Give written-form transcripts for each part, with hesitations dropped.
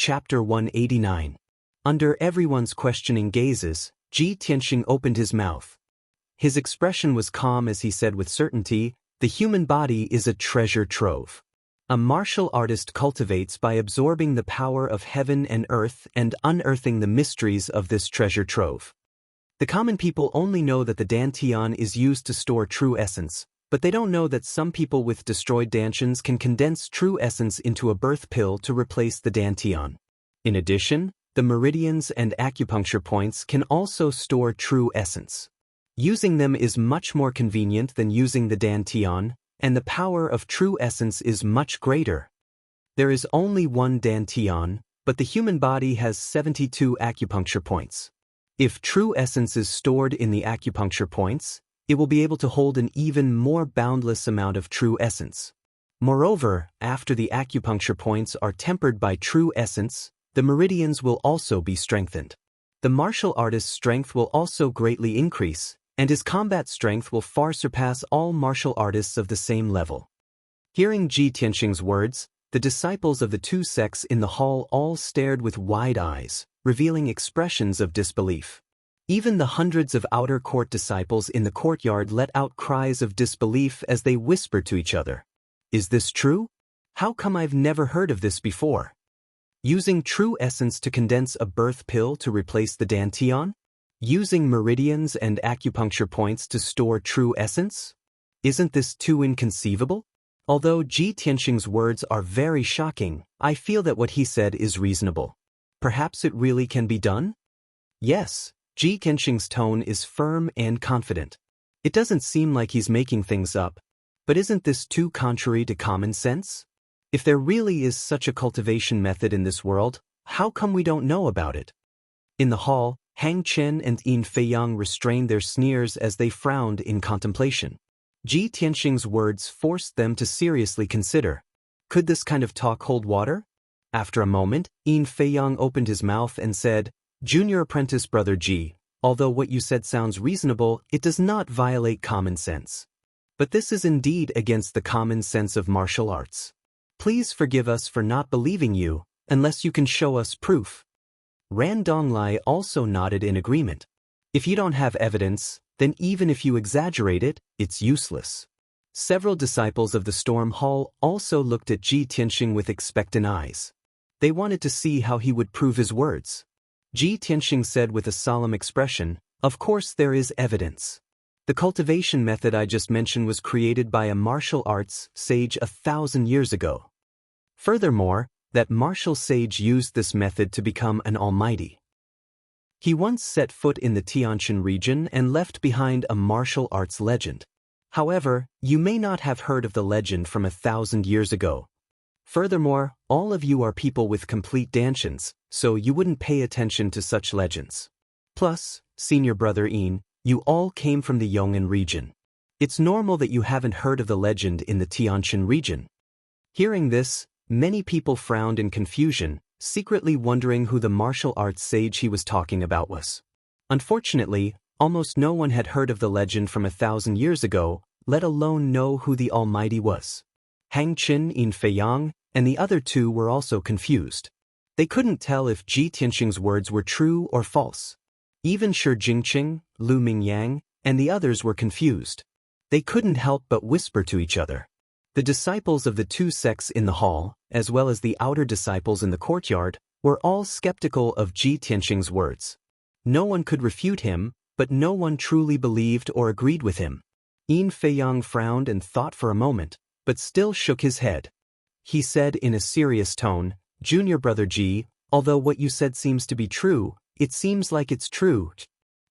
Chapter 189. Under everyone's questioning gazes, Ji Tianxing opened his mouth. His expression was calm as he said with certainty, "The human body is a treasure trove. A martial artist cultivates by absorbing the power of heaven and earth and unearthing the mysteries of this treasure trove. The common people only know that the dantian is used to store true essence, but they don't know that some people with destroyed dantians can condense true essence into a birth pill to replace the dantian. In addition, the meridians and acupuncture points can also store true essence. Using them is much more convenient than using the dantian, and the power of true essence is much greater. There is only one dantian, but the human body has 72 acupuncture points. If true essence is stored in the acupuncture points, it will be able to hold an even more boundless amount of true essence. Moreover, after the acupuncture points are tempered by true essence, the meridians will also be strengthened. The martial artist's strength will also greatly increase, and his combat strength will far surpass all martial artists of the same level." Hearing Ji Tianxing's words, the disciples of the two sects in the hall all stared with wide eyes, revealing expressions of disbelief. Even the hundreds of outer court disciples in the courtyard let out cries of disbelief as they whispered to each other. "Is this true? How come I've never heard of this before? Using true essence to condense a birth pill to replace the dantian? Using meridians and acupuncture points to store true essence? Isn't this too inconceivable?" Although Ji Tianxing's words are very shocking, I feel that what he said is reasonable. Perhaps it really can be done? Yes, Ji Tianxing's tone is firm and confident. It doesn't seem like he's making things up. But isn't this too contrary to common sense? If there really is such a cultivation method in this world, how come we don't know about it? In the hall, Hang Chen and Yin Feiyang restrained their sneers as they frowned in contemplation. Ji Tianxing's words forced them to seriously consider. Could this kind of talk hold water? After a moment, Yin Feiyang opened his mouth and said, "Junior apprentice brother Ji, although what you said sounds reasonable, it does not violate common sense. But this is indeed against the common sense of martial arts. Please forgive us for not believing you, unless you can show us proof." Ran Donglai also nodded in agreement. "If you don't have evidence, then even if you exaggerate it, it's useless." Several disciples of the Storm Hall also looked at Ji Tianxing with expectant eyes. They wanted to see how he would prove his words. Ji Tianxing said with a solemn expression, "Of course there is evidence. The cultivation method I just mentioned was created by a martial arts sage 1,000 years ago. Furthermore, that martial sage used this method to become an almighty. He once set foot in the Tianshan region and left behind a martial arts legend. However, you may not have heard of the legend from 1,000 years ago. Furthermore, all of you are people with complete dantians, so you wouldn't pay attention to such legends. Plus, senior brother Yin, you all came from the Yong'an region. It's normal that you haven't heard of the legend in the Tianshan region." Hearing this, many people frowned in confusion, secretly wondering who the martial arts sage he was talking about was. Unfortunately, almost no one had heard of the legend from 1,000 years ago, let alone know who the Almighty was. Hang Qin, Yin Feiyang, and the other two were also confused. They couldn't tell if Ji Tianxing's words were true or false. Even Shi Jingqing, Lu Mingyang, and the others were confused. They couldn't help but whisper to each other. The disciples of the two sects in the hall, as well as the outer disciples in the courtyard, were all skeptical of Ji Tianxing's words. No one could refute him, but no one truly believed or agreed with him. Yin Feiyang frowned and thought for a moment, but still shook his head. He said in a serious tone, "Junior brother Ji, although what you said seems to be true, it seems like it's true.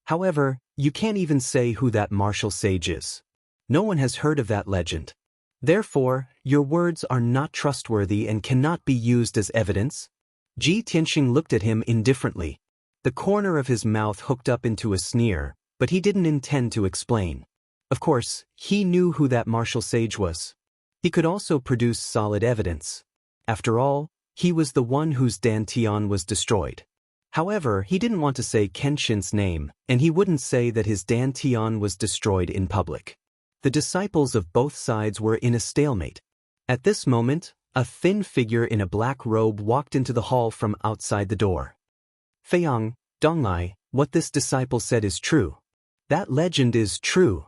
However, you can't even say who that martial sage is. No one has heard of that legend. Therefore, your words are not trustworthy and cannot be used as evidence." Ji Tianxing looked at him indifferently. The corner of his mouth hooked up into a sneer, but he didn't intend to explain. Of course, he knew who that martial sage was. He could also produce solid evidence. After all, he was the one whose dantian was destroyed. However, he didn't want to say Kenshin's name, and he wouldn't say that his dantian was destroyed in public. The disciples of both sides were in a stalemate. At this moment, A thin figure in a black robe walked into the hall from outside the door. Feiyang, Donglai, what this disciple said is true. That legend is true.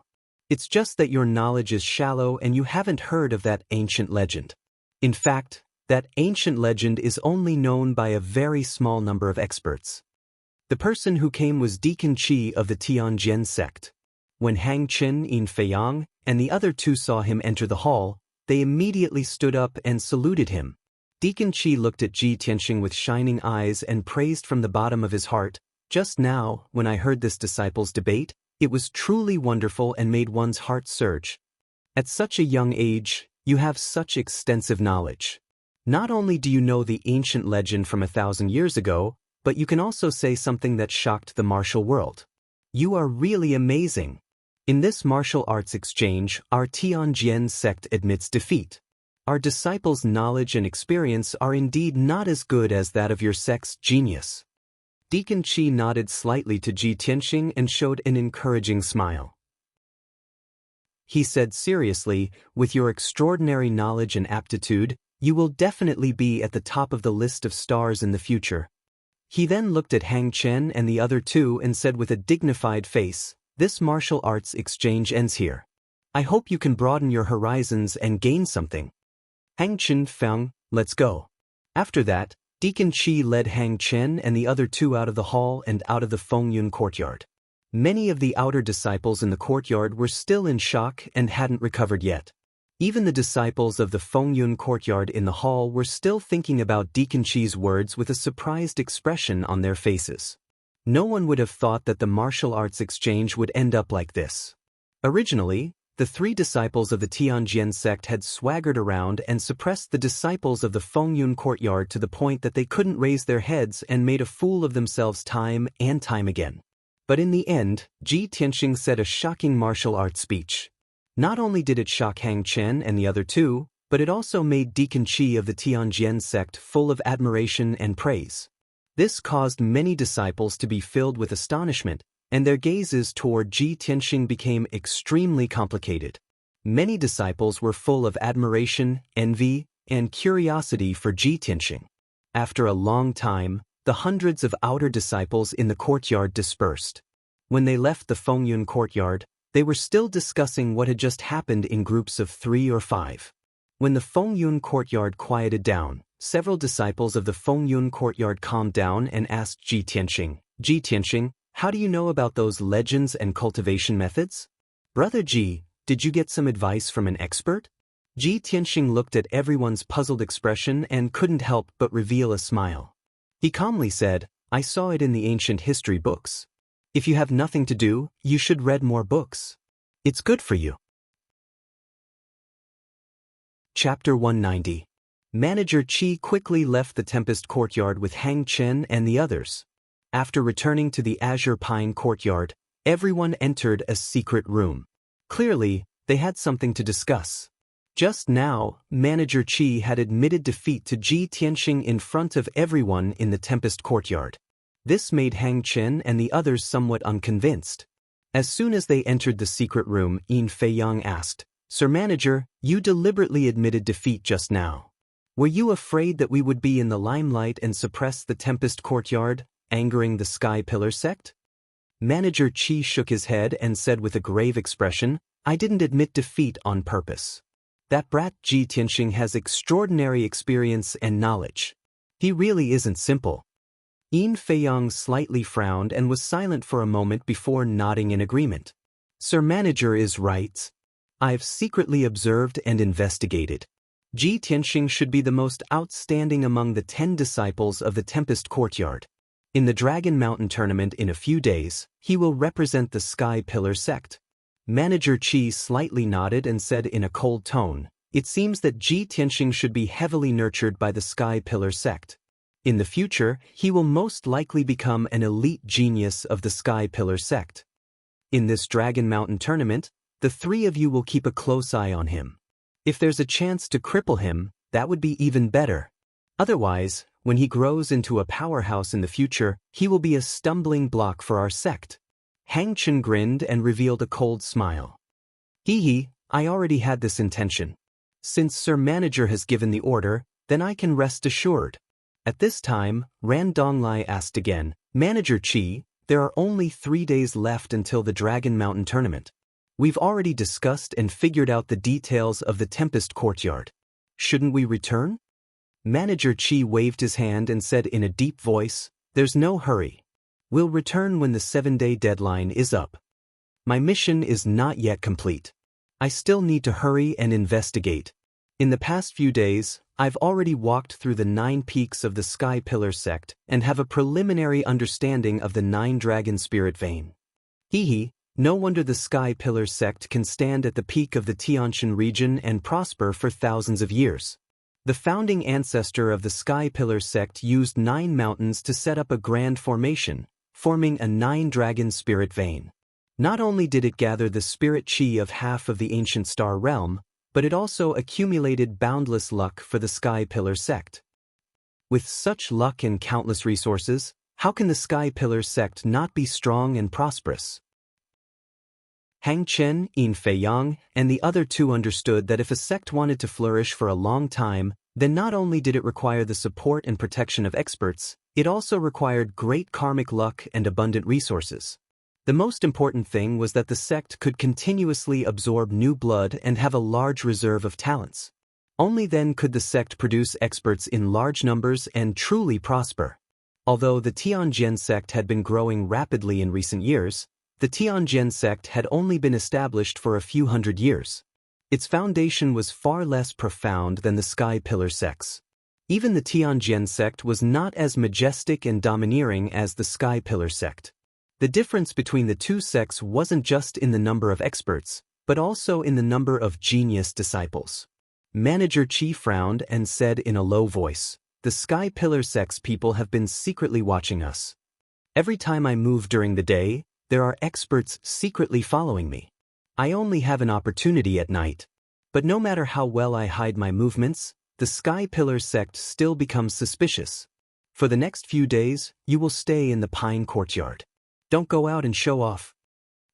It's just that your knowledge is shallow and you haven't heard of that ancient legend. In fact, that ancient legend is only known by a very small number of experts. The person who came was Deacon Qi of the Tianjin sect. When Hang Chen, Yin Feiyang, and the other two saw him enter the hall, they immediately stood up and saluted him. Deacon Qi looked at Ji Tianxing with shining eyes and praised from the bottom of his heart, "Just now, when I heard this disciples' debate, it was truly wonderful and made one's heart surge. At such a young age, you have such extensive knowledge. Not only do you know the ancient legend from 1,000 years ago, but you can also say something that shocked the martial world. You are really amazing. In this martial arts exchange, our Tianjin sect admits defeat. Our disciples' knowledge and experience are indeed not as good as that of your sect's genius." Deacon Qi nodded slightly to Ji Tianxing and showed an encouraging smile. He said seriously, "With your extraordinary knowledge and aptitude, you will definitely be at the top of the list of stars in the future." He then looked at Hang Chen and the other two and said with a dignified face, "This martial arts exchange ends here. I hope you can broaden your horizons and gain something. Hang Chen Feng, let's go." After that, Deacon Qi led Hang Chen and the other two out of the hall and out of the Fengyun courtyard. Many of the outer disciples in the courtyard were still in shock and hadn't recovered yet. Even the disciples of the Fengyun courtyard in the hall were still thinking about Deacon Qi's words with a surprised expression on their faces. No one would have thought that the martial arts exchange would end up like this. Originally, the three disciples of the Tianjin sect had swaggered around and suppressed the disciples of the Fengyun courtyard to the point that they couldn't raise their heads and made a fool of themselves time and time again. But in the end, Ji Tianxing said a shocking martial arts speech. Not only did it shock Hang Chen and the other two, but it also made Deacon Qi of the Tianjin sect full of admiration and praise. This caused many disciples to be filled with astonishment, and their gazes toward Ji Tianxing became extremely complicated. Many disciples were full of admiration, envy, and curiosity for Ji Tianxing. After a long time, the hundreds of outer disciples in the courtyard dispersed. When they left the Fengyun courtyard, they were still discussing what had just happened in groups of 3 or 5. When the Fengyun courtyard quieted down, several disciples of the Fengyun courtyard calmed down and asked Ji Tianxing, "Ji Tianxing, how do you know about those legends and cultivation methods? Brother Ji, did you get some advice from an expert?" Ji Tianxing looked at everyone's puzzled expression and couldn't help but reveal a smile. He calmly said, "I saw it in the ancient history books. If you have nothing to do, you should read more books. It's good for you." Chapter 190. Manager Qi quickly left the Tempest courtyard with Hang Chen and the others. After returning to the Azure Pine courtyard, everyone entered a secret room. Clearly, they had something to discuss. Just now, Manager Qi had admitted defeat to Ji Tianxing in front of everyone in the Tempest courtyard. This made Hang Chen and the others somewhat unconvinced. As soon as they entered the secret room, Yin Feiyang asked, "Sir Manager, you deliberately admitted defeat just now. Were you afraid that we would be in the limelight and suppress the Tempest courtyard, angering the Sky Pillar sect?" Manager Qi shook his head and said with a grave expression, "I didn't admit defeat on purpose. That brat Ji Tianxing has extraordinary experience and knowledge. He really isn't simple." Yin Feiyang slightly frowned and was silent for a moment before nodding in agreement. "Sir Manager is right. I've secretly observed and investigated. Ji Tianxing should be the most outstanding among the 10 disciples of the Tempest courtyard. In the Dragon Mountain tournament in a few days, he will represent the Sky Pillar sect." Manager Qi slightly nodded and said in a cold tone, "It seems that Ji Tianxing should be heavily nurtured by the Sky Pillar sect. In the future, he will most likely become an elite genius of the Sky Pillar sect. In this Dragon Mountain tournament, the 3 of you will keep a close eye on him. If there's a chance to cripple him, that would be even better. Otherwise, when he grows into a powerhouse in the future, he will be a stumbling block for our sect." Hang Chen grinned and revealed a cold smile. "Hee hee, I already had this intention. Since Sir Manager has given the order, then I can rest assured. At this time, Ran Donglai asked again, Manager Qi, there are only 3 days left until the Dragon Mountain tournament. We've already discussed and figured out the details of the Tempest Courtyard. Shouldn't we return? Manager Qi waved his hand and said in a deep voice, there's no hurry. We'll return when the 7-day deadline is up. My mission is not yet complete. I still need to hurry and investigate. In the past few days, I've already walked through the 9 peaks of the Sky Pillar sect and have a preliminary understanding of the 9 dragon spirit vein. Hee, no wonder the Sky Pillar sect can stand at the peak of the Tianshan region and prosper for thousands of years. The founding ancestor of the Sky Pillar sect used 9 mountains to set up a grand formation, forming a 9-dragon spirit vein. Not only did it gather the spirit chi of half of the ancient star realm, but it also accumulated boundless luck for the Sky Pillar sect. With such luck and countless resources, how can the Sky Pillar sect not be strong and prosperous? Hang Chen, Yin Feiyang, and the other 2 understood that if a sect wanted to flourish for a long time, then not only did it require the support and protection of experts, it also required great karmic luck and abundant resources. The most important thing was that the sect could continuously absorb new blood and have a large reserve of talents. Only then could the sect produce experts in large numbers and truly prosper. Although the Tianjian sect had been growing rapidly in recent years, the Tianjian sect had only been established for a few hundred years. Its foundation was far less profound than the Sky Pillar sects. Even the Tianjian sect was not as majestic and domineering as the Sky Pillar sect. The difference between the 2 sects wasn't just in the number of experts, but also in the number of genius disciples. Manager Qi frowned and said in a low voice, the Sky Pillar sect's people have been secretly watching us. Every time I move during the day, there are experts secretly following me. I only have an opportunity at night. But no matter how well I hide my movements, the Sky Pillar sect still becomes suspicious. For the next few days, you will stay in the Pine Courtyard. Don't go out and show off.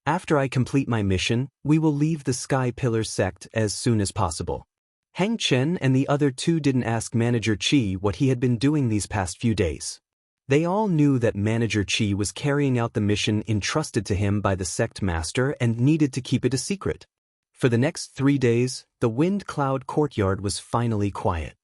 After I complete my mission, we will leave the Sky Pillar sect as soon as possible. Hang Chen and the other 2 didn't ask Manager Qi what he had been doing these past few days. They all knew that Manager Qi was carrying out the mission entrusted to him by the sect master and needed to keep it a secret. For the next 3 days, the Wind Cloud Courtyard was finally quiet.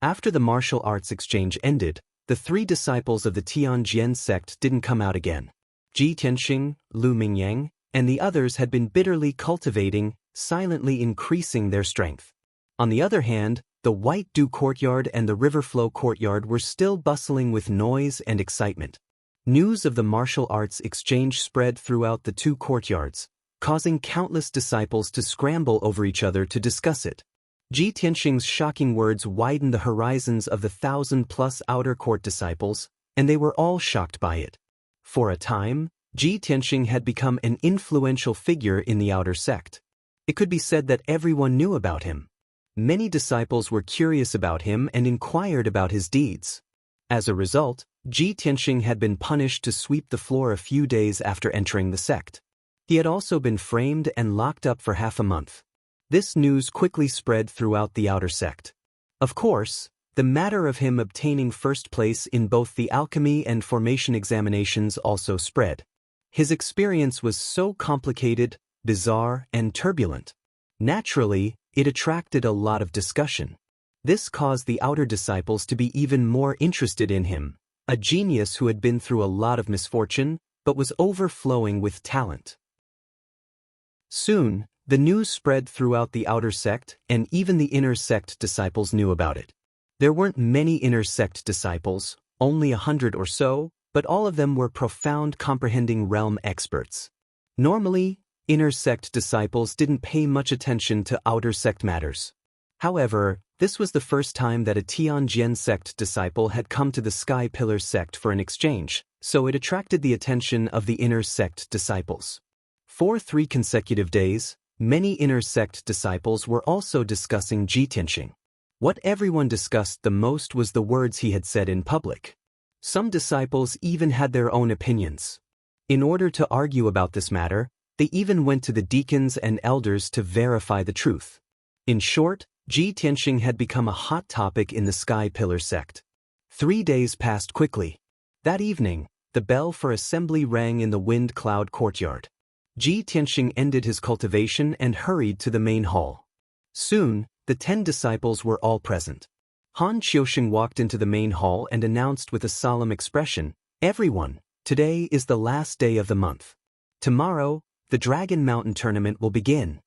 After the martial arts exchange ended, the 3 disciples of the Tianjian sect didn't come out again. Ji Tianxing, Lu Mingyang, and the others had been bitterly cultivating, silently increasing their strength. On the other hand, the White Dew Courtyard and the Riverflow Courtyard were still bustling with noise and excitement. News of the martial arts exchange spread throughout the 2 courtyards, causing countless disciples to scramble over each other to discuss it. Ji Tianxing's shocking words widened the horizons of the 1,000+ outer court disciples, and they were all shocked by it. For a time, Ji Tianxing had become an influential figure in the outer sect. It could be said that everyone knew about him. Many disciples were curious about him and inquired about his deeds. As a result, Ji Tianxing had been punished to sweep the floor a few days after entering the sect. He had also been framed and locked up for half a month. This news quickly spread throughout the outer sect. Of course, the matter of him obtaining first place in both the alchemy and formation examinations also spread. His experience was so complicated, bizarre, and turbulent. Naturally, it attracted a lot of discussion. This caused the outer disciples to be even more interested in him, a genius who had been through a lot of misfortune, but was overflowing with talent. Soon, the news spread throughout the outer sect, and even the inner sect disciples knew about it. There weren't many inner sect disciples, only 100 or so, but all of them were profound comprehending realm experts. Normally, inner sect disciples didn't pay much attention to outer sect matters. However, this was the first time that a Tianjian sect disciple had come to the Sky Pillar sect for an exchange, so it attracted the attention of the inner sect disciples. For 3 consecutive days, many inner sect disciples were also discussing Ji Tianxing. What everyone discussed the most was the words he had said in public. Some disciples even had their own opinions. In order to argue about this matter, they even went to the deacons and elders to verify the truth. In short, Ji Tianxing had become a hot topic in the Sky Pillar sect. 3 days passed quickly. That evening, the bell for assembly rang in the wind cloud courtyard. Ji Tianxing ended his cultivation and hurried to the main hall. Soon, the 10 disciples were all present. Han Xiaoxing walked into the main hall and announced with a solemn expression, "Everyone, today is the last day of the month. Tomorrow, the Dragon Mountain tournament will begin.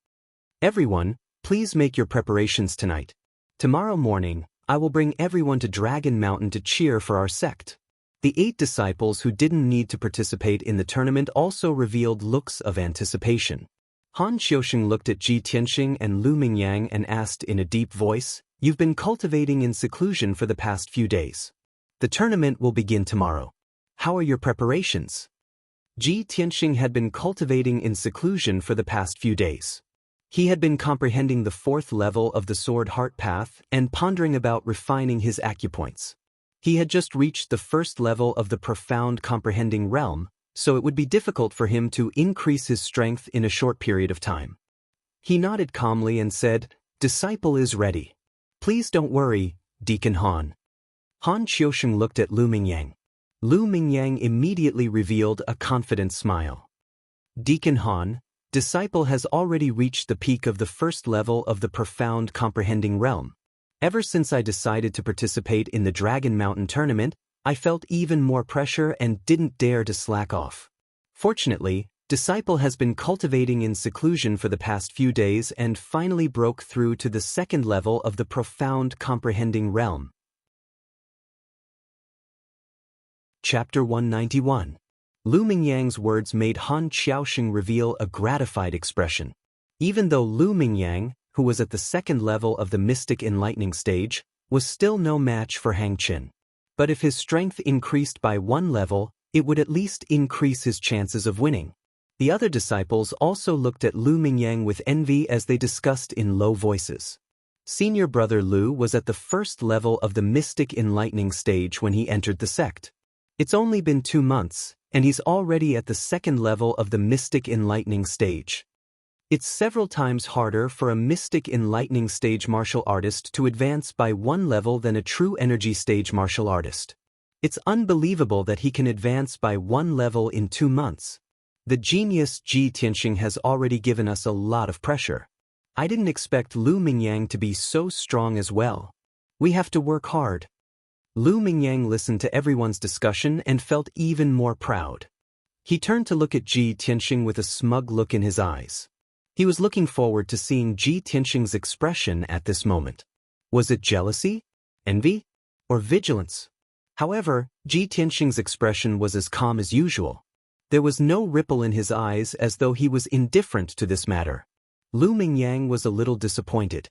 Everyone, please make your preparations tonight. Tomorrow morning, I will bring everyone to Dragon Mountain to cheer for our sect." The 8 disciples who didn't need to participate in the tournament also revealed looks of anticipation. Han Xiaoxing looked at Ji Tianxing and Lu Mingyang and asked in a deep voice, "You've been cultivating in seclusion for the past few days. The tournament will begin tomorrow. How are your preparations?" Ji Tianxing had been cultivating in seclusion for the past few days. He had been comprehending the 4th level of the Sword Heart Path and pondering about refining his acupoints. He had just reached the 1st level of the profound comprehending realm, so it would be difficult for him to increase his strength in a short period of time. He nodded calmly and said, "Disciple is ready. Please don't worry, Deacon Han." Han Xiaoxing looked at Lu Mingyang. Lu Mingyang immediately revealed a confident smile. "Deacon Han, disciple has already reached the peak of the 1st level of the profound comprehending realm. Ever since I decided to participate in the Dragon Mountain tournament, I felt even more pressure and didn't dare to slack off. Fortunately, disciple has been cultivating in seclusion for the past few days and finally broke through to the 2nd level of the profound comprehending realm." Chapter 191. Lu Mingyang's words made Han Xiaoxing reveal a gratified expression. Even though Lu Mingyang, who was at the 2nd level of the mystic enlightening stage, was still no match for Hang Qin. But if his strength increased by 1 level, it would at least increase his chances of winning. The other disciples also looked at Lu Mingyang with envy as they discussed in low voices. Senior brother Lu was at the 1st level of the mystic enlightening stage when he entered the sect. It's only been 2 months, and he's already at the 2nd level of the mystic enlightening stage. It's several times harder for a mystic enlightening stage martial artist to advance by 1 level than a true energy stage martial artist. It's unbelievable that he can advance by 1 level in 2 months. The genius Ji Tianxing has already given us a lot of pressure. I didn't expect Lu Mingyang to be so strong as well. We have to work hard. Lu Mingyang listened to everyone's discussion and felt even more proud. He turned to look at Ji Tianxing with a smug look in his eyes. He was looking forward to seeing Ji Tianxing's expression at this moment. Was it jealousy, envy, or vigilance? However, Ji Tianxing's expression was as calm as usual. There was no ripple in his eyes as though he was indifferent to this matter. Lu Mingyang was a little disappointed.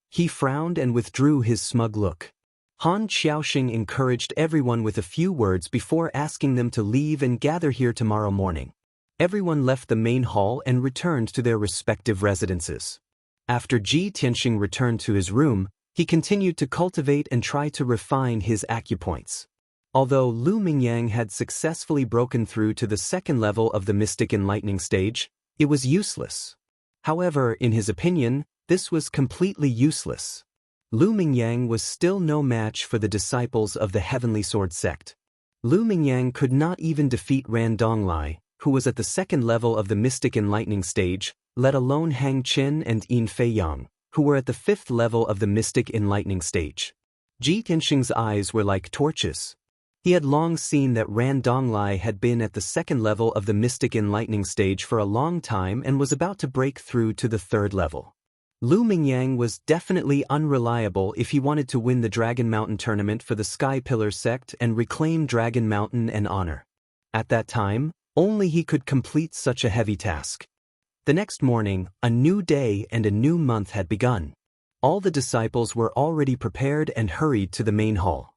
He frowned and withdrew his smug look. Han Xiaoxing encouraged everyone with a few words before asking them to leave and gather here tomorrow morning. Everyone left the main hall and returned to their respective residences. After Ji Tianxing returned to his room, he continued to cultivate and try to refine his acupoints. Although Lu Mingyang had successfully broken through to the 2nd level of the mystic enlightening stage, it was useless. However, in his opinion, this was completely useless. Lu Mingyang was still no match for the disciples of the Heavenly Sword sect. Lu Mingyang could not even defeat Ran Donglai, who was at the 2nd level of the mystic enlightening stage, let alone Hang Qin and Yin Fei Yang, who were at the 5th level of the mystic enlightening stage. Ji Tianxing's eyes were like torches. He had long seen that Ran Donglai had been at the 2nd level of the mystic enlightening stage for a long time and was about to break through to the 3rd level. Lu Mingyang was definitely unreliable if he wanted to win the Dragon Mountain tournament for the Sky Pillar sect and reclaim Dragon Mountain and honor. At that time, only he could complete such a heavy task. The next morning, a new day and a new month had begun. All the disciples were already prepared and hurried to the main hall.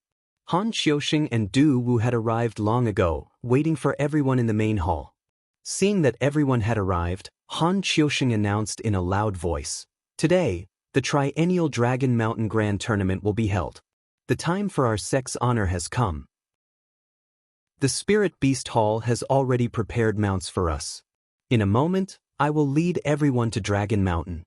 Han Xiaoxing and Du Wu had arrived long ago, waiting for everyone in the main hall. Seeing that everyone had arrived, Han Xiaoxing announced in a loud voice, "Today, the triennial Dragon Mountain Grand Tournament will be held. The time for our sect's honor has come. The Spirit Beast Hall has already prepared mounts for us. In a moment, I will lead everyone to Dragon Mountain.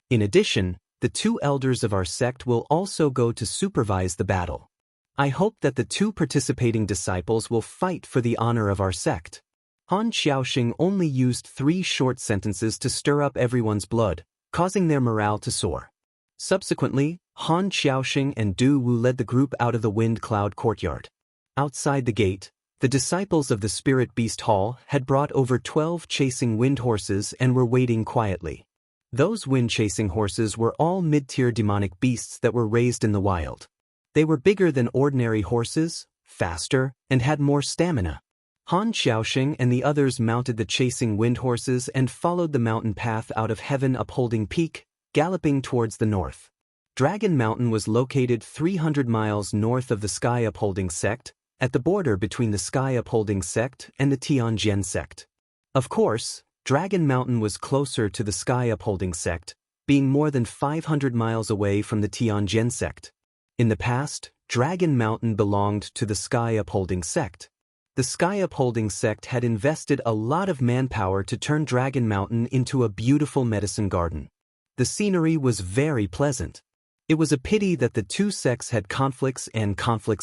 In addition, the 2 elders of our sect will also go to supervise the battle. I hope that the 2 participating disciples will fight for the honor of our sect." Han Xiaoxing only used 3 short sentences to stir up everyone's blood, causing their morale to soar. Subsequently, Han Xiaoxing and Du Wu led the group out of the wind cloud courtyard. Outside the gate, the disciples of the Spirit Beast Hall had brought over 12 chasing wind horses and were waiting quietly. Those wind-chasing horses were all mid-tier demonic beasts that were raised in the wild. They were bigger than ordinary horses, faster, and had more stamina. Han Xiaoxing and the others mounted the chasing wind horses and followed the mountain path out of heaven upholding peak, galloping towards the north. Dragon Mountain was located 300 miles north of the Sky Upholding sect, at the border between the Sky Upholding sect and the Tianjian sect. Of course, Dragon Mountain was closer to the Sky Upholding sect, being more than 500 miles away from the Tianjian sect. In the past, Dragon Mountain belonged to the Sky Upholding sect. The Sky Upholding sect had invested a lot of manpower to turn Dragon Mountain into a beautiful medicine garden. The scenery was very pleasant. It was a pity that the 2 sects had conflicts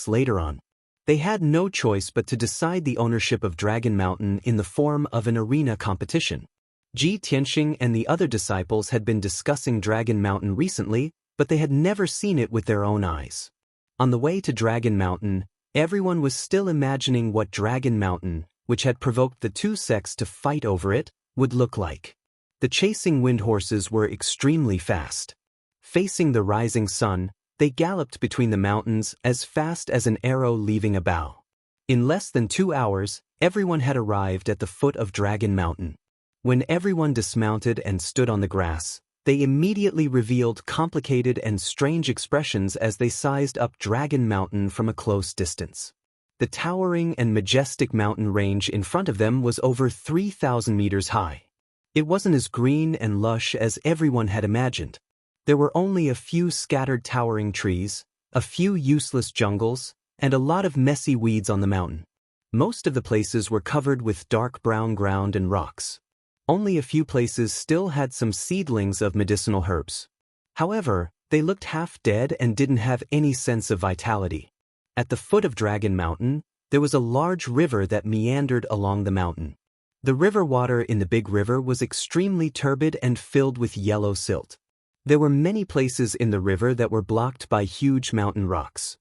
later on. They had no choice but to decide the ownership of Dragon Mountain in the form of an arena competition. Ji Tianxing and the other disciples had been discussing Dragon Mountain recently, but they had never seen it with their own eyes. On the way to Dragon Mountain, everyone was still imagining what Dragon Mountain, which had provoked the 2 sects to fight over it, would look like. The chasing wind horses were extremely fast. Facing the rising sun, they galloped between the mountains as fast as an arrow leaving a bow. In less than 2 hours, everyone had arrived at the foot of Dragon Mountain. When everyone dismounted and stood on the grass, they immediately revealed complicated and strange expressions as they sized up Dragon Mountain from a close distance. The towering and majestic mountain range in front of them was over 3,000 meters high. It wasn't as green and lush as everyone had imagined. There were only a few scattered towering trees, a few useless jungles, and a lot of messy weeds on the mountain. Most of the places were covered with dark brown ground and rocks. Only a few places still had some seedlings of medicinal herbs. However, they looked half dead and didn't have any sense of vitality. At the foot of Dragon Mountain, there was a large river that meandered along the mountain. The river water in the big river was extremely turbid and filled with yellow silt. There were many places in the river that were blocked by huge mountain rocks.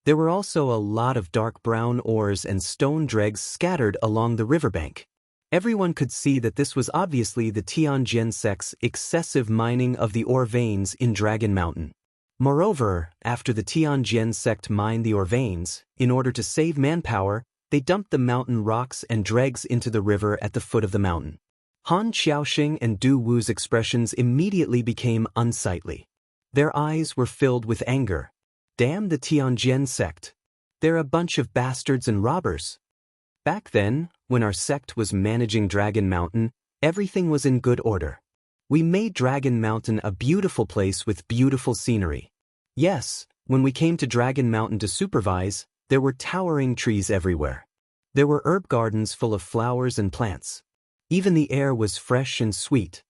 There were also a lot of dark brown ores and stone dregs scattered along the riverbank. Everyone could see that this was obviously the Tianjian sect's excessive mining of the ore veins in Dragon Mountain. Moreover, after the Tianjian sect mined the ore veins, in order to save manpower, they dumped the mountain rocks and dregs into the river at the foot of the mountain. Han Xiaoxing and Du Wu's expressions immediately became unsightly. Their eyes were filled with anger. Damn the Tianjian sect. They're a bunch of bastards and robbers. Back then, when our sect was managing Dragon Mountain, everything was in good order. We made Dragon Mountain a beautiful place with beautiful scenery. Yes, when we came to Dragon Mountain to supervise, there were towering trees everywhere. There were herb gardens full of flowers and plants. Even the air was fresh and sweet.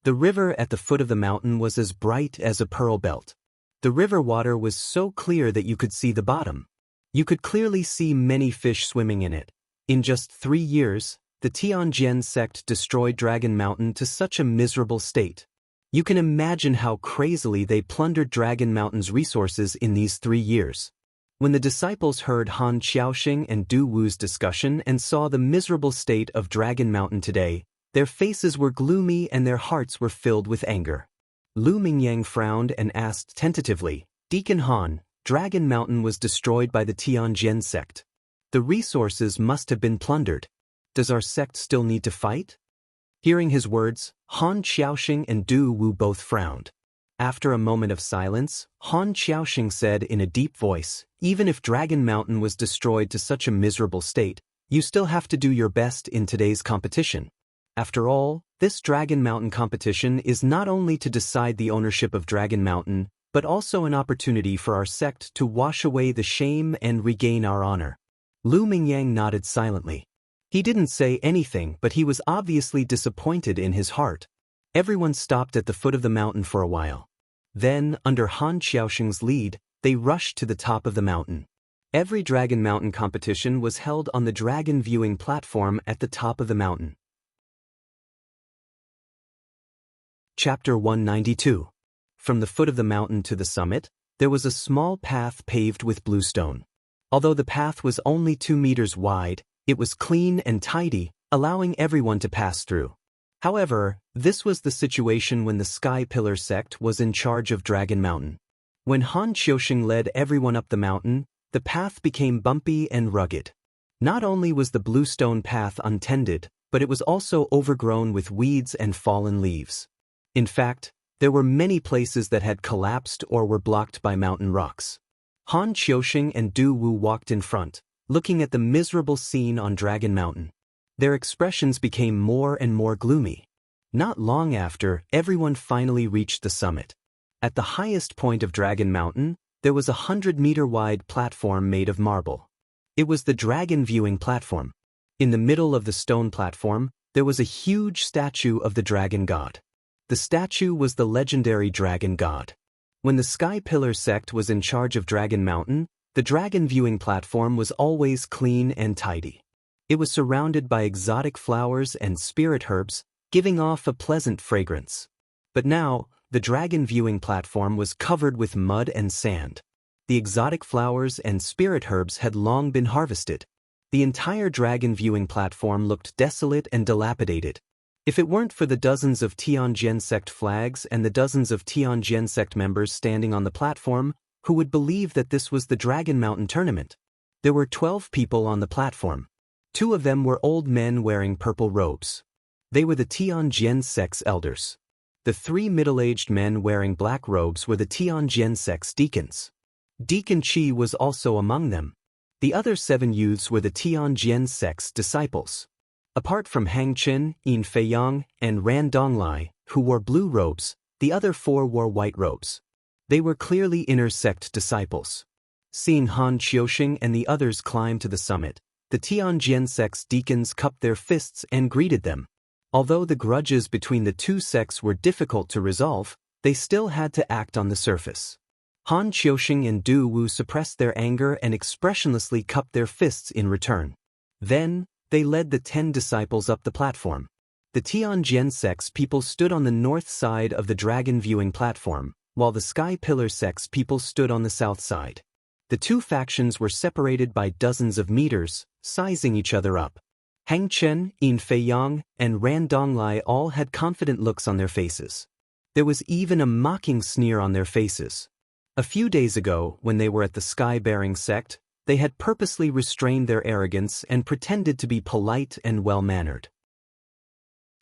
The river at the foot of the mountain was as bright as a pearl belt. The river water was so clear that you could see the bottom. You could clearly see many fish swimming in it. In just 3 years, the Tianjian sect destroyed Dragon Mountain to such a miserable state. You can imagine how crazily they plundered Dragon Mountain's resources in these 3 years. When the disciples heard Han Xiaoxing and Du Wu's discussion and saw the miserable state of Dragon Mountain today, their faces were gloomy and their hearts were filled with anger. Lu Mingyang frowned and asked tentatively, "Deacon Han, Dragon Mountain was destroyed by the Tianjian sect. The resources must have been plundered. Does our sect still need to fight?" Hearing his words, Han Xiaoxing and Du Wu both frowned. After a moment of silence, Han Xiaoxing said in a deep voice, "Even if Dragon Mountain was destroyed to such a miserable state, you still have to do your best in today's competition. After all, this Dragon Mountain competition is not only to decide the ownership of Dragon Mountain, but also an opportunity for our sect to wash away the shame and regain our honor." Lu Mingyang nodded silently. He didn't say anything, but he was obviously disappointed in his heart. Everyone stopped at the foot of the mountain for a while. Then, under Han Xiaoxing's lead, they rushed to the top of the mountain. Every Dragon Mountain competition was held on the dragon viewing platform at the top of the mountain. Chapter 192. From the foot of the mountain to the summit, there was a small path paved with bluestone. Although the path was only 2 meters wide, it was clean and tidy, allowing everyone to pass through. However, this was the situation when the Sky Pillar sect was in charge of Dragon Mountain. When Han Xiaoxing led everyone up the mountain, the path became bumpy and rugged. Not only was the bluestone path untended, but it was also overgrown with weeds and fallen leaves. In fact, there were many places that had collapsed or were blocked by mountain rocks. Han Xiaoxing and Du Wu walked in front, looking at the miserable scene on Dragon Mountain. Their expressions became more and more gloomy. Not long after, everyone finally reached the summit. At the highest point of Dragon Mountain, there was a 100-meter-wide platform made of marble. It was the dragon viewing platform. In the middle of the stone platform, there was a huge statue of the dragon god. The statue was the legendary dragon god. When the Sky Pillar sect was in charge of Dragon Mountain, the dragon viewing platform was always clean and tidy. It was surrounded by exotic flowers and spirit herbs, giving off a pleasant fragrance. But now, the dragon viewing platform was covered with mud and sand. The exotic flowers and spirit herbs had long been harvested. The entire dragon viewing platform looked desolate and dilapidated. If it weren't for the dozens of Tianjin sect flags and the dozens of Tianjin sect members standing on the platform, who would believe that this was the Dragon Mountain tournament? There were 12 people on the platform. 2 of them were old men wearing purple robes. They were the Tianjin sect's elders. The 3 middle-aged men wearing black robes were the Tianjin sect's deacons. Deacon Qi was also among them. The other 7 youths were the Tianjin sect's disciples. Apart from Hang Qin, Yin Feiyang, and Ran Donglai, who wore blue robes, the other 4 wore white robes. They were clearly inner sect disciples. Seeing Han Xiaoxing and the others climb to the summit, the Tianjin sect's deacons cupped their fists and greeted them. Although the grudges between the 2 sects were difficult to resolve, they still had to act on the surface. Han Xiaoxing and Du Wu suppressed their anger and expressionlessly cupped their fists in return. Then, they led the 10 disciples up the platform. The Tianjin sect's people stood on the north side of the dragon viewing platform, while the Sky Pillar sect's people stood on the south side. The 2 factions were separated by dozens of meters, sizing each other up. Hang Chen, Yin Feiyang, and Ran Donglai all had confident looks on their faces. There was even a mocking sneer on their faces. A few days ago, when they were at the Sky-bearing sect, they had purposely restrained their arrogance and pretended to be polite and well-mannered.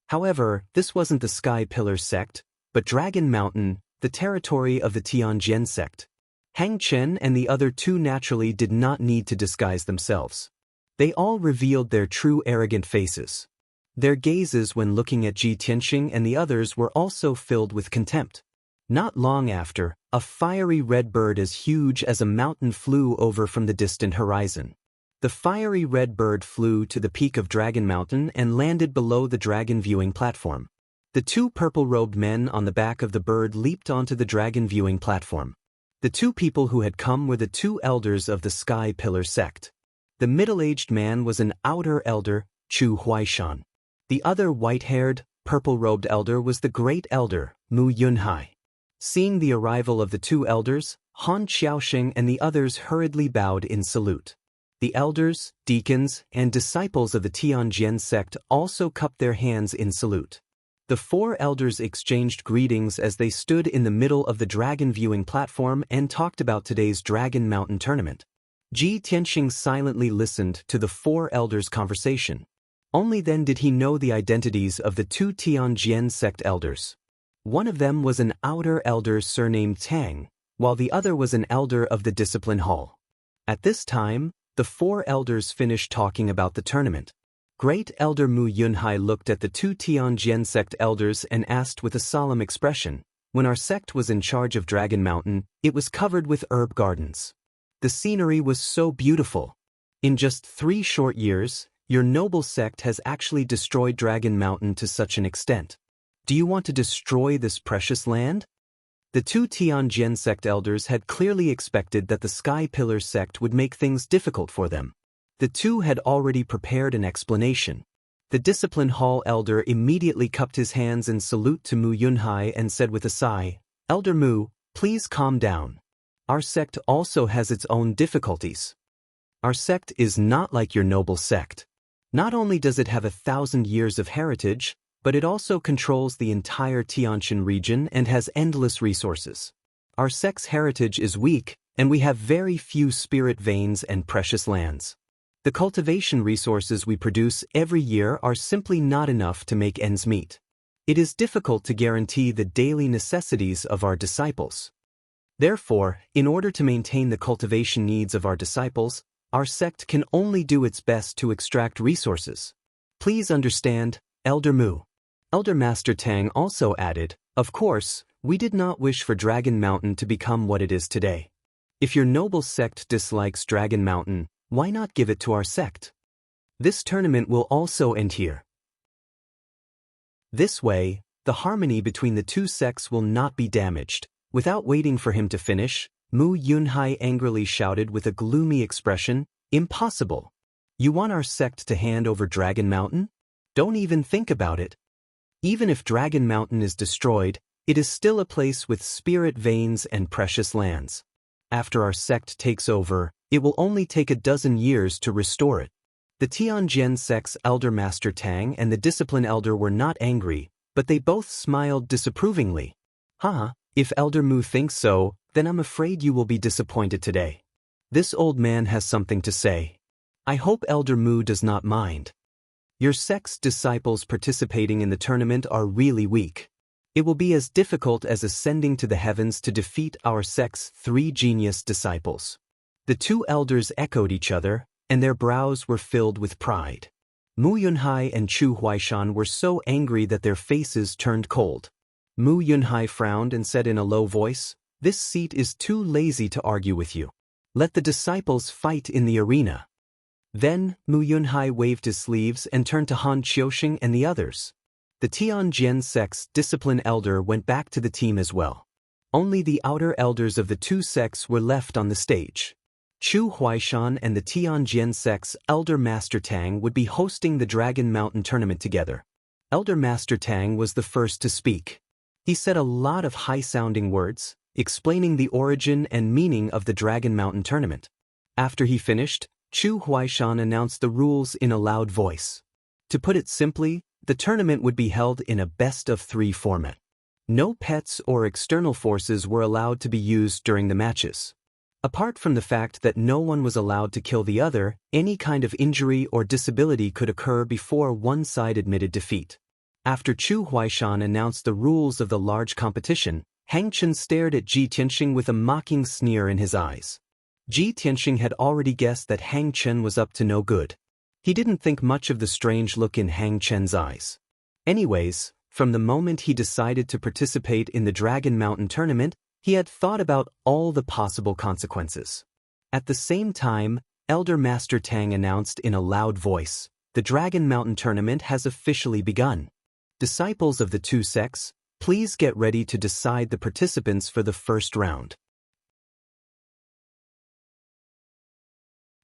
However, this wasn't the Sky Pillar sect, but Dragon Mountain, the territory of the Tianjin sect. Hang Chen and the other 2 naturally did not need to disguise themselves. They all revealed their true arrogant faces. Their gazes when looking at Ji Tianxing and the others were also filled with contempt. Not long after, a fiery red bird as huge as a mountain flew over from the distant horizon. The fiery red bird flew to the peak of Dragon Mountain and landed below the dragon viewing platform. The 2 purple-robed men on the back of the bird leaped onto the dragon viewing platform. The 2 people who had come were the 2 elders of the Sky Pillar sect. The middle-aged man was an outer elder, Chu Huaishan. The other white-haired, purple-robed elder was the great elder, Mu Yunhai. Seeing the arrival of the 2 elders, Han Xiaoxing and the others hurriedly bowed in salute. The elders, deacons, and disciples of the Tianjin sect also cupped their hands in salute. The 4 elders exchanged greetings as they stood in the middle of the dragon viewing platform and talked about today's Dragon Mountain tournament. Ji Tianxing silently listened to the 4 elders' conversation. Only then did he know the identities of the 2 Tianjin sect elders. One of them was an outer elder surnamed Tang, while the other was an elder of the discipline hall. At this time, the 4 elders finished talking about the tournament. Great Elder Mu Yunhai looked at the 2 Tianjin sect elders and asked with a solemn expression, "When our sect was in charge of Dragon Mountain, it was covered with herb gardens. The scenery was so beautiful. In just 3 short years, your noble sect has actually destroyed Dragon Mountain to such an extent. Do you want to destroy this precious land? The two Tianjin sect elders had clearly expected that the Sky Pillar sect would make things difficult for them. The two had already prepared an explanation. The Discipline Hall elder immediately cupped his hands in salute to Mu Yunhai and said with a sigh, "Elder Mu, please calm down. Our sect also has its own difficulties. Our sect is not like your noble sect. Not only does it have 1,000 years of heritage, but it also controls the entire Tianshan region and has endless resources. Our sect's heritage is weak, and we have very few spirit veins and precious lands. The cultivation resources we produce every year are simply not enough to make ends meet. It is difficult to guarantee the daily necessities of our disciples. Therefore, in order to maintain the cultivation needs of our disciples, our sect can only do its best to extract resources. Please understand, Elder Mu." Elder Master Tang also added, "Of course, we did not wish for Dragon Mountain to become what it is today. If your noble sect dislikes Dragon Mountain, why not give it to our sect? This tournament will also end here. This way, the harmony between the two sects will not be damaged." Without waiting for him to finish, Mu Yunhai angrily shouted with a gloomy expression, "Impossible! You want our sect to hand over Dragon Mountain? Don't even think about it. Even if Dragon Mountain is destroyed, it is still a place with spirit veins and precious lands. After our sect takes over, it will only take a dozen years to restore it." The Tianjin sect's Elder Master Tang and the Discipline Elder were not angry, but they both smiled disapprovingly. If Elder Mu thinks so, then I'm afraid you will be disappointed today. This old man has something to say. I hope Elder Mu does not mind. Your sect's disciples participating in the tournament are really weak. It will be as difficult as ascending to the heavens to defeat our sect's 3 genius disciples. The two elders echoed each other, and their brows were filled with pride. Mu Yunhai and Chu Huaishan were so angry that their faces turned cold. Mu Yunhai frowned and said in a low voice, "This seat is too lazy to argue with you. Let the disciples fight in the arena." Then, Mu Yunhai waved his sleeves and turned to Han Qiuxing and the others. The Tianjin sect's Discipline Elder went back to the team as well. Only the outer elders of the two sects were left on the stage. Chu Huaishan and the Tianjin sect's Elder Master Tang would be hosting the Dragon Mountain tournament together. Elder Master Tang was the first to speak. He said a lot of high-sounding words, explaining the origin and meaning of the Dragon Mountain tournament. After he finished, Chu Huaishan announced the rules in a loud voice. To put it simply, the tournament would be held in a best-of-3 format. No pets or external forces were allowed to be used during the matches. Apart from the fact that no one was allowed to kill the other, any kind of injury or disability could occur before one side admitted defeat. After Chu Huaishan announced the rules of the large competition, Hang Chen stared at Ji Tianxing with a mocking sneer in his eyes. Ji Tianxing had already guessed that Hang Chen was up to no good. He didn't think much of the strange look in Hang Chen's eyes. Anyways, from the moment he decided to participate in the Dragon Mountain tournament, he had thought about all the possible consequences. At the same time, Elder Master Tang announced in a loud voice, "The Dragon Mountain tournament has officially begun. Disciples of the two sects, please get ready to decide the participants for the first round."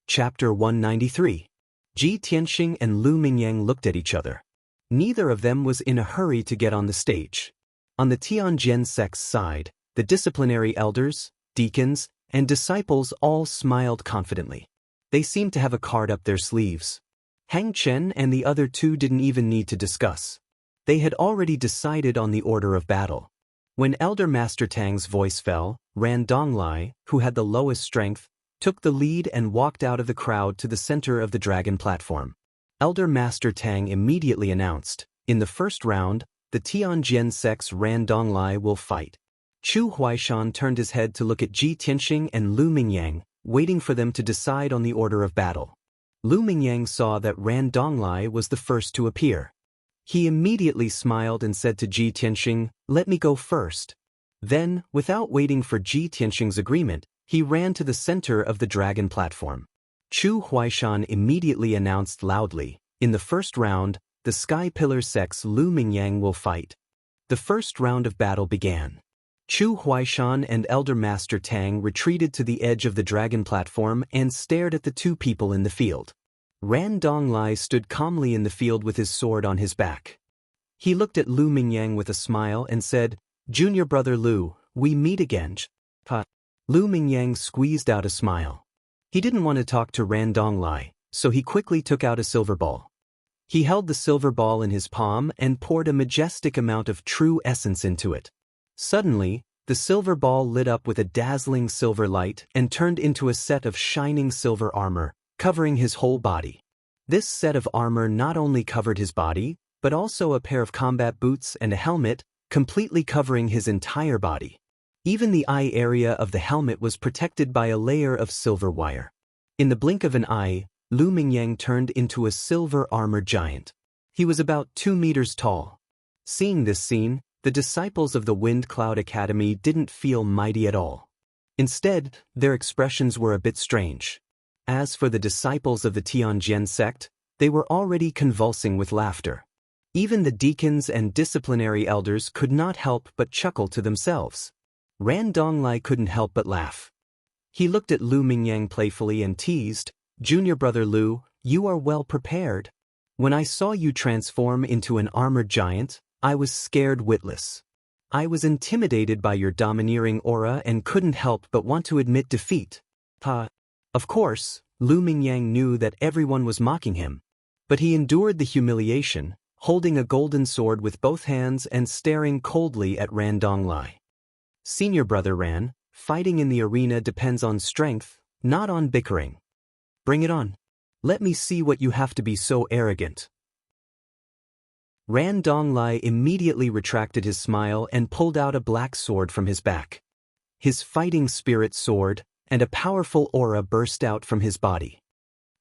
Chapter 193. Ji Tianxing and Lu Mingyang looked at each other. Neither of them was in a hurry to get on the stage. On the Tianjin sect's side, the disciplinary elders, deacons, and disciples all smiled confidently. They seemed to have a card up their sleeves. Hang Chen and the other two didn't even need to discuss. They had already decided on the order of battle. When Elder Master Tang's voice fell, Ran Donglai, who had the lowest strength, took the lead and walked out of the crowd to the center of the dragon platform. Elder Master Tang immediately announced, "In the first round, the Tianjin sect's Ran Donglai will fight." Chu Huaishan turned his head to look at Ji Tianxing and Lu Mingyang, waiting for them to decide on the order of battle. Lu Mingyang saw that Ran Donglai was the first to appear. He immediately smiled and said to Ji Tianxing, "Let me go first." Then, without waiting for Ji Tianxing's agreement, he ran to the center of the dragon platform. Chu Huaishan immediately announced loudly, "In the first round, the Sky Pillar sect's Lu Mingyang will fight." The first round of battle began. Chu Huaishan and Elder Master Tang retreated to the edge of the dragon platform and stared at the two people in the field. Ran Donglai stood calmly in the field with his sword on his back. He looked at Lu Mingyang with a smile and said, "Junior brother Lu, we meet again." Lu Mingyang squeezed out a smile. He didn't want to talk to Ran Donglai, so he quickly took out a silver ball. He held the silver ball in his palm and poured a majestic amount of true essence into it. Suddenly, the silver ball lit up with a dazzling silver light and turned into a set of shining silver armor, covering his whole body. This set of armor not only covered his body, but also a pair of combat boots and a helmet, completely covering his entire body. Even the eye area of the helmet was protected by a layer of silver wire. In the blink of an eye, Lu Mingyang turned into a silver-armored giant. He was about 2 meters tall. Seeing this scene, the disciples of the Wind Cloud Academy didn't feel mighty at all. Instead, their expressions were a bit strange. As for the disciples of the Tianjin sect, they were already convulsing with laughter. Even the deacons and disciplinary elders could not help but chuckle to themselves. Ran Donglai couldn't help but laugh. He looked at Lu Mingyang playfully and teased, "Junior brother Lu, you are well prepared. When I saw you transform into an armored giant, I was scared witless. I was intimidated by your domineering aura and couldn't help but want to admit defeat." Of course, Lu Mingyang knew that everyone was mocking him. But he endured the humiliation, holding a golden sword with both hands and staring coldly at Ran Donglai. "Senior brother Ran, fighting in the arena depends on strength, not on bickering. Bring it on. Let me see what you have to be so arrogant." Ran Donglai immediately retracted his smile and pulled out a black sword from his back. His fighting spirit soared, and a powerful aura burst out from his body.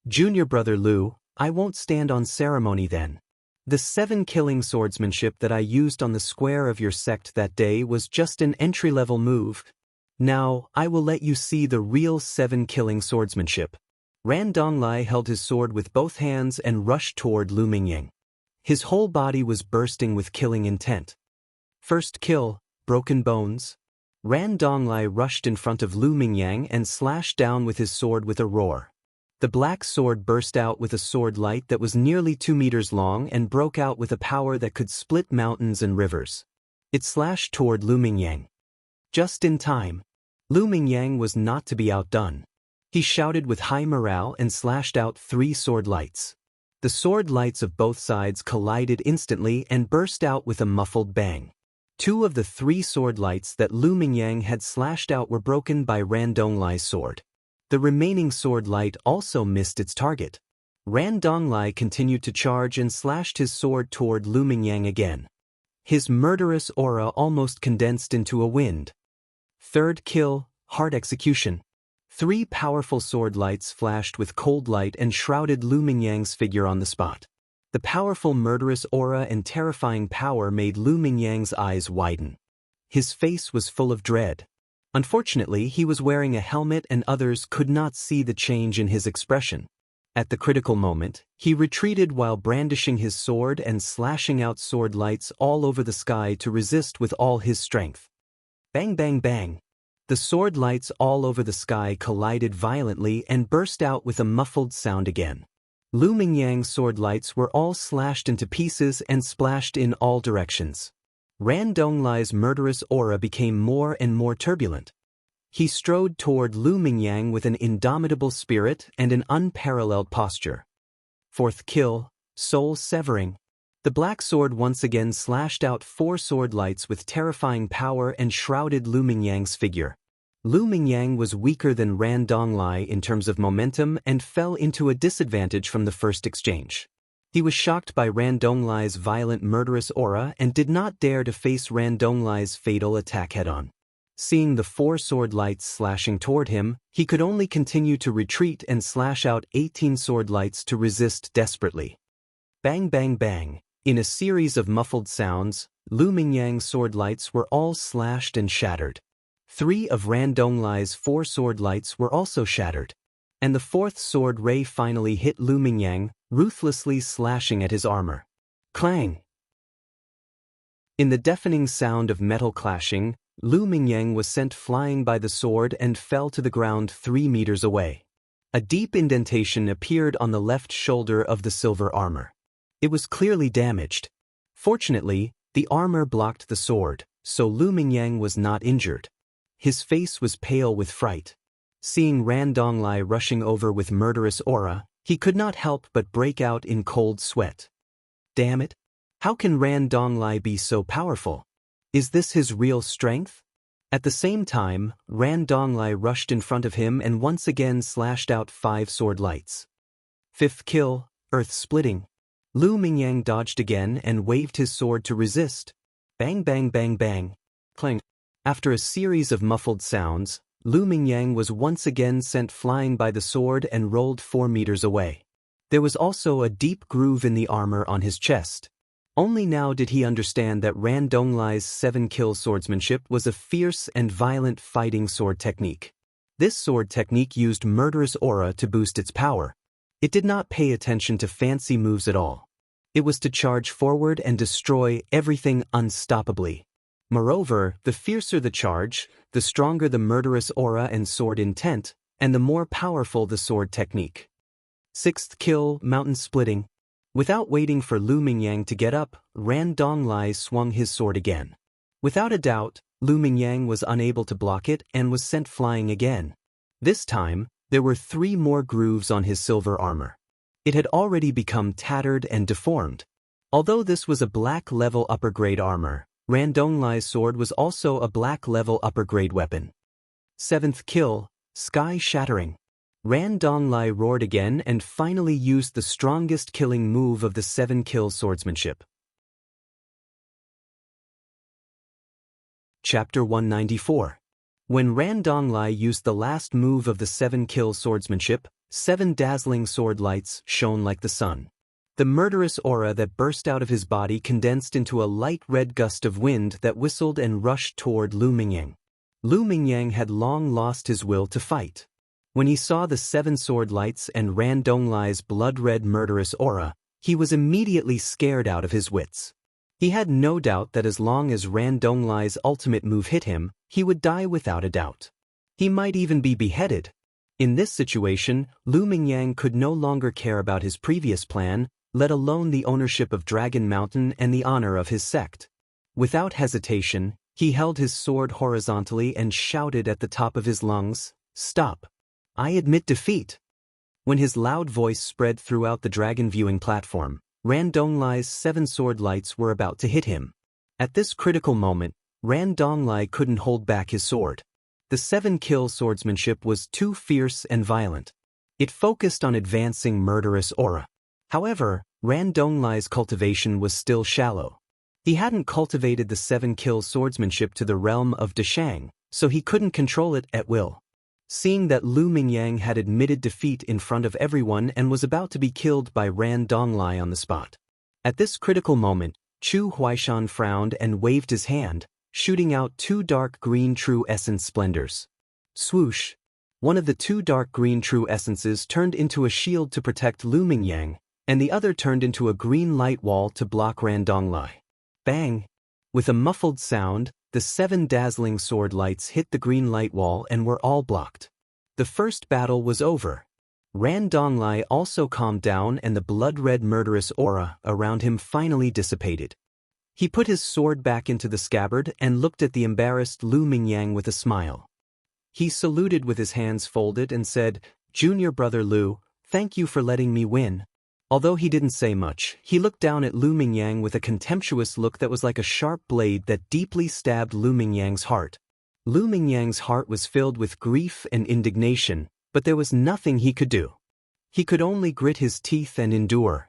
"Junior brother Lu, I won't stand on ceremony then. The 7 killing swordsmanship that I used on the square of your sect that day was just an entry-level move. Now, I will let you see the real 7 killing swordsmanship." Ran Donglai held his sword with both hands and rushed toward Lu Mingyang. His whole body was bursting with killing intent. First kill, broken bones. Ran Donglai rushed in front of Lu Mingyang and slashed down with his sword with a roar. The black sword burst out with a sword light that was nearly 2 meters long and broke out with a power that could split mountains and rivers. It slashed toward Lu Mingyang. Just in time. Lu Mingyang was not to be outdone. He shouted with high morale and slashed out 3 sword lights. The sword lights of both sides collided instantly and burst out with a muffled bang. 2 of the 3 sword lights that Lu Mingyang had slashed out were broken by Ran Donglai's sword. The remaining sword light also missed its target. Ran Donglai continued to charge and slashed his sword toward Lu Mingyang again. His murderous aura almost condensed into a wind. Third kill, hard execution. 3 powerful sword lights flashed with cold light and shrouded Lu Mingyang's figure on the spot. The powerful murderous aura and terrifying power made Lu Mingyang's eyes widen. His face was full of dread. Unfortunately, he was wearing a helmet and others could not see the change in his expression. At the critical moment, he retreated while brandishing his sword and slashing out sword lights all over the sky to resist with all his strength. Bang bang bang. The sword lights all over the sky collided violently and burst out with a muffled sound again. Lu Mingyang's sword lights were all slashed into pieces and splashed in all directions. Ran Donglai's murderous aura became more and more turbulent. He strode toward Lu Mingyang with an indomitable spirit and an unparalleled posture. Fourth kill, soul severing. The black sword once again slashed out 4 sword lights with terrifying power and shrouded Lu Mingyang's figure. Lu Mingyang was weaker than Ran Donglai in terms of momentum and fell into a disadvantage from the first exchange. He was shocked by Ran Donglai's violent murderous aura and did not dare to face Ran Donglai's fatal attack head-on. Seeing the 4 sword lights slashing toward him, he could only continue to retreat and slash out 18 sword lights to resist desperately. Bang bang bang. In a series of muffled sounds, Lu Mingyang's sword lights were all slashed and shattered. 3 of Ran Donglai's 4 sword lights were also shattered. And the 4th sword ray finally hit Lu Mingyang, ruthlessly slashing at his armor. Clang! In the deafening sound of metal clashing, Lu Mingyang was sent flying by the sword and fell to the ground 3 meters away. A deep indentation appeared on the left shoulder of the silver armor. It was clearly damaged. Fortunately, the armor blocked the sword, so Lu Mingyang was not injured. His face was pale with fright. Seeing Ran Donglai rushing over with murderous aura, he could not help but break out in cold sweat. Damn it! How can Ran Donglai be so powerful? Is this his real strength? At the same time, Ran Donglai rushed in front of him and once again slashed out 5 sword lights. 5th kill, earth splitting. Lu Mingyang dodged again and waved his sword to resist. Bang bang bang bang. Clang. After a series of muffled sounds, Lu Mingyang was once again sent flying by the sword and rolled 4 meters away. There was also a deep groove in the armor on his chest. Only now did he understand that Ran Donglai's 7-kill swordsmanship was a fierce and violent fighting sword technique. This sword technique used murderous aura to boost its power. It did not pay attention to fancy moves at all. It was to charge forward and destroy everything unstoppably. Moreover, the fiercer the charge, the stronger the murderous aura and sword intent, and the more powerful the sword technique. 6th kill, mountain splitting. Without waiting for Lu Mingyang to get up, Ran Donglai swung his sword again. Without a doubt, Lu Mingyang was unable to block it and was sent flying again. This time, there were 3 more grooves on his silver armor. It had already become tattered and deformed. Although this was a black-level upper-grade armor, Ran Donglai's sword was also a black-level upper-grade weapon. 7th kill, sky-shattering. Ran Donglai roared again and finally used the strongest killing move of the 7-kill swordsmanship. Chapter 194. When Ran Donglai used the last move of the 7-kill swordsmanship, 7 dazzling sword lights shone like the sun. The murderous aura that burst out of his body condensed into a light red gust of wind that whistled and rushed toward Lu Mingyang. Lu Mingyang had long lost his will to fight. When he saw the 7 sword lights and Ran Donglai's blood-red murderous aura, he was immediately scared out of his wits. He had no doubt that as long as Ran Donglai's ultimate move hit him, he would die without a doubt. He might even be beheaded. In this situation, Lu Mingyang could no longer care about his previous plan, let alone the ownership of Dragon Mountain and the honor of his sect. Without hesitation, he held his sword horizontally and shouted at the top of his lungs, "Stop! I admit defeat." When his loud voice spread throughout the dragon viewing platform, Ran Donglai's 7 sword lights were about to hit him. At this critical moment, Ran Donglai couldn't hold back his sword. The 7-kill swordsmanship was too fierce and violent. It focused on advancing murderous aura. However, Ran Donglai's cultivation was still shallow. He hadn't cultivated the 7-kill swordsmanship to the realm of Dashang, so he couldn't control it at will. Seeing that Lu Mingyang had admitted defeat in front of everyone and was about to be killed by Ran Donglai on the spot. At this critical moment, Chu Huaishan frowned and waved his hand, shooting out 2 dark green true essence splendors. Swoosh! One of the 2 dark green true essences turned into a shield to protect Lu Mingyang, and the other turned into a green light wall to block Ran Donglai. Bang! With a muffled sound, the 7 dazzling sword lights hit the green light wall and were all blocked. The first battle was over. Ran Donglai also calmed down and the blood-red murderous aura around him finally dissipated. He put his sword back into the scabbard and looked at the embarrassed Lu Mingyang with a smile. He saluted with his hands folded and said, "Junior brother Lu, thank you for letting me win." Although he didn't say much, he looked down at Lu Mingyang with a contemptuous look that was like a sharp blade that deeply stabbed Lu Mingyang's heart. Lu Mingyang's heart was filled with grief and indignation, but there was nothing he could do. He could only grit his teeth and endure.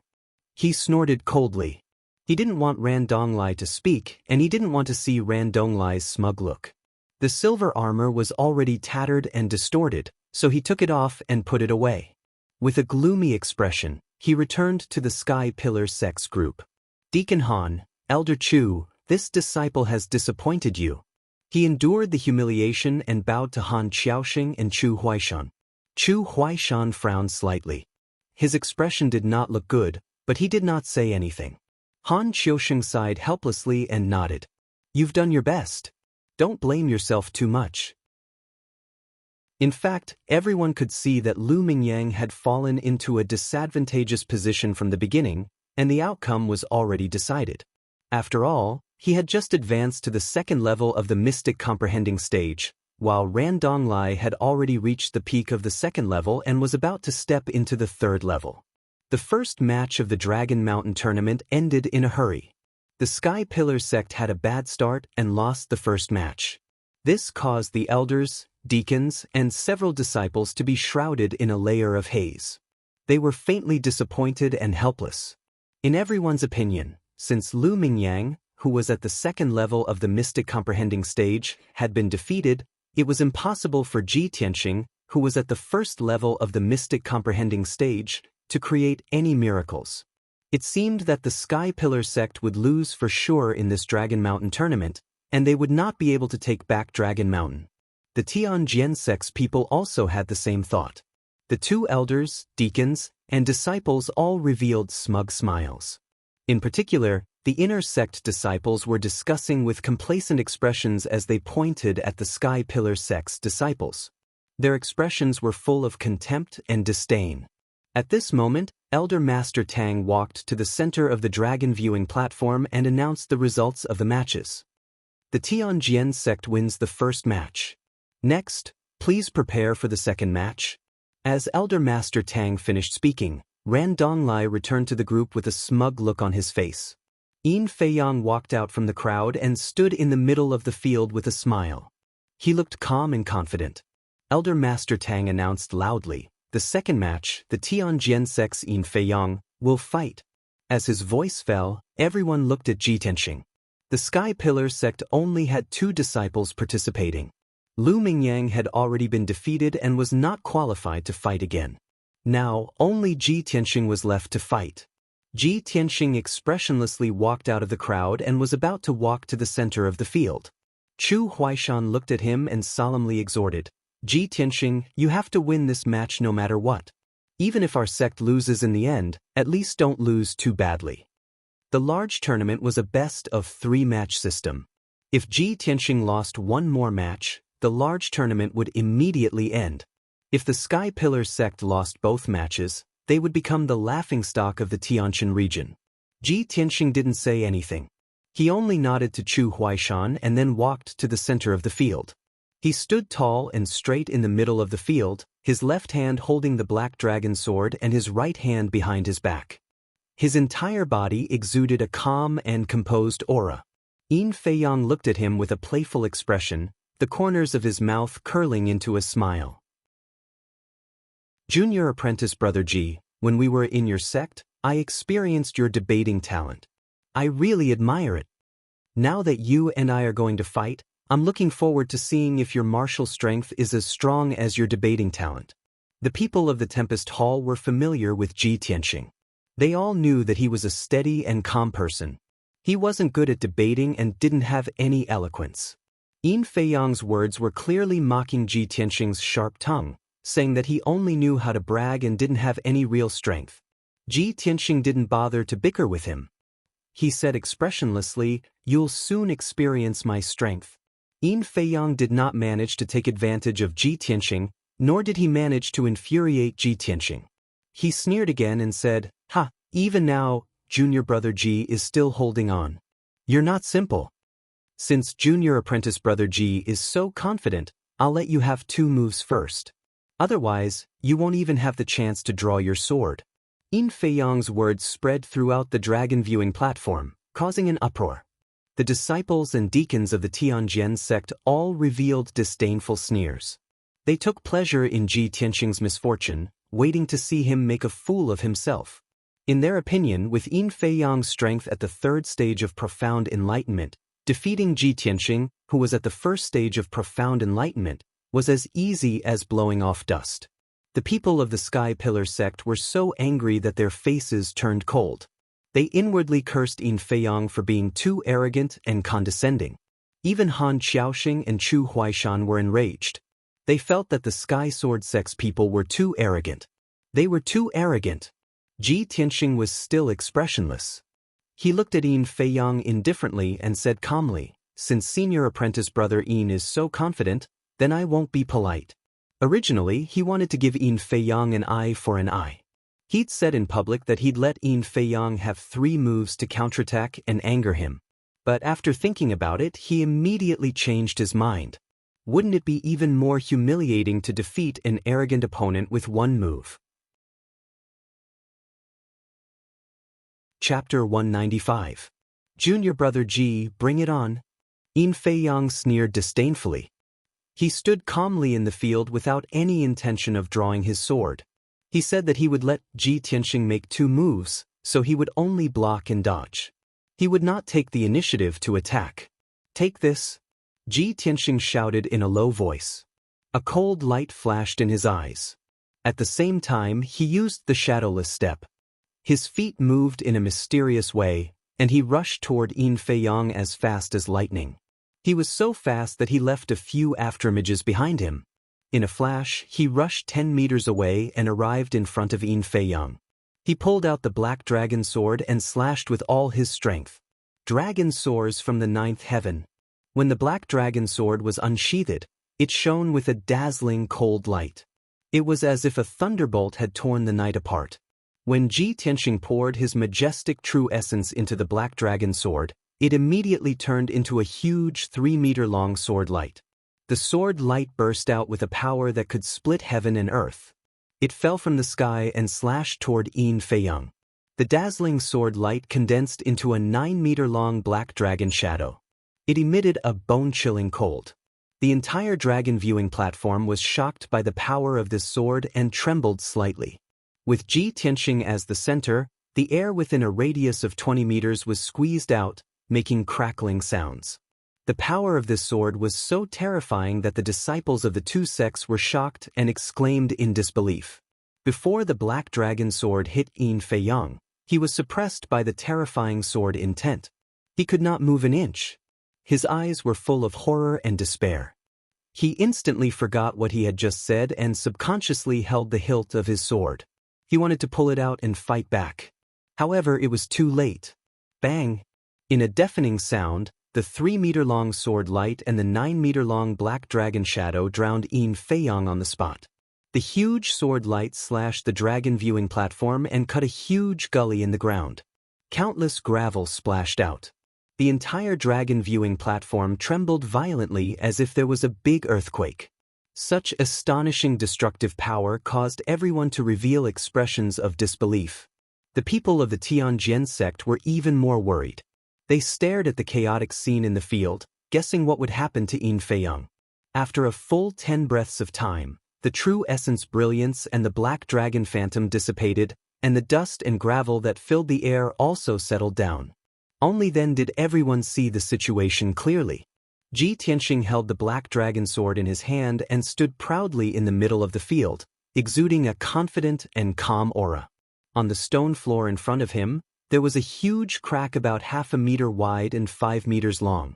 He snorted coldly. He didn't want Ran Donglai to speak, and he didn't want to see Ran Donglai's smug look. The silver armor was already tattered and distorted, so he took it off and put it away. With a gloomy expression, he returned to the Sky Pillar Sex group. "Deacon Han, Elder Chu, this disciple has disappointed you." He endured the humiliation and bowed to Han Xiaoxing and Chu Huaishan. Chu Huaishan frowned slightly. His expression did not look good, but he did not say anything. Han Qiusheng sighed helplessly and nodded. You've done your best. Don't blame yourself too much. In fact, everyone could see that Lu Mingyang had fallen into a disadvantageous position from the beginning, and the outcome was already decided. After all, he had just advanced to the second level of the mystic comprehending stage, while Ran Donglai had already reached the peak of the second level and was about to step into the third level. The first match of the Dragon Mountain tournament ended in a hurry. The Sky Pillar sect had a bad start and lost the first match. This caused the elders, deacons, and several disciples to be shrouded in a layer of haze. They were faintly disappointed and helpless. In everyone's opinion, since Lu Mingyang, who was at the second level of the mystic comprehending stage, had been defeated, it was impossible for Ji Tianxing, who was at the first level of the mystic comprehending stage, to create any miracles. It seemed that the Sky Pillar sect would lose for sure in this Dragon Mountain tournament, and they would not be able to take back Dragon Mountain. The Tianjian sect's people also had the same thought. The two elders, deacons, and disciples all revealed smug smiles. In particular, the inner sect disciples were discussing with complacent expressions as they pointed at the Sky Pillar sect's disciples. Their expressions were full of contempt and disdain. At this moment, Elder Master Tang walked to the center of the dragon viewing platform and announced the results of the matches. The Tianjian sect wins the first match. Next, please prepare for the second match. As Elder Master Tang finished speaking, Ran Donglai returned to the group with a smug look on his face. Yin Feiyang walked out from the crowd and stood in the middle of the field with a smile. He looked calm and confident. Elder Master Tang announced loudly, the second match, the Tianjian sect's Yin Feiyang, will fight. As his voice fell, everyone looked at Ji Tianxing. The Sky Pillar sect only had 2 disciples participating. Lu Mingyang had already been defeated and was not qualified to fight again. Now, only Ji Tianxing was left to fight. Ji Tianxing expressionlessly walked out of the crowd and was about to walk to the center of the field. Chu Huaishan looked at him and solemnly exhorted, Ji Tianxing, you have to win this match no matter what. Even if our sect loses in the end, at least don't lose too badly. The large tournament was a best-of-3 match system. If Ji Tianxing lost one more match, the large tournament would immediately end. If the Sky Pillar sect lost both matches, they would become the laughingstock of the Tianjin region. Ji Tianxing didn't say anything. He only nodded to Chu Huaishan and then walked to the center of the field. He stood tall and straight in the middle of the field, his left hand holding the black dragon sword and his right hand behind his back. His entire body exuded a calm and composed aura. Yin Feiyang looked at him with a playful expression, the corners of his mouth curling into a smile. Junior apprentice Brother Ji, when we were in your sect, I experienced your debating talent. I really admire it. Now that you and I are going to fight, I'm looking forward to seeing if your martial strength is as strong as your debating talent. The people of the Tempest Hall were familiar with Ji Tianxing. They all knew that he was a steady and calm person. He wasn't good at debating and didn't have any eloquence. Yin Feiyang's words were clearly mocking Ji Tianxing's sharp tongue, saying that he only knew how to brag and didn't have any real strength. Ji Tianxing didn't bother to bicker with him. He said expressionlessly, "You'll soon experience my strength." Yin Feiyang did not manage to take advantage of Ji Tianxing, nor did he manage to infuriate Ji Tianxing. He sneered again and said, "Ha, even now, Junior Brother Ji is still holding on. You're not simple. Since Junior Apprentice Brother Ji is so confident, I'll let you have 2 moves first. Otherwise, you won't even have the chance to draw your sword." Yin Feiyang's words spread throughout the dragon viewing platform, causing an uproar. The disciples and deacons of the Tianjian sect all revealed disdainful sneers. They took pleasure in Ji Tianxing's misfortune, waiting to see him make a fool of himself. In their opinion, with Yin Feiyang's strength at the 3rd stage of profound enlightenment, defeating Ji Tianxing, who was at the 1st stage of profound enlightenment, was as easy as blowing off dust. The people of the Sky Pillar sect were so angry that their faces turned cold. They inwardly cursed Yin Feiyang for being too arrogant and condescending. Even Han Xiaoxing and Chu Huaishan were enraged. They felt that the Sky Sword sect's people were too arrogant. They were too arrogant. Ji Tianxing was still expressionless. He looked at Yin Feiyang indifferently and said calmly, "Since senior apprentice brother Yin is so confident, then I won't be polite." Originally, he wanted to give Yin Feiyang an eye for an eye. He'd said in public that he'd let Yin Feiyang have 3 moves to counterattack and anger him. But after thinking about it, he immediately changed his mind. Wouldn't it be even more humiliating to defeat an arrogant opponent with 1 move? Chapter 195. Junior brother Ji, bring it on. Yin Feiyang sneered disdainfully. He stood calmly in the field without any intention of drawing his sword. He said that he would let Ji Tianxing make 2 moves, so he would only block and dodge. He would not take the initiative to attack. "Take this," Ji Tianxing shouted in a low voice. A cold light flashed in his eyes. At the same time, he used the shadowless step. His feet moved in a mysterious way, and he rushed toward Yin Feiyang as fast as lightning. He was so fast that he left a few afterimages behind him. In a flash, he rushed 10 meters away and arrived in front of Yin Feiyang. He pulled out the black dragon sword and slashed with all his strength. Dragon soars from the 9th heaven. When the black dragon sword was unsheathed, it shone with a dazzling cold light. It was as if a thunderbolt had torn the night apart. When Ji Tianxing poured his majestic true essence into the black dragon sword, it immediately turned into a huge 3-meter-long sword light. The sword light burst out with a power that could split heaven and earth. It fell from the sky and slashed toward Yin Feiyang. The dazzling sword light condensed into a 9-meter-long black dragon shadow. It emitted a bone-chilling cold. The entire dragon viewing platform was shocked by the power of this sword and trembled slightly. With Ji Tianxing as the center, the air within a radius of 20 meters was squeezed out, making crackling sounds. The power of this sword was so terrifying that the disciples of the 2 sects were shocked and exclaimed in disbelief. Before the black dragon sword hit Yin Feiyang, he was suppressed by the terrifying sword intent. He could not move an inch. His eyes were full of horror and despair. He instantly forgot what he had just said and subconsciously held the hilt of his sword. He wanted to pull it out and fight back. However, it was too late. Bang! In a deafening sound, the 3-meter-long sword light and the 9-meter-long black dragon shadow drowned Yin Feiyang on the spot. The huge sword light slashed the dragon viewing platform and cut a huge gully in the ground. Countless gravel splashed out. The entire dragon viewing platform trembled violently as if there was a big earthquake. Such astonishing destructive power caused everyone to reveal expressions of disbelief. The people of the Tianjin sect were even more worried. They stared at the chaotic scene in the field, guessing what would happen to Yin Feiyang. After a full 10 breaths of time, the true essence brilliance and the black dragon phantom dissipated, and the dust and gravel that filled the air also settled down. Only then did everyone see the situation clearly. Ji Tianxing held the black dragon sword in his hand and stood proudly in the middle of the field, exuding a confident and calm aura. On the stone floor in front of him, there was a huge crack about 1/2 meter wide and 5 meters long.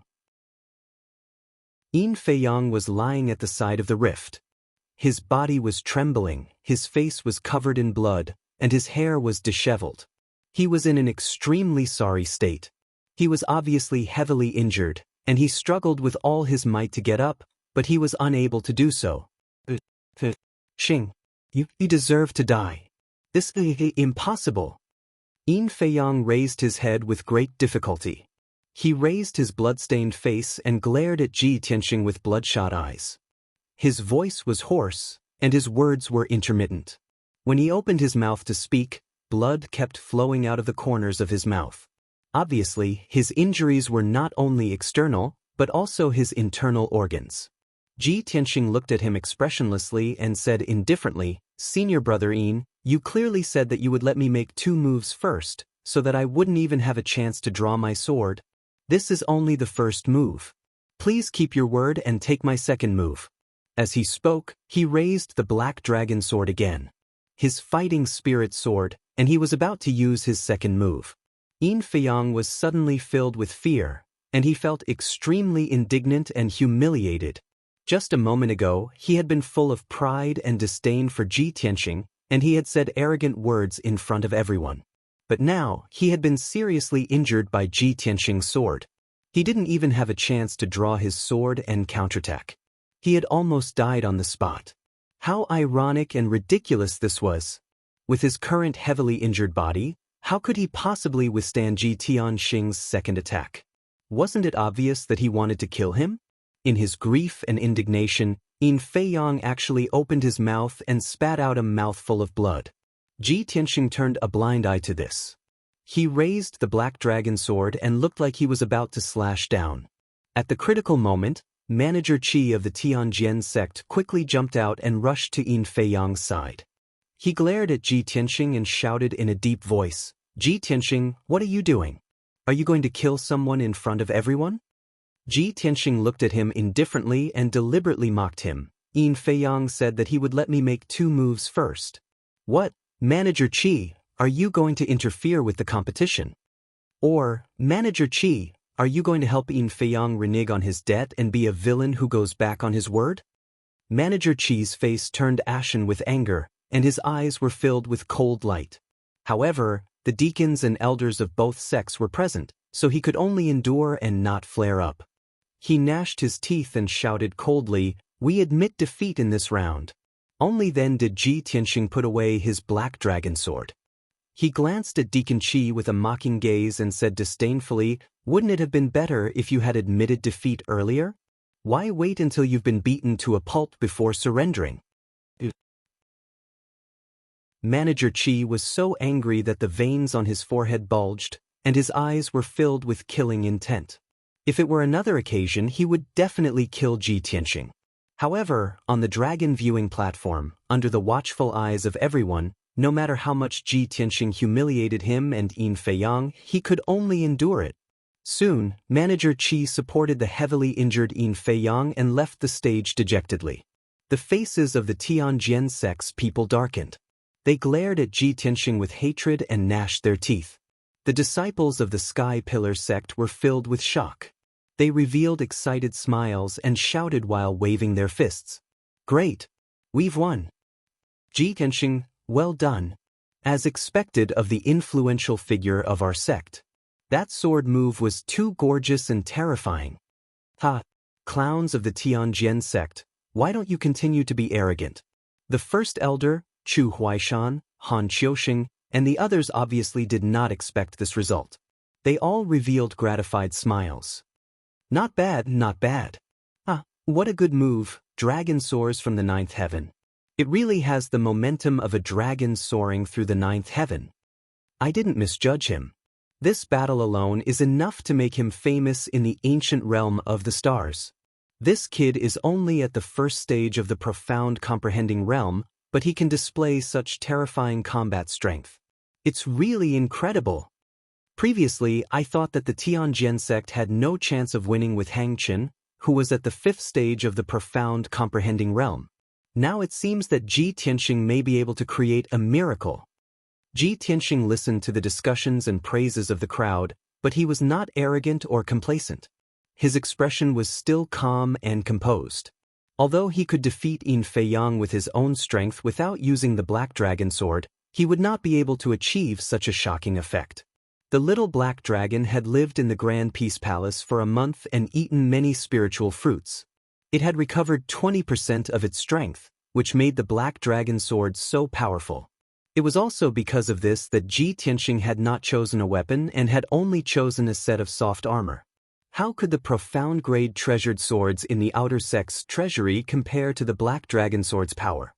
Yin Feiyang was lying at the side of the rift. His body was trembling, his face was covered in blood, and his hair was disheveled. He was in an extremely sorry state. He was obviously heavily injured, and he struggled with all his might to get up, but he was unable to do so. "Xing, you deserve to die. This is impossible." Yin Feiyang raised his head with great difficulty. He raised his blood-stained face and glared at Ji Tianxing with bloodshot eyes. His voice was hoarse, and his words were intermittent. When he opened his mouth to speak, blood kept flowing out of the corners of his mouth. Obviously, his injuries were not only external, but also his internal organs. Ji Tianxing looked at him expressionlessly and said indifferently, "Senior brother Yin, you clearly said that you would let me make 2 moves first, so that I wouldn't even have a chance to draw my sword. This is only the first move. Please keep your word and take my second move." As he spoke, he raised the black dragon sword again. His fighting spirit soared, and he was about to use his second move. Yin Feiyang was suddenly filled with fear, and he felt extremely indignant and humiliated. Just a moment ago, he had been full of pride and disdain for Ji Tianxing, and he had said arrogant words in front of everyone. But now, he had been seriously injured by Ji Tianxing's sword. He didn't even have a chance to draw his sword and counterattack. He had almost died on the spot. How ironic and ridiculous this was. With his current heavily injured body, how could he possibly withstand Ji Tianxing's second attack? Wasn't it obvious that he wanted to kill him? In his grief and indignation, Yin Feiyang actually opened his mouth and spat out a mouthful of blood. Ji Tianxing turned a blind eye to this. He raised the black dragon sword and looked like he was about to slash down. At the critical moment, Manager Qi of the Tianjian sect quickly jumped out and rushed to Yin Feiyang's side. He glared at Ji Tianxing and shouted in a deep voice, "Ji Tianxing, what are you doing? Are you going to kill someone in front of everyone?" Ji Tianxing looked at him indifferently and deliberately mocked him. Yin Feiyang said that he would let me make 2 moves first. What, Manager Qi, are you going to interfere with the competition? Or, Manager Qi, are you going to help Yin Feiyang renege on his debt and be a villain who goes back on his word? Manager Qi's face turned ashen with anger, and his eyes were filled with cold light. However, the deacons and elders of both sects were present, so he could only endure and not flare up. He gnashed his teeth and shouted coldly, "We admit defeat in this round." Only then did Ji Tianxing put away his black dragon sword. He glanced at Deacon Qi with a mocking gaze and said disdainfully, "Wouldn't it have been better if you had admitted defeat earlier? Why wait until you've been beaten to a pulp before surrendering?" Manager Qi was so angry that the veins on his forehead bulged, and his eyes were filled with killing intent. If it were another occasion, he would definitely kill Ji Tianxing. However, on the dragon viewing platform, under the watchful eyes of everyone, no matter how much Ji Tianxing humiliated him and Yin Feiyang, he could only endure it. Soon, Manager Qi supported the heavily injured Yin Feiyang and left the stage dejectedly. The faces of the Tianjian sect's people darkened. They glared at Ji Tianxing with hatred and gnashed their teeth. The disciples of the Sky Pillar sect were filled with shock. They revealed excited smiles and shouted while waving their fists. "Great! We've won! Ji Tianxing, well done! As expected of the influential figure of our sect. That sword move was too gorgeous and terrifying. Ha! Clowns of the Tianjian sect, why don't you continue to be arrogant?" The first elder, Chu Huaishan, Han Qiuxing, and the others obviously did not expect this result. They all revealed gratified smiles. "Not bad, not bad. Ah, what a good move, dragon soars from the 9th heaven. It really has the momentum of a dragon soaring through the 9th heaven. I didn't misjudge him. This battle alone is enough to make him famous in the ancient realm of the stars. This kid is only at the first stage of the profound comprehending realm, but he can display such terrifying combat strength. It's really incredible. Previously, I thought that the Tianjian sect had no chance of winning with Hang Qin, who was at the 5th stage of the profound comprehending realm. Now it seems that Ji Tianxing may be able to create a miracle." Ji Tianxing listened to the discussions and praises of the crowd, but he was not arrogant or complacent. His expression was still calm and composed. Although he could defeat Yin Feiyang with his own strength without using the black dragon sword, he would not be able to achieve such a shocking effect. The little black dragon had lived in the Grand Peace Palace for a month and eaten many spiritual fruits. It had recovered 20% of its strength, which made the black dragon sword so powerful. It was also because of this that Ji Tianxing had not chosen a weapon and had only chosen a set of soft armor. How could the profound grade treasured swords in the outer sect's treasury compare to the black dragon sword's power?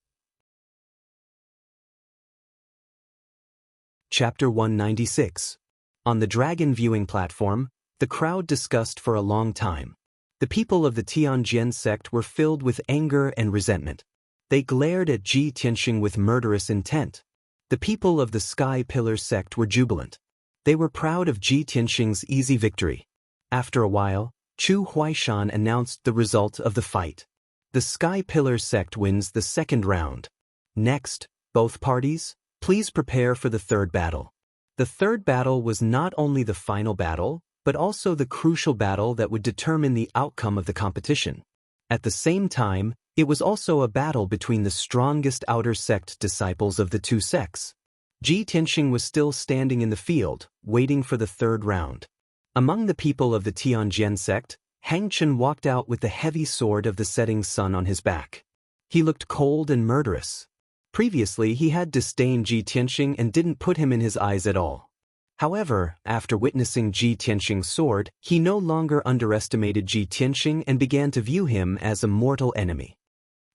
Chapter 196. On the dragon viewing platform, the crowd discussed for a long time. The people of the Tianjian sect were filled with anger and resentment. They glared at Ji Tianxing with murderous intent. The people of the Sky Pillar sect were jubilant. They were proud of Ji Tianxing's easy victory. After a while, Chu Huaishan announced the result of the fight. The Sky Pillar sect wins the 2nd round. Next, both parties, please prepare for the 3rd battle. The 3rd battle was not only the final battle, but also the crucial battle that would determine the outcome of the competition. At the same time, it was also a battle between the strongest outer sect disciples of the two sects. Ji Tianxing was still standing in the field, waiting for the third round. Among the people of the Tianjian sect, Hang Chen walked out with the heavy sword of the setting sun on his back. He looked cold and murderous. Previously he had disdained Ji Tianxing and didn't put him in his eyes at all. However, after witnessing Ji Tianxing's sword, he no longer underestimated Ji Tianxing and began to view him as a mortal enemy.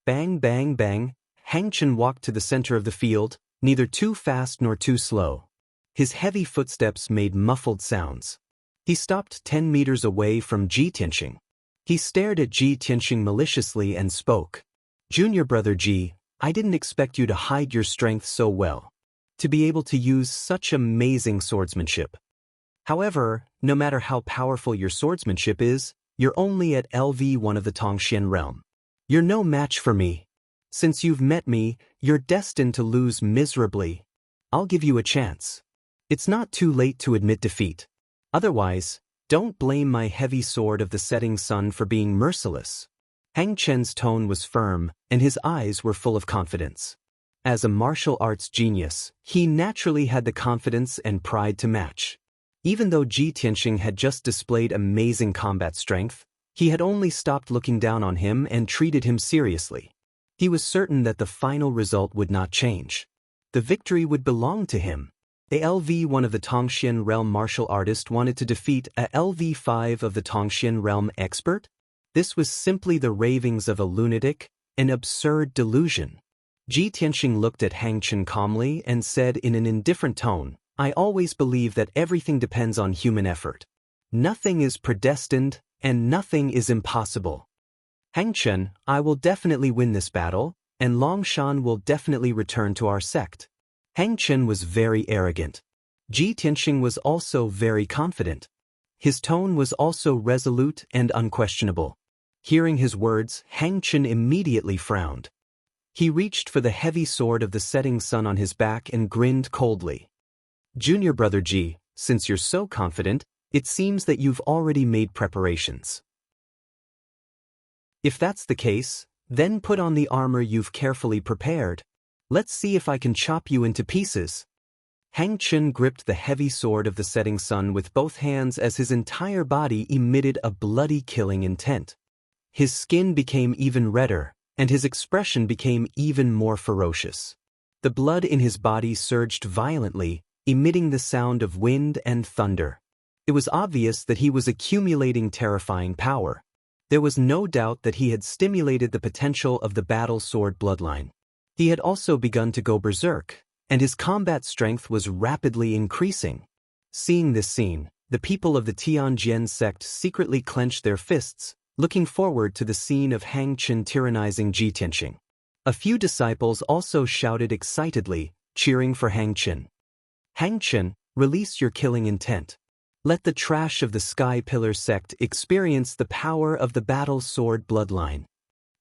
Bang bang bang, Hang Chen walked to the center of the field, neither too fast nor too slow. His heavy footsteps made muffled sounds. He stopped 10 meters away from Ji Tianxing. He stared at Ji Tianxing maliciously and spoke. "Junior brother Ji, I didn't expect you to hide your strength so well. To be able to use such amazing swordsmanship. However, no matter how powerful your swordsmanship is, you're only at LV1 of the Tongxian realm. You're no match for me. Since you've met me, you're destined to lose miserably. I'll give you a chance. It's not too late to admit defeat. Otherwise, don't blame my heavy sword of the setting sun for being merciless." Hang Chen's tone was firm, and his eyes were full of confidence. As a martial arts genius, he naturally had the confidence and pride to match. Even though Ji Tianxing had just displayed amazing combat strength, he had only stopped looking down on him and treated him seriously. He was certain that the final result would not change. The victory would belong to him. A LV1 of the Tongxian realm martial artist wanted to defeat a LV5 of the Tongxian realm expert? This was simply the ravings of a lunatic, an absurd delusion. Ji Tianxing looked at Hang Chen calmly and said in an indifferent tone, "I always believe that everything depends on human effort. Nothing is predestined, and nothing is impossible. Hang Chen, I will definitely win this battle, and Longshan will definitely return to our sect." Hang Chen was very arrogant. Ji Tianxing was also very confident. His tone was also resolute and unquestionable. Hearing his words, Hang Chen immediately frowned. He reached for the heavy sword of the setting sun on his back and grinned coldly. "Junior brother Ji, since you're so confident, it seems that you've already made preparations. If that's the case, then put on the armor you've carefully prepared. Let's see if I can chop you into pieces." Hang Chen gripped the heavy sword of the setting sun with both hands as his entire body emitted a bloody killing intent. His skin became even redder, and his expression became even more ferocious. The blood in his body surged violently, emitting the sound of wind and thunder. It was obvious that he was accumulating terrifying power. There was no doubt that he had stimulated the potential of the battle sword bloodline. He had also begun to go berserk, and his combat strength was rapidly increasing. Seeing this scene, the people of the Tianjian sect secretly clenched their fists, looking forward to the scene of Hang Chen tyrannizing Ji Tianxing. A few disciples also shouted excitedly, cheering for Hang Chen. "Hang Chen, release your killing intent. Let the trash of the Sky Pillar sect experience the power of the battle sword bloodline.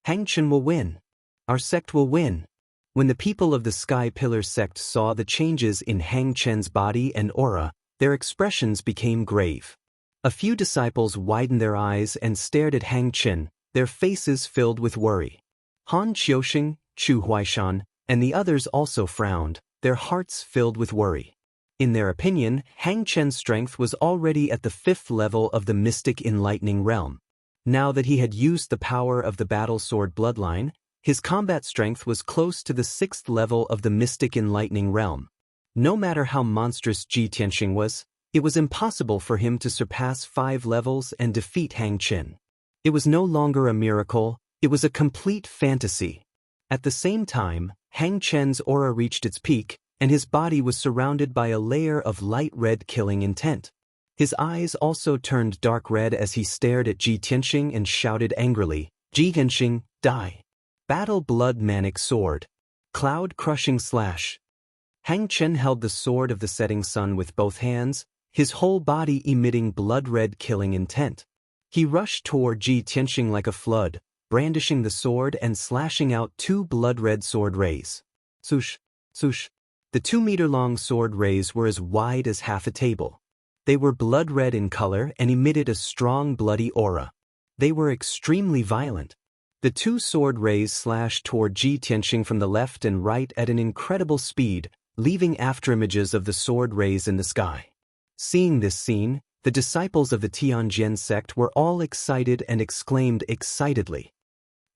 Hang Chen will win. Our sect will win." When the people of the Sky Pillar sect saw the changes in Hang Chen's body and aura, their expressions became grave. A few disciples widened their eyes and stared at Hang Chen, their faces filled with worry. Han Qiuxing, Chu Huaishan, and the others also frowned, their hearts filled with worry. In their opinion, Hang Chen's strength was already at the 5th level of the Mystic Enlightening realm. Now that he had used the power of the battle sword bloodline, his combat strength was close to the 6th level of the Mystic Enlightening realm. No matter how monstrous Ji Tianxing was, it was impossible for him to surpass 5 levels and defeat Hang Chen. It was no longer a miracle, it was a complete fantasy. At the same time, Hang Chen's aura reached its peak, and his body was surrounded by a layer of light red killing intent. His eyes also turned dark red as he stared at Ji Tianxing and shouted angrily, "Ji Tianxing, die! Battle Blood Manic Sword. Cloud-crushing slash." Hang Chen held the sword of the setting sun with both hands, his whole body emitting blood-red killing intent. He rushed toward Ji Tianxing like a flood, brandishing the sword and slashing out 2 blood-red sword rays. Swoosh, swoosh. The 2-meter-long sword rays were as wide as half a table. They were blood-red in color and emitted a strong bloody aura. They were extremely violent. The 2 sword rays slashed toward Ji Tianxing from the left and right at an incredible speed, leaving afterimages of the sword rays in the sky. Seeing this scene, the disciples of the Tianjin sect were all excited and exclaimed excitedly,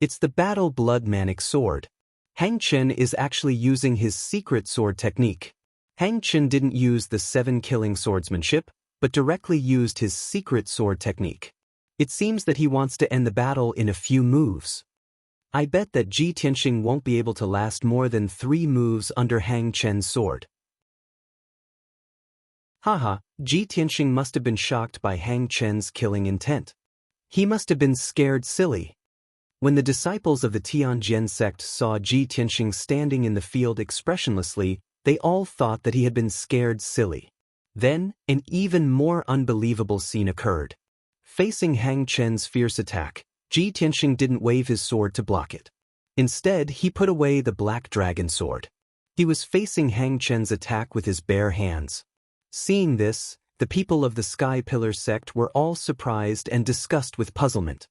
"It's the battle blood manic sword." Hang Chen is actually using his secret sword technique. Hang Chen didn't use the 7-killing swordsmanship, but directly used his secret sword technique. It seems that he wants to end the battle in a few moves. I bet that Ji Tianxing won't be able to last more than 3 moves under Hang Chen's sword. Haha, Ji Tianxing must have been shocked by Hang Chen's killing intent. He must have been scared silly. When the disciples of the Tianjin sect saw Ji Tianxing standing in the field expressionlessly, they all thought that he had been scared silly. Then, an even more unbelievable scene occurred. Facing Hang Chen's fierce attack, Ji Tianxing didn't wave his sword to block it. Instead, he put away the black dragon sword. He was facing Hang Chen's attack with his bare hands. Seeing this, the people of the Sky Pillar sect were all surprised and discussed with puzzlement.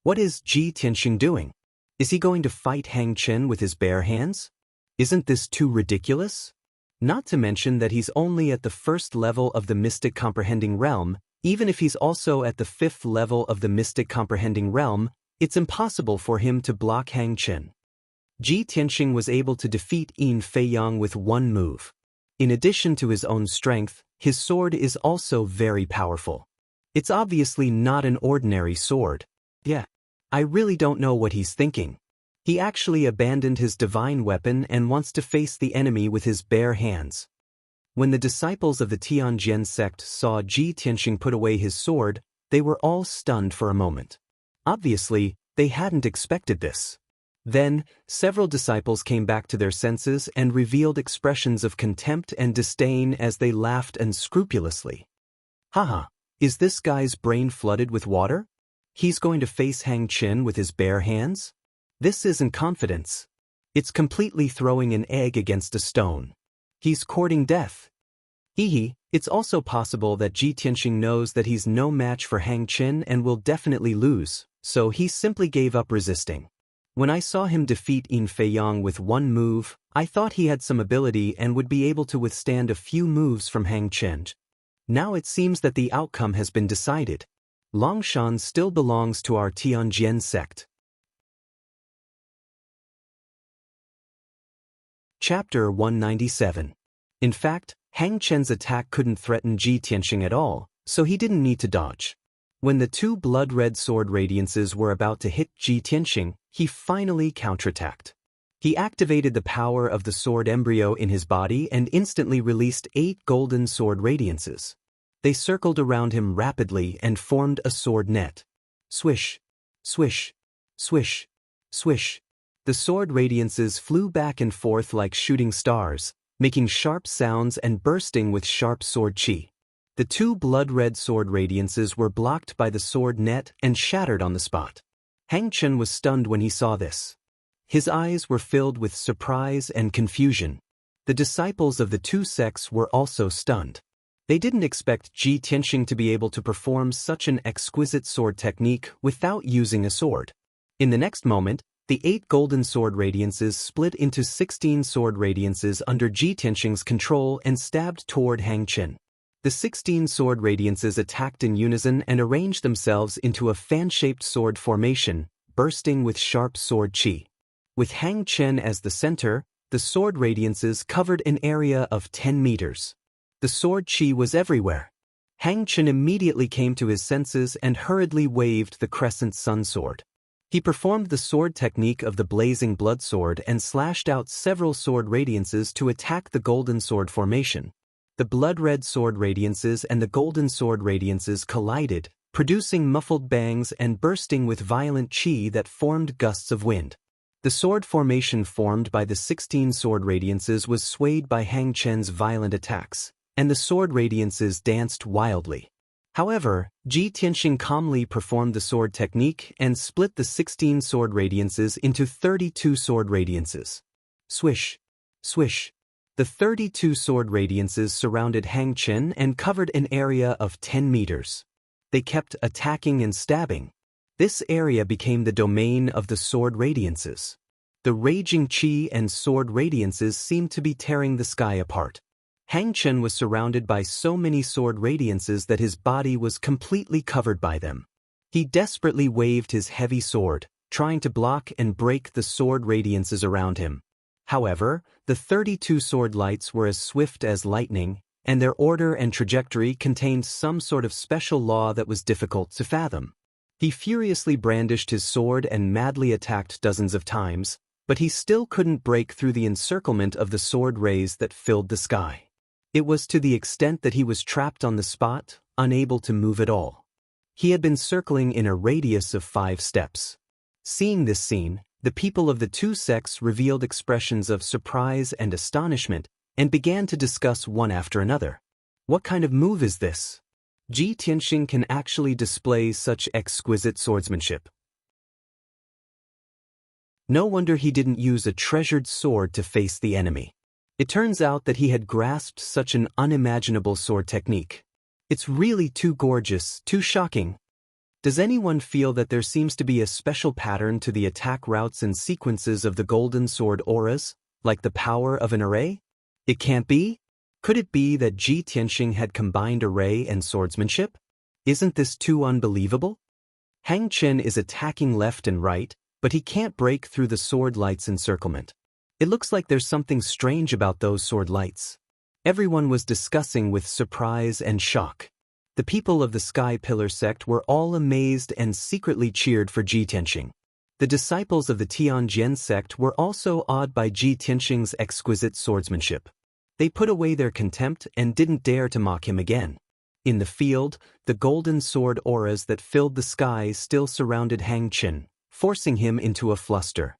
What is Ji Tianxing doing? Is he going to fight Hang Chen with his bare hands? Isn't this too ridiculous? Not to mention that he's only at the 1st level of the Mystic Comprehending Realm. Even if he's also at the 5th level of the Mystic Comprehending Realm, it's impossible for him to block Hang Chen. Ji Tianxing was able to defeat Yin Feiyang with 1 move. In addition to his own strength, his sword is also very powerful. It's obviously not an ordinary sword. Yeah, I really don't know what he's thinking. He actually abandoned his divine weapon and wants to face the enemy with his bare hands. When the disciples of the Tianjin sect saw Ji Tianxing put away his sword, they were all stunned for a moment. Obviously, they hadn't expected this. Then, several disciples came back to their senses and revealed expressions of contempt and disdain as they laughed unscrupulously. Haha, is this guy's brain flooded with water? He's going to face Hang Chen with his bare hands? This isn't confidence. It's completely throwing an egg against a stone. He's courting death. It's also possible that Ji Tianxing knows that he's no match for Hang Chen and will definitely lose, so he simply gave up resisting. When I saw him defeat Yin Feiyang with 1 move, I thought he had some ability and would be able to withstand a few moves from Hang Chen. Now it seems that the outcome has been decided. Longshan still belongs to our Tianjin sect. Chapter 197. In fact, Hang Chen's attack couldn't threaten Ji Tianxing at all, so he didn't need to dodge. When the 2 blood-red sword radiances were about to hit Ji Tianxing, he finally counterattacked. He activated the power of the sword embryo in his body and instantly released 8 golden sword radiances. They circled around him rapidly and formed a sword net. Swish, swish, swish, swish. The sword radiances flew back and forth like shooting stars, making sharp sounds and bursting with sharp sword chi. The 2 blood-red sword radiances were blocked by the sword net and shattered on the spot. Hang Chen was stunned when he saw this. His eyes were filled with surprise and confusion. The disciples of the 2 sects were also stunned. They didn't expect Ji Tianxing to be able to perform such an exquisite sword technique without using a sword. In the next moment, the 8 golden sword radiances split into 16 sword radiances under Ji Tianxing's control and stabbed toward Hang Chen. The 16 sword radiances attacked in unison and arranged themselves into a fan-shaped sword formation, bursting with sharp sword chi. With Hang Chen as the center, the sword radiances covered an area of 10 meters. The sword chi was everywhere. Hang Chen immediately came to his senses and hurriedly waved the crescent sun sword. He performed the sword technique of the blazing blood sword and slashed out several sword radiances to attack the golden sword formation. The blood-red sword radiances and the golden sword radiances collided, producing muffled bangs and bursting with violent chi that formed gusts of wind. The sword formation formed by the 16 sword radiances was swayed by Hang Chen's violent attacks, and the sword radiances danced wildly. However, Ji Tianxing calmly performed the sword technique and split the 16 sword radiances into 32 sword radiances. Swish, swish. The 32 sword radiances surrounded Hang Chen and covered an area of 10 meters. They kept attacking and stabbing. This area became the domain of the sword radiances. The raging qi and sword radiances seemed to be tearing the sky apart. Hang Chen was surrounded by so many sword radiances that his body was completely covered by them. He desperately waved his heavy sword, trying to block and break the sword radiances around him. However, the 32 sword lights were as swift as lightning, and their order and trajectory contained some sort of special law that was difficult to fathom. He furiously brandished his sword and madly attacked dozens of times, but he still couldn't break through the encirclement of the sword rays that filled the sky. It was to the extent that he was trapped on the spot, unable to move at all. He had been circling in a radius of 5 steps. Seeing this scene, the people of the two sects revealed expressions of surprise and astonishment and began to discuss one after another. What kind of move is this? Ji Tianxing can actually display such exquisite swordsmanship. No wonder he didn't use a treasured sword to face the enemy. It turns out that he had grasped such an unimaginable sword technique. It's really too gorgeous, too shocking. Does anyone feel that there seems to be a special pattern to the attack routes and sequences of the golden sword auras, like the power of an array? It can't be? Could it be that Ji Tianxing had combined array and swordsmanship? Isn't this too unbelievable? Hang Chen is attacking left and right, but he can't break through the sword lights encirclement. It looks like there's something strange about those sword lights. Everyone was discussing with surprise and shock. The people of the Sky Pillar sect were all amazed and secretly cheered for Ji Tianxing. The disciples of the Tianjian sect were also awed by Ji Tianxing's exquisite swordsmanship. They put away their contempt and didn't dare to mock him again. In the field, the golden sword auras that filled the sky still surrounded Hang Chen, forcing him into a fluster.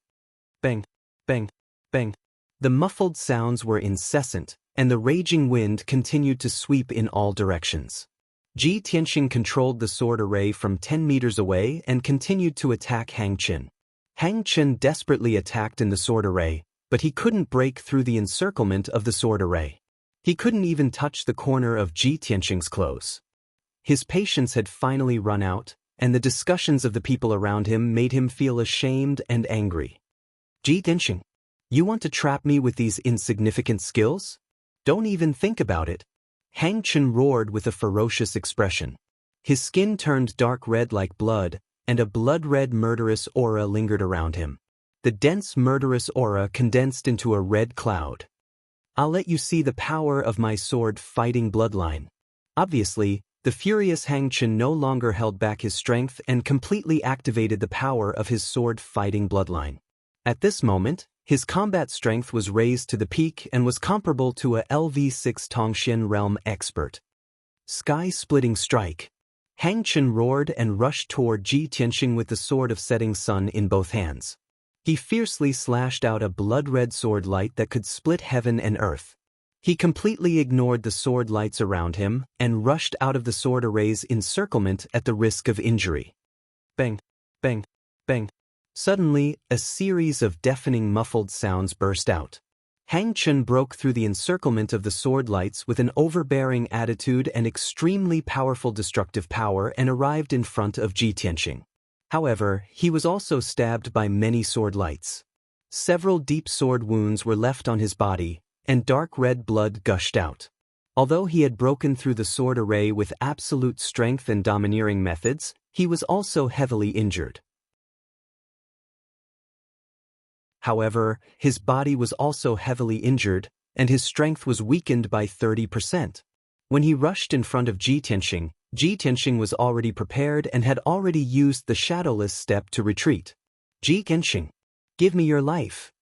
Bang, bang, bang. The muffled sounds were incessant, and the raging wind continued to sweep in all directions. Ji Tianxing controlled the sword array from 10 meters away and continued to attack Hang Chen. Hang Chen desperately attacked in the sword array, but he couldn't break through the encirclement of the sword array. He couldn't even touch the corner of Ji Tianxing's clothes. His patience had finally run out, and the discussions of the people around him made him feel ashamed and angry. Ji Tianxing, you want to trap me with these insignificant skills? Don't even think about it. Hang Chen roared with a ferocious expression. His skin turned dark red like blood, and a blood-red murderous aura lingered around him. The dense murderous aura condensed into a red cloud. I'll let you see the power of my sword-fighting bloodline. Obviously, the furious Hang Chen no longer held back his strength and completely activated the power of his sword-fighting bloodline. At this moment, his combat strength was raised to the peak and was comparable to a LV6 Tongxian realm expert. Sky-splitting strike. Hang Chen roared and rushed toward Ji Tianxing with the sword of setting sun in both hands. He fiercely slashed out a blood-red sword light that could split heaven and earth. He completely ignored the sword lights around him and rushed out of the sword array's encirclement at the risk of injury. Bang, bang, bang. Suddenly, a series of deafening muffled sounds burst out. Hang Chen broke through the encirclement of the sword lights with an overbearing attitude and extremely powerful destructive power and arrived in front of Ji Tianxing. However, he was also stabbed by many sword lights. Several deep sword wounds were left on his body, and dark red blood gushed out. Although he had broken through the sword array with absolute strength and domineering methods, he was also heavily injured. However, his body was also heavily injured, and his strength was weakened by 30%. When he rushed in front of Ji Tianxing was already prepared and had already used the shadowless step to retreat. Ji Tianxing, give me your life.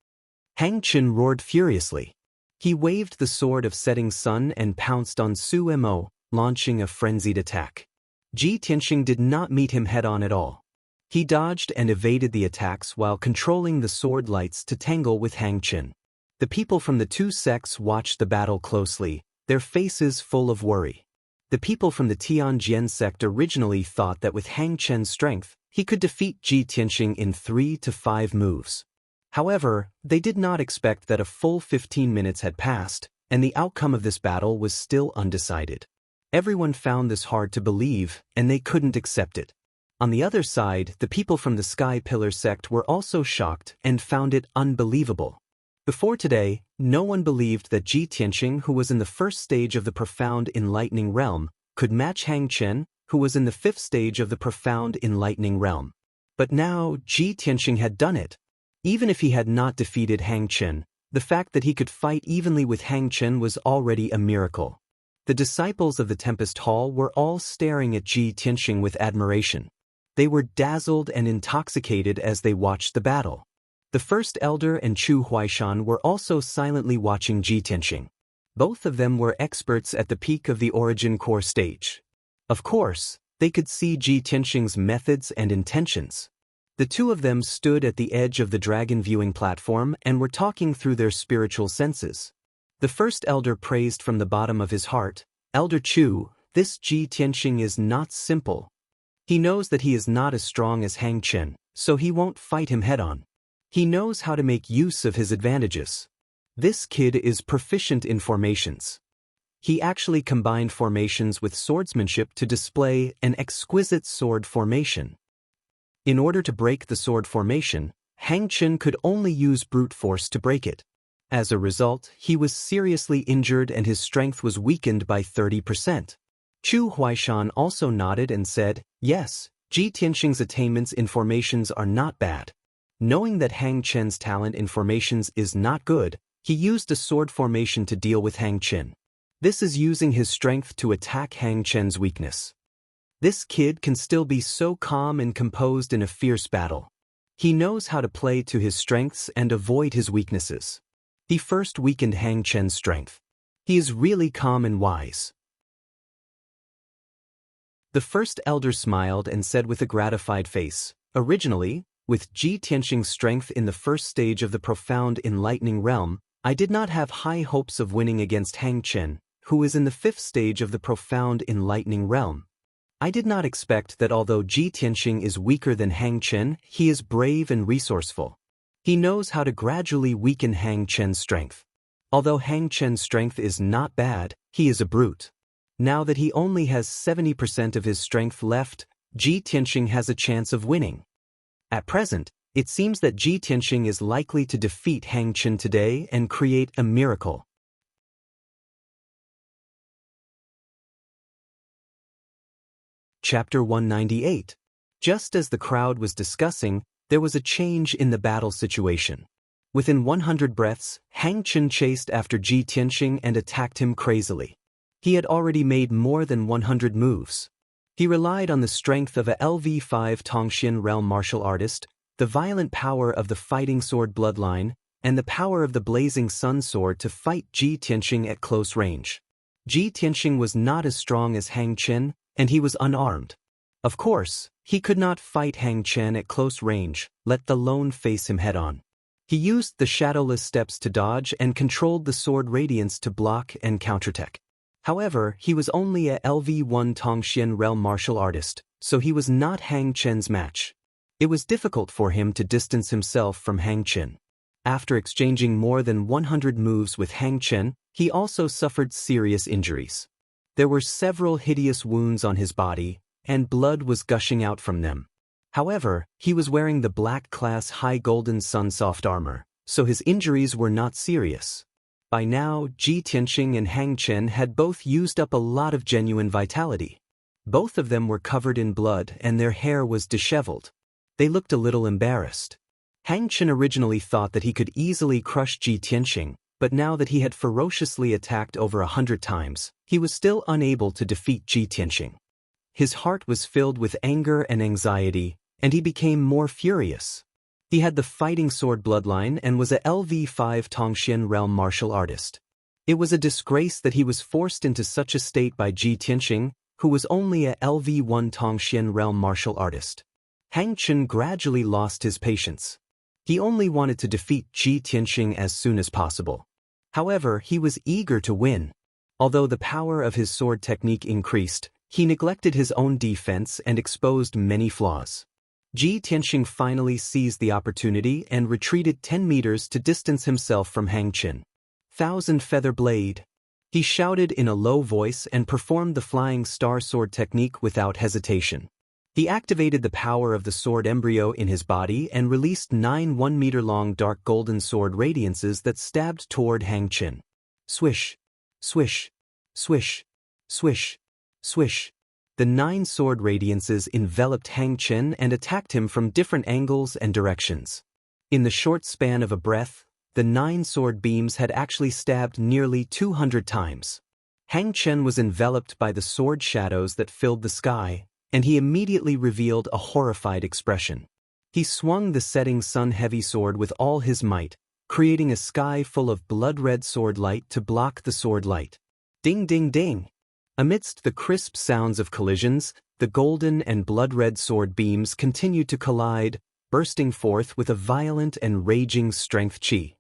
Hang Chen roared furiously. He waved the sword of setting sun and pounced on Su Mo, launching a frenzied attack. Ji Tianxing did not meet him head-on at all. He dodged and evaded the attacks while controlling the sword lights to tangle with Hang Chen. The people from the two sects watched the battle closely, their faces full of worry. The people from the Tianjian sect originally thought that with Hang Chen's strength, he could defeat Ji Tianxing in 3 to 5 moves. However, they did not expect that a full 15 minutes had passed, and the outcome of this battle was still undecided. Everyone found this hard to believe, and they couldn't accept it. On the other side, the people from the Sky Pillar sect were also shocked and found it unbelievable. Before today, no one believed that Ji Tianxing, who was in the first stage of the profound enlightening realm, could match Hang Chen, who was in the fifth stage of the profound enlightening realm. But now, Ji Tianxing had done it. Even if he had not defeated Hang Chen, the fact that he could fight evenly with Hang Chen was already a miracle. The disciples of the Tempest Hall were all staring at Ji Tianxing with admiration. They were dazzled and intoxicated as they watched the battle. The First Elder and Chu Huaishan were also silently watching Ji Tianxing. Both of them were experts at the peak of the Origin Core stage. Of course, they could see Ji Tianxing's methods and intentions. The two of them stood at the edge of the dragon viewing platform and were talking through their spiritual senses. The First Elder praised from the bottom of his heart, "Elder Chu, this Ji Tianxing is not simple. He knows that he is not as strong as Hang Chen, so he won't fight him head-on. He knows how to make use of his advantages. This kid is proficient in formations. He actually combined formations with swordsmanship to display an exquisite sword formation. In order to break the sword formation, Hang Chen could only use brute force to break it. As a result, he was seriously injured and his strength was weakened by 30%. Chu Huaishan also nodded and said, "Yes, Ji Tianxing's attainments in formations are not bad." Knowing that Hang Chen's talent in formations is not good, he used a sword formation to deal with Hang Chen. This is using his strength to attack Hang Chen's weakness. This kid can still be so calm and composed in a fierce battle. He knows how to play to his strengths and avoid his weaknesses. He first weakened Hang Chen's strength. He is really calm and wise. The First Elder smiled and said with a gratified face, "Originally, with Ji Tianxing's strength in the first stage of the profound enlightening realm, I did not have high hopes of winning against Hang Chen, who is in the fifth stage of the profound enlightening realm. I did not expect that although Ji Tianxing is weaker than Hang Chen, he is brave and resourceful. He knows how to gradually weaken Hang Chen's strength. Although Hang Chen's strength is not bad, he is a brute. Now that he only has 70% of his strength left, Ji Tianxing has a chance of winning. At present, it seems that Ji Tianxing is likely to defeat Hang Chen today and create a miracle." Chapter 198. Just as the crowd was discussing, there was a change in the battle situation. Within 100 breaths, Hang Chen chased after Ji Tianxing and attacked him crazily. He had already made more than 100 moves. He relied on the strength of a LV5 Tongxian realm martial artist, the violent power of the fighting sword bloodline, and the power of the blazing sun sword to fight Ji Tianxing at close range. Ji Tianxing was not as strong as Hang Chen, and he was unarmed. Of course, he could not fight Hang Chen at close range, let alone face him head-on. He used the shadowless steps to dodge and controlled the sword radiance to block and counterattack. However, he was only a LV1 Tongxian realm martial artist, so he was not Hang Chen's match. It was difficult for him to distance himself from Hang Chen. After exchanging more than 100 moves with Hang Chen, he also suffered serious injuries. There were several hideous wounds on his body, and blood was gushing out from them. However, he was wearing the black class high golden sun soft armor, so his injuries were not serious. By now, Ji Tianxing and Hang Chen had both used up a lot of genuine vitality. Both of them were covered in blood and their hair was disheveled. They looked a little embarrassed. Hang Chen originally thought that he could easily crush Ji Tianxing, but now that he had ferociously attacked over 100 times, he was still unable to defeat Ji Tianxing. His heart was filled with anger and anxiety, and he became more furious. He had the fighting sword bloodline and was a LV5 Tongxian realm martial artist. It was a disgrace that he was forced into such a state by Ji Tianxing, who was only a LV1 Tongxian realm martial artist. Hang Chen gradually lost his patience. He only wanted to defeat Ji Tianxing as soon as possible. However, he was eager to win. Although the power of his sword technique increased, he neglected his own defense and exposed many flaws. Ji Tianxing finally seized the opportunity and retreated 10 meters to distance himself from Hang Chen. "Thousand Feather Blade!" He shouted in a low voice and performed the flying star sword technique without hesitation. He activated the power of the sword embryo in his body and released 9 1-meter-long dark golden sword radiances that stabbed toward Hang Chen. Swish, swish, swish, swish, swish. The 9 sword radiances enveloped Hang Chen and attacked him from different angles and directions. In the short span of a breath, the 9 sword beams had actually stabbed nearly 200 times. Hang Chen was enveloped by the sword shadows that filled the sky, and he immediately revealed a horrified expression. He swung the setting sun-heavy sword with all his might, creating a sky full of blood-red sword light to block the sword light. Ding ding ding! Amidst the crisp sounds of collisions, the golden and blood-red sword beams continued to collide, bursting forth with a violent and raging strength chi.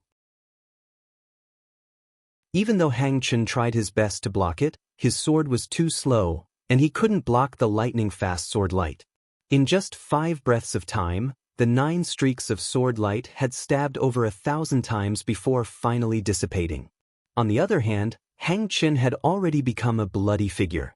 Even though Hang Chen tried his best to block it, his sword was too slow, and he couldn't block the lightning-fast sword light. In just 5 breaths of time, the 9 streaks of sword light had stabbed over 1,000 times before finally dissipating. On the other hand, Hang Chen had already become a bloody figure.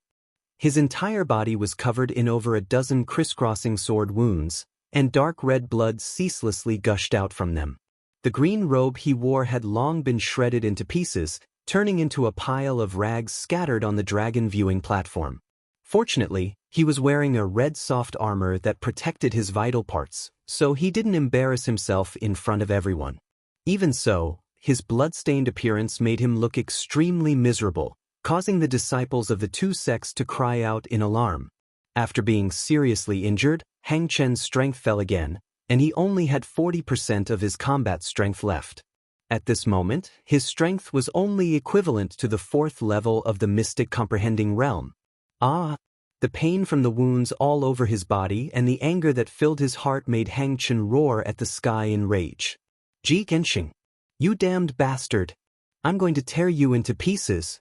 His entire body was covered in over a dozen crisscrossing sword wounds, and dark red blood ceaselessly gushed out from them. The green robe he wore had long been shredded into pieces, turning into a pile of rags scattered on the dragon viewing platform. Fortunately, he was wearing a red soft armor that protected his vital parts, so he didn't embarrass himself in front of everyone. Even so, his blood-stained appearance made him look extremely miserable, causing the disciples of the 2 sects to cry out in alarm. After being seriously injured, Hang Chen's strength fell again, and he only had 40% of his combat strength left. At this moment, his strength was only equivalent to the 4th level of the mystic comprehending realm. The pain from the wounds all over his body and the anger that filled his heart made Hang Chen roar at the sky in rage. Ji Genxing! You damned bastard! I'm going to tear you into pieces!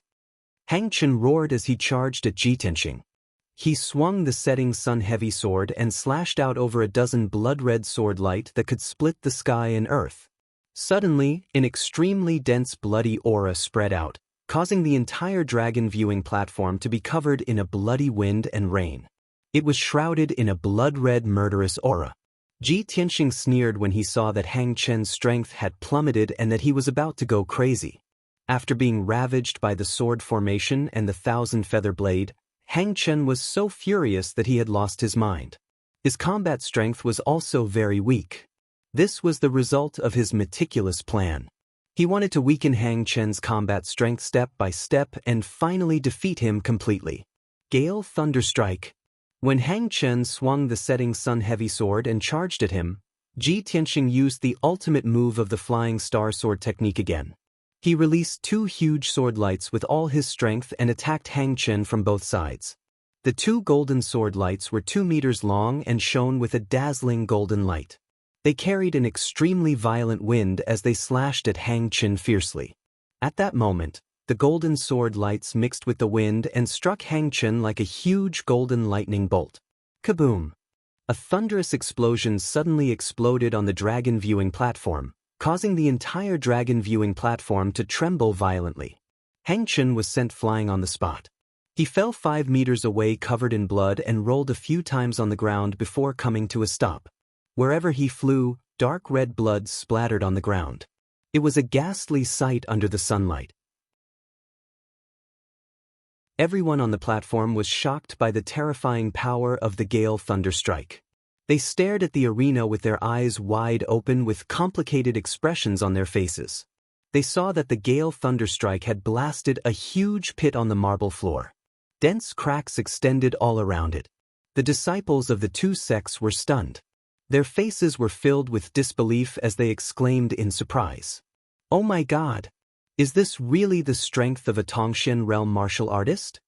Hang Chen roared as he charged at Ji Tenxing. He swung the setting sun-heavy sword and slashed out over a dozen blood-red sword light that could split the sky and earth. Suddenly, an extremely dense bloody aura spread out, causing the entire dragon viewing platform to be covered in a bloody wind and rain. It was shrouded in a blood-red murderous aura. Ji Tianxing sneered when he saw that Hang Chen's strength had plummeted and that he was about to go crazy. After being ravaged by the sword formation and the 1,000-feather blade, Hang Chen was so furious that he had lost his mind. His combat strength was also very weak. This was the result of his meticulous plan. He wanted to weaken Hang Chen's combat strength step by step and finally defeat him completely. Gale Thunderstrike. When Hang Chen swung the setting sun-heavy sword and charged at him, Ji Tianxing used the ultimate move of the Flying Star Sword technique again. He released 2 huge sword lights with all his strength and attacked Hang Chen from both sides. The 2 golden sword lights were 2 meters long and shone with a dazzling golden light. They carried an extremely violent wind as they slashed at Hang Chen fiercely. At that moment, the golden sword lights mixed with the wind and struck Hang Chen like a huge golden lightning bolt. Kaboom! A thunderous explosion suddenly exploded on the dragon viewing platform, causing the entire dragon viewing platform to tremble violently. Hang Chen was sent flying on the spot. He fell 5 meters away covered in blood and rolled a few times on the ground before coming to a stop. Wherever he flew, dark red blood splattered on the ground. It was a ghastly sight under the sunlight. Everyone on the platform was shocked by the terrifying power of the Gale Thunderstrike. They stared at the arena with their eyes wide open with complicated expressions on their faces. They saw that the Gale Thunderstrike had blasted a huge pit on the marble floor. Dense cracks extended all around it. The disciples of the 2 sects were stunned. Their faces were filled with disbelief as they exclaimed in surprise. Oh my God! Is this really the strength of a Tongxian realm martial artist?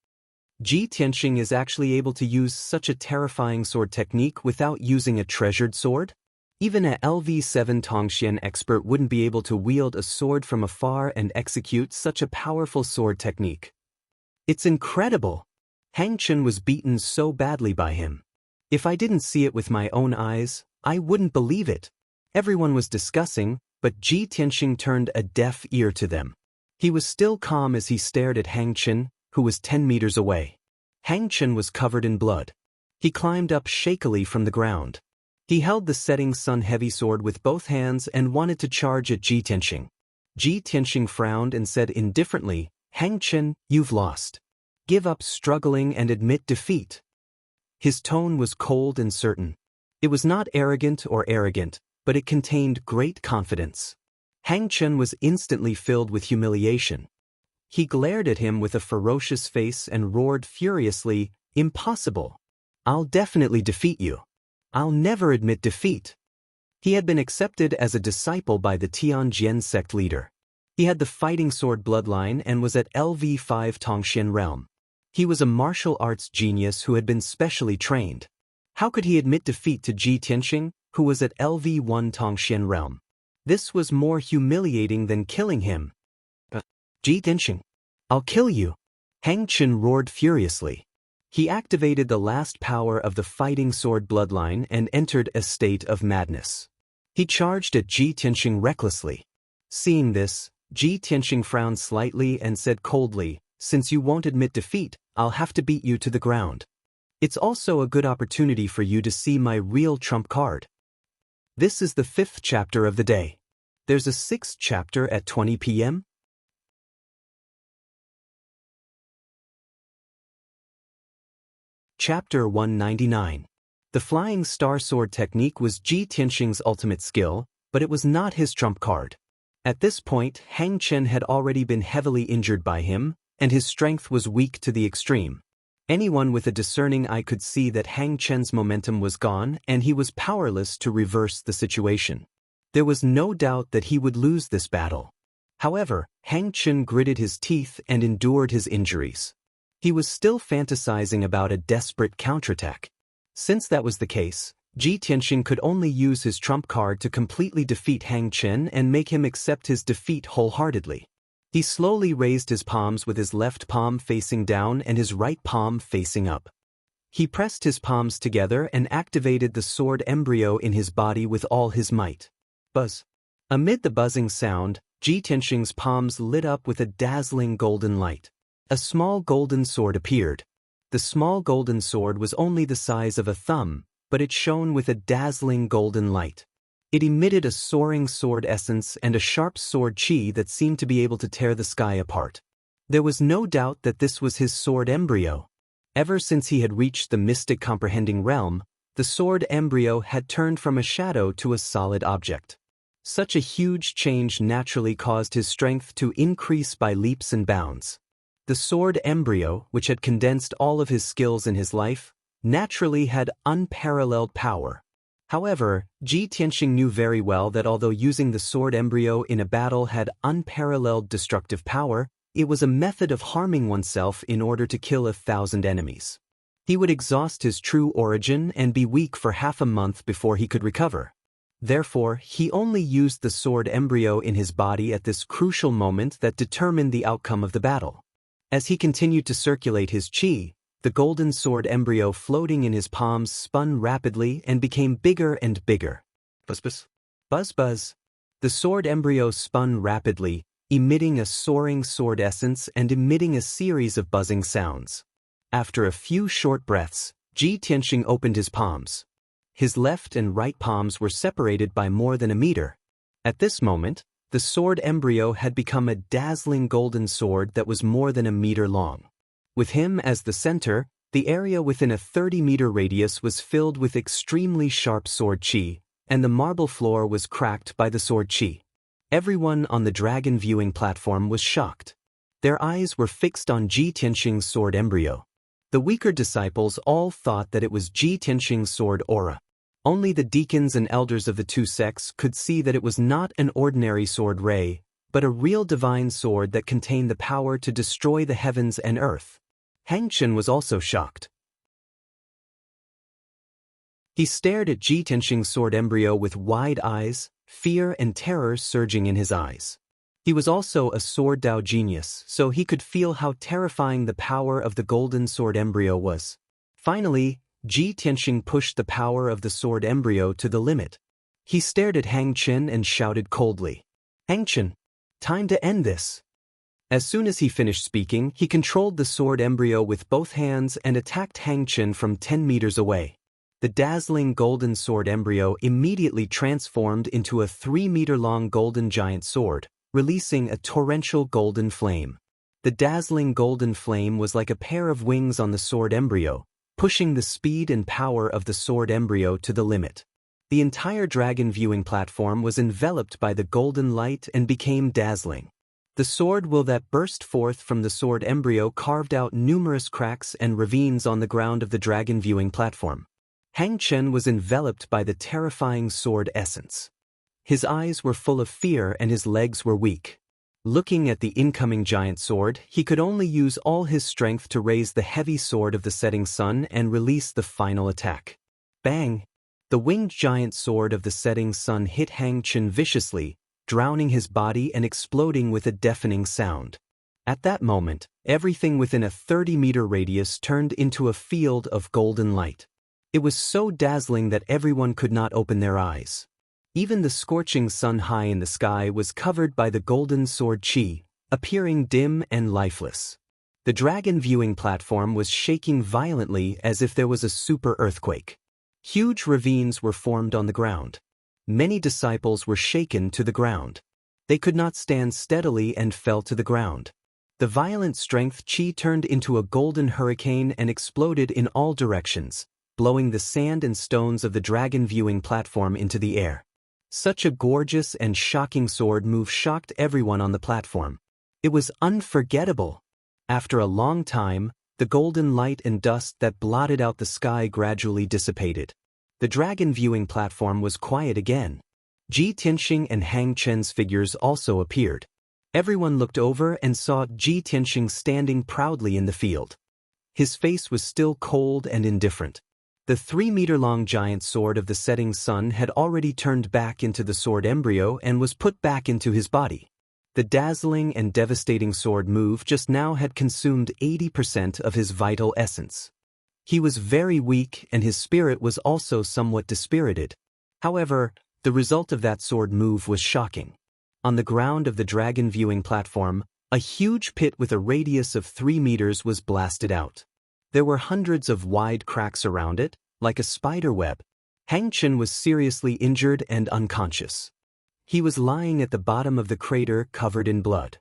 Ji Tianxing is actually able to use such a terrifying sword technique without using a treasured sword? Even a LV7 Tongxian expert wouldn't be able to wield a sword from afar and execute such a powerful sword technique. It's incredible! Hang Chen was beaten so badly by him. If I didn't see it with my own eyes, I wouldn't believe it. Everyone was discussing, but Ji Tianxing turned a deaf ear to them. He was still calm as he stared at Hang Chen, who was 10 meters away. Hang Chen was covered in blood. He climbed up shakily from the ground. He held the setting sun heavy sword with both hands and wanted to charge at Ji Tianxing. Ji Tianxing frowned and said indifferently, "Hang Chen, you've lost. Give up struggling and admit defeat." His tone was cold and certain. It was not arrogant, but it contained great confidence. Hang Chen was instantly filled with humiliation. He glared at him with a ferocious face and roared furiously, "Impossible! I'll definitely defeat you. I'll never admit defeat." He had been accepted as a disciple by the Tianjin sect leader. He had the fighting sword bloodline and was at LV5 Tongxian realm. He was a martial arts genius who had been specially trained. How could he admit defeat to Ji Tianxing, who was at LV1 Tongxian realm? This was more humiliating than killing him. "Ji Tianxing, I'll kill you!" Hang Chen roared furiously. He activated the last power of the fighting sword bloodline and entered a state of madness. He charged at Ji Tianxing recklessly. Seeing this, Ji Tianxing frowned slightly and said coldly, "Since you won't admit defeat, I'll have to beat you to the ground. It's also a good opportunity for you to see my real trump card." This is the 5th chapter of the day. There's a 6th chapter at 20 p.m. Chapter 199. The flying star sword technique was Ji Tianxing's ultimate skill, but it was not his trump card. At this point, Hang Chen had already been heavily injured by him, and his strength was weak to the extreme. Anyone with a discerning eye could see that Hang Chen's momentum was gone and he was powerless to reverse the situation. There was no doubt that he would lose this battle. However, Hang Chen gritted his teeth and endured his injuries. He was still fantasizing about a desperate counterattack. Since that was the case, Ji Tianxing could only use his trump card to completely defeat Hang Chen and make him accept his defeat wholeheartedly. He slowly raised his palms with his left palm facing down and his right palm facing up. He pressed his palms together and activated the sword embryo in his body with all his might. Buzz. Amid the buzzing sound, Ji Tianxing's palms lit up with a dazzling golden light. A small golden sword appeared. The small golden sword was only the size of a thumb, but it shone with a dazzling golden light. It emitted a soaring sword essence and a sharp sword chi that seemed to be able to tear the sky apart. There was no doubt that this was his sword embryo. Ever since he had reached the mystic comprehending realm, the sword embryo had turned from a shadow to a solid object. Such a huge change naturally caused his strength to increase by leaps and bounds. The sword embryo, which had condensed all of his skills in his life, naturally had unparalleled power. However, Ji Tianxing knew very well that although using the sword embryo in a battle had unparalleled destructive power, it was a method of harming oneself in order to kill 1,000 enemies. He would exhaust his true origin and be weak for half a month before he could recover. Therefore, he only used the sword embryo in his body at this crucial moment that determined the outcome of the battle. As he continued to circulate his chi, the golden sword embryo floating in his palms spun rapidly and became bigger and bigger. Buzz buzz. Buzz buzz. The sword embryo spun rapidly, emitting a soaring sword essence and emitting a series of buzzing sounds. After a few short breaths, Ji Tianxing opened his palms. His left and right palms were separated by more than a meter. At this moment, the sword embryo had become a dazzling golden sword that was more than a meter long. With him as the center, the area within a 30-meter radius was filled with extremely sharp sword chi, and the marble floor was cracked by the sword chi. Everyone on the dragon viewing platform was shocked. Their eyes were fixed on Ji Tianxing's sword embryo. The weaker disciples all thought that it was Ji Tianxing's sword aura. Only the deacons and elders of the two sects could see that it was not an ordinary sword ray, but a real divine sword that contained the power to destroy the heavens and earth. Hang Chen was also shocked. He stared at Ji Tianxing's sword embryo with wide eyes, fear and terror surging in his eyes. He was also a sword Dao genius, so he could feel how terrifying the power of the golden sword embryo was. Finally, Ji Tianxing pushed the power of the sword embryo to the limit. He stared at Hang Chen and shouted coldly, "Hang Chen, time to end this." As soon as he finished speaking, he controlled the sword embryo with both hands and attacked Hang Chen from 10 meters away. The dazzling golden sword embryo immediately transformed into a 3-meter-long golden giant sword, releasing a torrential golden flame. The dazzling golden flame was like a pair of wings on the sword embryo, pushing the speed and power of the sword embryo to the limit. The entire dragon viewing platform was enveloped by the golden light and became dazzling. The sword will that burst forth from the sword embryo carved out numerous cracks and ravines on the ground of the dragon viewing platform. Hang Chen was enveloped by the terrifying sword essence. His eyes were full of fear and his legs were weak. Looking at the incoming giant sword, he could only use all his strength to raise the heavy sword of the setting sun and release the final attack. Bang! The winged giant sword of the setting sun hit Hang Chen viciously, drowning his body and exploding with a deafening sound. At that moment, everything within a 30-meter radius turned into a field of golden light. It was so dazzling that everyone could not open their eyes. Even the scorching sun high in the sky was covered by the golden sword chi, appearing dim and lifeless. The dragon viewing platform was shaking violently as if there was a super earthquake. Huge ravines were formed on the ground. Many disciples were shaken to the ground. They could not stand steadily and fell to the ground. The violent strength chi turned into a golden hurricane and exploded in all directions, blowing the sand and stones of the dragon viewing platform into the air. Such a gorgeous and shocking sword move shocked everyone on the platform. It was unforgettable. After a long time, the golden light and dust that blotted out the sky gradually dissipated. The dragon viewing platform was quiet again. Ji Tianxing and Hang Chen's figures also appeared. Everyone looked over and saw Ji Tianxing standing proudly in the field. His face was still cold and indifferent. The 3-meter-long giant sword of the setting sun had already turned back into the sword embryo and was put back into his body. The dazzling and devastating sword move just now had consumed 80% of his vital essence. He was very weak and his spirit was also somewhat dispirited. However, the result of that sword move was shocking. On the ground of the dragon viewing platform, a huge pit with a radius of 3 meters was blasted out. There were hundreds of wide cracks around it, like a spider web. Hang Chen was seriously injured and unconscious. He was lying at the bottom of the crater covered in blood.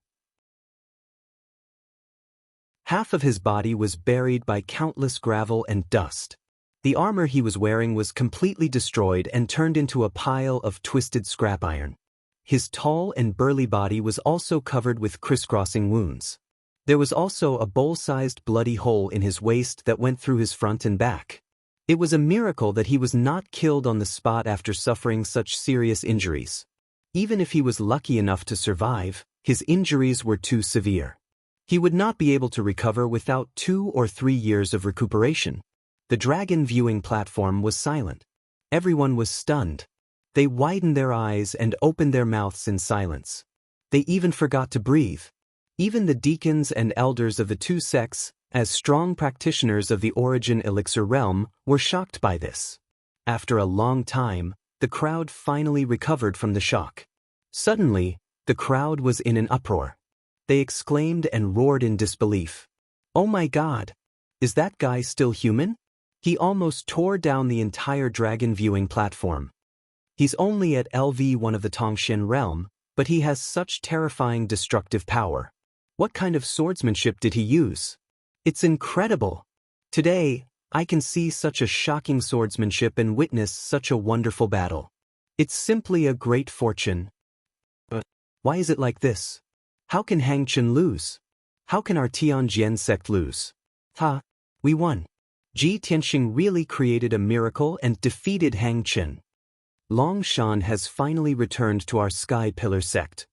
Half of his body was buried by countless gravel and dust. The armor he was wearing was completely destroyed and turned into a pile of twisted scrap iron. His tall and burly body was also covered with crisscrossing wounds. There was also a bowl-sized bloody hole in his waist that went through his front and back. It was a miracle that he was not killed on the spot after suffering such serious injuries. Even if he was lucky enough to survive, his injuries were too severe. He would not be able to recover without 2 or 3 years of recuperation. The dragon viewing platform was silent. Everyone was stunned. They widened their eyes and opened their mouths in silence. They even forgot to breathe. Even the deacons and elders of the two sects, as strong practitioners of the origin elixir realm, were shocked by this. After a long time, the crowd finally recovered from the shock. Suddenly, the crowd was in an uproar. They exclaimed and roared in disbelief. "Oh my God! Is that guy still human? He almost tore down the entire dragon viewing platform. He's only at LV1 of the Tongxian realm, but he has such terrifying destructive power. What kind of swordsmanship did he use? It's incredible. Today, I can see such a shocking swordsmanship and witness such a wonderful battle. It's simply a great fortune. But why is it like this? How can Hang Chen lose? How can our Tianjian sect lose? We won. Ji Tianxing really created a miracle and defeated Hang Chen. Long Shan has finally returned to our Sky Pillar sect.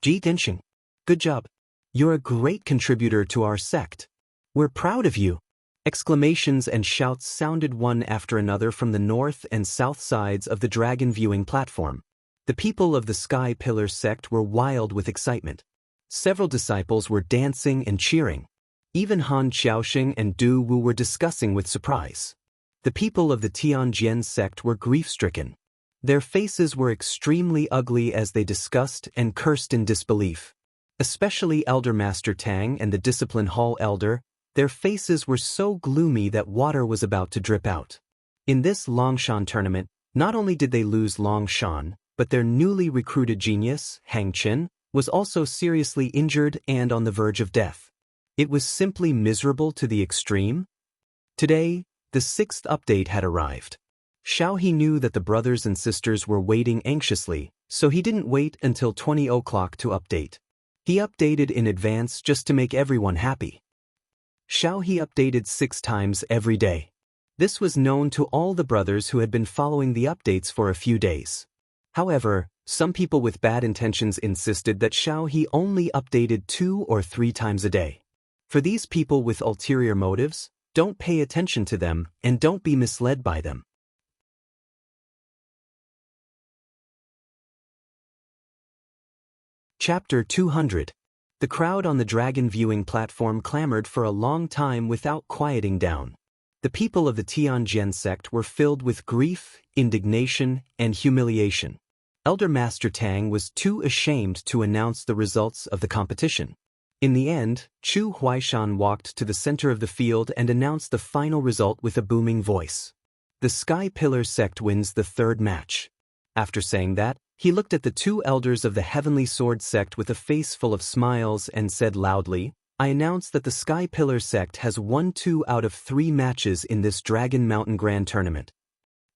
Ji Tianxing, good job. You're a great contributor to our sect. We're proud of you." Exclamations and shouts sounded one after another from the north and south sides of the dragon viewing platform. The people of the Sky Pillar sect were wild with excitement. Several disciples were dancing and cheering. Even Han Xiaoxing and Du Wu were discussing with surprise. The people of the Tianjian sect were grief-stricken. Their faces were extremely ugly as they discussed and cursed in disbelief. Especially Elder Master Tang and the Discipline Hall Elder, their faces were so gloomy that water was about to drip out. In this Longshan tournament, not only did they lose Longshan, but their newly recruited genius, Hang Chen, was also seriously injured and on the verge of death. It was simply miserable to the extreme. Today, the 6th update had arrived. Xiaohe knew that the brothers and sisters were waiting anxiously, so he didn't wait until 20 o'clock to update. He updated in advance just to make everyone happy. Xiaohe updated 6 times every day. This was known to all the brothers who had been following the updates for a few days. However, some people with bad intentions insisted that Xiaohe only updated 2 or 3 times a day. For these people with ulterior motives, don't pay attention to them and don't be misled by them. Chapter 200. The crowd on the dragon viewing platform clamored for a long time without quieting down. The people of the Tianjian sect were filled with grief, indignation, and humiliation. Elder Master Tang was too ashamed to announce the results of the competition. In the end, Chu Huaishan walked to the center of the field and announced the final result with a booming voice. The Sky Pillar sect wins the 3rd match. After saying that, he looked at the 2 elders of the Heavenly Sword sect with a face full of smiles and said loudly, "I announce that the Sky Pillar sect has won 2 out of 3 matches in this Dragon Mountain Grand Tournament.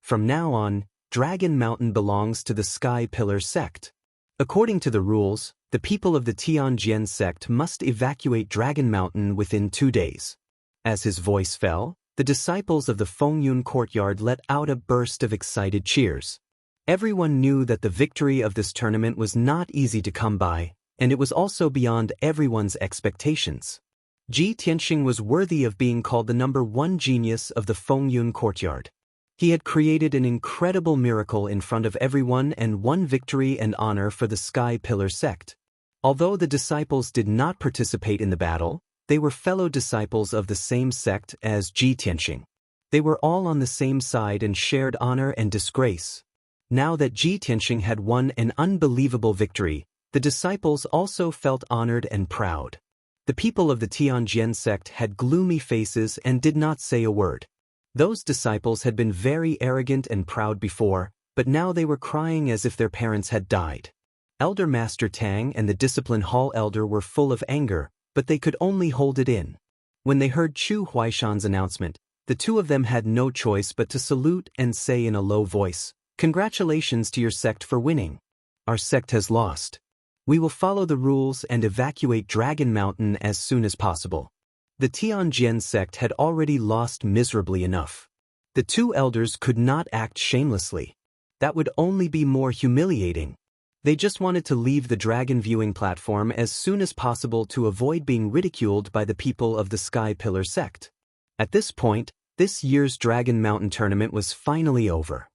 From now on, Dragon Mountain belongs to the Sky Pillar sect. According to the rules, the people of the Tianjian sect must evacuate Dragon Mountain within 2 days." As his voice fell, the disciples of the Fengyun courtyard let out a burst of excited cheers. Everyone knew that the victory of this tournament was not easy to come by, and it was also beyond everyone's expectations. Ji Tianxing was worthy of being called the #1 genius of the Fengyun courtyard. He had created an incredible miracle in front of everyone and won victory and honor for the Sky Pillar sect. Although the disciples did not participate in the battle, they were fellow disciples of the same sect as Ji Tianxing. They were all on the same side and shared honor and disgrace. Now that Ji Tianxing had won an unbelievable victory, the disciples also felt honored and proud. The people of the Tianjian sect had gloomy faces and did not say a word. Those disciples had been very arrogant and proud before, but now they were crying as if their parents had died. Elder Master Tang and the Discipline Hall Elder were full of anger, but they could only hold it in. When they heard Chu Huaishan's announcement, the 2 of them had no choice but to salute and say in a low voice, "Congratulations to your sect for winning. Our sect has lost. We will follow the rules and evacuate Dragon Mountain as soon as possible." The Tianjian sect had already lost miserably enough. The 2 elders could not act shamelessly. That would only be more humiliating. They just wanted to leave the dragon viewing platform as soon as possible to avoid being ridiculed by the people of the Sky Pillar sect. At this point, this year's Dragon Mountain tournament was finally over.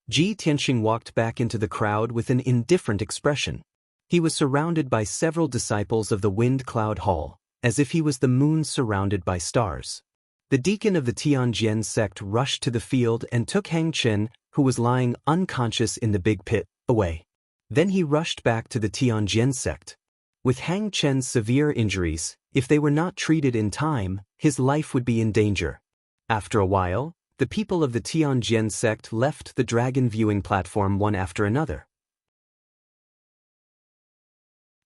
Ji Tianxing walked back into the crowd with an indifferent expression. He was surrounded by several disciples of the Wind Cloud Hall, as if he was the moon surrounded by stars. The deacon of the Tianjian sect rushed to the field and took Hang Chen, who was lying unconscious in the big pit, away. Then he rushed back to the Tianjian sect. With Hang Chen's severe injuries, if they were not treated in time, his life would be in danger. After a while, the people of the Tianjian sect left the dragon viewing platform one after another.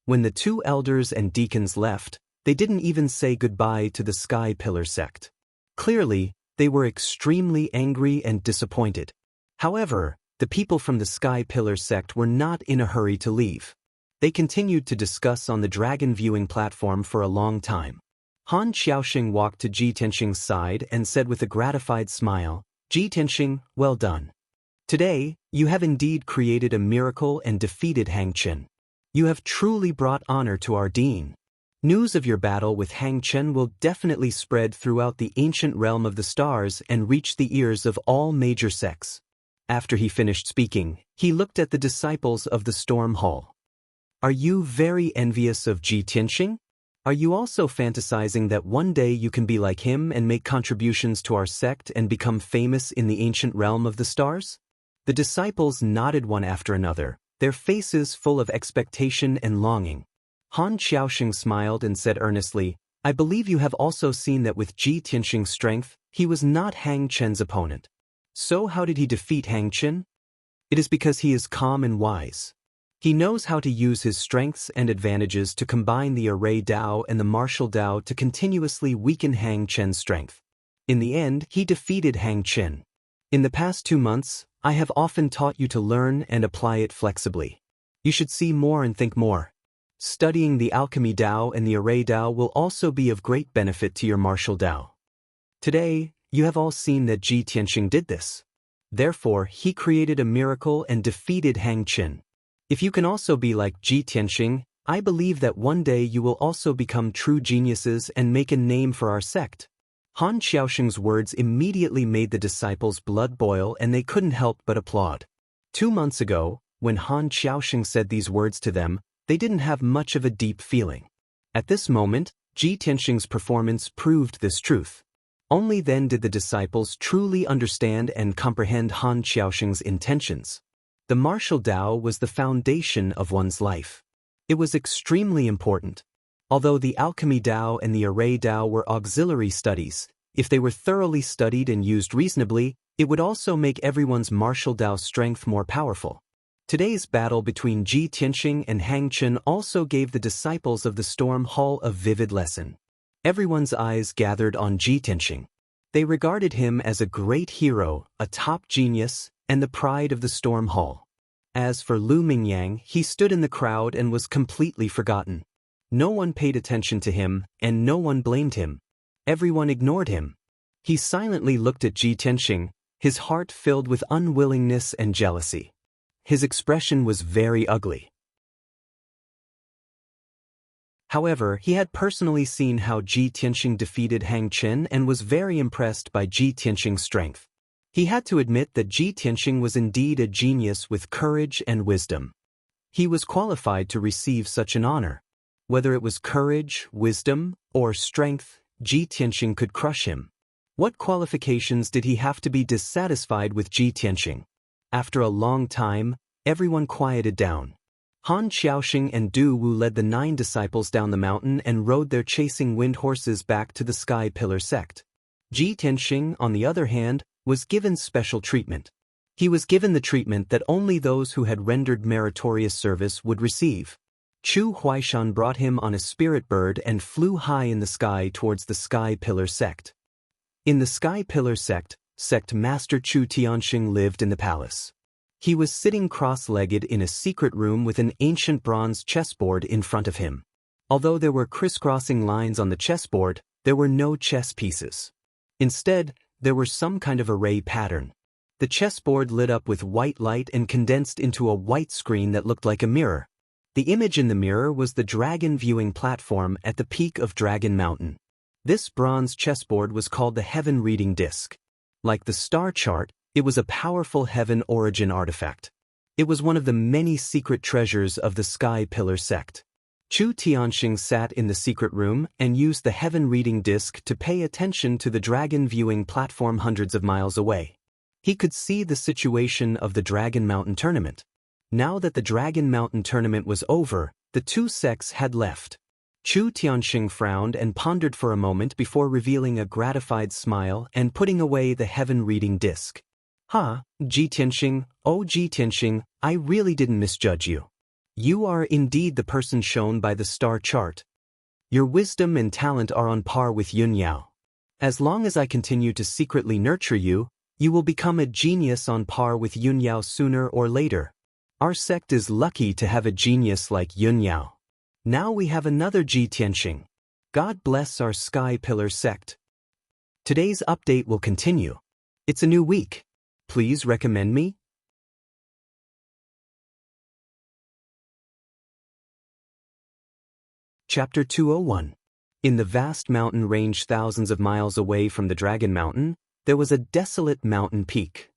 When the 2 elders and deacons left, they didn't even say goodbye to the Sky Pillar sect. Clearly, they were extremely angry and disappointed. However, the people from the Sky Pillar sect were not in a hurry to leave. They continued to discuss on the dragon viewing platform for a long time. Han Xiaoxing walked to Ji Tianxing's side and said with a gratified smile, "Ji Tianxing, well done. Today, you have indeed created a miracle and defeated Hang Chen. You have truly brought honor to our dean. News of your battle with Hang Chen will definitely spread throughout the ancient realm of the stars and reach the ears of all major sects." After he finished speaking, he looked at the disciples of the Storm Hall. "Are you very envious of Ji Tianxing? Are you also fantasizing that one day you can be like him and make contributions to our sect and become famous in the ancient realm of the stars?" The disciples nodded one after another, their faces full of expectation and longing. Han Xiaoxing smiled and said earnestly, I believe you have also seen that with Ji Tianxing's strength, he was not Hang Chen's opponent. So how did he defeat Hang Chen? It is because he is calm and wise. He knows how to use his strengths and advantages to combine the array Dao and the martial Dao to continuously weaken Hang Chen's strength. In the end, he defeated Hang Chen. In the past 2 months, I have often taught you to learn and apply it flexibly. You should see more and think more. Studying the alchemy Dao and the array Dao will also be of great benefit to your martial Dao. Today, you have all seen that Ji Tianxing did this. Therefore, he created a miracle and defeated Hang Chen. If you can also be like Ji Tianxing, I believe that one day you will also become true geniuses and make a name for our sect. Han Xiaoxing's words immediately made the disciples' blood boil and they couldn't help but applaud. 2 months ago, when Han Xiaoxing said these words to them, they didn't have much of a deep feeling. At this moment, Ji Tianxing's performance proved this truth. Only then did the disciples truly understand and comprehend Han Xiaoxing's intentions. The martial Dao was the foundation of one's life. It was extremely important. Although the alchemy Dao and the array Dao were auxiliary studies, if they were thoroughly studied and used reasonably, it would also make everyone's martial Dao strength more powerful. Today's battle between Ji Tianxing and Hang Chen also gave the disciples of the Storm Hall a vivid lesson. Everyone's eyes gathered on Ji Tianxing. They regarded him as a great hero, a top genius, and the pride of the Storm Hall. As for Lu Mingyang, he stood in the crowd and was completely forgotten. No one paid attention to him, and no one blamed him. Everyone ignored him. He silently looked at Ji Tianxing, his heart filled with unwillingness and jealousy. His expression was very ugly. However, he had personally seen how Ji Tianxing defeated Hang Chen and was very impressed by Ji Tianxing's strength. He had to admit that Ji Tianxing was indeed a genius with courage and wisdom. He was qualified to receive such an honor. Whether it was courage, wisdom, or strength, Ji Tianxing could crush him. What qualifications did he have to be dissatisfied with Ji Tianxing? After a long time, everyone quieted down. Han Xiaoxing and Du Wu led the 9 disciples down the mountain and rode their chasing wind horses back to the Sky Pillar sect. Ji Tianxing, on the other hand, was given special treatment. He was given the treatment that only those who had rendered meritorious service would receive. Chu Huaishan brought him on a spirit bird and flew high in the sky towards the Sky Pillar sect. In the Sky Pillar sect, Sect Master Chu Tianxing lived in the palace. He was sitting cross-legged in a secret room with an ancient bronze chessboard in front of him. Although there were crisscrossing lines on the chessboard, there were no chess pieces. Instead, there were some kind of array pattern. The chessboard lit up with white light and condensed into a white screen that looked like a mirror. The image in the mirror was the dragon viewing platform at the peak of Dragon Mountain. This bronze chessboard was called the Heaven Reading Disc. Like the star chart, it was a powerful heaven origin artifact. It was one of the many secret treasures of the Sky Pillar sect. Chu Tianxing sat in the secret room and used the Heaven Reading Disc to pay attention to the dragon viewing platform hundreds of miles away. He could see the situation of the Dragon Mountain tournament. Now that the Dragon Mountain tournament was over, the 2 sects had left. Chu Tianxing frowned and pondered for a moment before revealing a gratified smile and putting away the Heaven Reading Disc. Ji Tianxing, oh Ji Tianxing, I really didn't misjudge you. You are indeed the person shown by the star chart. Your wisdom and talent are on par with Yun Yao. As long as I continue to secretly nurture you, you will become a genius on par with Yun Yao sooner or later. Our sect is lucky to have a genius like Yun Yao. Now we have another Ji Tianxing. God bless our Sky Pillar sect. Today's update will continue. It's a new week. Please recommend me. Chapter 201. In the vast mountain range thousands of miles away from the Dragon Mountain, there was a desolate mountain peak.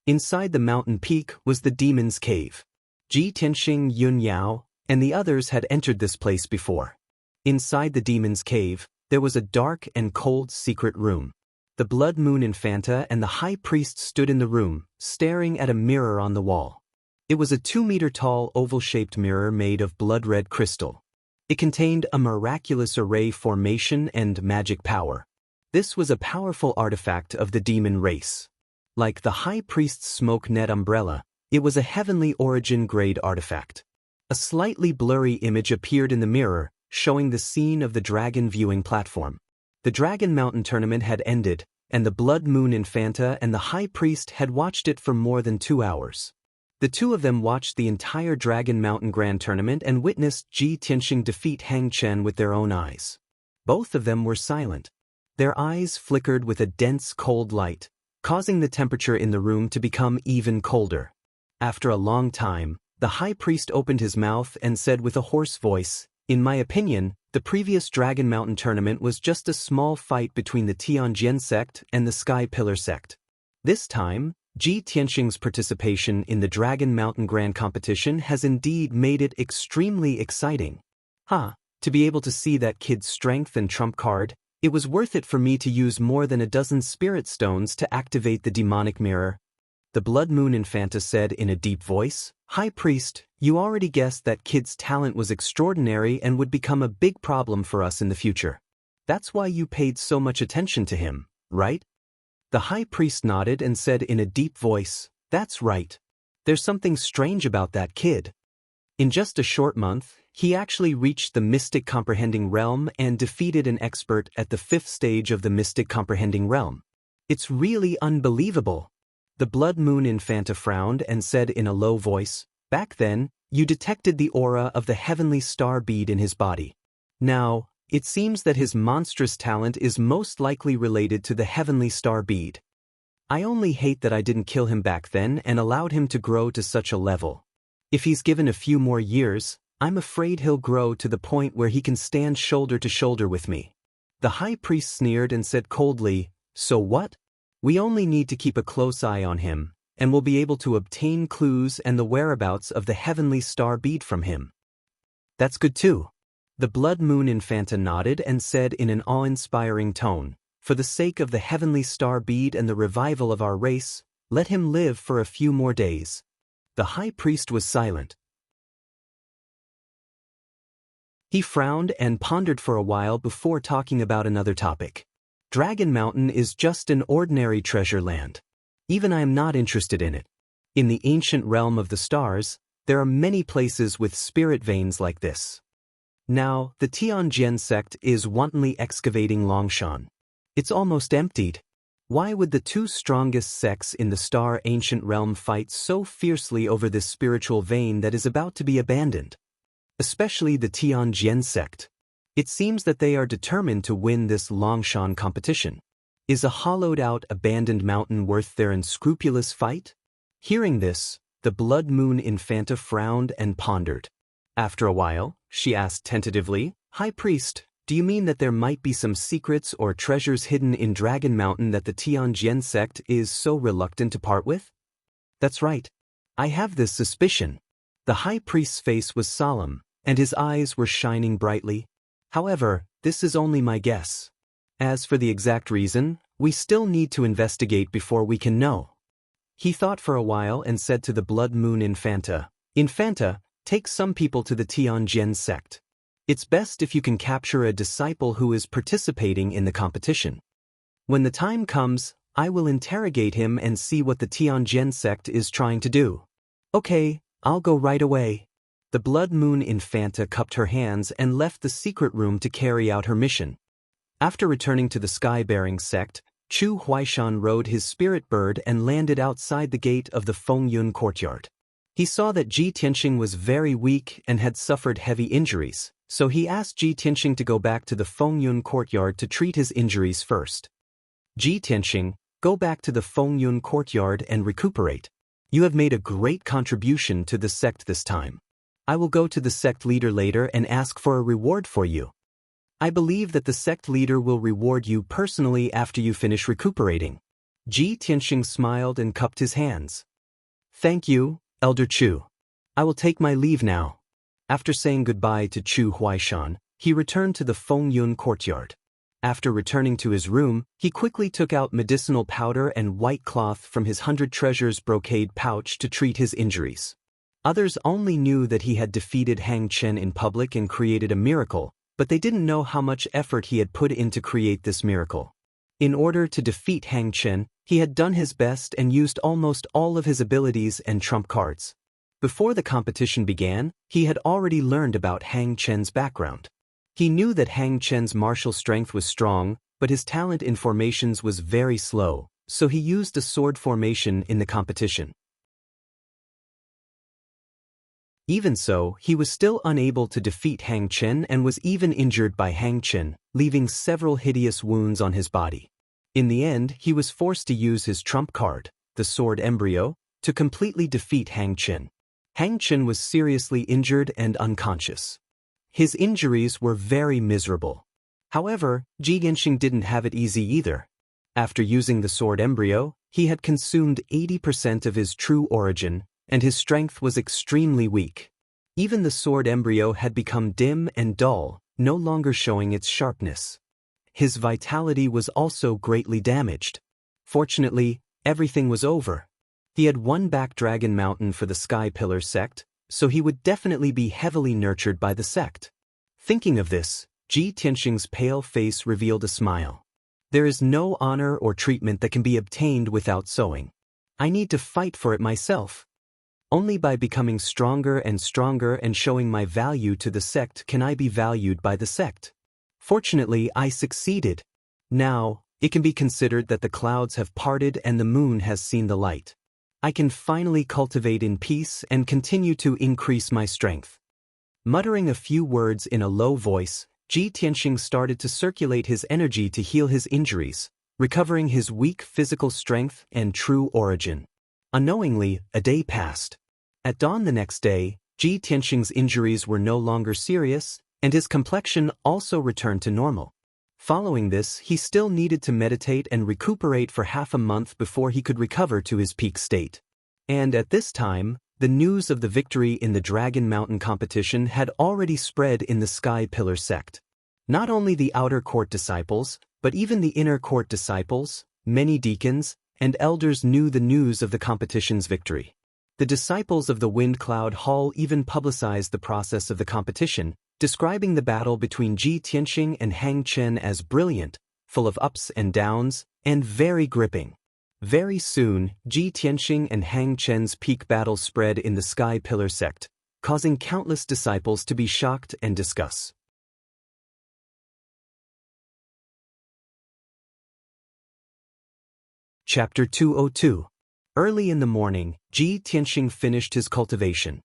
Inside the mountain peak was the Demon's Cave. Ji Tianxing, Yun Yao, and the others had entered this place before. Inside the Demon's Cave, there was a dark and cold secret room. The Blood Moon Infanta and the High Priest stood in the room, staring at a mirror on the wall. It was a 2-meter-tall oval-shaped mirror made of blood-red crystal. It contained a miraculous array formation and magic power. This was a powerful artifact of the demon race. Like the High Priest's smoke net umbrella, it was a heavenly origin-grade artifact. A slightly blurry image appeared in the mirror, showing the scene of the dragon viewing platform. The Dragon Mountain tournament had ended, and the Blood Moon Infanta and the High Priest had watched it for more than 2 hours. The two of them watched the entire Dragon Mountain Grand Tournament and witnessed Ji Tianxing defeat Hang Chen with their own eyes. Both of them were silent. Their eyes flickered with a dense cold light, causing the temperature in the room to become even colder. After a long time, the High Priest opened his mouth and said with a hoarse voice, "In my opinion, the previous Dragon Mountain tournament was just a small fight between the Tianjin sect and the Sky Pillar sect. This time, Ji Tianxing's participation in the Dragon Mountain Grand Competition has indeed made it extremely exciting. To be able to see that kid's strength and trump card, it was worth it for me to use more than a dozen spirit stones to activate the demonic mirror." The Blood Moon Infanta said in a deep voice, "High Priest, you already guessed that kid's talent was extraordinary and would become a big problem for us in the future. That's why you paid so much attention to him, right?" The High Priest nodded and said in a deep voice, "That's right. There's something strange about that kid. In just a short month, he actually reached the Mystic Comprehending Realm and defeated an expert at the 5th stage of the Mystic Comprehending Realm. It's really unbelievable." The Blood Moon Infanta frowned and said in a low voice, "Back then, you detected the aura of the heavenly star bead in his body. Now, it seems that his monstrous talent is most likely related to the heavenly star bead. I only hate that I didn't kill him back then and allowed him to grow to such a level. If he's given a few more years, I'm afraid he'll grow to the point where he can stand shoulder to shoulder with me." The High Priest sneered and said coldly, "So what? We only need to keep a close eye on him, and we'll be able to obtain clues and the whereabouts of the heavenly star bead from him." "That's good too." The Blood Moon Infanta nodded and said in an awe-inspiring tone, "For the sake of the heavenly star bead and the revival of our race, let him live for a few more days." The High Priest was silent. He frowned and pondered for a while before talking about another topic. "Dragon Mountain is just an ordinary treasure land. Even I am not interested in it. In the ancient realm of the stars, there are many places with spirit veins like this. Now, the Tianjin sect is wantonly excavating Longshan. It's almost emptied. Why would the two strongest sects in the star ancient realm fight so fiercely over this spiritual vein that is about to be abandoned? Especially the Tianjin sect. It seems that they are determined to win this Longshan competition. Is a hollowed-out abandoned mountain worth their unscrupulous fight?" Hearing this, the Blood Moon Infanta frowned and pondered. After a while, she asked tentatively, "High Priest, do you mean that there might be some secrets or treasures hidden in Dragon Mountain that the Tianjin sect is so reluctant to part with?" "That's right. I have this suspicion." The High Priest's face was solemn, and his eyes were shining brightly. "However, this is only my guess. As for the exact reason, we still need to investigate before we can know." He thought for a while and said to the Blood Moon Infanta, "Infanta, take some people to the Tianjin sect. It's best if you can capture a disciple who is participating in the competition. When the time comes, I will interrogate him and see what the Tianjin sect is trying to do." "Okay, I'll go right away." The Blood Moon Infanta cupped her hands and left the secret room to carry out her mission. After returning to the Sky-bearing sect, Chu Huaishan rode his spirit bird and landed outside the gate of the Fengyun courtyard. He saw that Ji Tianxing was very weak and had suffered heavy injuries, so he asked Ji Tianxing to go back to the Fengyun courtyard to treat his injuries first. "Ji Tianxing, go back to the Fengyun courtyard and recuperate. You have made a great contribution to the sect this time. I will go to the sect leader later and ask for a reward for you. I believe that the sect leader will reward you personally after you finish recuperating." Ji Tianxing smiled and cupped his hands. "Thank you, Elder Chu. I will take my leave now." After saying goodbye to Chu Huaishan, he returned to the Fengyun courtyard. After returning to his room, he quickly took out medicinal powder and white cloth from his 100 treasures brocade pouch to treat his injuries. Others only knew that he had defeated Hang Chen in public and created a miracle, but they didn't know how much effort he had put in to create this miracle. In order to defeat Hang Chen, he had done his best and used almost all of his abilities and trump cards. Before the competition began, he had already learned about Hang Chen's background. He knew that Hang Chen's martial strength was strong, but his talent in formations was very slow, so he used a sword formation in the competition. Even so, he was still unable to defeat Hang Chen and was even injured by Hang Chen, leaving several hideous wounds on his body. In the end, he was forced to use his trump card, the sword embryo, to completely defeat Hang Chen. Hang Chen was seriously injured and unconscious. His injuries were very miserable. However, Ji Genxing didn't have it easy either. After using the sword embryo, he had consumed 80% of his true origin, and his strength was extremely weak. Even the sword embryo had become dim and dull, no longer showing its sharpness. His vitality was also greatly damaged. Fortunately, everything was over. He had won back Dragon Mountain for the Sky Pillar sect, so he would definitely be heavily nurtured by the sect. Thinking of this, Ji Tianxing's pale face revealed a smile. There is no honor or treatment that can be obtained without sowing. I need to fight for it myself. Only by becoming stronger and showing my value to the sect can I be valued by the sect. Fortunately, I succeeded. Now, it can be considered that the clouds have parted and the moon has seen the light. I can finally cultivate in peace and continue to increase my strength. Muttering a few words in a low voice, Ji Tianxing started to circulate his energy to heal his injuries, recovering his weak physical strength and true origin. Unknowingly, a day passed. At dawn the next day, Ji Tianxing's injuries were no longer serious, and his complexion also returned to normal. Following this, he still needed to meditate and recuperate for half a month before he could recover to his peak state. And at this time, the news of the victory in the Dragon Mountain competition had already spread in the Sky Pillar sect. Not only the outer court disciples, but even the inner court disciples, many deacons, and elders knew the news of the competition's victory. The disciples of the Wind Cloud Hall even publicized the process of the competition, describing the battle between Ji Tianxing and Hang Chen as brilliant, full of ups and downs, and very gripping. Very soon, Ji Tianxing and Hang Chen's peak battle spread in the Sky Pillar sect, causing countless disciples to be shocked and discuss. Chapter 202. Early in the morning, Ji Tianxing finished his cultivation.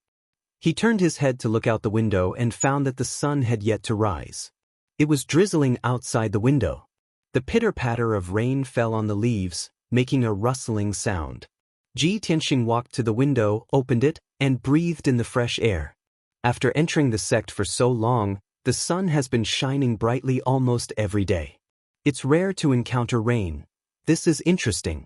He turned his head to look out the window and found that the sun had yet to rise. It was drizzling outside the window. The pitter-patter of rain fell on the leaves, making a rustling sound. Ji Tianxing walked to the window, opened it, and breathed in the fresh air. After entering the sect for so long, the sun has been shining brightly almost every day. It's rare to encounter rain. This is interesting.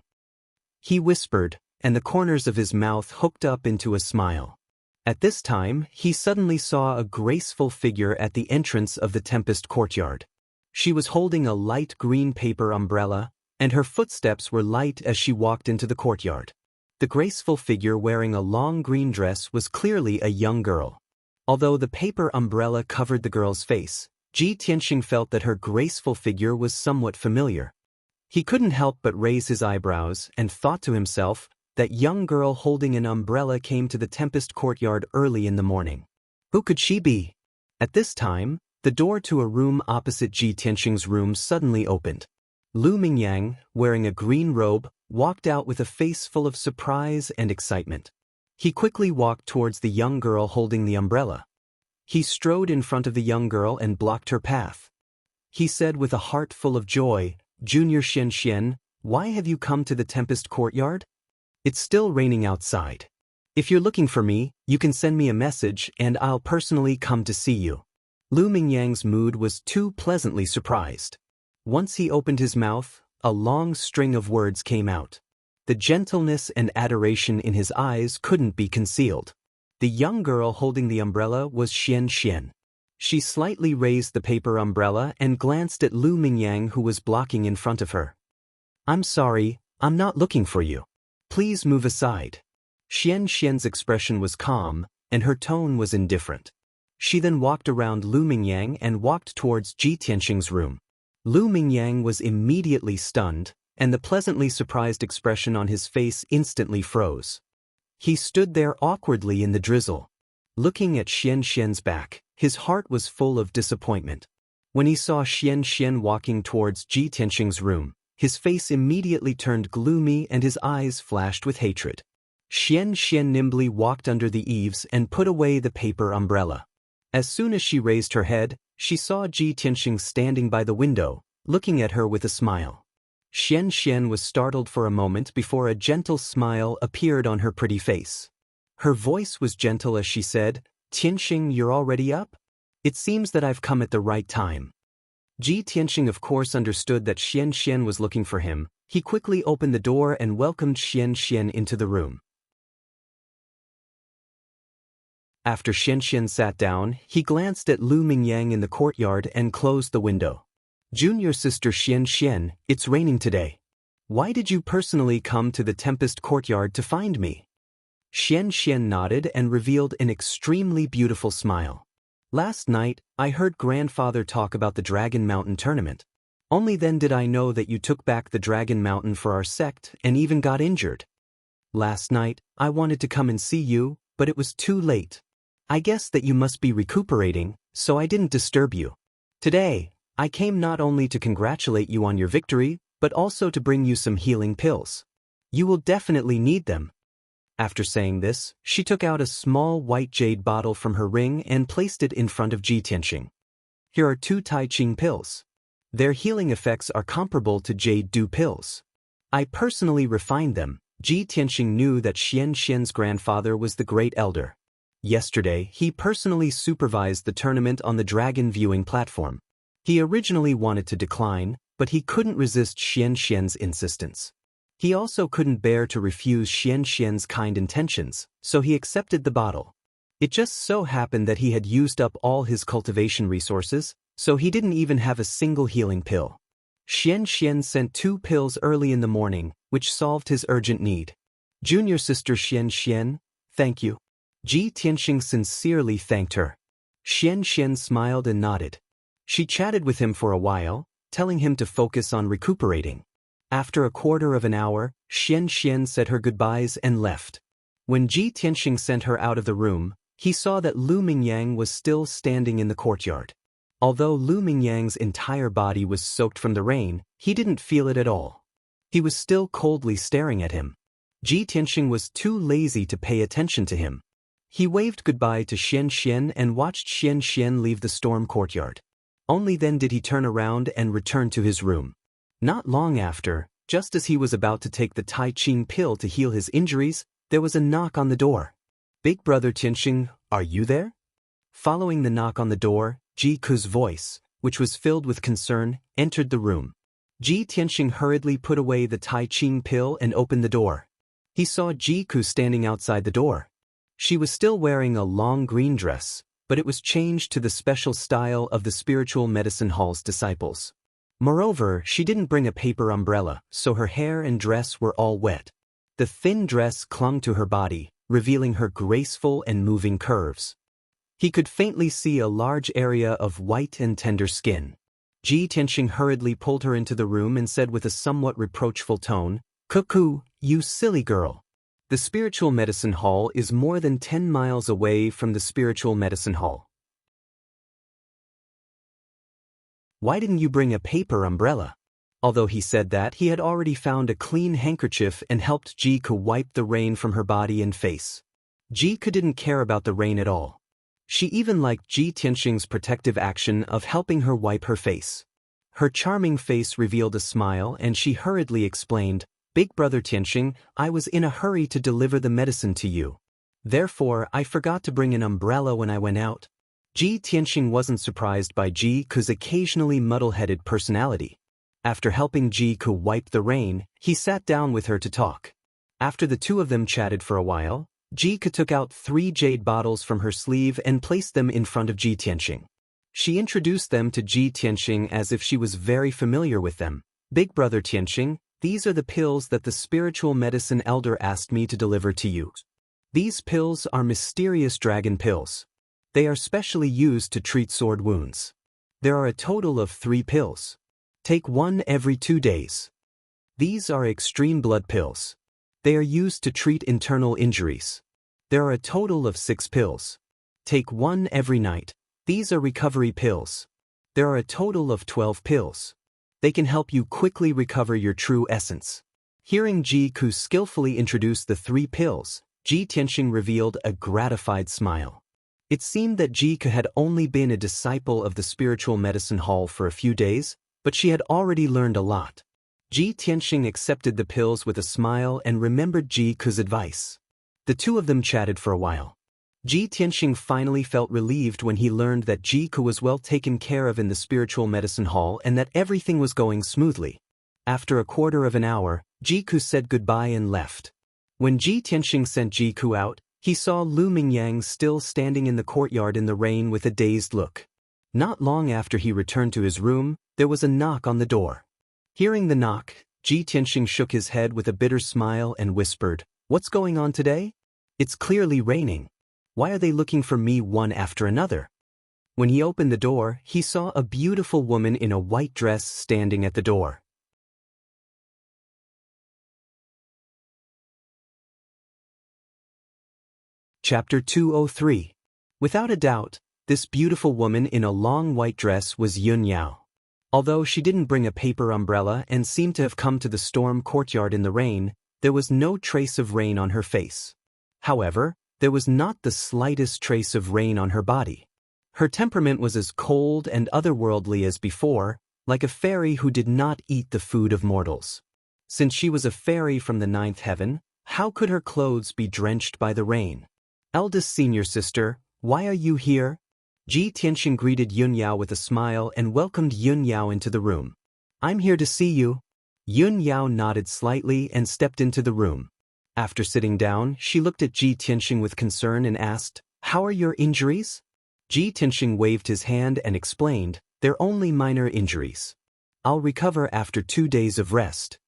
He whispered, and the corners of his mouth hooked up into a smile. At this time, he suddenly saw a graceful figure at the entrance of the Tempest courtyard. She was holding a light green paper umbrella, and her footsteps were light as she walked into the courtyard. The graceful figure wearing a long green dress was clearly a young girl. Although the paper umbrella covered the girl's face, Ji Tianxing felt that her graceful figure was somewhat familiar. He couldn't help but raise his eyebrows and thought to himself, that young girl holding an umbrella came to the Tempest courtyard early in the morning. Who could she be? At this time, the door to a room opposite Ji Tianxing's room suddenly opened. Lu Mingyang, wearing a green robe, walked out with a face full of surprise and excitement. He quickly walked towards the young girl holding the umbrella. He strode in front of the young girl and blocked her path. He said with a heart full of joy, "Junior Xianxian, why have you come to the Tempest courtyard? It's still raining outside. If you're looking for me, you can send me a message and I'll personally come to see you." Lu Mingyang's mood was too pleasantly surprised. Once he opened his mouth, a long string of words came out. The gentleness and adoration in his eyes couldn't be concealed. The young girl holding the umbrella was Xianxian. She slightly raised the paper umbrella and glanced at Lu Mingyang, who was blocking in front of her. "I'm sorry, I'm not looking for you. Please move aside." Xianxian's expression was calm, and her tone was indifferent. She then walked around Lu Mingyang and walked towards Ji Tianxing's room. Lu Mingyang was immediately stunned, and the pleasantly surprised expression on his face instantly froze. He stood there awkwardly in the drizzle. Looking at Xianxian's back, his heart was full of disappointment. When he saw Xianxian walking towards Ji Tianxing's room, his face immediately turned gloomy and his eyes flashed with hatred. Xianxian nimbly walked under the eaves and put away the paper umbrella. As soon as she raised her head, she saw Ji Tianxing standing by the window, looking at her with a smile. Xianxian was startled for a moment before a gentle smile appeared on her pretty face. Her voice was gentle as she said, "Tianxing, you're already up? It seems that I've come at the right time." Ji Tianxing of course understood that Xianxian was looking for him. He quickly opened the door and welcomed Xianxian into the room. After Xianxian sat down, he glanced at Lu Mingyang in the courtyard and closed the window. "Junior sister Xianxian, it's raining today. Why did you personally come to the Tempest courtyard to find me?" Xianxian nodded and revealed an extremely beautiful smile. "Last night, I heard grandfather talk about the Dragon Mountain tournament. Only then did I know that you took back the Dragon Mountain for our sect and even got injured. Last night, I wanted to come and see you, but it was too late. I guessed that you must be recuperating, so I didn't disturb you. Today, I came not only to congratulate you on your victory, but also to bring you some healing pills. You will definitely need them." After saying this, she took out a small white jade bottle from her ring and placed it in front of Ji Tianxing. "Here are 2 Tai Ching pills. Their healing effects are comparable to Jade Dew pills. I personally refined them." Ji Tianxing knew that Xianxian's grandfather was the Great Elder. Yesterday, he personally supervised the tournament on the Dragon Viewing platform. He originally wanted to decline, but he couldn't resist Xianxian's insistence. He also couldn't bear to refuse Xianxian's kind intentions, so he accepted the bottle. It just so happened that he had used up all his cultivation resources, so he didn't even have a single healing pill. Xianxian sent 2 pills early in the morning, which solved his urgent need. "Junior sister Xianxian, thank you." Ji Tianxing sincerely thanked her. Xianxian smiled and nodded. She chatted with him for a while, telling him to focus on recuperating. After a quarter of an hour, Xianxian said her goodbyes and left. When Ji Tianxing sent her out of the room, he saw that Lu Mingyang was still standing in the courtyard. Although Lu Mingyang's entire body was soaked from the rain, he didn't feel it at all. He was still coldly staring at him. Ji Tianxing was too lazy to pay attention to him. He waved goodbye to Xianxian and watched Xianxian leave the storm courtyard. Only then did he turn around and return to his room. Not long after, just as he was about to take the Tai Ching pill to heal his injuries, there was a knock on the door. "Big brother Tianxing, are you there?" Following the knock on the door, Ji Ku's voice, which was filled with concern, entered the room. Ji Tianxing hurriedly put away the Tai Ching pill and opened the door. He saw Ji Ku standing outside the door. She was still wearing a long green dress, but it was changed to the special style of the spiritual medicine hall's disciples. Moreover, she didn't bring a paper umbrella, so her hair and dress were all wet. The thin dress clung to her body, revealing her graceful and moving curves. He could faintly see a large area of white and tender skin. Ji Tianxing hurriedly pulled her into the room and said with a somewhat reproachful tone, "Cuckoo, you silly girl. The spiritual medicine hall is more than 10 miles away from the spiritual medicine hall. Why didn't you bring a paper umbrella?" Although he said that, he had already found a clean handkerchief and helped Ji Ku wipe the rain from her body and face. Ji Ku didn't care about the rain at all. She even liked Ji Tianxing's protective action of helping her wipe her face. Her charming face revealed a smile and she hurriedly explained, "Big brother Tianxing, I was in a hurry to deliver the medicine to you. Therefore, I forgot to bring an umbrella when I went out." Ji Tianxing wasn't surprised by Ji Ku's occasionally muddle-headed personality. After helping Ji Ku wipe the rain, he sat down with her to talk. After the two of them chatted for a while, Ji Ku took out 3 jade bottles from her sleeve and placed them in front of Ji Tianxing. She introduced them to Ji Tianxing as if she was very familiar with them. "Big brother Tianxing, these are the pills that the spiritual medicine elder asked me to deliver to you. These pills are mysterious dragon pills. They are specially used to treat sword wounds. There are a total of 3 pills. Take one every 2 days. These are extreme blood pills. They are used to treat internal injuries. There are a total of 6 pills. Take one every night. These are recovery pills. There are a total of 12 pills. They can help you quickly recover your true essence. Hearing Ji Ku skillfully introduce the 3 pills, Ji Tianxing revealed a gratified smile. It seemed that Ji Ku had only been a disciple of the spiritual medicine hall for a few days, but she had already learned a lot. Ji Tianxing accepted the pills with a smile and remembered Ji Ku's advice. The two of them chatted for a while. Ji Tianxing finally felt relieved when he learned that Ji Ku was well taken care of in the spiritual medicine hall and that everything was going smoothly. After a quarter of an hour, Ji Ku said goodbye and left. When Ji Tianxing sent Ji Ku out, he saw Lu Mingyang still standing in the courtyard in the rain with a dazed look. Not long after he returned to his room, there was a knock on the door. Hearing the knock, Ji Tianxing shook his head with a bitter smile and whispered, "What's going on today? It's clearly raining. Why are they looking for me one after another?" When he opened the door, he saw a beautiful woman in a white dress standing at the door. Chapter 203. Without a doubt, this beautiful woman in a long white dress was Yun Yao. Although she didn't bring a paper umbrella and seemed to have come to the storm courtyard in the rain, there was no trace of rain on her face. However, there was not the slightest trace of rain on her body. Her temperament was as cold and otherworldly as before, like a fairy who did not eat the food of mortals. Since she was a fairy from the 9th heaven, how could her clothes be drenched by the rain? "Eldest senior sister, why are you here?" Ji Tianxing greeted Yun Yao with a smile and welcomed Yun Yao into the room. "I'm here to see you." Yun Yao nodded slightly and stepped into the room. After sitting down, she looked at Ji Tianxing with concern and asked, "How are your injuries?" Ji Tianxing waved his hand and explained, "They're only minor injuries. I'll recover after 2 days of rest."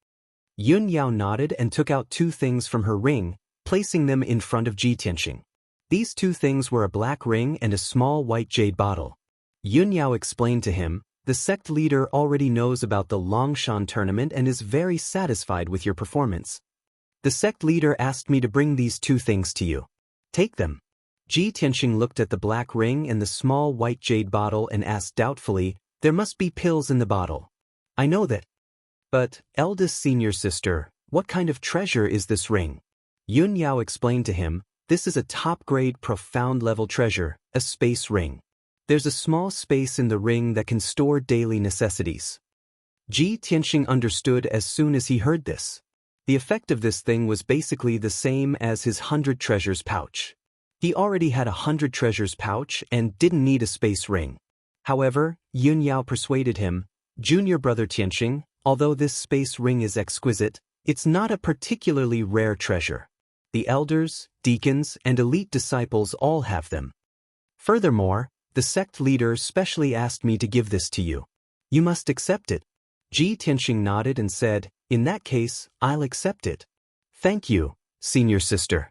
Yun Yao nodded and took out 2 things from her ring, placing them in front of Ji Tianxing. These 2 things were a black ring and a small white jade bottle. Yun Yao explained to him, "The sect leader already knows about the Longshan tournament and is very satisfied with your performance. The sect leader asked me to bring these 2 things to you. Take them." Ji Tianxing looked at the black ring and the small white jade bottle and asked doubtfully, "There must be pills in the bottle." "I know that. But, eldest senior sister, what kind of treasure is this ring?" Yun Yao explained to him, "This is a top-grade profound-level treasure, a space ring. There's a small space in the ring that can store daily necessities." Ji Tianxing understood as soon as he heard this. The effect of this thing was basically the same as his 100 treasures pouch. He already had a 100 treasures pouch and didn't need a space ring. However, Yun Yao persuaded him, "Junior brother Tianxing, although this space ring is exquisite, it's not a particularly rare treasure. The elders, deacons, and elite disciples all have them. Furthermore, the sect leader specially asked me to give this to you. You must accept it." Ji Tianxing nodded and said, "In that case, I'll accept it." "Thank you, senior sister."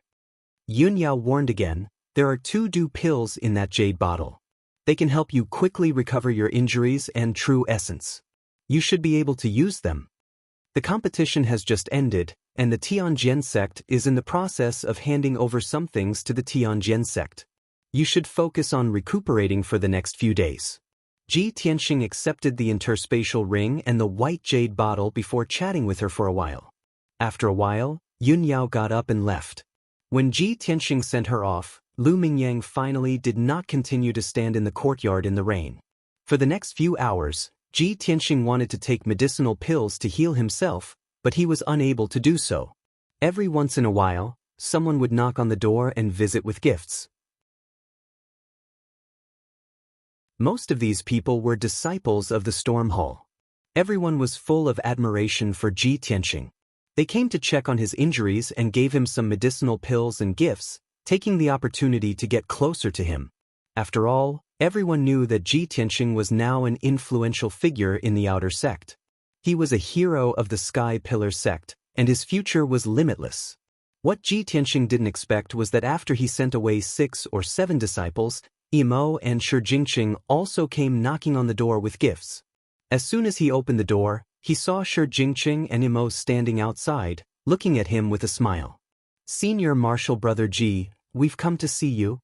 Yun Yao warned again, "There are 2 dew pills in that jade bottle. They can help you quickly recover your injuries and true essence. You should be able to use them. The competition has just ended, and the Tianjian sect is in the process of handing over some things to the Tianjian sect. You should focus on recuperating for the next few days." Ji Tianxing accepted the interspatial ring and the white jade bottle before chatting with her for a while. After a while, Yun Yao got up and left. When Ji Tianxing sent her off, Lu Mingyang finally did not continue to stand in the courtyard in the rain. For the next few hours, Ji Tianxing wanted to take medicinal pills to heal himself, but he was unable to do so. Every once in a while, someone would knock on the door and visit with gifts. Most of these people were disciples of the Storm Hall. Everyone was full of admiration for Ji Tianxing. They came to check on his injuries and gave him some medicinal pills and gifts, taking the opportunity to get closer to him. After all, everyone knew that Ji Tianxing was now an influential figure in the outer sect. He was a hero of the Sky Pillar sect, and his future was limitless. What Ji Tianxing didn't expect was that after he sent away 6 or 7 disciples, Imo and Shi also came knocking on the door with gifts. As soon as he opened the door, he saw Shi and Imo standing outside, looking at him with a smile. "Senior Martial Brother Ji, we've come to see you."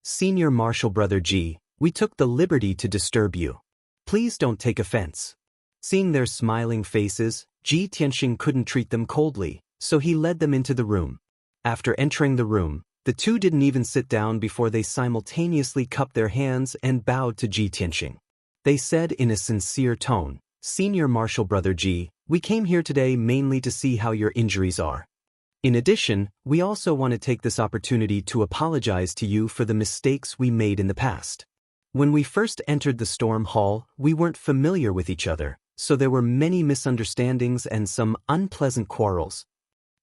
"Senior Martial Brother Ji, we took the liberty to disturb you. Please don't take offense." Seeing their smiling faces, Ji Tianxing couldn't treat them coldly, so he led them into the room. After entering the room, the two didn't even sit down before they simultaneously cupped their hands and bowed to Ji Tianxing. They said in a sincere tone, "Senior Martial Brother Ji, we came here today mainly to see how your injuries are. In addition, we also want to take this opportunity to apologize to you for the mistakes we made in the past. When we first entered the Storm Hall, we weren't familiar with each other, so there were many misunderstandings and some unpleasant quarrels.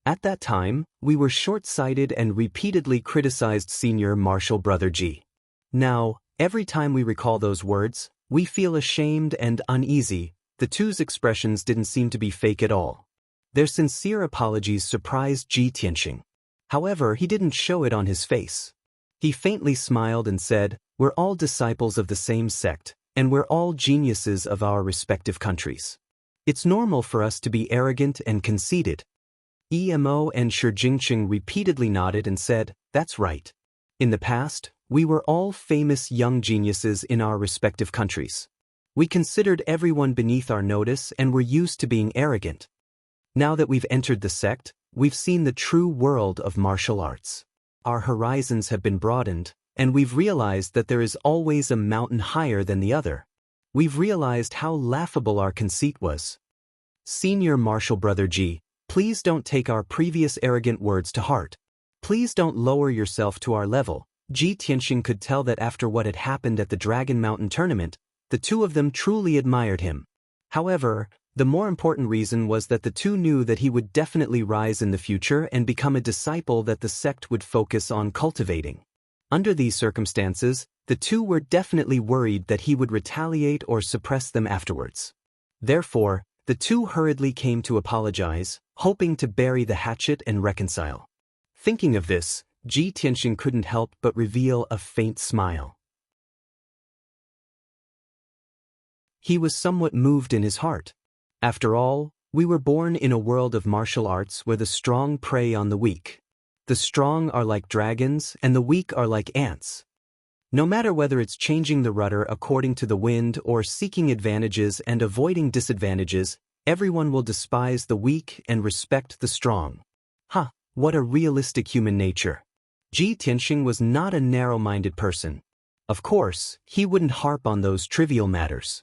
At that time, we were short-sighted and repeatedly criticized Senior Martial Brother Ji. Now, every time we recall those words, we feel ashamed and uneasy." The two's expressions didn't seem to be fake at all. Their sincere apologies surprised Ji Tianxing. However, he didn't show it on his face. He faintly smiled and said, "We're all disciples of the same sect, and we're all geniuses of our respective countries. It's normal for us to be arrogant and conceited." Emo and Shi repeatedly nodded and said, "That's right. In the past, we were all famous young geniuses in our respective countries. We considered everyone beneath our notice and were used to being arrogant. Now that we've entered the sect, we've seen the true world of martial arts. Our horizons have been broadened, and we've realized that there is always a mountain higher than the other. We've realized how laughable our conceit was. Senior Martial Brother Ji, please don't take our previous arrogant words to heart. Please don't lower yourself to our level." Ji Tianxing could tell that after what had happened at the Dragon Mountain tournament, the two of them truly admired him. However, the more important reason was that the two knew that he would definitely rise in the future and become a disciple that the sect would focus on cultivating. Under these circumstances, the two were definitely worried that he would retaliate or suppress them afterwards. Therefore, the two hurriedly came to apologize, hoping to bury the hatchet and reconcile. Thinking of this, Ji Tianxing couldn't help but reveal a faint smile. He was somewhat moved in his heart. After all, we were born in a world of martial arts where the strong prey on the weak. The strong are like dragons and the weak are like ants. No matter whether it's changing the rudder according to the wind or seeking advantages and avoiding disadvantages, everyone will despise the weak and respect the strong. What a realistic human nature. Ji Tianxing was not a narrow-minded person. Of course, he wouldn't harp on those trivial matters.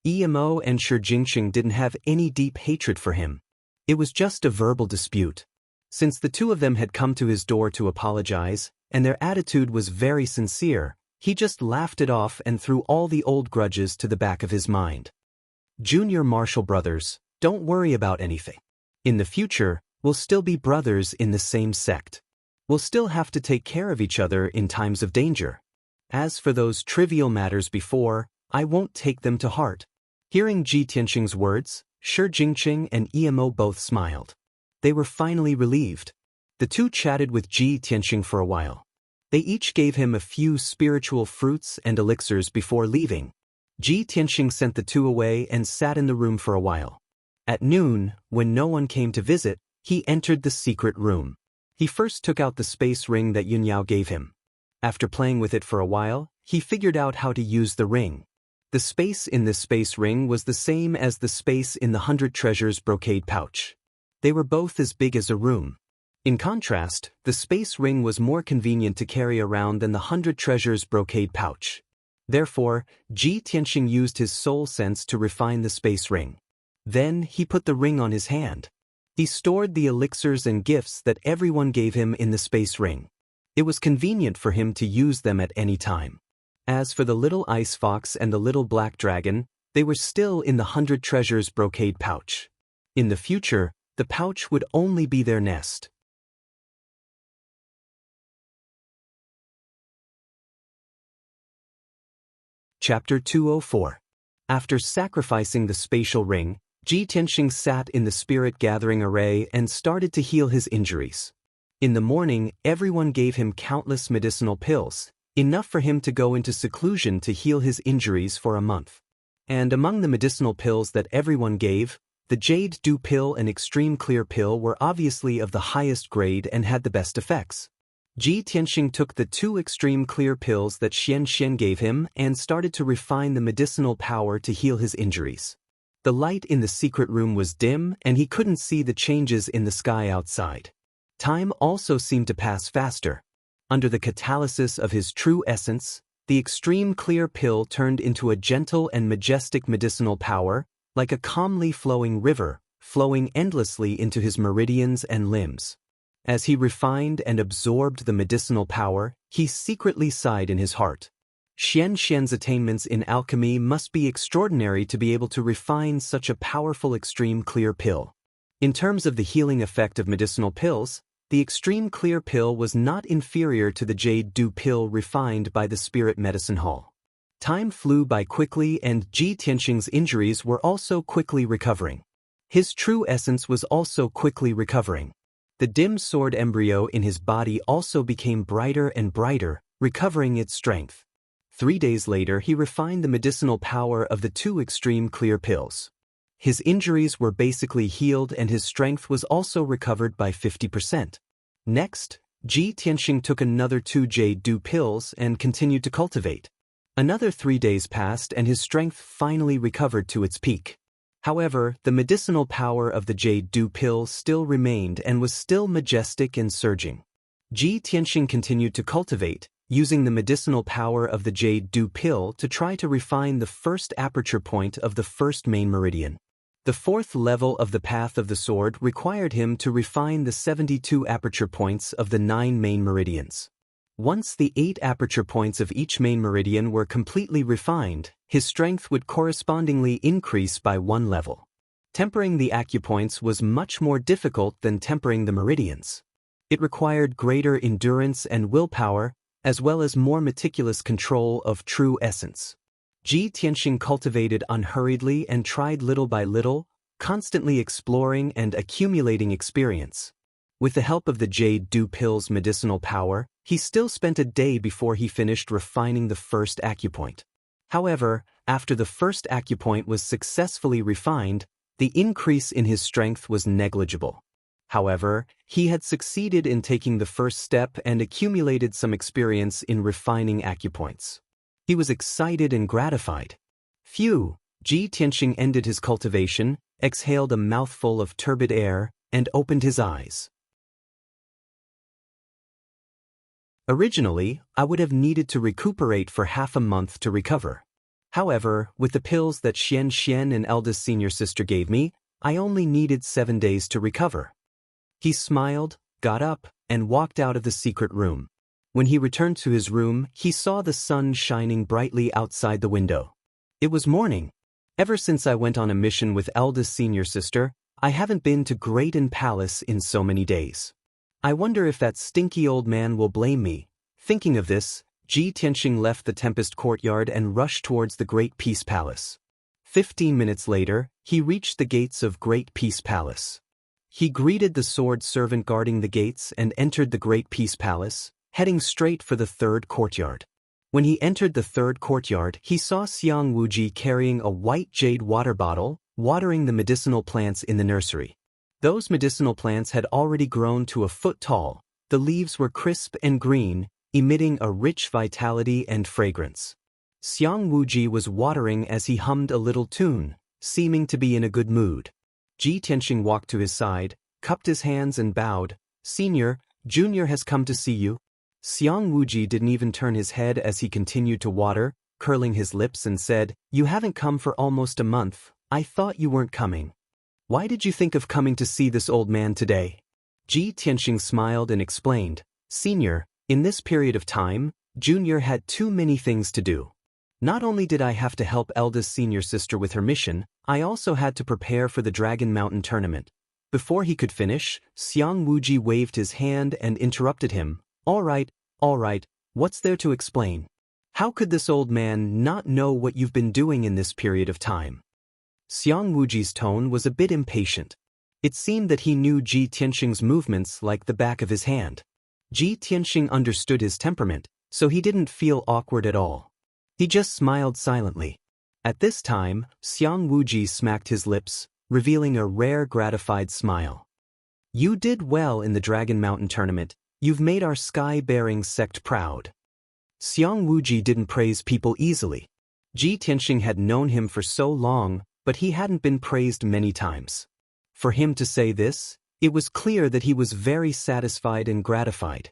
Emo and Shi didn't have any deep hatred for him. It was just a verbal dispute. Since the two of them had come to his door to apologize, and their attitude was very sincere, he just laughed it off and threw all the old grudges to the back of his mind. "Junior Martial Brothers, don't worry about anything. In the future, we'll still be brothers in the same sect. We'll still have to take care of each other in times of danger. As for those trivial matters before, I won't take them to heart." Hearing Ji Tianxing's words, Shi and Emo both smiled. They were finally relieved. The two chatted with Ji Tianxing for a while. They each gave him a few spiritual fruits and elixirs before leaving. Ji Tianxing sent the two away and sat in the room for a while. At noon, when no one came to visit, he entered the secret room. He first took out the space ring that Yunyao gave him. After playing with it for a while, he figured out how to use the ring. The space in this space ring was the same as the space in the 100 Treasures brocade pouch. They were both as big as a room. In contrast, the space ring was more convenient to carry around than the 100 Treasures brocade pouch. Therefore, Ji Tianxing used his soul sense to refine the space ring. Then he put the ring on his hand. He stored the elixirs and gifts that everyone gave him in the space ring. It was convenient for him to use them at any time. As for the little ice fox and the little black dragon, they were still in the 100 Treasures brocade pouch. In the future, the pouch would only be their nest. Chapter 204. After sacrificing the spatial ring, Ji Tianxing sat in the spirit gathering array and started to heal his injuries. In the morning, everyone gave him countless medicinal pills, enough for him to go into seclusion to heal his injuries for a month. And among the medicinal pills that everyone gave, the Jade Dew pill and Extreme Clear pill were obviously of the highest grade and had the best effects. Ji Tianxing took the 2 Extreme Clear pills that Xianxia gave him and started to refine the medicinal power to heal his injuries. The light in the secret room was dim and he couldn't see the changes in the sky outside. Time also seemed to pass faster. Under the catalysis of his true essence, the Extreme Clear pill turned into a gentle and majestic medicinal power, like a calmly flowing river, flowing endlessly into his meridians and limbs. As he refined and absorbed the medicinal power, he secretly sighed in his heart. Xianxia's attainments in alchemy must be extraordinary to be able to refine such a powerful Extreme Clear pill. In terms of the healing effect of medicinal pills, the Extreme Clear pill was not inferior to the Jade Dew pill refined by the Spirit Medicine Hall. Time flew by quickly and Ji Tianxing's injuries were also quickly recovering. His true essence was also quickly recovering. The dim sword embryo in his body also became brighter and brighter, recovering its strength. 3 days later, he refined the medicinal power of the 2 Extreme Clear pills. His injuries were basically healed and his strength was also recovered by 50%. Next, Ji Tianxing took another 2 Jade Dew pills and continued to cultivate. Another 3 days passed and his strength finally recovered to its peak. However, the medicinal power of the Jade Dew pill still remained and was still majestic and surging. Ji Tianxing continued to cultivate, using the medicinal power of the Jade Dew pill to try to refine the first aperture point of the first main meridian. The 4th level of the Path of the Sword required him to refine the 72 aperture points of the 9 main meridians. Once the 8 aperture points of each main meridian were completely refined, his strength would correspondingly increase by 1 level. Tempering the acupoints was much more difficult than tempering the meridians. It required greater endurance and willpower, as well as more meticulous control of true essence. Ji Tianxing cultivated unhurriedly and tried little by little, constantly exploring and accumulating experience. With the help of the Jade Dew pill's medicinal power, he still spent a day before he finished refining the first acupoint. However, after the first acupoint was successfully refined, the increase in his strength was negligible. However, he had succeeded in taking the first step and accumulated some experience in refining acupoints. He was excited and gratified. Phew! Ji Tianxing ended his cultivation, exhaled a mouthful of turbid air, and opened his eyes. Originally, I would have needed to recuperate for half a month to recover. However, with the pills that Xianxia and eldest senior sister gave me, I only needed 7 days to recover. He smiled, got up, and walked out of the secret room. When he returned to his room, he saw the sun shining brightly outside the window. It was morning. Ever since I went on a mission with eldest senior sister, I haven't been to Great Inn Palace in so many days. I wonder if that stinky old man will blame me. Thinking of this, Ji Tianxing left the Tempest courtyard and rushed towards the Great Peace Palace. 15 minutes later, he reached the gates of Great Peace Palace. He greeted the sword servant guarding the gates and entered the Great Peace Palace, heading straight for the 3rd courtyard. When he entered the 3rd courtyard, he saw Xiang Wuji carrying a white jade water bottle, watering the medicinal plants in the nursery. Those medicinal plants had already grown to a foot tall. The leaves were crisp and green, emitting a rich vitality and fragrance. Xiang Wuji was watering as he hummed a little tune, seeming to be in a good mood. Ji Tianxing walked to his side, cupped his hands and bowed. "Senior, Junior has come to see you." Xiang Wuji didn't even turn his head as he continued to water, curling his lips and said, "You haven't come for almost a month. I thought you weren't coming. Why did you think of coming to see this old man today?" Ji Tianxing smiled and explained, "Senior, in this period of time, Junior had too many things to do. Not only did I have to help eldest senior sister with her mission, I also had to prepare for the Dragon Mountain tournament." Before he could finish, Xiang Wuji waved his hand and interrupted him. All right, what's there to explain? How could this old man not know what you've been doing in this period of time?" Xiang Wuji's tone was a bit impatient. It seemed that he knew Ji Tianxing's movements like the back of his hand. Ji Tianxing understood his temperament, so he didn't feel awkward at all. He just smiled silently. At this time, Xiang Wuji smacked his lips, revealing a rare gratified smile. You did well in the Dragon Mountain tournament. You've made our sky-bearing sect proud. Xiang Wuji didn't praise people easily. Ji Tianxing had known him for so long, but he hadn't been praised many times. For him to say this, it was clear that he was very satisfied and gratified.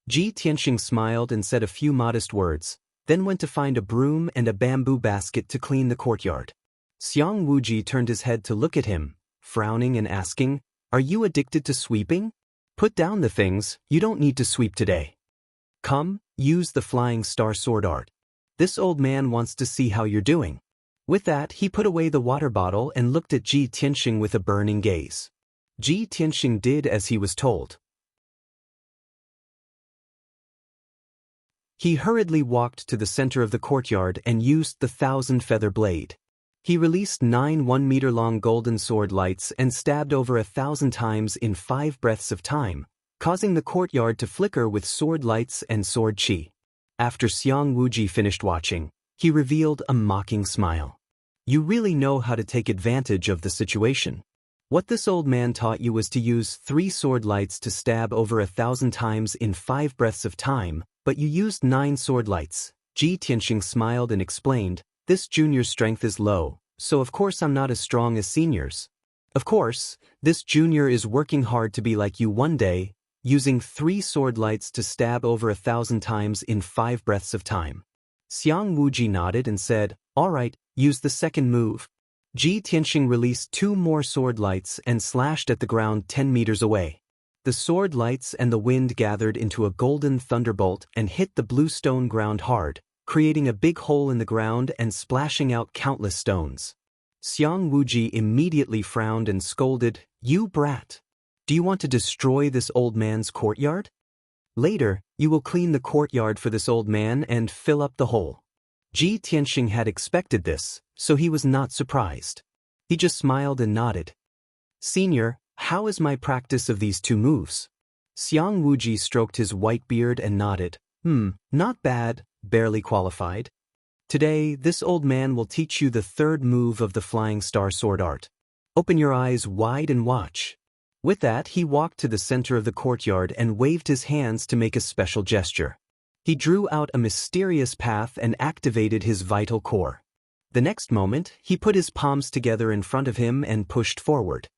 Ji Tianxing smiled and said a few modest words, then went to find a broom and a bamboo basket to clean the courtyard. Xiang Wuji turned his head to look at him, frowning and asking, "Are you addicted to sweeping? Put down the things, you don't need to sweep today. Come, use the flying star sword art. This old man wants to see how you're doing." With that, he put away the water bottle and looked at Ji Tianxing with a burning gaze. Ji Tianxing did as he was told. He hurriedly walked to the center of the courtyard and used the 1,000-feather blade. He released 9 1-meter-long golden sword lights and stabbed over 1,000 times in 5 breaths of time, causing the courtyard to flicker with sword lights and sword chi. After Xiang Wuji finished watching, he revealed a mocking smile. You really know how to take advantage of the situation. What this old man taught you was to use 3 sword lights to stab over 1,000 times in 5 breaths of time, but you used 9 sword lights. Ji Tianxing smiled and explained, this junior's strength is low, so of course I'm not as strong as seniors. Of course, this junior is working hard to be like you one day, using 3 sword lights to stab over 1,000 times in 5 breaths of time. Xiang Wuji nodded and said, all right, use the second move. Ji Tianxing released 2 more sword lights and slashed at the ground 10 meters away. The sword lights and the wind gathered into a golden thunderbolt and hit the blue stone ground hard, creating a big hole in the ground and splashing out countless stones. Xiang Wuji immediately frowned and scolded, you brat! Do you want to destroy this old man's courtyard? Later, you will clean the courtyard for this old man and fill up the hole. Ji Tianxing had expected this, so he was not surprised. He just smiled and nodded. Senior, how is my practice of these 2 moves? Xiang Wuji stroked his white beard and nodded. Not bad, barely qualified. Today, this old man will teach you the 3rd move of the flying star sword art. Open your eyes wide and watch. With that, he walked to the center of the courtyard and waved his hands to make a special gesture. He drew out a mysterious path and activated his vital core. The next moment, he put his palms together in front of him and pushed forward.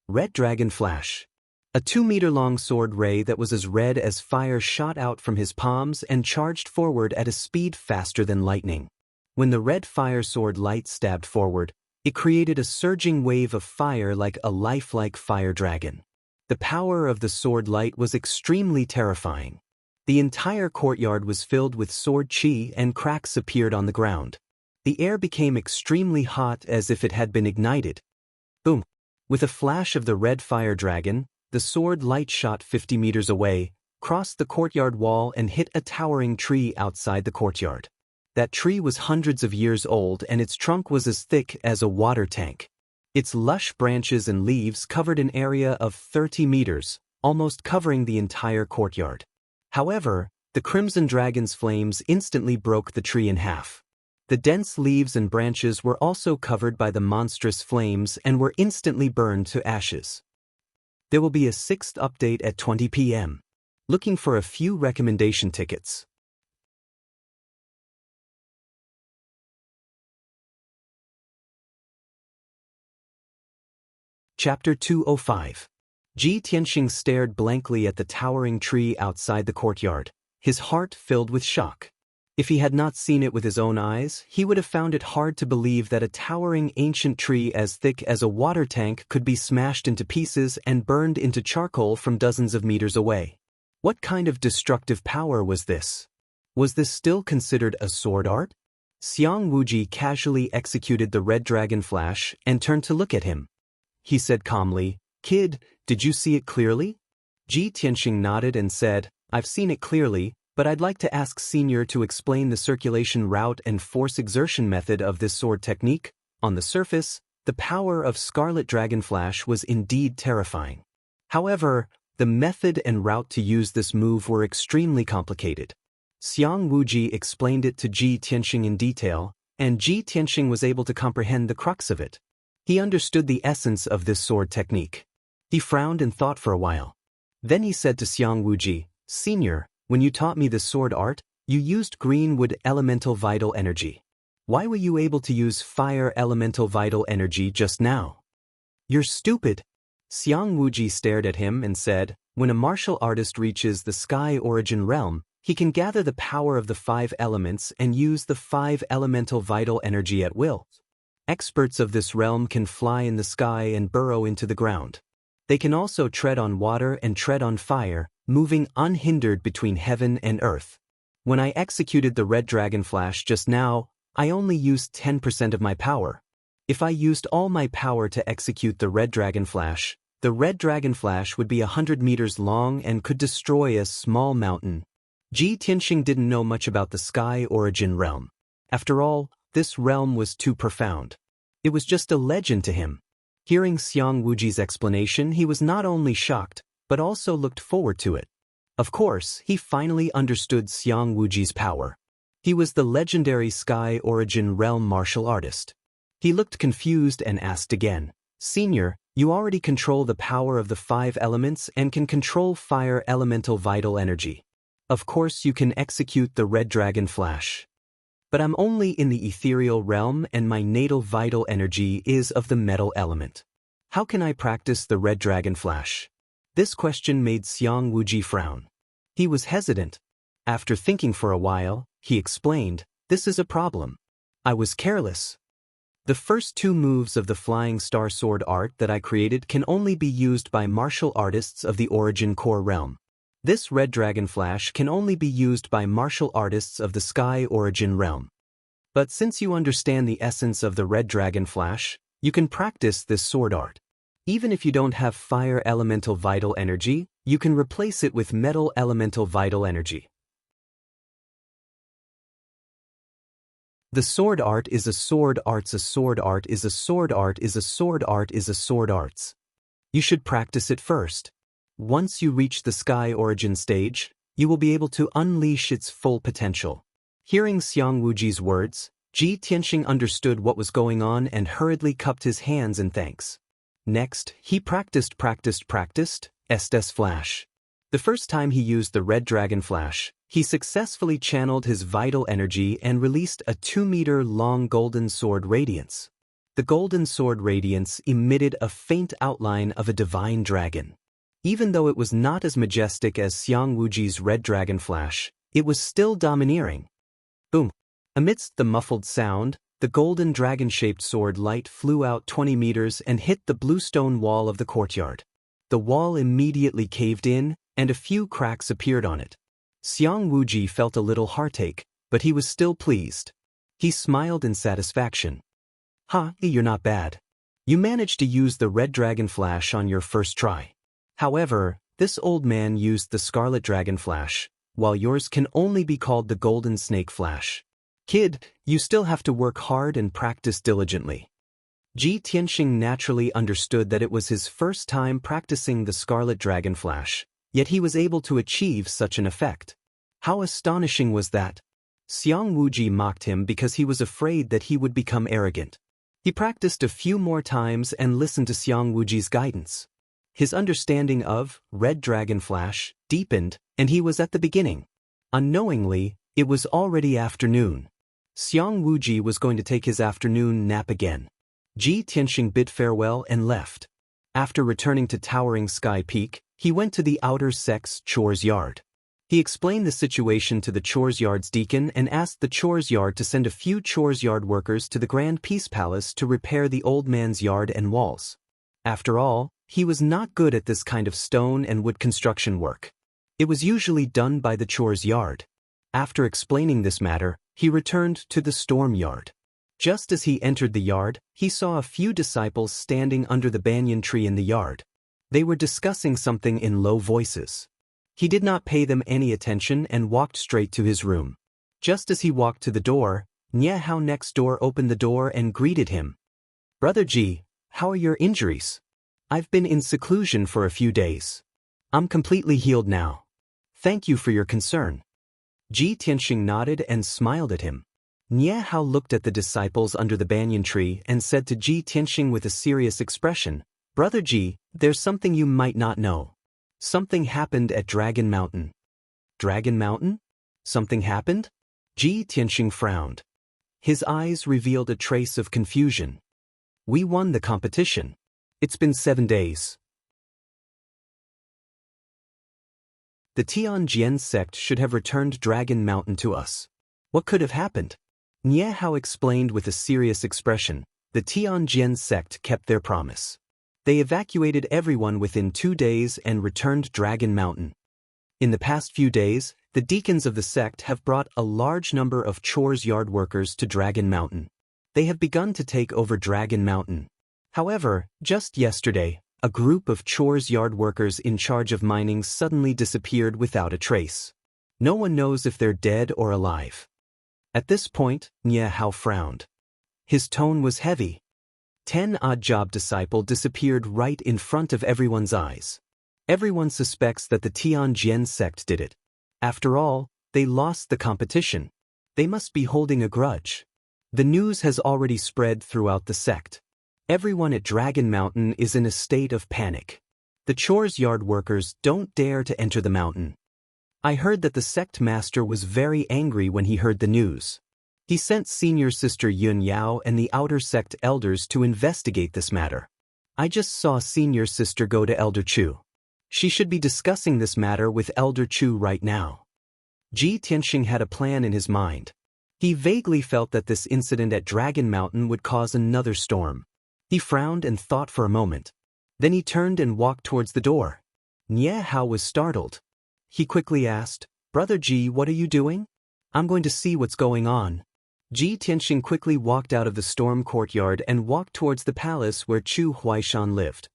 Red Dragon Flash. A 2-meter-long sword ray that was as red as fire shot out from his palms and charged forward at a speed faster than lightning. When the red fire sword light stabbed forward, it created a surging wave of fire like a lifelike fire dragon. The power of the sword light was extremely terrifying. The entire courtyard was filled with sword chi and cracks appeared on the ground. The air became extremely hot as if it had been ignited. Boom! With a flash of the red fire dragon, the sword light shot 50 meters away, crossed the courtyard wall and hit a towering tree outside the courtyard. That tree was hundreds of years old and its trunk was as thick as a water tank. Its lush branches and leaves covered an area of 30 meters, almost covering the entire courtyard. However, the crimson dragon's flames instantly broke the tree in half. The dense leaves and branches were also covered by the monstrous flames and were instantly burned to ashes. There will be a 6th update at 20 p.m. Looking for a few recommendation tickets. Chapter 205. Ji Tianxing stared blankly at the towering tree outside the courtyard, his heart filled with shock. If he had not seen it with his own eyes, he would have found it hard to believe that a towering ancient tree as thick as a water tank could be smashed into pieces and burned into charcoal from dozens of meters away. What kind of destructive power was this? Was this still considered a sword art? Xiang Wuji casually executed the red dragon flash and turned to look at him. He said calmly, "Kid, did you see it clearly?" Ji Tianxing nodded and said, "I've seen it clearly, but I'd like to ask Senior to explain the circulation route and force exertion method of this sword technique. On the surface, The power of Scarlet Dragon Flash was indeed terrifying. However, the method and route to use this move were extremely complicated. Xiang Wuji explained it to Ji Tianxing in detail, and Ji Tianxing was able to comprehend the crux of it. He understood the essence of this sword technique. He frowned and thought for a while. Then he said to Xiang Wuji, "Senior, when you taught me the sword art, you used green wood elemental vital energy. Why were you able to use fire elemental vital energy just now?" "You're stupid." Xiang Wuji stared at him and said, "When a martial artist reaches the sky origin realm, he can gather the power of the 5 elements and use the 5 elemental vital energy at will. Experts of this realm can fly in the sky and burrow into the ground. They can also tread on water and tread on fire, moving unhindered between heaven and earth. When I executed the Red Dragon Flash just now, I only used 10% of my power. If I used all my power to execute the Red Dragon Flash, the Red Dragon Flash would be 100 meters long and could destroy a small mountain." Ji Tianxing didn't know much about the sky origin realm. After all, this realm was too profound. It was just a legend to him. Hearing Xiang Wuji's explanation, he was not only shocked, but also looked forward to it. Of course, he finally understood Xiang Wuji's power. He was the legendary Sky Origin Realm martial artist. He looked confused and asked again, "Senior, you already control the power of the 5 elements and can control fire elemental vital energy. Of course you can execute the Red Dragon Flash. But I'm only in the ethereal realm and my natal vital energy is of the metal element. How can I practice the Red Dragon Flash?" This question made Xiang Wuji frown. He was hesitant. After thinking for a while, he explained, "This is a problem. I was careless. The first 2 moves of the Flying Star Sword art that I created can only be used by martial artists of the Origin Core realm. This Red Dragon Flash can only be used by martial artists of the Sky Origin realm. But since you understand the essence of the Red Dragon Flash, you can practice this sword art. Even if you don't have fire elemental vital energy, you can replace it with metal elemental vital energy. The sword art is a sword arts, a sword art is a sword art is a sword art is a sword arts. You should practice it first. Once you reach the Sky Origin stage, you will be able to unleash its full potential." Hearing Xiang Wuji's words, Ji Tianxing understood what was going on and hurriedly cupped his hands in thanks. Next, he practiced Estes Flash. The first time he used the Red Dragon Flash, he successfully channeled his vital energy and released a 2-meter-long golden sword radiance. The golden sword radiance emitted a faint outline of a divine dragon. Even though it was not as majestic as Xiang Wuji's Red Dragon Flash, it was still domineering. Boom! Amidst the muffled sound, the golden dragon-shaped sword light flew out 20 meters and hit the blue stone wall of the courtyard. The wall immediately caved in, and a few cracks appeared on it. Xiang Wuji felt a little heartache, but he was still pleased. He smiled in satisfaction. "Ha, you're not bad. You managed to use the Red Dragon Flash on your first try. However, this old man used the Scarlet Dragon Flash, while yours can only be called the Golden Snake Flash. Kid, you still have to work hard and practice diligently." Ji Tianxing naturally understood that it was his first time practicing the Scarlet Dragon Flash, yet he was able to achieve such an effect. How astonishing was that? Xiang Wuji mocked him because he was afraid that he would become arrogant. He practiced a few more times and listened to Xiang Wuji's guidance. His understanding of Red Dragon Flash deepened, and he was at the beginning. Unknowingly, it was already afternoon. Xiang Wuji was going to take his afternoon nap again. Ji Tianxing bid farewell and left. After returning to Towering Sky Peak, he went to the outer sex chores yard. He explained the situation to the chores yard's deacon and asked the chores yard to send a few chores yard workers to the Grand Peace Palace to repair the old man's yard and walls. After all, he was not good at this kind of stone and wood construction work. It was usually done by the chores yard. After explaining this matter, he returned to the storm yard. Just as he entered the yard, he saw a few disciples standing under the banyan tree in the yard. They were discussing something in low voices. He did not pay them any attention and walked straight to his room. Just as he walked to the door, Nye Hao next door opened the door and greeted him. Brother Ji, how are your injuries? I've been in seclusion for a few days. I'm completely healed now. Thank you for your concern. Ji Tianxing nodded and smiled at him. Nie Hao looked at the disciples under the banyan tree and said to Ji Tianxing with a serious expression, Brother Ji, there's something you might not know. Something happened at Dragon Mountain. Dragon Mountain? Something happened? Ji Tianxing frowned. His eyes revealed a trace of confusion. We won the competition. It's been 7 days. The Tianjian sect should have returned Dragon Mountain to us. What could have happened? Nie Hao explained with a serious expression. The Tianjian sect kept their promise. They evacuated everyone within 2 days and returned Dragon Mountain. In the past few days, the deacons of the sect have brought a large number of chores yard workers to Dragon Mountain. They have begun to take over Dragon Mountain. However, just yesterday, a group of chores yard workers in charge of mining suddenly disappeared without a trace. No one knows if they're dead or alive. At this point, Nie Hao frowned. His tone was heavy. 10 odd job disciple disappeared right in front of everyone's eyes. Everyone suspects that the Tianjian sect did it. After all, they lost the competition. They must be holding a grudge. The news has already spread throughout the sect. Everyone at Dragon Mountain is in a state of panic. The chores yard workers don't dare to enter the mountain. I heard that the sect master was very angry when he heard the news. He sent senior sister Yun Yao and the outer sect elders to investigate this matter. I just saw senior sister go to Elder Chu. She should be discussing this matter with Elder Chu right now. Ji Tianxing had a plan in his mind. He vaguely felt that this incident at Dragon Mountain would cause another storm. He frowned and thought for a moment. Then he turned and walked towards the door. Nie Hao was startled. He quickly asked, Brother Ji, what are you doing? I'm going to see what's going on. Ji Tianxing quickly walked out of the storm courtyard and walked towards the palace where Chu Huaishan lived.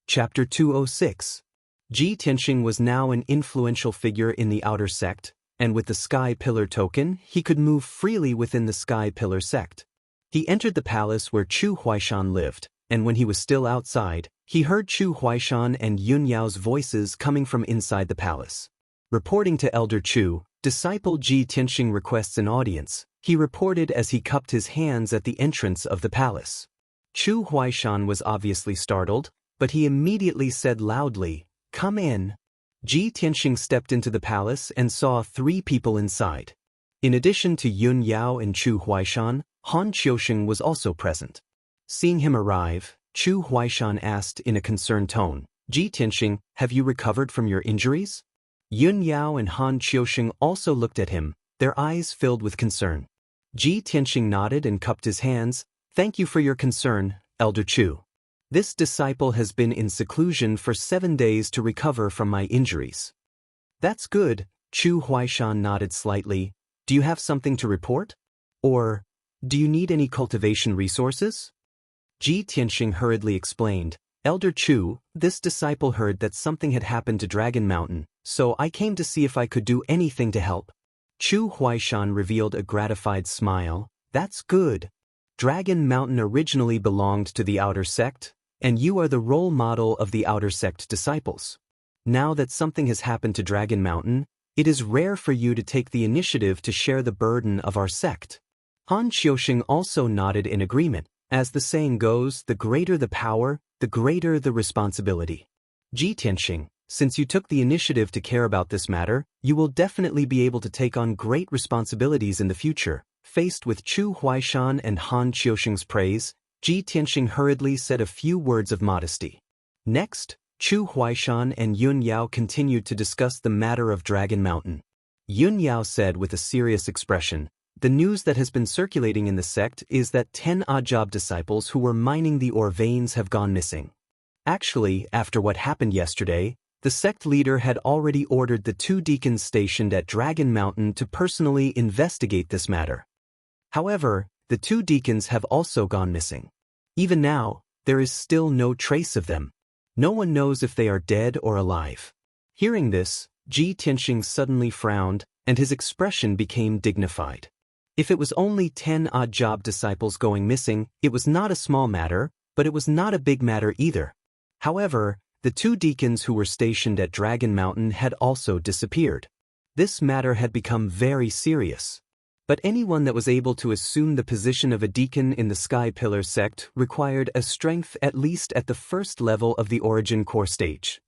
Chapter 206. Ji Tianxing was now an influential figure in the outer sect, and with the Sky Pillar token, he could move freely within the Sky Pillar sect. He entered the palace where Chu Huaishan lived, and when he was still outside, he heard Chu Huaishan and Yun Yao's voices coming from inside the palace. Reporting to Elder Chu, disciple Ji Tianxing requests an audience, he reported as he cupped his hands at the entrance of the palace. Chu Huaishan was obviously startled, but he immediately said loudly, Come in. Ji Tianxing stepped into the palace and saw 3 people inside. In addition to Yun Yao and Chu Huaishan, Han Qiusheng was also present. Seeing him arrive, Chu Huaishan asked in a concerned tone, Ji Tianxing, have you recovered from your injuries? Yun Yao and Han Qiusheng also looked at him, their eyes filled with concern. Ji Tianxing nodded and cupped his hands. Thank you for your concern, Elder Chu. This disciple has been in seclusion for 7 days to recover from my injuries. That's good, Chu Huaishan nodded slightly. Do you have something to report? Or, do you need any cultivation resources? Ji Tianxing hurriedly explained, Elder Chu, this disciple heard that something had happened to Dragon Mountain, so I came to see if I could do anything to help. Chu Huaishan revealed a gratified smile. That's good. Dragon Mountain originally belonged to the outer sect, and you are the role model of the outer sect disciples. Now that something has happened to Dragon Mountain, it is rare for you to take the initiative to share the burden of our sect. Han Qiusheng also nodded in agreement. As the saying goes, the greater the power, the greater the responsibility. Ji Tianxing, since you took the initiative to care about this matter, you will definitely be able to take on great responsibilities in the future. Faced with Chu Huaishan and Han Qiusheng's praise, Ji Tianxing hurriedly said a few words of modesty. Next, Chu Huaishan and Yun Yao continued to discuss the matter of Dragon Mountain. Yun Yao said with a serious expression, the news that has been circulating in the sect is that 10 odd-job disciples who were mining the ore veins have gone missing. Actually, after what happened yesterday, the sect leader had already ordered the 2 deacons stationed at Dragon Mountain to personally investigate this matter. However, the 2 deacons have also gone missing. Even now, there is still no trace of them. No one knows if they are dead or alive. Hearing this, Ji Tianxing suddenly frowned, and his expression became dignified. If it was only 10 odd-job disciples going missing, it was not a small matter, but it was not a big matter either. However, the 2 deacons who were stationed at Dragon Mountain had also disappeared. This matter had become very serious. But anyone that was able to assume the position of a deacon in the Sky Pillar sect required a strength at least at the first level of the Origin Core stage.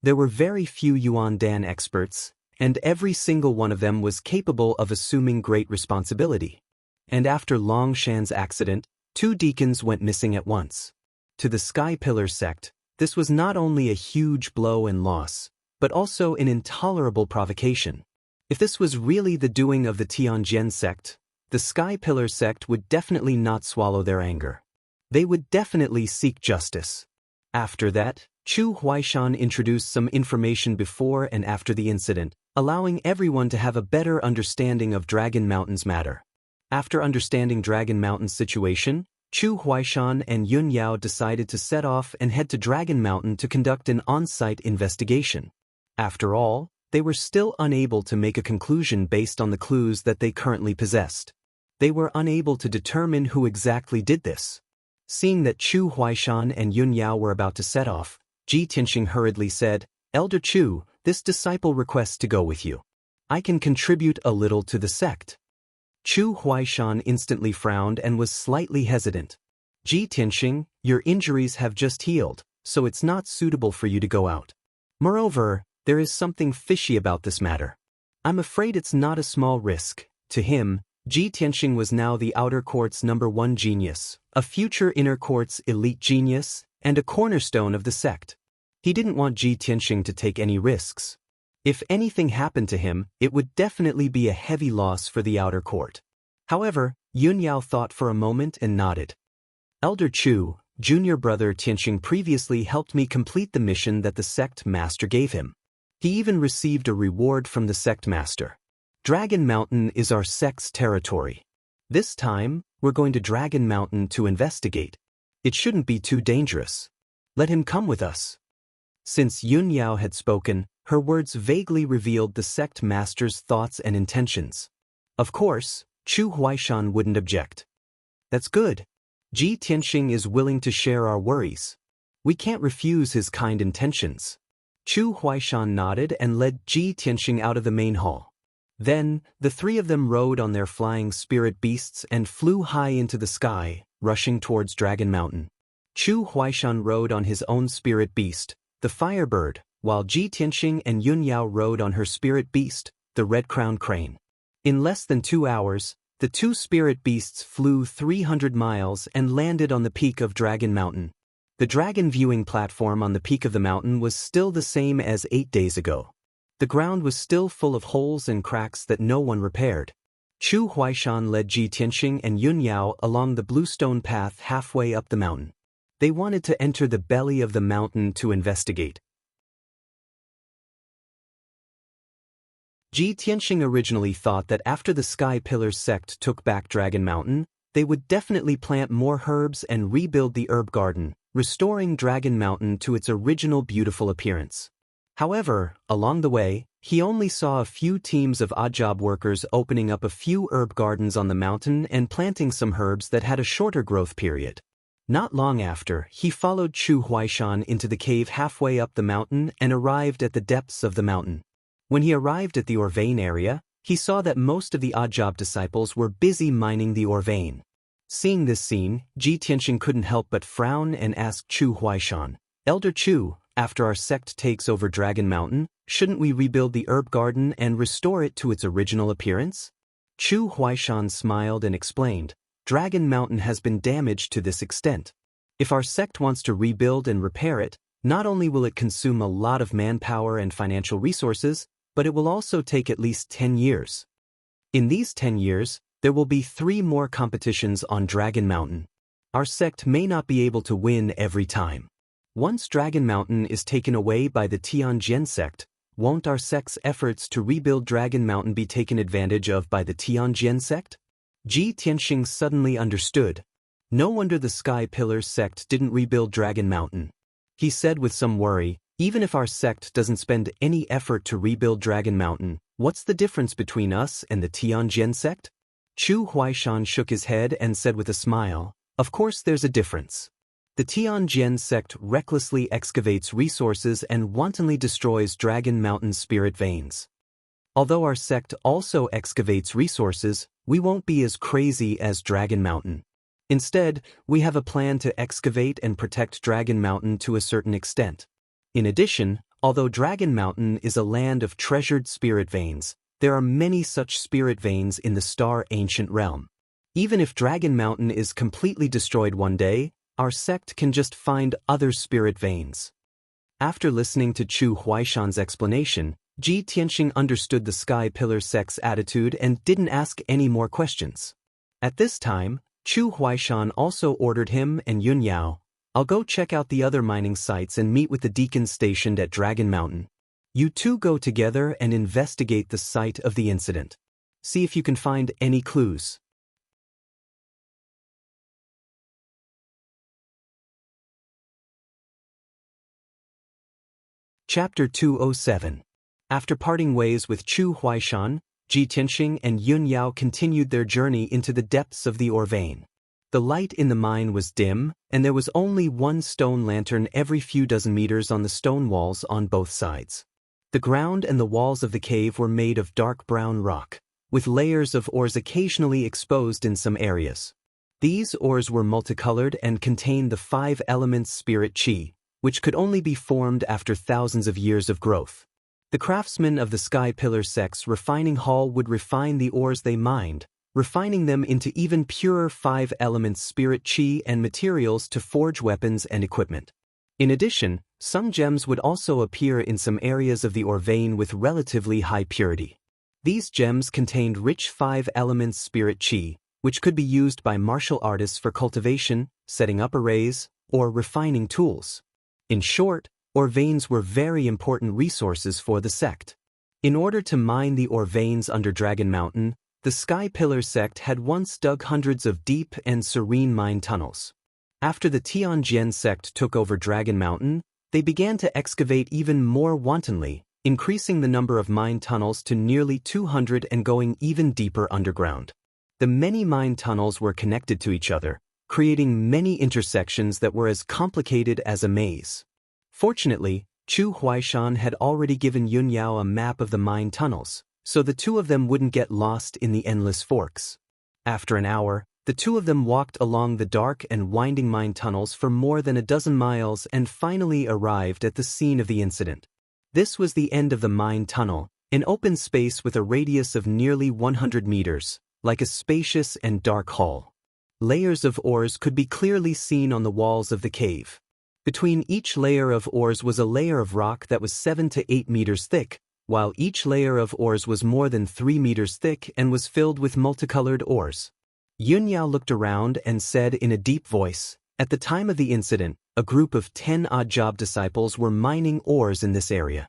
There were very few Yuan Dan experts, and every single one of them was capable of assuming great responsibility. And after Long Shan's accident, 2 deacons went missing at once. To the Sky Pillar sect, this was not only a huge blow and loss, but also an intolerable provocation. If this was really the doing of the Tianjin sect, the Sky Pillar sect would definitely not swallow their anger. They would definitely seek justice. After that, Chu Huaishan introduced some information before and after the incident, allowing everyone to have a better understanding of Dragon Mountain's matter. After understanding Dragon Mountain's situation, Chu Huaishan and Yun Yao decided to set off and head to Dragon Mountain to conduct an on-site investigation. After all, they were still unable to make a conclusion based on the clues that they currently possessed. They were unable to determine who exactly did this. Seeing that Chu Huaishan and Yun Yao were about to set off, Ji Tianxing hurriedly said, "Elder Chu, this disciple requests to go with you. I can contribute a little to the sect." Chu Huaishan instantly frowned and was slightly hesitant. "Ji Tianxing, your injuries have just healed, so it's not suitable for you to go out. Moreover, there is something fishy about this matter. I'm afraid it's not a small risk." To him, Ji Tianxing was now the outer court's #1 genius, a future inner court's elite genius, and a cornerstone of the sect. He didn't want Ji Tianxing to take any risks. If anything happened to him, it would definitely be a heavy loss for the outer court. However, Yun Yao thought for a moment and nodded. "Elder Chu, junior brother Tianxing previously helped me complete the mission that the sect master gave him. He even received a reward from the sect master. Dragon Mountain is our sect's territory. This time, we're going to Dragon Mountain to investigate. It shouldn't be too dangerous. Let him come with us." Since Yun Yao had spoken, her words vaguely revealed the sect master's thoughts and intentions. Of course, Chu Huaishan wouldn't object. "That's good. Ji Tianxing is willing to share our worries. We can't refuse his kind intentions." Chu Huaishan nodded and led Ji Tianxing out of the main hall. Then, the 3 of them rode on their flying spirit beasts and flew high into the sky, rushing towards Dragon Mountain. Chu Huaishan rode on his own spirit beast, the Firebird, while Ji Tianxing and Yun Yao rode on her spirit beast, the Red-Crowned Crane. In less than 2 hours, the 2 spirit beasts flew 300 miles and landed on the peak of Dragon Mountain. The dragon viewing platform on the peak of the mountain was still the same as 8 days ago. The ground was still full of holes and cracks that no one repaired. Chu Huaishan led Ji Tianxing and Yun Yao along the bluestone path halfway up the mountain. They wanted to enter the belly of the mountain to investigate. Ji Tianxing originally thought that after the Sky Pillar sect took back Dragon Mountain, they would definitely plant more herbs and rebuild the herb garden, restoring Dragon Mountain to its original beautiful appearance. However, along the way, he only saw a few teams of odd-job workers opening up a few herb gardens on the mountain and planting some herbs that had a shorter growth period. Not long after, he followed Chu Huaishan into the cave halfway up the mountain and arrived at the depths of the mountain. When he arrived at the ore vein area, he saw that most of the odd-job disciples were busy mining the ore vein. Seeing this scene, Ji Tianxing couldn't help but frown and ask Chu Huaishan, "Elder Chu, after our sect takes over Dragon Mountain, shouldn't we rebuild the herb garden and restore it to its original appearance?" Chu Huaishan smiled and explained, "Dragon Mountain has been damaged to this extent. If our sect wants to rebuild and repair it, not only will it consume a lot of manpower and financial resources, but it will also take at least 10 years. In these 10 years, there will be 3 more competitions on Dragon Mountain. Our sect may not be able to win every time. Once Dragon Mountain is taken away by the Tianjin sect, won't our sect's efforts to rebuild Dragon Mountain be taken advantage of by the Tianjin sect?" Ji Tianxing suddenly understood. No wonder the Sky Pillar sect didn't rebuild Dragon Mountain. He said with some worry, even if our sect doesn't spend any effort to rebuild Dragon Mountain, what's the difference between us and the Tianjin sect? Chu Huaishan shook his head and said with a smile, of course there's a difference. The Tianjin sect recklessly excavates resources and wantonly destroys Dragon Mountain's spirit veins. Although our sect also excavates resources, we won't be as crazy as Dragon Mountain. Instead, we have a plan to excavate and protect Dragon Mountain to a certain extent. In addition, although Dragon Mountain is a land of treasured spirit veins, there are many such spirit veins in the Star Ancient Realm. Even if Dragon Mountain is completely destroyed one day, our sect can just find other spirit veins. After listening to Chu Huaishan's explanation, Ji Tianxing understood the Sky Pillar sect's attitude and didn't ask any more questions. At this time, Chu Huaishan also ordered him and Yun Yao, I'll go check out the other mining sites and meet with the deacons stationed at Dragon Mountain. You two go together and investigate the site of the incident. See if you can find any clues. Chapter 207. After parting ways with Chu Huaishan, Ji Tianxing and Yun Yao continued their journey into the depths of the ore vein. The light in the mine was dim, and there was only one stone lantern every few dozen meters on the stone walls on both sides. The ground and the walls of the cave were made of dark brown rock, with layers of ores occasionally exposed in some areas. These ores were multicolored and contained the 5 elements spirit qi, which could only be formed after thousands of years of growth. The craftsmen of the Sky Pillar sect's refining hall would refine the ores they mined, refining them into even purer 5 elements spirit qi and materials to forge weapons and equipment. In addition, some gems would also appear in some areas of the ore vein with relatively high purity. These gems contained rich 5 elements spirit qi, which could be used by martial artists for cultivation, setting up arrays, or refining tools. In short, ore veins were very important resources for the sect. In order to mine the ore veins under Dragon Mountain, the Sky Pillar sect had once dug hundreds of deep and serene mine tunnels. After the Tianjin sect took over Dragon Mountain, they began to excavate even more wantonly, increasing the number of mine tunnels to nearly 200 and going even deeper underground. The many mine tunnels were connected to each other, creating many intersections that were as complicated as a maze. Fortunately, Chu Huaishan had already given Yun Yao a map of the mine tunnels, so the two of them wouldn't get lost in the endless forks. After an hour, the two of them walked along the dark and winding mine tunnels for more than a dozen miles and finally arrived at the scene of the incident. This was the end of the mine tunnel, an open space with a radius of nearly 100 meters, like a spacious and dark hall. Layers of ores could be clearly seen on the walls of the cave. Between each layer of ores was a layer of rock that was 7 to 8 meters thick, while each layer of ores was more than 3 meters thick and was filled with multicolored ores. Yun Yao looked around and said in a deep voice, at the time of the incident, a group of 10 odd-job disciples were mining ores in this area.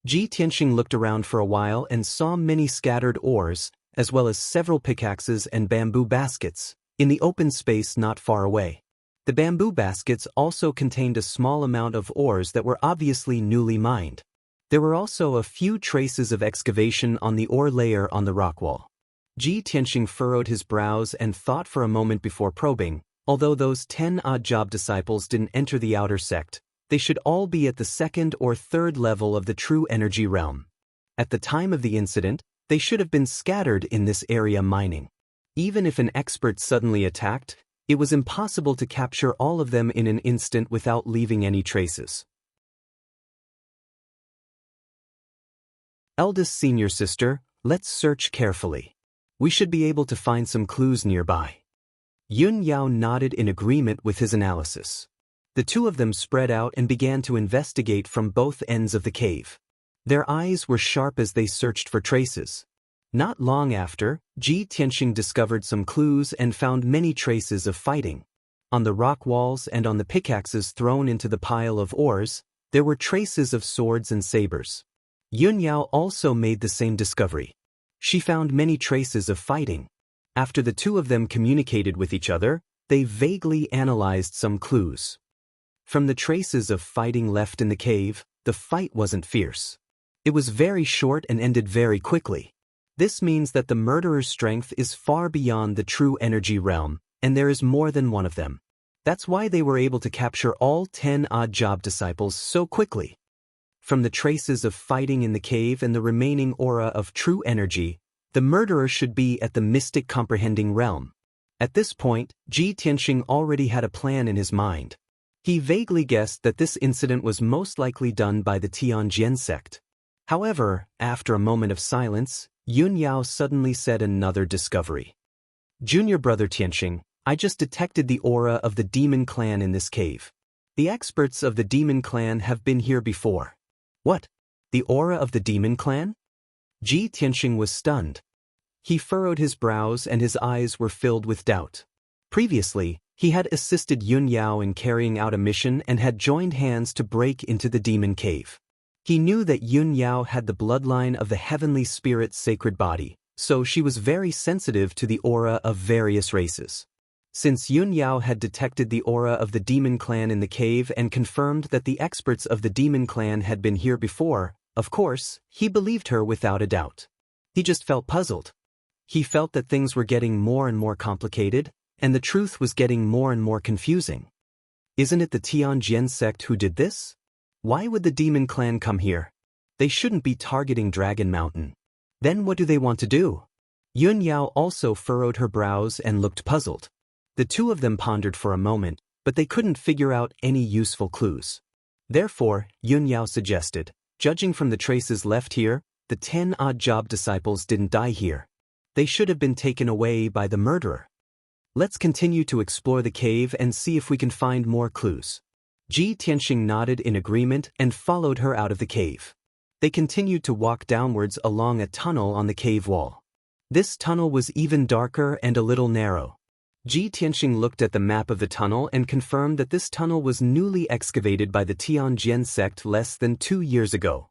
Ji Tianxing looked around for a while and saw many scattered ores, as well as several pickaxes and bamboo baskets, in the open space not far away. The bamboo baskets also contained a small amount of ores that were obviously newly mined. There were also a few traces of excavation on the ore layer on the rock wall. Ji Tianxing furrowed his brows and thought for a moment before probing, although those 10 odd-job disciples didn't enter the outer sect, they should all be at the 2nd or 3rd level of the true energy realm. At the time of the incident, they should have been scattered in this area mining. Even if an expert suddenly attacked, it was impossible to capture all of them in an instant without leaving any traces. Eldest senior sister, let's search carefully. We should be able to find some clues nearby. Yun Yao nodded in agreement with his analysis. The two of them spread out and began to investigate from both ends of the cave. Their eyes were sharp as they searched for traces. Not long after, Ji Tianxing discovered some clues and found many traces of fighting. On the rock walls and on the pickaxes thrown into the pile of ores, there were traces of swords and sabers. Yun Yao also made the same discovery. She found many traces of fighting. After the two of them communicated with each other, they vaguely analyzed some clues. From the traces of fighting left in the cave, the fight wasn't fierce. It was very short and ended very quickly. This means that the murderer's strength is far beyond the true energy realm, and there is more than one of them. That's why they were able to capture all 10 odd job disciples so quickly. From the traces of fighting in the cave and the remaining aura of true energy, the murderer should be at the mystic comprehending realm. At this point, Ji Tianxing already had a plan in his mind. He vaguely guessed that this incident was most likely done by the Tianjian sect. However, after a moment of silence, Yun Yao suddenly said another discovery. Junior brother Tianxing, I just detected the aura of the demon clan in this cave. The experts of the demon clan have been here before. What? The aura of the demon clan? Ji Tianxing was stunned. He furrowed his brows and his eyes were filled with doubt. Previously, he had assisted Yun Yao in carrying out a mission and had joined hands to break into the demon cave. He knew that Yun Yao had the bloodline of the heavenly spirit's sacred body, so she was very sensitive to the aura of various races. Since Yun Yao had detected the aura of the demon clan in the cave and confirmed that the experts of the demon clan had been here before, of course, he believed her without a doubt. He just felt puzzled. He felt that things were getting more and more complicated, and the truth was getting more and more confusing. Isn't it the Tianjian sect who did this? Why would the demon clan come here? They shouldn't be targeting Dragon Mountain. Then what do they want to do? Yun Yao also furrowed her brows and looked puzzled. The two of them pondered for a moment, but they couldn't figure out any useful clues. Therefore, Yun Yao suggested, judging from the traces left here, the 10 odd job disciples didn't die here. They should have been taken away by the murderer. Let's continue to explore the cave and see if we can find more clues. Ji Tianxing nodded in agreement and followed her out of the cave. They continued to walk downwards along a tunnel on the cave wall. This tunnel was even darker and a little narrow. Ji Tianxing looked at the map of the tunnel and confirmed that this tunnel was newly excavated by the Tianjian sect less than 2 years ago.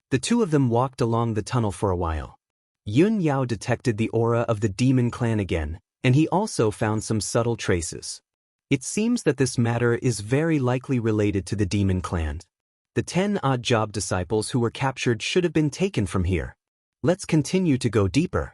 The two of them walked along the tunnel for a while. Yun Yao detected the aura of the demon clan again, and he also found some subtle traces. It seems that this matter is very likely related to the demon clan. The 10 odd job disciples who were captured should have been taken from here. Let's continue to go deeper.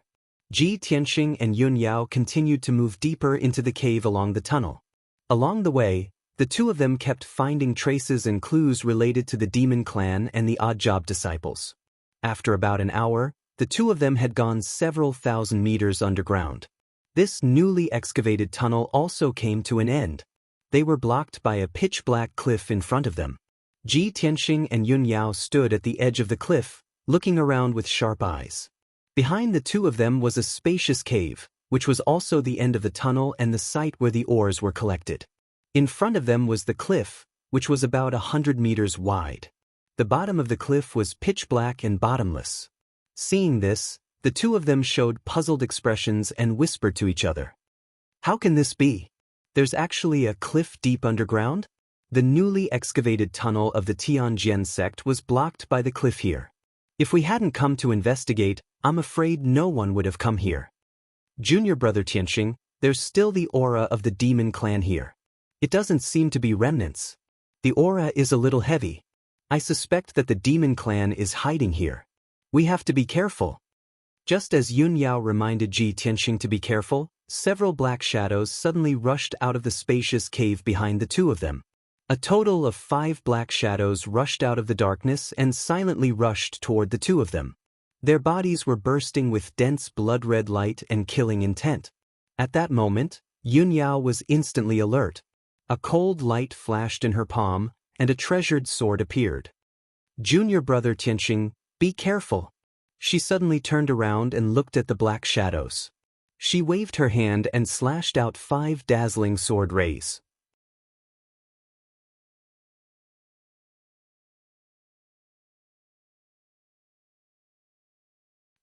Ji Tianxing and Yun Yao continued to move deeper into the cave along the tunnel. Along the way, the two of them kept finding traces and clues related to the demon clan and the odd job disciples. After about an hour, the two of them had gone several thousand meters underground. This newly excavated tunnel also came to an end. They were blocked by a pitch-black cliff in front of them. Ji Tianxing and Yun Yao stood at the edge of the cliff, looking around with sharp eyes. Behind the two of them was a spacious cave, which was also the end of the tunnel and the site where the ores were collected. In front of them was the cliff, which was about 100 meters wide. The bottom of the cliff was pitch black and bottomless. Seeing this, the two of them showed puzzled expressions and whispered to each other. How can this be? There's actually a cliff deep underground? The newly excavated tunnel of the Tianjian sect was blocked by the cliff here. If we hadn't come to investigate, I'm afraid no one would have come here. Junior brother Tianxing, there's still the aura of the demon clan here. It doesn't seem to be remnants. The aura is a little heavy. I suspect that the demon clan is hiding here. We have to be careful. Just as Yun Yao reminded Ji Tianxing to be careful, several black shadows suddenly rushed out of the spacious cave behind the two of them. A total of 5 black shadows rushed out of the darkness and silently rushed toward the two of them. Their bodies were bursting with dense blood-red light and killing intent. At that moment, Yun Yao was instantly alert. A cold light flashed in her palm, and a treasured sword appeared. Junior brother Tianxing, be careful. She suddenly turned around and looked at the black shadows. She waved her hand and slashed out 5 dazzling sword rays.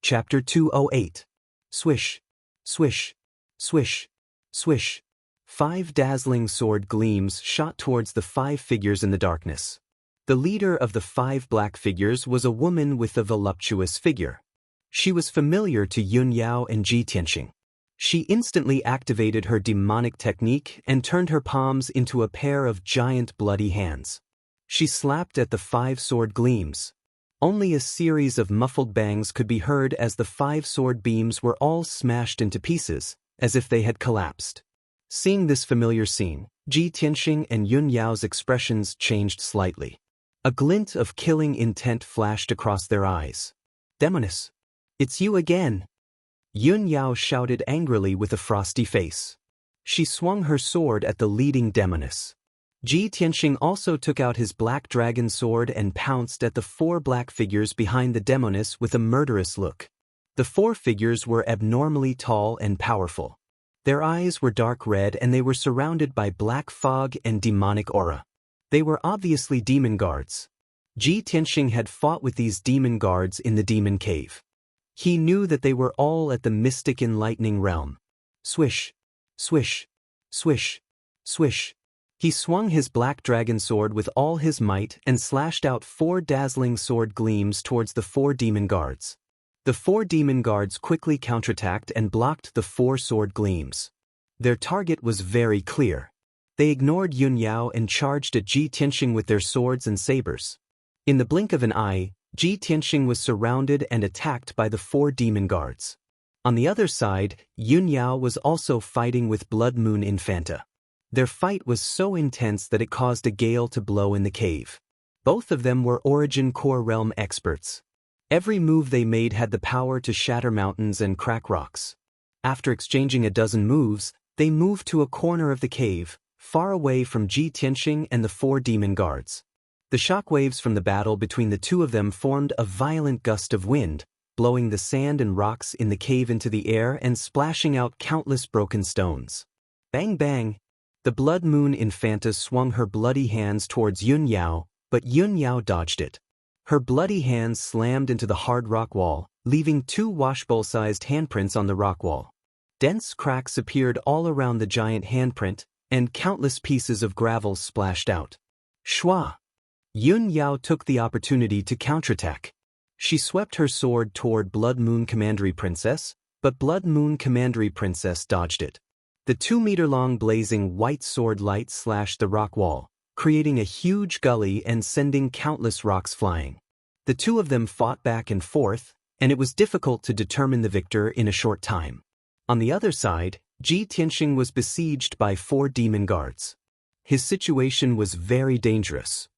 Chapter 208. Swish, swish, swish, swish. 5 dazzling sword gleams shot towards the 5 figures in the darkness. The leader of the 5 black figures was a woman with a voluptuous figure. She was familiar to Yun Yao and Ji Tianxing. She instantly activated her demonic technique and turned her palms into a pair of giant bloody hands. She slapped at the 5 sword gleams. Only a series of muffled bangs could be heard as the 5 sword beams were all smashed into pieces, as if they had collapsed. Seeing this familiar scene, Ji Tianxing and Yun Yao's expressions changed slightly. A glint of killing intent flashed across their eyes. "Demoness! It's you again!" Yun Yao shouted angrily with a frosty face. She swung her sword at the leading demoness. Ji Tianxing also took out his black dragon sword and pounced at the 4 black figures behind the demoness with a murderous look. The 4 figures were abnormally tall and powerful. Their eyes were dark red and they were surrounded by black fog and demonic aura. They were obviously demon guards. Ji Tianxing had fought with these demon guards in the demon cave. He knew that they were all at the mystic enlightening realm. Swish, swish, swish, swish. He swung his black dragon sword with all his might and slashed out 4 dazzling sword gleams towards the 4 demon guards. The 4 demon guards quickly counterattacked and blocked the 4 sword gleams. Their target was very clear. They ignored Yun Yao and charged at Ji Tianxing with their swords and sabers. In the blink of an eye, Ji Tianxing was surrounded and attacked by the 4 demon guards. On the other side, Yun Yao was also fighting with Blood Moon Infanta. Their fight was so intense that it caused a gale to blow in the cave. Both of them were Origin Core Realm experts. Every move they made had the power to shatter mountains and crack rocks. After exchanging a dozen moves, they moved to a corner of the cave, far away from Ji Tianxing and the 4 demon guards. The shockwaves from the battle between the 2 of them formed a violent gust of wind, blowing the sand and rocks in the cave into the air and splashing out countless broken stones. Bang bang! The Blood Moon Infanta swung her bloody hands towards Yun Yao, but Yun Yao dodged it. Her bloody hands slammed into the hard rock wall, leaving 2 washbowl-sized handprints on the rock wall. Dense cracks appeared all around the giant handprint, and countless pieces of gravel splashed out. Shwa! Yun Yao took the opportunity to counterattack. She swept her sword toward Blood Moon Commandery Princess, but Blood Moon Commandery Princess dodged it. The 2-meter-long blazing white sword light slashed the rock wall, creating a huge gully and sending countless rocks flying. The 2 of them fought back and forth, and it was difficult to determine the victor in a short time. On the other side, Ji Tianxing was besieged by 4 demon guards. His situation was very dangerous.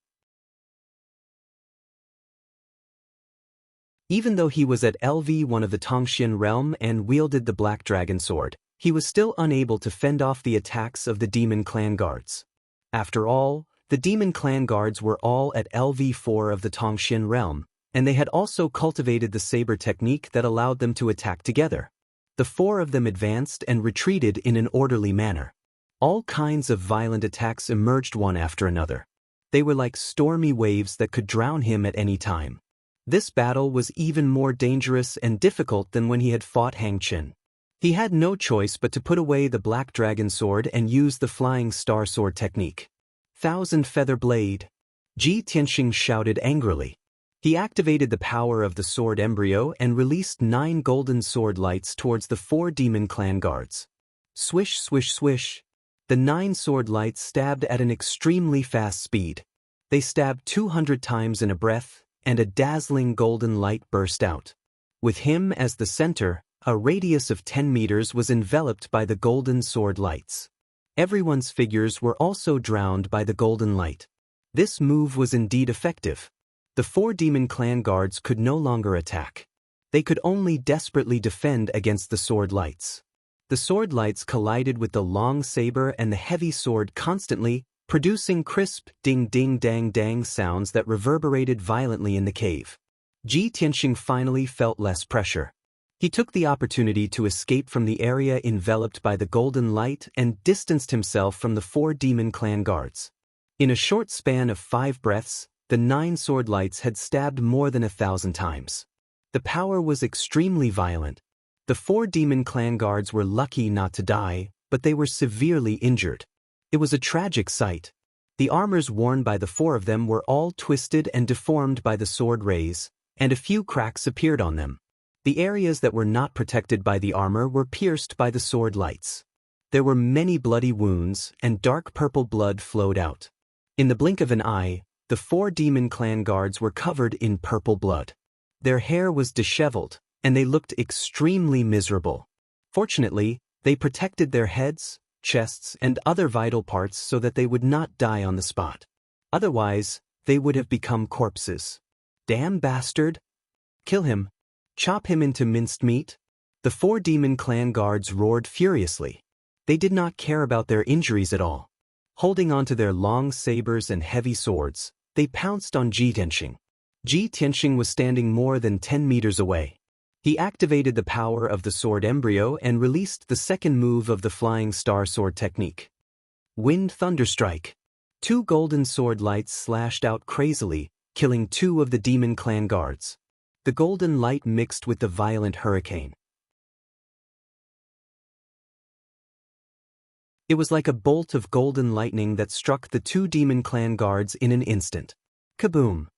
Even though he was at LV1 of the Tongxian realm and wielded the black dragon sword, he was still unable to fend off the attacks of the demon clan guards. After all, the demon clan guards were all at LV4 of the Tongxian realm, and they had also cultivated the saber technique that allowed them to attack together. The 4 of them advanced and retreated in an orderly manner. All kinds of violent attacks emerged one after another. They were like stormy waves that could drown him at any time. This battle was even more dangerous and difficult than when he had fought Hang Chen. He had no choice but to put away the black dragon sword and use the flying star sword technique. "Thousand Feather Blade!" Ji Tianxing shouted angrily. He activated the power of the sword embryo and released 9 golden sword lights towards the 4 demon clan guards. Swish, swish, swish. The 9 sword lights stabbed at an extremely fast speed. They stabbed 200 times in a breath, and a dazzling golden light burst out. With him as the center, a radius of 10 meters was enveloped by the golden sword lights. Everyone's figures were also drowned by the golden light. This move was indeed effective. The 4 demon clan guards could no longer attack. They could only desperately defend against the sword lights. The sword lights collided with the long saber and the heavy sword constantly, producing crisp ding-ding-dang-dang sounds that reverberated violently in the cave. Ji Tianxing finally felt less pressure. He took the opportunity to escape from the area enveloped by the golden light and distanced himself from the 4 demon clan guards. In a short span of 5 breaths, the 9 sword lights had stabbed more than 1,000 times. The power was extremely violent. The 4 demon clan guards were lucky not to die, but they were severely injured. It was a tragic sight. The armors worn by the 4 of them were all twisted and deformed by the sword rays, and a few cracks appeared on them. The areas that were not protected by the armor were pierced by the sword lights. There were many bloody wounds, and dark purple blood flowed out. In the blink of an eye, the 4 demon clan guards were covered in purple blood. Their hair was disheveled, and they looked extremely miserable. Fortunately, they protected their heads, chests, and other vital parts so that they would not die on the spot. Otherwise, they would have become corpses. Damn bastard! Kill him! Chop him into minced meat! The 4 demon clan guards roared furiously. They did not care about their injuries at all. Holding onto their long sabers and heavy swords, they pounced on Ji Tianxing. Ji Tianxing was standing more than 10 meters away. He activated the power of the sword embryo and released the second move of the flying star sword technique. Wind Thunderstrike. 2 golden sword lights slashed out crazily, killing 2 of the demon clan guards. The golden light mixed with the violent hurricane. It was like a bolt of golden lightning that struck the 2 demon clan guards in an instant. Kaboom!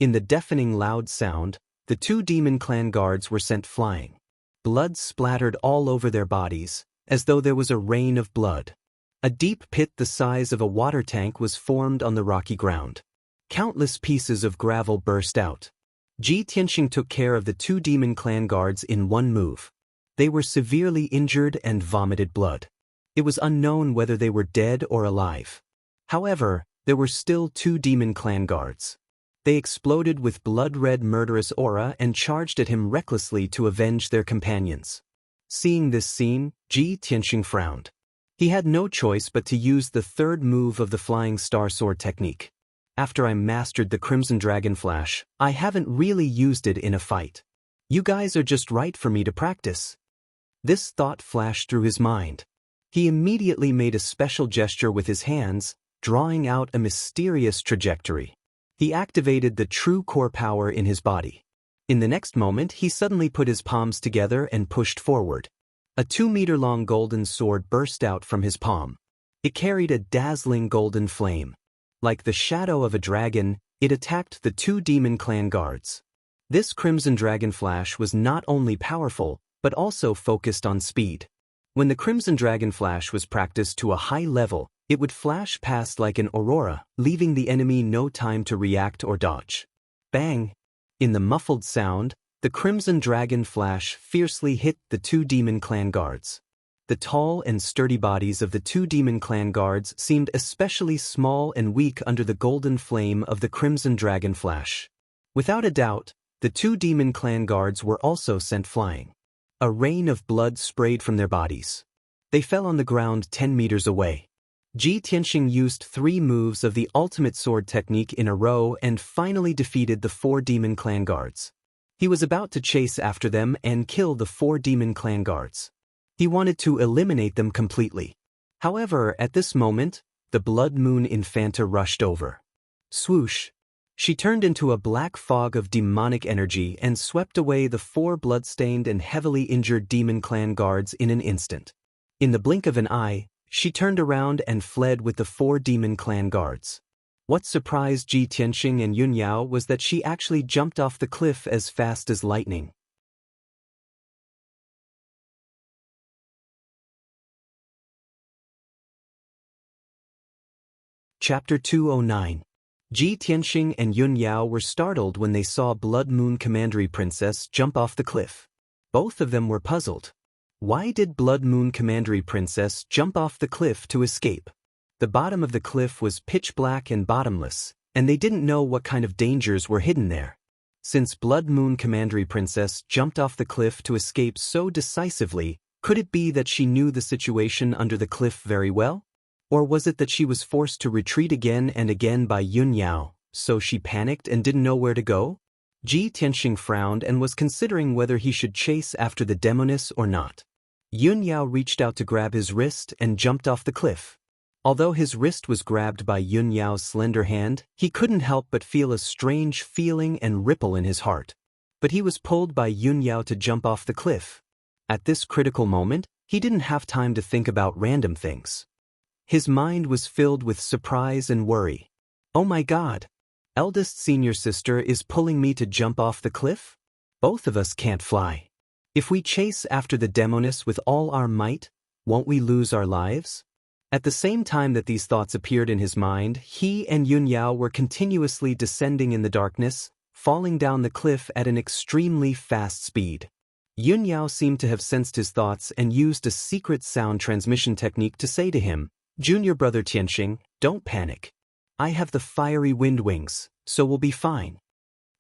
In the deafening loud sound, the 2 demon clan guards were sent flying. Blood splattered all over their bodies, as though there was a rain of blood. A deep pit the size of a water tank was formed on the rocky ground. Countless pieces of gravel burst out. Ji Tianxing took care of the 2 demon clan guards in one move. They were severely injured and vomited blood. It was unknown whether they were dead or alive. However, there were still 2 demon clan guards. They exploded with blood-red murderous aura and charged at him recklessly to avenge their companions. Seeing this scene, Ji Tianxing frowned. He had no choice but to use the 3rd move of the flying star sword technique. After I mastered the Crimson Dragon Flash, I haven't really used it in a fight. You guys are just right for me to practice. This thought flashed through his mind. He immediately made a special gesture with his hands, drawing out a mysterious trajectory. He activated the true core power in his body. In the next moment, he suddenly put his palms together and pushed forward. A 2-meter-long golden sword burst out from his palm. It carried a dazzling golden flame. Like the shadow of a dragon, it attacked the 2 demon clan guards. This Crimson Dragon Flash was not only powerful, but also focused on speed. When the Crimson Dragon Flash was practiced to a high level, it would flash past like an aurora, leaving the enemy no time to react or dodge. Bang! In the muffled sound, the Crimson Dragon Flash fiercely hit the 2 demon clan guards. The tall and sturdy bodies of the 2 demon clan guards seemed especially small and weak under the golden flame of the Crimson Dragon Flash. Without a doubt, the 2 demon clan guards were also sent flying. A rain of blood sprayed from their bodies. They fell on the ground 10 meters away. Ji Tianxing used 3 moves of the ultimate sword technique in a row and finally defeated the 4 demon clan guards. He was about to chase after them and kill the 4 demon clan guards. He wanted to eliminate them completely. However, at this moment, the Blood Moon Infanta rushed over. Swoosh! She turned into a black fog of demonic energy and swept away the 4 blood-stained and heavily injured demon clan guards in an instant. In the blink of an eye, she turned around and fled with the 4 demon clan guards. What surprised Ji Tianxing and Yun Yao was that she actually jumped off the cliff as fast as lightning. Chapter 209. Ji Tianxing and Yun Yao were startled when they saw Blood Moon Commandery Princess jump off the cliff. Both of them were puzzled. Why did Blood Moon Commandery Princess jump off the cliff to escape? The bottom of the cliff was pitch black and bottomless, and they didn't know what kind of dangers were hidden there. Since Blood Moon Commandery Princess jumped off the cliff to escape so decisively, could it be that she knew the situation under the cliff very well? Or was it that she was forced to retreat again and again by Yun Yao, so she panicked and didn't know where to go? Ji Tianxing frowned and was considering whether he should chase after the demoness or not. Yun Yao reached out to grab his wrist and jumped off the cliff. Although his wrist was grabbed by Yun Yao's slender hand, he couldn't help but feel a strange feeling and ripple in his heart. But he was pulled by Yun Yao to jump off the cliff. At this critical moment, he didn't have time to think about random things. His mind was filled with surprise and worry. Oh my God! Eldest senior sister is pulling me to jump off the cliff? Both of us can't fly. If we chase after the demoness with all our might, won't we lose our lives? At the same time that these thoughts appeared in his mind, he and Yunyao were continuously descending in the darkness, falling down the cliff at an extremely fast speed. Yunyao seemed to have sensed his thoughts and used a secret sound transmission technique to say to him, "Junior brother Tianxing, don't panic. I have the fiery wind wings, so we'll be fine."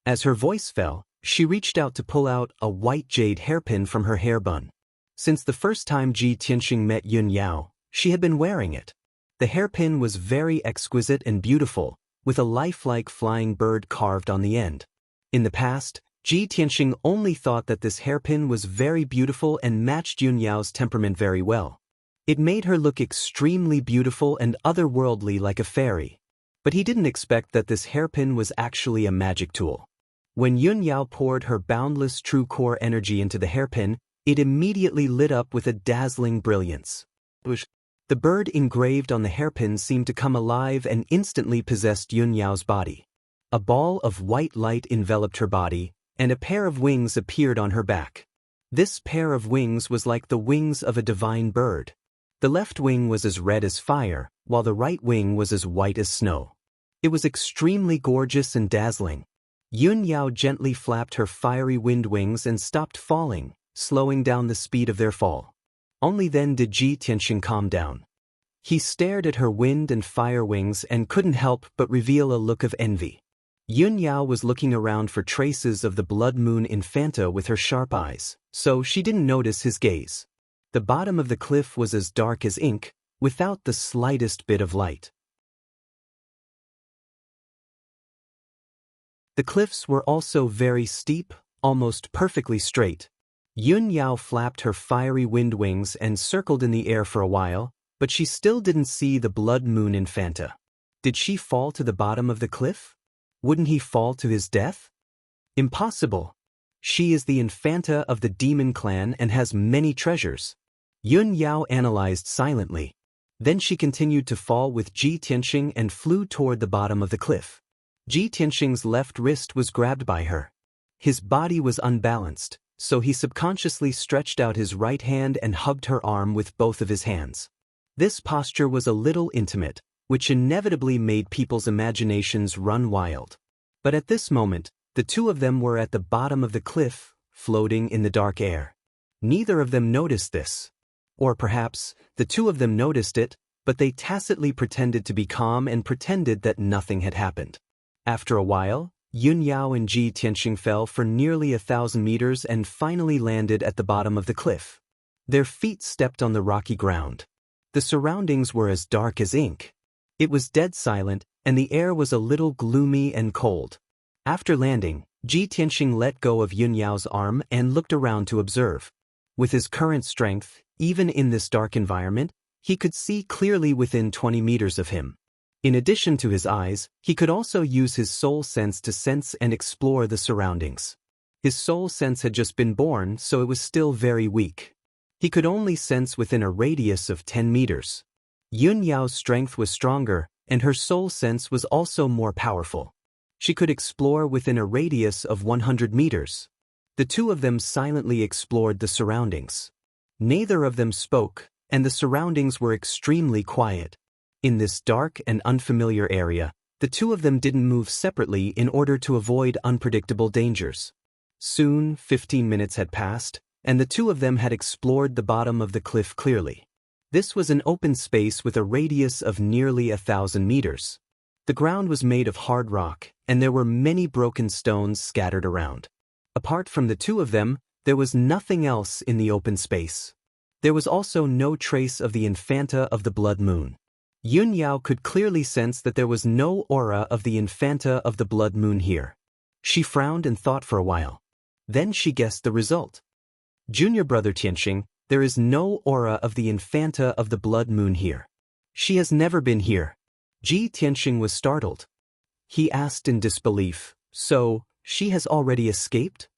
As her voice fell, she reached out to pull out a white jade hairpin from her hair bun. Since the first time Ji Tianxing met Yunyao, she had been wearing it. The hairpin was very exquisite and beautiful, with a lifelike flying bird carved on the end. In the past, Ji Tianxing only thought that this hairpin was very beautiful and matched Yunyao's temperament very well. It made her look extremely beautiful and otherworldly like a fairy. But he didn't expect that this hairpin was actually a magic tool. When Yunyao poured her boundless true core energy into the hairpin, it immediately lit up with a dazzling brilliance. The bird engraved on the hairpin seemed to come alive and instantly possessed Yunyao's body. A ball of white light enveloped her body, and a pair of wings appeared on her back. This pair of wings was like the wings of a divine bird. The left wing was as red as fire, while the right wing was as white as snow. It was extremely gorgeous and dazzling. Yunyao gently flapped her fiery wind wings and stopped falling, slowing down the speed of their fall. Only then did Ji Tianxing calm down. He stared at her wind and fire wings and couldn't help but reveal a look of envy. Yunyao was looking around for traces of the blood moon Infanta with her sharp eyes, so she didn't notice his gaze. The bottom of the cliff was as dark as ink, without the slightest bit of light. The cliffs were also very steep, almost perfectly straight. Yunyao flapped her fiery wind wings and circled in the air for a while, but she still didn't see the blood moon Infanta. Did she fall to the bottom of the cliff? Wouldn't he fall to his death? Impossible. She is the Infanta of the demon clan and has many treasures. Yunyao analyzed silently. Then she continued to fall with Ji Tianxing and flew toward the bottom of the cliff. Ji Tianxing's left wrist was grabbed by her. His body was unbalanced, so he subconsciously stretched out his right hand and hugged her arm with both of his hands. This posture was a little intimate, which inevitably made people's imaginations run wild. But at this moment, the two of them were at the bottom of the cliff, floating in the dark air. Neither of them noticed this. Or perhaps, the two of them noticed it, but they tacitly pretended to be calm and pretended that nothing had happened. After a while, Yunyao and Ji Tianxing fell for nearly 1,000 meters and finally landed at the bottom of the cliff. Their feet stepped on the rocky ground. The surroundings were as dark as ink. It was dead silent, and the air was a little gloomy and cold. After landing, Ji Tianxing let go of Yunyao's arm and looked around to observe. With his current strength, even in this dark environment, he could see clearly within 20 meters of him. In addition to his eyes, he could also use his soul sense to sense and explore the surroundings. His soul sense had just been born, so it was still very weak. He could only sense within a radius of 10 meters. Yunyao's strength was stronger, and her soul sense was also more powerful. She could explore within a radius of 100 meters. The two of them silently explored the surroundings. Neither of them spoke, and the surroundings were extremely quiet. In this dark and unfamiliar area, the two of them didn't move separately in order to avoid unpredictable dangers. Soon, 15 minutes had passed, and the two of them had explored the bottom of the cliff clearly. This was an open space with a radius of nearly 1,000 meters. The ground was made of hard rock, and there were many broken stones scattered around. Apart from the two of them, there was nothing else in the open space. There was also no trace of the Infanta of the blood moon. Yunyao could clearly sense that there was no aura of the Infanta of the blood moon here. She frowned and thought for a while. Then she guessed the result. Junior brother Tianxing, there is no aura of the Infanta of the blood moon here. She has never been here. Ji Tianxing was startled. He asked in disbelief, "So, she has already escaped?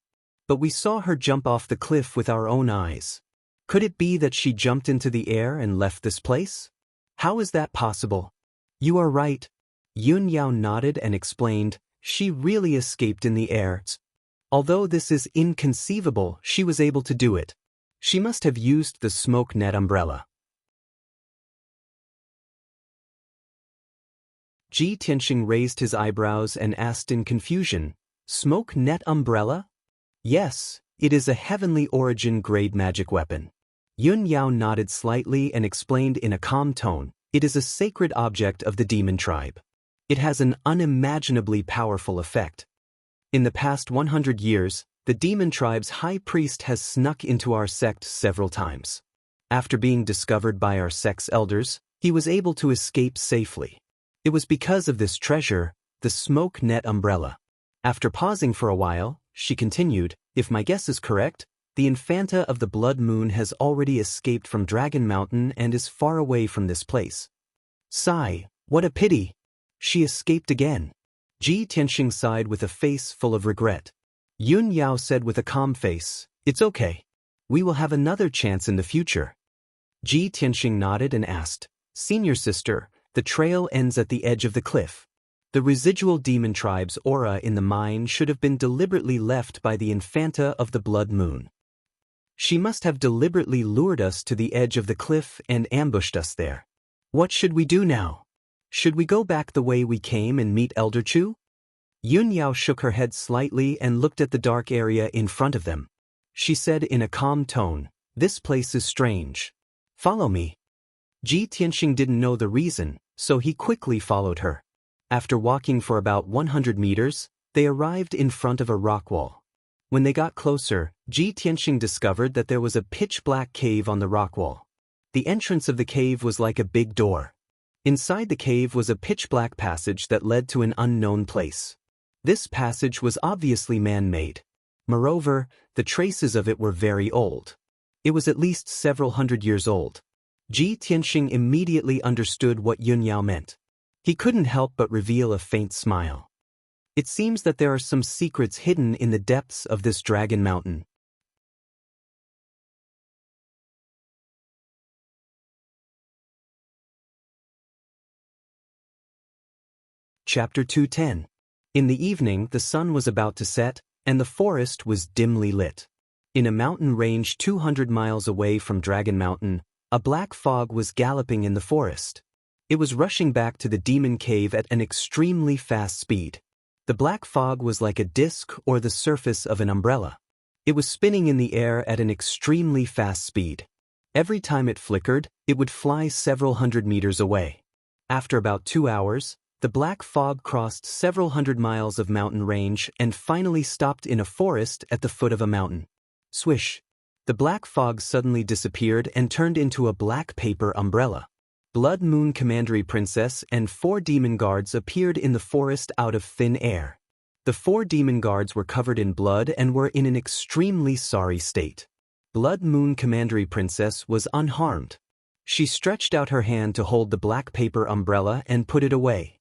But we saw her jump off the cliff with our own eyes. Could it be that she jumped into the air and left this place? How is that possible?" "You are right." Yunyao nodded and explained, "She really escaped in the air." Although this is inconceivable, she was able to do it. She must have used the smoke net umbrella. Ji Tianxing raised his eyebrows and asked in confusion, "Smoke net umbrella?" "Yes, it is a heavenly origin grade magic weapon." Yun Yao nodded slightly and explained in a calm tone, "It is a sacred object of the demon tribe. It has an unimaginably powerful effect. In the past 100 years, the demon tribe's high priest has snuck into our sect several times. After being discovered by our sect's elders, he was able to escape safely. It was because of this treasure, the smoke net umbrella." After pausing for a while, she continued, "If my guess is correct, the Infanta of the Blood Moon has already escaped from Dragon Mountain and is far away from this place." Sigh, what a pity. She escaped again. Ji Tianxing sighed with a face full of regret. Yun Yao said with a calm face, "It's okay. We will have another chance in the future." Ji Tianxing nodded and asked, "Senior sister, the trail ends at the edge of the cliff. The residual demon tribe's aura in the mine should have been deliberately left by the Infanta of the Blood Moon. She must have deliberately lured us to the edge of the cliff and ambushed us there. What should we do now? Should we go back the way we came and meet Elder Chu?" Yun Yao shook her head slightly and looked at the dark area in front of them. She said in a calm tone, "This place is strange. Follow me." Ji Tianxing didn't know the reason, so he quickly followed her. After walking for about 100 meters, they arrived in front of a rock wall. When they got closer, Ji Tianxing discovered that there was a pitch-black cave on the rock wall. The entrance of the cave was like a big door. Inside the cave was a pitch-black passage that led to an unknown place. This passage was obviously man-made. Moreover, the traces of it were very old. It was at least several hundred years old. Ji Tianxing immediately understood what Yun Yao meant. He couldn't help but reveal a faint smile. It seems that there are some secrets hidden in the depths of this Dragon Mountain. Chapter 210. In the evening, the sun was about to set, and the forest was dimly lit. In a mountain range 200 miles away from Dragon Mountain, a black fog was galloping in the forest. It was rushing back to the demon cave at an extremely fast speed. The black fog was like a disc or the surface of an umbrella. It was spinning in the air at an extremely fast speed. Every time it flickered, it would fly several hundred meters away. After about 2 hours, the black fog crossed several hundred miles of mountain range and finally stopped in a forest at the foot of a mountain. Swish! The black fog suddenly disappeared and turned into a black paper umbrella. Blood Moon Commandery Princess and 4 demon guards appeared in the forest out of thin air. The 4 demon guards were covered in blood and were in an extremely sorry state. Blood Moon Commandery Princess was unharmed. She stretched out her hand to hold the black paper umbrella and put it away.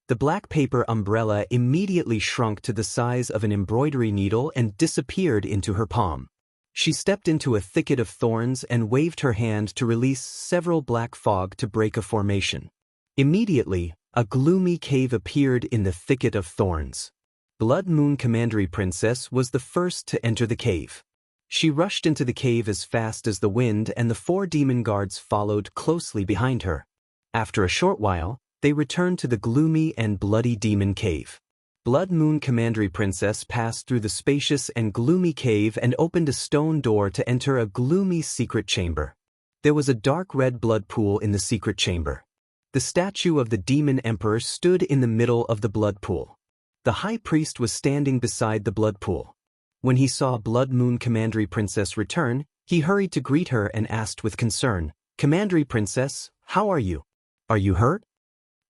The black paper umbrella immediately shrunk to the size of an embroidery needle and disappeared into her palm. She stepped into a thicket of thorns and waved her hand to release several black fog to break a formation. Immediately, a gloomy cave appeared in the thicket of thorns. Blood Moon Commandery Princess was the first to enter the cave. She rushed into the cave as fast as the wind, and the 4 demon guards followed closely behind her. After a short while, they returned to the gloomy and bloody demon cave. Blood Moon Commandery Princess passed through the spacious and gloomy cave and opened a stone door to enter a gloomy secret chamber. There was a dark red blood pool in the secret chamber. The statue of the demon emperor stood in the middle of the blood pool. The high priest was standing beside the blood pool. When he saw Blood Moon Commandery Princess return, he hurried to greet her and asked with concern, "Commandery Princess, how are you? Are you hurt?"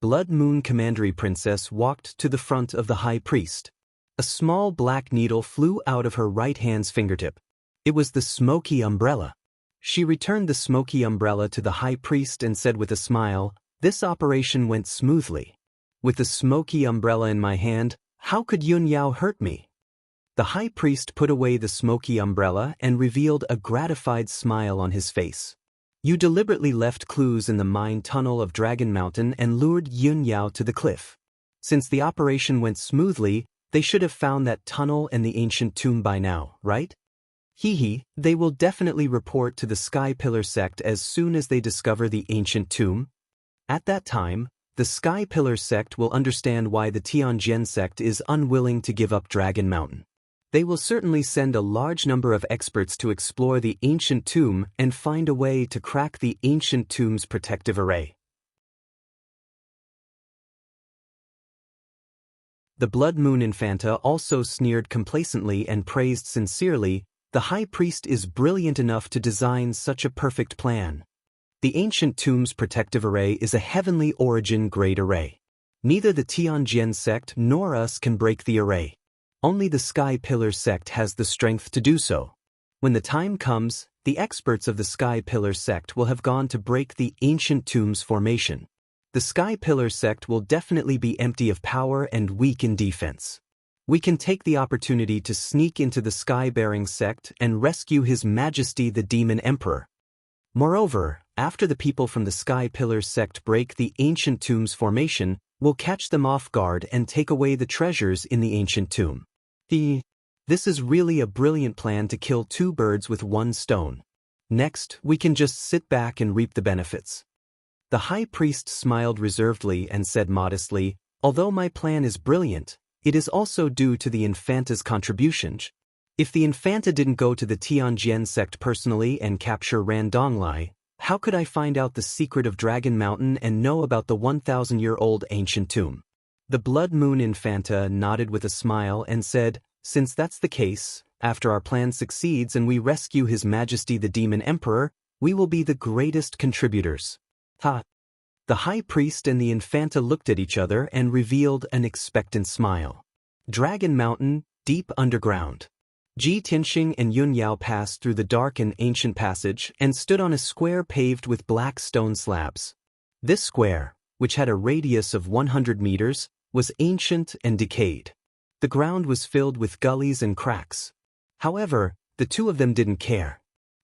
Blood Moon Commandery Princess walked to the front of the high priest. A small black needle flew out of her right hand's fingertip. It was the smoky umbrella. She returned the smoky umbrella to the high priest and said with a smile, "This operation went smoothly. With the smoky umbrella in my hand, how could Yun Yao hurt me?" The high priest put away the smoky umbrella and revealed a gratified smile on his face. "You deliberately left clues in the mine tunnel of Dragon Mountain and lured Yun Yao to the cliff. Since the operation went smoothly, They should have found that tunnel and the ancient tomb by now, right? Hee, they will definitely report to the Sky Pillar sect as soon as they discover the ancient tomb. At that time, the Sky Pillar sect will understand why the Tianjin sect is unwilling to give up Dragon Mountain. They will certainly send a large number of experts to explore the ancient tomb and find a way to crack the ancient tomb's protective array. The Blood Moon Infanta also sneered complacently and praised sincerely, "The High Priest is brilliant enough to design such a perfect plan. The ancient tomb's protective array is a heavenly origin grade array. Neither the Tianjin sect nor us can break the array. Only the Sky Pillar sect has the strength to do so. When the time comes, the experts of the Sky Pillar sect will have gone to break the ancient tomb's formation. The Sky Pillar sect will definitely be empty of power and weak in defense. We can take the opportunity to sneak into the Sky-bearing sect and rescue His Majesty the Demon Emperor. Moreover, after the people from the Sky Pillar sect break the ancient tomb's formation, we'll catch them off guard and take away the treasures in the ancient tomb." This is really a brilliant plan to kill two birds with one stone. Next, we can just sit back and reap the benefits. The High Priest smiled reservedly and said modestly, "Although my plan is brilliant, it is also due to the Infanta's contributions. If the Infanta didn't go to the Tianjin sect personally and capture Randonglai, how could I find out the secret of Dragon Mountain and know about the 1,000-year-old ancient tomb?" The Blood Moon Infanta nodded with a smile and said, "Since that's the case, after our plan succeeds and we rescue His Majesty the Demon Emperor, we will be the greatest contributors." The High Priest and the Infanta looked at each other and revealed an expectant smile. Dragon Mountain, deep underground. Ji Tianxing and Yun Yao passed through the dark and ancient passage and stood on a square paved with black stone slabs. This square, which had a radius of 100 meters, was ancient and decayed. The ground was filled with gullies and cracks. However, the two of them didn't care.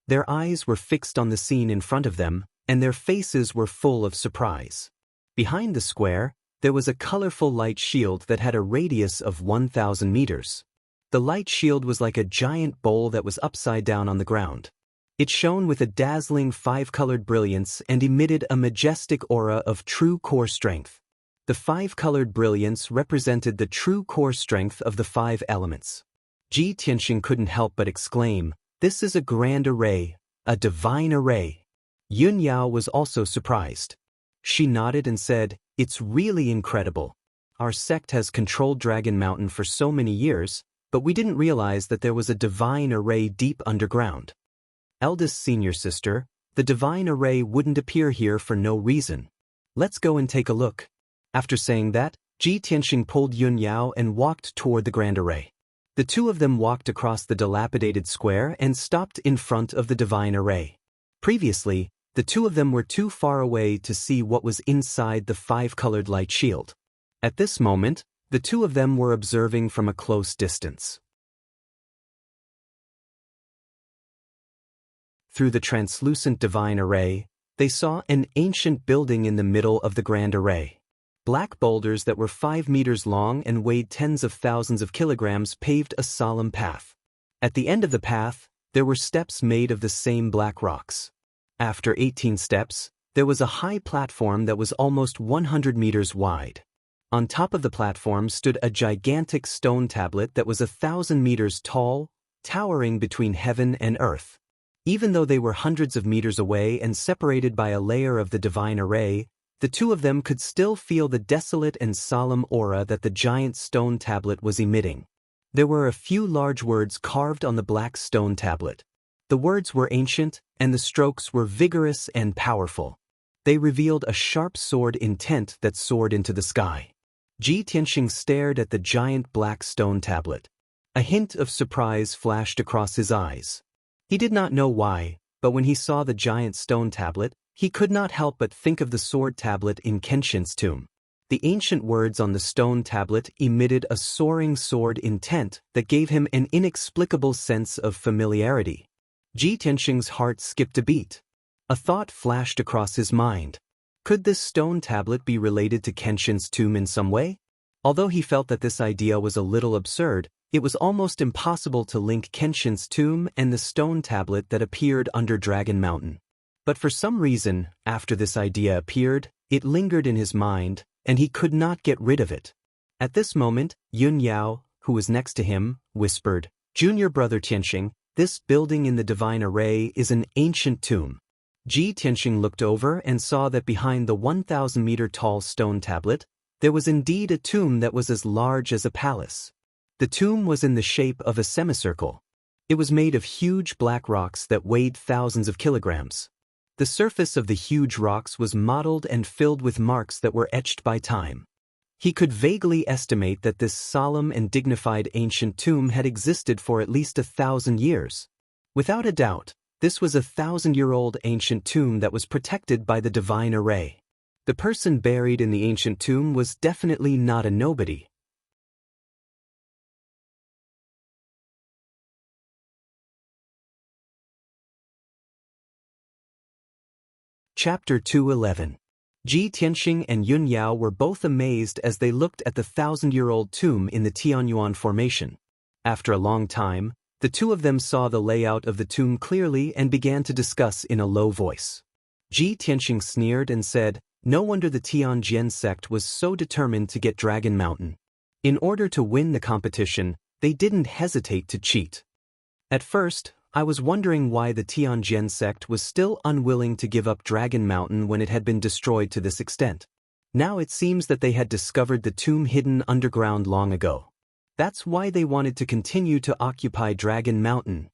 Their eyes were fixed on the scene in front of them, and their faces were full of surprise. Behind the square, there was a colorful light shield that had a radius of 1,000 meters. The light shield was like a giant bowl that was upside down on the ground. It shone with a dazzling five-colored brilliance and emitted a majestic aura of true core strength. The five-colored brilliance represented the true core strength of the five elements. Ji Tianxing couldn't help but exclaim, "This is a grand array, a divine array." Yun Yao was also surprised. She nodded and said, "It's really incredible. Our sect has controlled Dragon Mountain for so many years, but we didn't realize that there was a divine array deep underground." Eldest senior sister, the divine array wouldn't appear here for no reason. Let's go and take a look. After saying that, Ji Tianxing pulled Yun Yao and walked toward the grand array. The two of them walked across the dilapidated square and stopped in front of the divine array. Previously, the two of them were too far away to see what was inside the five-colored light shield. At this moment, the two of them were observing from a close distance. Through the translucent divine array, they saw an ancient building in the middle of the grand array. Black boulders that were 5 meters long and weighed tens of thousands of kilograms paved a solemn path. At the end of the path, there were steps made of the same black rocks. After 18 steps, there was a high platform that was almost 100 meters wide. On top of the platform stood a gigantic stone tablet that was 1,000 meters tall, towering between heaven and earth. Even though they were hundreds of meters away and separated by a layer of the divine array, the two of them could still feel the desolate and solemn aura that the giant stone tablet was emitting. There were a few large words carved on the black stone tablet. The words were ancient, and the strokes were vigorous and powerful. They revealed a sharp sword intent that soared into the sky. Ji Tianxing stared at the giant black stone tablet. A hint of surprise flashed across his eyes. He did not know why, but when he saw the giant stone tablet, he could not help but think of the sword tablet in Kenshin's tomb. The ancient words on the stone tablet emitted a soaring sword intent that gave him an inexplicable sense of familiarity. Ji Tianxing's heart skipped a beat. A thought flashed across his mind. Could this stone tablet be related to Kenshin's tomb in some way? Although he felt that this idea was a little absurd, it was almost impossible to link Kenshin's tomb and the stone tablet that appeared under Dragon Mountain. But for some reason, after this idea appeared, it lingered in his mind, and he could not get rid of it. At this moment, Yun Yao, who was next to him, whispered, "Junior brother Tianxing, this building in the divine array is an ancient tomb." Tianxing looked over and saw that behind the 1,000-meter-tall stone tablet, there was indeed a tomb that was as large as a palace. The tomb was in the shape of a semicircle. It was made of huge black rocks that weighed thousands of kilograms. The surface of the huge rocks was mottled and filled with marks that were etched by time. He could vaguely estimate that this solemn and dignified ancient tomb had existed for at least 1,000 years. Without a doubt, this was a 1,000-year-old ancient tomb that was protected by the divine array. The person buried in the ancient tomb was definitely not a nobody. Chapter 211. Tianxing and Yun Yao were both amazed as they looked at the 1,000-year-old tomb in the Tianyuan Formation. After a long time, the two of them saw the layout of the tomb clearly and began to discuss in a low voice. Tianxing sneered and said, "No wonder the Tianjian sect was so determined to get Dragon Mountain. In order to win the competition, they didn't hesitate to cheat. At first, I was wondering why the Tianjian sect was still unwilling to give up Dragon Mountain when it had been destroyed to this extent. Now it seems that they had discovered the tomb hidden underground long ago. That's why they wanted to continue to occupy Dragon Mountain."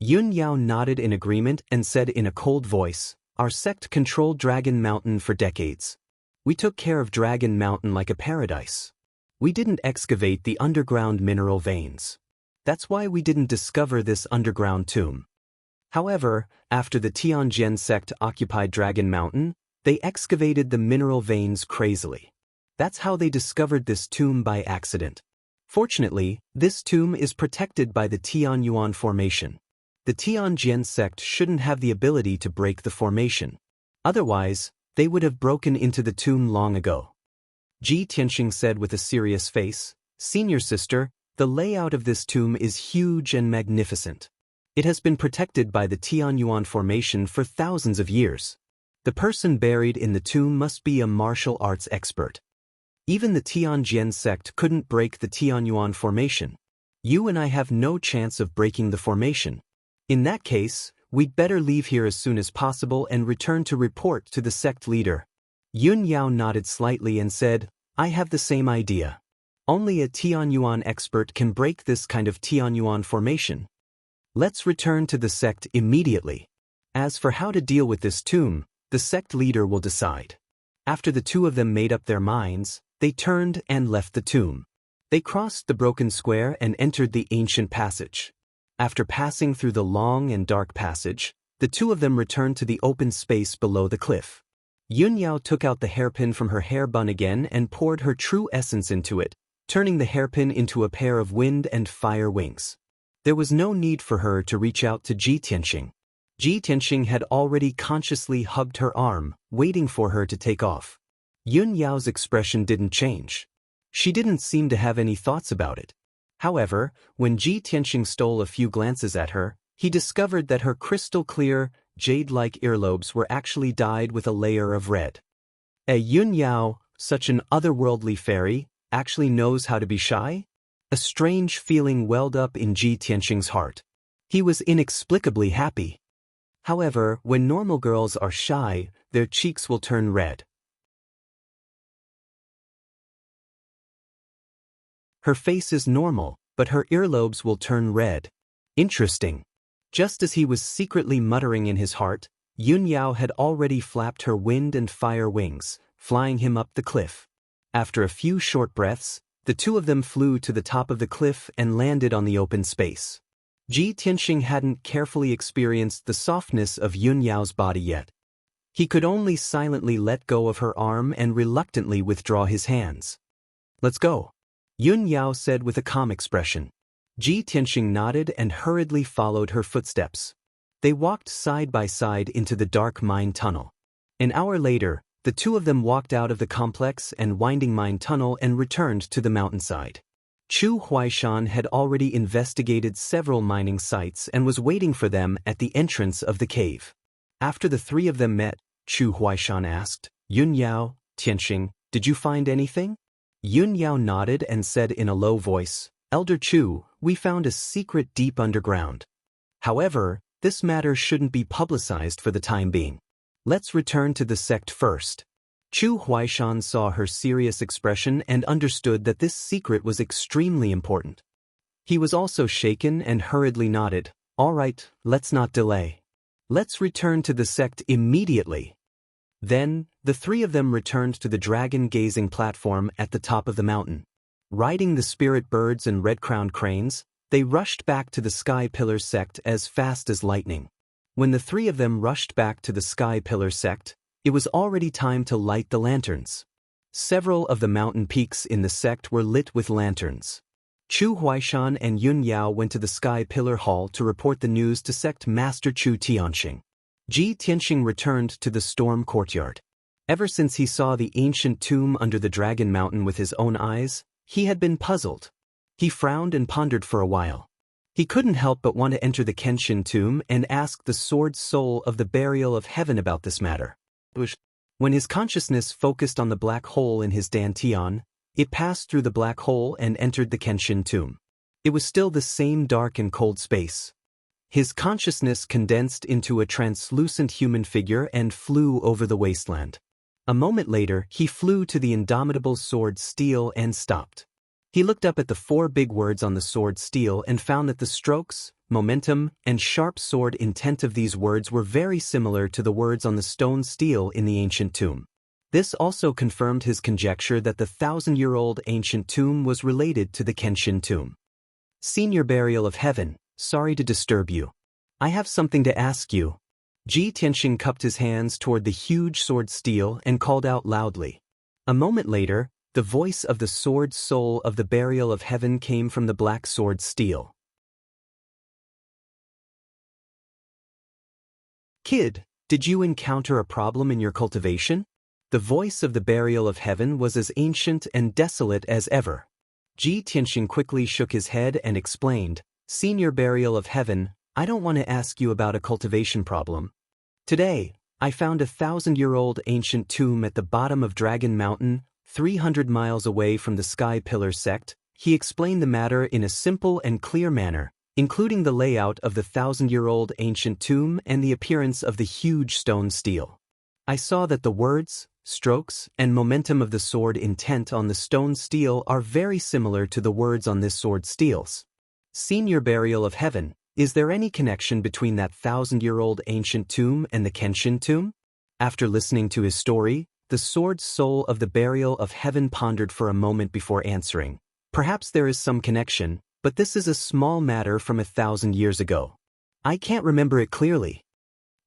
Yun Yao nodded in agreement and said in a cold voice, "Our sect controlled Dragon Mountain for decades. We took care of Dragon Mountain like a paradise. We didn't excavate the underground mineral veins. That's why we didn't discover this underground tomb. However, after the Tianjian sect occupied Dragon Mountain, they excavated the mineral veins crazily. That's how they discovered this tomb by accident. Fortunately, this tomb is protected by the Tianyuan Formation. The Tianjian sect shouldn't have the ability to break the formation. Otherwise, they would have broken into the tomb long ago." Tianxing said with a serious face, "Senior sister, the layout of this tomb is huge and magnificent. It has been protected by the Tianyuan Formation for thousands of years. The person buried in the tomb must be a martial arts expert. Even the Tianjian sect couldn't break the Tianyuan Formation. You and I have no chance of breaking the formation. In that case, we'd better leave here as soon as possible and return to report to the sect leader." Yun Yao nodded slightly and said, "I have the same idea. Only a Tianyuan expert can break this kind of Tianyuan formation. Let's return to the sect immediately. As for how to deal with this tomb, the sect leader will decide." After the two of them made up their minds, they turned and left the tomb. They crossed the broken square and entered the ancient passage. After passing through the long and dark passage, the two of them returned to the open space below the cliff. Yun Yao took out the hairpin from her hair bun again and poured her true essence into it, turning the hairpin into a pair of wind and fire wings. There was no need for her to reach out to Tianxing. Tianxing had already consciously hugged her arm, waiting for her to take off. Yun Yao's expression didn't change. She didn't seem to have any thoughts about it. However, when Tianxing stole a few glances at her, he discovered that her crystal-clear, jade-like earlobes were actually dyed with a layer of red. Yun Yao, such an otherworldly fairy, actually knows how to be shy? A strange feeling welled up in Tianxing's heart. He was inexplicably happy. However, when normal girls are shy, their cheeks will turn red. Her face is normal, but her earlobes will turn red. Interesting. Just as he was secretly muttering in his heart, Yun Yao had already flapped her wind and fire wings, flying him up the cliff. After a few short breaths, the two of them flew to the top of the cliff and landed on the open space. Tianxing hadn't carefully experienced the softness of Yun Yao's body yet. He could only silently let go of her arm and reluctantly withdraw his hands. "Let's go," Yun Yao said with a calm expression. Tianxing nodded and hurriedly followed her footsteps. They walked side by side into the dark mine tunnel. An hour later, The two of them walked out of the complex and winding mine tunnel and returned to the mountainside. Chu Huaishan had already investigated several mining sites and was waiting for them at the entrance of the cave. After the three of them met, Chu Huaishan asked, "Yun Yao, Tianxing, did you find anything?" Yun Yao nodded and said in a low voice, "Elder Chu, we found a secret deep underground. However, this matter shouldn't be publicized for the time being. Let's return to the sect first." Chu Huaishan saw her serious expression and understood that this secret was extremely important. He was also shaken and hurriedly nodded, "All right, let's not delay. Let's return to the sect immediately." Then, the three of them returned to the dragon-gazing platform at the top of the mountain. Riding the spirit birds and red-crowned cranes, they rushed back to the Sky Pillar sect as fast as lightning. When the three of them rushed back to the Sky Pillar sect, it was already time to light the lanterns. Several of the mountain peaks in the sect were lit with lanterns. Chu Huaishan and Yun Yao went to the Sky Pillar Hall to report the news to Sect Master Chu Tianxing. Ji Tianxing returned to the Storm Courtyard. Ever since he saw the ancient tomb under the Dragon Mountain with his own eyes, he had been puzzled. He frowned and pondered for a while. He couldn't help but want to enter the Kenshin tomb and ask the sword soul of the Burial of Heaven about this matter. When his consciousness focused on the black hole in his dantian, it passed through the black hole and entered the Kenshin tomb. It was still the same dark and cold space. His consciousness condensed into a translucent human figure and flew over the wasteland. A moment later, he flew to the indomitable sword steel and stopped. He looked up at the four big words on the sword steel and found that the strokes, momentum, and sharp sword intent of these words were very similar to the words on the stone steel in the ancient tomb. This also confirmed his conjecture that the 1,000-year-old ancient tomb was related to the Kenshin tomb. "Senior Burial of Heaven, sorry to disturb you. I have something to ask you." Ji Tianxing cupped his hands toward the huge sword steel and called out loudly. A moment later, the voice of the sword soul of the Burial of Heaven came from the black sword steel. "Kid, did you encounter a problem in your cultivation?" The voice of the Burial of Heaven was as ancient and desolate as ever. Ji Tianxing quickly shook his head and explained, "Senior Burial of Heaven, I don't want to ask you about a cultivation problem. Today, I found a 1,000-year-old ancient tomb at the bottom of Dragon Mountain, 300 miles away from the Sky Pillar sect." He explained the matter in a simple and clear manner, including the layout of the 1,000-year-old ancient tomb and the appearance of the huge stone steel. "I saw that the words, strokes, and momentum of the sword intent on the stone steel are very similar to the words on this sword steel's. Senior Burial of Heaven, is there any connection between that 1,000-year-old ancient tomb and the Kenshin tomb?" After listening to his story, the sword soul of the Burial of Heaven pondered for a moment before answering, "Perhaps there is some connection, but this is a small matter from 1,000 years ago. I can't remember it clearly."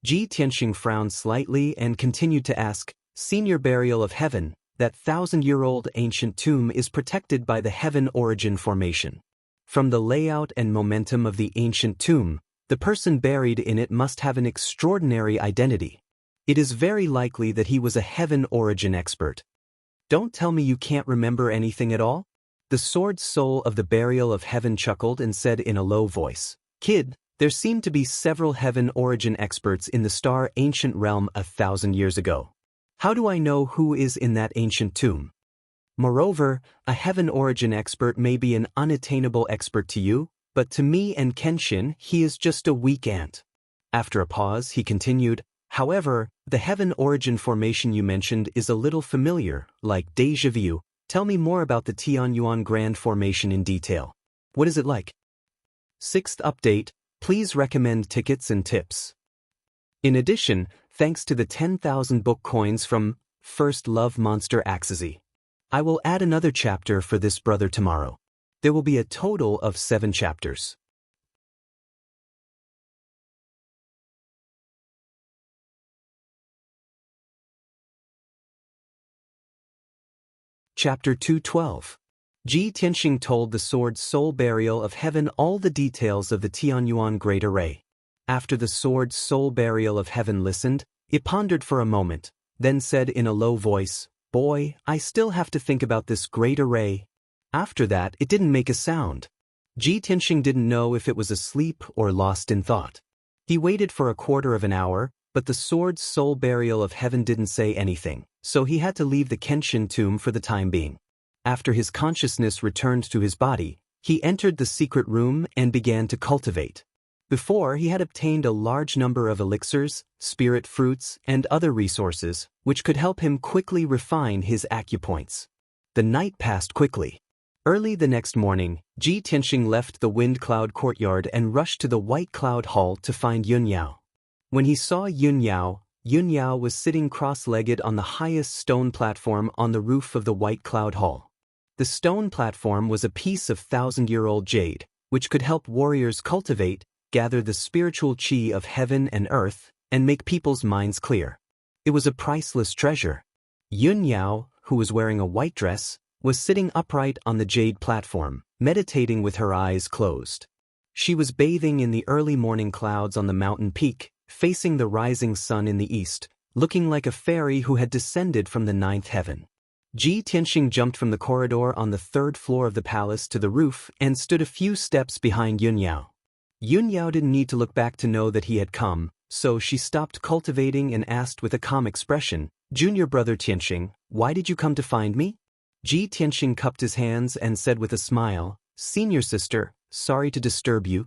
Ji Tianxing frowned slightly and continued to ask, "Senior Burial of Heaven, that 1,000-year-old ancient tomb is protected by the Heaven Origin Formation. From the layout and momentum of the ancient tomb, the person buried in it must have an extraordinary identity. It is very likely that he was a Heaven Origin expert." "Don't tell me you can't remember anything at all?" The sword soul of the Burial of Heaven chuckled and said in a low voice, "Kid, there seemed to be several Heaven Origin experts in the Star Ancient Realm 1,000 years ago. How do I know who is in that ancient tomb? Moreover, a Heaven Origin expert may be an unattainable expert to you, but to me and Kenshin he is just a weak ant." After a pause, he continued, "However, the Heaven Origin Formation you mentioned is a little familiar, like déjà vu. Tell me more about the Tianyuan Grand Formation in detail. What is it like?" 6th update, please recommend tickets and tips. In addition, thanks to the 10,000 book coins from First Love Monster Axezy, I will add another chapter for this brother tomorrow. There will be a total of 7 chapters. Chapter 212. Ji Tianxing told the sword soul Burial of Heaven all the details of the Tianyuan Great Array. After the sword soul Burial of Heaven listened, it pondered for a moment, then said in a low voice, "Boy, I still have to think about this great array." After that, it didn't make a sound. Ji Tianxing didn't know if it was asleep or lost in thought. He waited for a quarter of an hour, but the sword's soul burial of heaven didn't say anything, so he had to leave the Kenshin tomb for the time being. After his consciousness returned to his body, he entered the secret room and began to cultivate. Before, he had obtained a large number of elixirs, spirit fruits, and other resources, which could help him quickly refine his acupoints. The night passed quickly. Early the next morning, Ji Tianxing left the Wind Cloud courtyard and rushed to the White Cloud Hall to find Yun Yao. When he saw Yun Yao was sitting cross-legged on the highest stone platform on the roof of the White Cloud Hall. The stone platform was a piece of 1,000-year-old jade, which could help warriors cultivate, gather the spiritual chi of heaven and earth, and make people's minds clear. It was a priceless treasure. Yun Yao, who was wearing a white dress, was sitting upright on the jade platform, meditating with her eyes closed. She was bathing in the early morning clouds on the mountain peak, facing the rising sun in the east, looking like a fairy who had descended from the ninth heaven. Ji Tianxing jumped from the corridor on the third floor of the palace to the roof and stood a few steps behind Yun Yao. Yun Yao didn't need to look back to know that he had come, so she stopped cultivating and asked with a calm expression, "Junior brother Tianxing, why did you come to find me?" Ji Tianxing cupped his hands and said with a smile, "Senior sister, sorry to disturb you.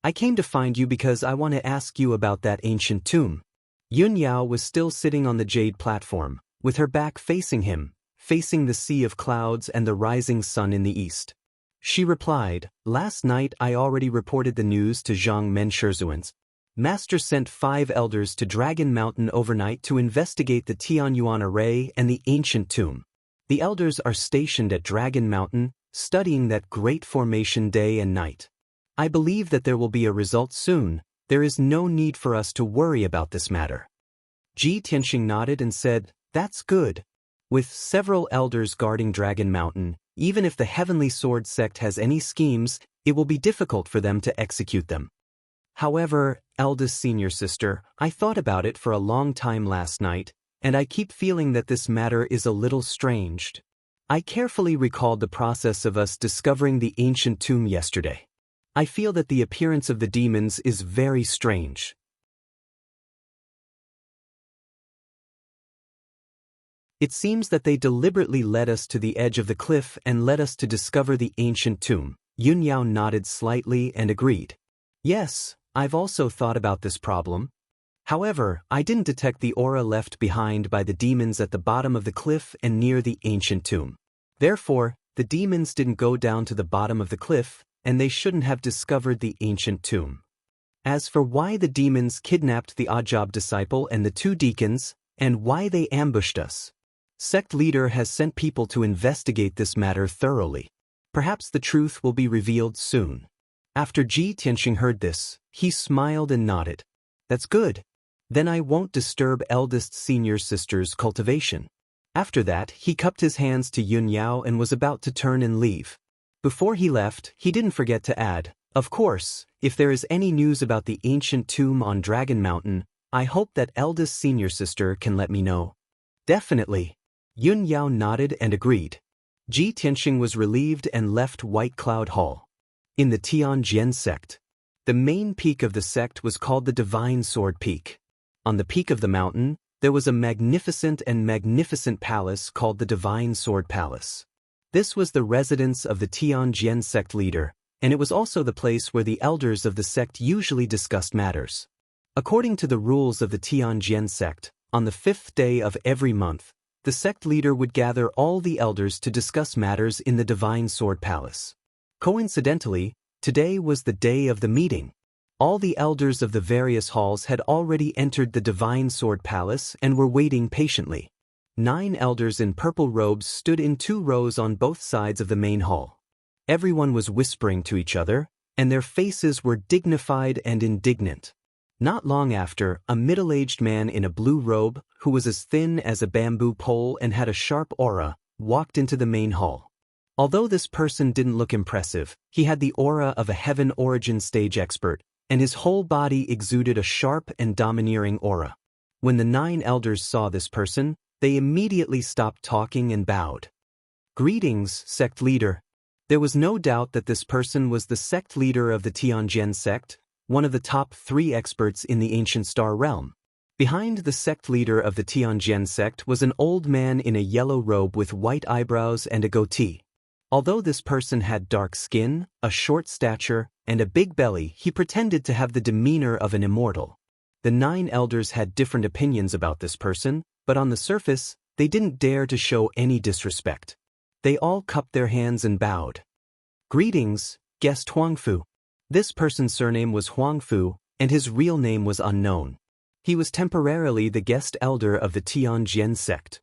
I came to find you because I want to ask you about that ancient tomb." Yun Yao was still sitting on the jade platform, with her back facing him, facing the sea of clouds and the rising sun in the east. She replied, "Last night I already reported the news to Zhang Mensherzuan's. Master sent 5 elders to Dragon Mountain overnight to investigate the Tianyuan array and the ancient tomb. The elders are stationed at Dragon Mountain, studying that great formation day and night. I believe that there will be a result soon. There is no need for us to worry about this matter." Ji Tianxing nodded and said, "That's good." With several elders guarding Dragon Mountain, even if the Heavenly Sword sect has any schemes, it will be difficult for them to execute them. However, eldest senior sister, I thought about it for a long time last night, and I keep feeling that this matter is a little strange. I carefully recalled the process of us discovering the ancient tomb yesterday. I feel that the appearance of the demons is very strange. It seems that they deliberately led us to the edge of the cliff and led us to discover the ancient tomb. Yun Yao nodded slightly and agreed. Yes, I've also thought about this problem. However, I didn't detect the aura left behind by the demons at the bottom of the cliff and near the ancient tomb. Therefore, the demons didn't go down to the bottom of the cliff, and they shouldn't have discovered the ancient tomb. As for why the demons kidnapped the Ajab disciple and the 2 deacons, and why they ambushed us, sect leader has sent people to investigate this matter thoroughly. Perhaps the truth will be revealed soon. After Ji Tianxing heard this, he smiled and nodded. That's good. Then I won't disturb eldest senior sister's cultivation. After that, he cupped his hands to Yun Yao and was about to turn and leave. Before he left, he didn't forget to add, "Of course, if there is any news about the ancient tomb on Dragon Mountain, I hope that eldest senior sister can let me know." "Definitely." Yun Yao nodded and agreed. Ji Tianxing was relieved and left White Cloud Hall. In the Tianjian sect, the main peak of the sect was called the Divine Sword Peak. On the peak of the mountain, there was a magnificent palace called the Divine Sword Palace. This was the residence of the Tianjian sect leader, and it was also the place where the elders of the sect usually discussed matters. According to the rules of the Tianjian sect, on the 5th day of every month, the sect leader would gather all the elders to discuss matters in the Divine Sword Palace. Coincidentally, today was the day of the meeting. All the elders of the various halls had already entered the Divine Sword Palace and were waiting patiently. 9 elders in purple robes stood in 2 rows on both sides of the main hall. Everyone was whispering to each other, and their faces were dignified and indignant. Not long after, a middle-aged man in a blue robe, who was as thin as a bamboo pole and had a sharp aura, walked into the main hall. Although this person didn't look impressive, he had the aura of a heaven origin stage expert, and his whole body exuded a sharp and domineering aura. When the 9 elders saw this person, they immediately stopped talking and bowed. Greetings, sect leader. There was no doubt that this person was the sect leader of the Tianjin sect, one of the top 3 experts in the ancient star realm. Behind the sect leader of the Tianjin sect was an old man in a yellow robe with white eyebrows and a goatee. Although this person had dark skin, a short stature, and a big belly, he pretended to have the demeanor of an immortal. The 9 elders had different opinions about this person, but on the surface, they didn't dare to show any disrespect. They all cupped their hands and bowed. Greetings, guest Huangfu. This person's surname was Huangfu, and his real name was unknown. He was temporarily the guest elder of the Tianjin sect.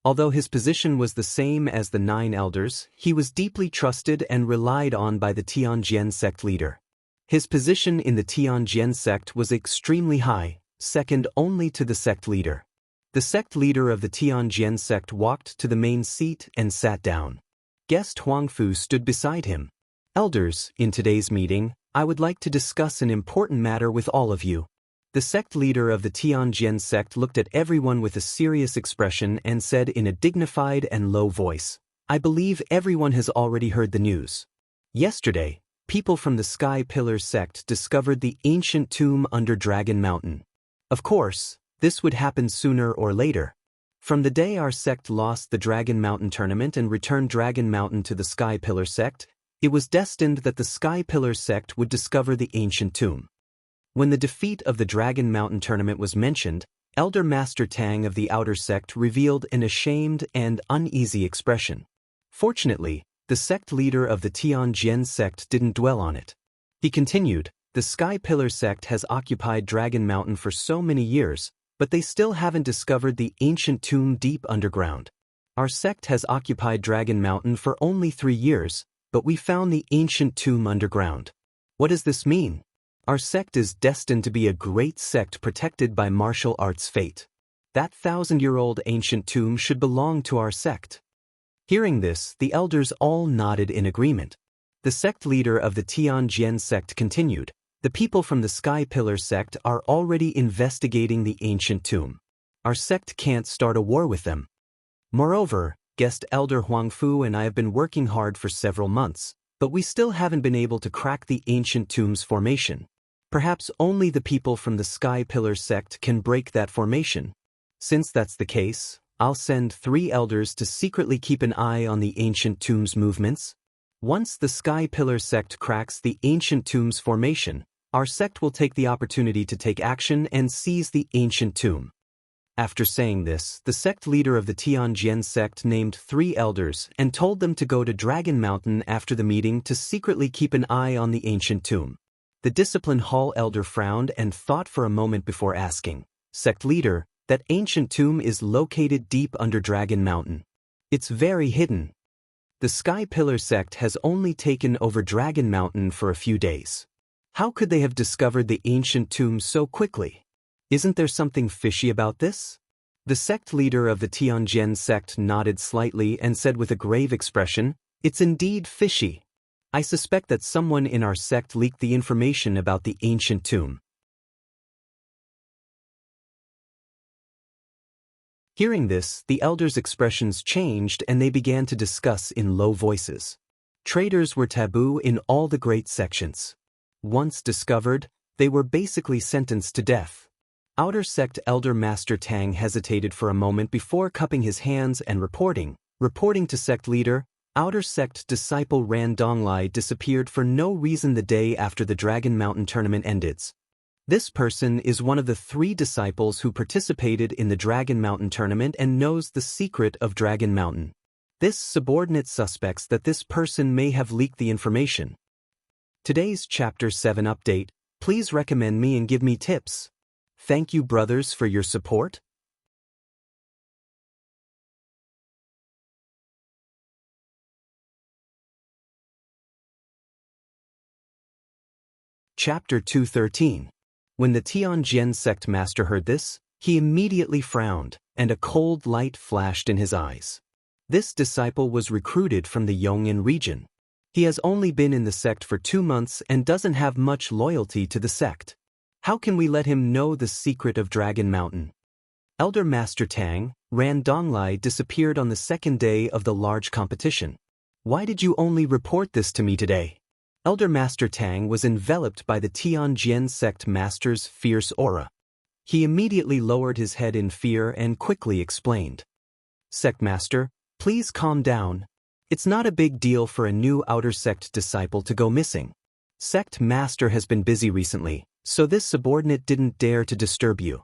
Although his position was the same as the 9 elders, he was deeply trusted and relied on by the Tianjin sect leader. His position in the Tianjin sect was extremely high, second only to the sect leader. The sect leader of the Tianjin sect walked to the main seat and sat down. Guest Huangfu stood beside him. Elders, in today's meeting, I would like to discuss an important matter with all of you. The sect leader of the Tianjin sect looked at everyone with a serious expression and said in a dignified and low voice, I believe everyone has already heard the news. Yesterday, people from the Sky Pillar sect discovered the ancient tomb under Dragon Mountain. Of course, this would happen sooner or later. From the day our sect lost the Dragon Mountain tournament and returned Dragon Mountain to the Sky Pillar sect, it was destined that the Sky Pillar sect would discover the ancient tomb. When the defeat of the Dragon Mountain tournament was mentioned, Elder Master Tang of the Outer Sect revealed an ashamed and uneasy expression. Fortunately, the sect leader of the Tianjin sect didn't dwell on it. He continued, the Sky Pillar sect has occupied Dragon Mountain for so many years, but they still haven't discovered the ancient tomb deep underground. Our sect has occupied Dragon Mountain for only 3 years, but we found the ancient tomb underground. What does this mean? Our sect is destined to be a great sect protected by martial arts fate. That 1,000-year-old ancient tomb should belong to our sect. Hearing this, the elders all nodded in agreement. The sect leader of the Tianjin sect continued, the people from the Sky Pillar sect are already investigating the ancient tomb. Our sect can't start a war with them. Moreover, guest elder Huangfu and I have been working hard for several months, but we still haven't been able to crack the ancient tomb's formation. Perhaps only the people from the Sky Pillar sect can break that formation. Since that's the case, I'll send 3 elders to secretly keep an eye on the ancient tomb's movements. Once the Sky Pillar sect cracks the ancient tomb's formation, our sect will take the opportunity to take action and seize the ancient tomb. After saying this, the sect leader of the Tianjin sect named 3 elders and told them to go to Dragon Mountain after the meeting to secretly keep an eye on the ancient tomb. The Discipline Hall elder frowned and thought for a moment before asking, Sect leader, that ancient tomb is located deep under Dragon Mountain. It's very hidden. The Sky Pillar sect has only taken over Dragon Mountain for a few days. How could they have discovered the ancient tomb so quickly? Isn't there something fishy about this? The sect leader of the Tianjin sect nodded slightly and said with a grave expression, It's indeed fishy. I suspect that someone in our sect leaked the information about the ancient tomb. Hearing this, the elders' expressions changed and they began to discuss in low voices. Traitors were taboo in all the great sections. Once discovered, they were basically sentenced to death. Outer Sect Elder Master Tang hesitated for a moment before cupping his hands and reporting to Sect Leader, Outer Sect Disciple Ran Donglai disappeared for no reason the day after the Dragon Mountain tournament ended. This person is one of the 3 disciples who participated in the Dragon Mountain tournament and knows the secret of Dragon Mountain. This subordinate suspects that this person may have leaked the information. Today's Chapter 7 update, please recommend me and give me tips. Thank you brothers for your support. Chapter 213. When the Tianjin sect master heard this, he immediately frowned, and a cold light flashed in his eyes. This disciple was recruited from the Yong'an region. He has only been in the sect for 2 months and doesn't have much loyalty to the sect. How can we let him know the secret of Dragon Mountain? Elder Master Tang, Ran Donglai disappeared on the second day of the large competition. Why did you only report this to me today? Elder Master Tang was enveloped by the Tianjian sect master's fierce aura. He immediately lowered his head in fear and quickly explained. Sect Master, please calm down. It's not a big deal for a new outer sect disciple to go missing. Sect Master has been busy recently, so this subordinate didn't dare to disturb you.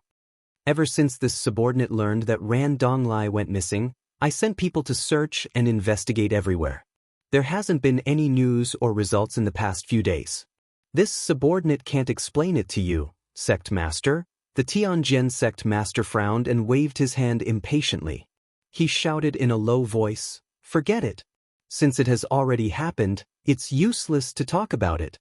Ever since this subordinate learned that Ran Donglai went missing, I sent people to search and investigate everywhere. There hasn't been any news or results in the past few days. This subordinate can't explain it to you, Sect Master. The Tianjian sect master frowned and waved his hand impatiently. He shouted in a low voice, forget it. Since it has already happened, it's useless to talk about it.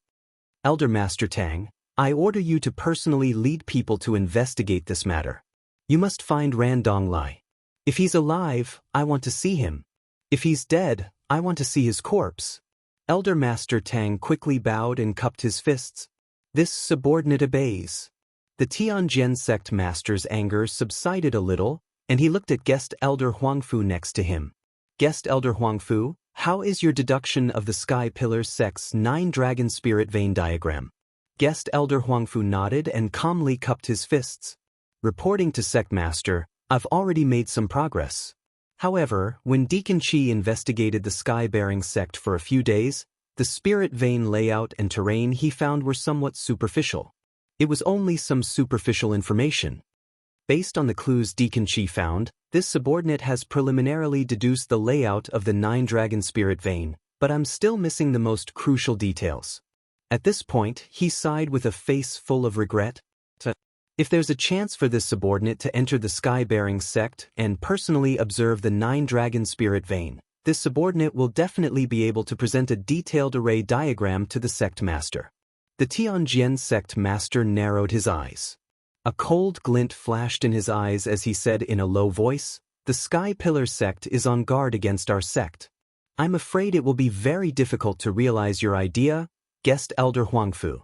Elder Master Tang, I order you to personally lead people to investigate this matter. You must find Ran Donglai. If he's alive, I want to see him. If he's dead, I want to see his corpse. Elder Master Tang quickly bowed and cupped his fists. This subordinate obeys. The Tianjian sect master's anger subsided a little, and he looked at guest Elder Huangfu next to him. Guest Elder Huangfu, how is your deduction of the Sky Pillar sect's 9 Dragon Spirit Vein diagram? Guest Elder Huangfu nodded and calmly cupped his fists. Reporting to Sect Master, I've already made some progress. However, when Deacon Qi investigated the Sky-bearing sect for a few days, the spirit vein layout and terrain he found were somewhat superficial. It was only some superficial information. Based on the clues Deacon Qi found, this subordinate has preliminarily deduced the layout of the 9 Dragon Spirit Vein, but I'm still missing the most crucial details. At this point, he sighed with a face full of regret. If there's a chance for this subordinate to enter the Sky-bearing sect and personally observe the 9 Dragon Spirit Vein, this subordinate will definitely be able to present a detailed array diagram to the sect master. The Tianjian sect master narrowed his eyes. A cold glint flashed in his eyes as he said in a low voice, the Sky Pillar sect is on guard against our sect. I'm afraid it will be very difficult to realize your idea, guest Elder Huangfu.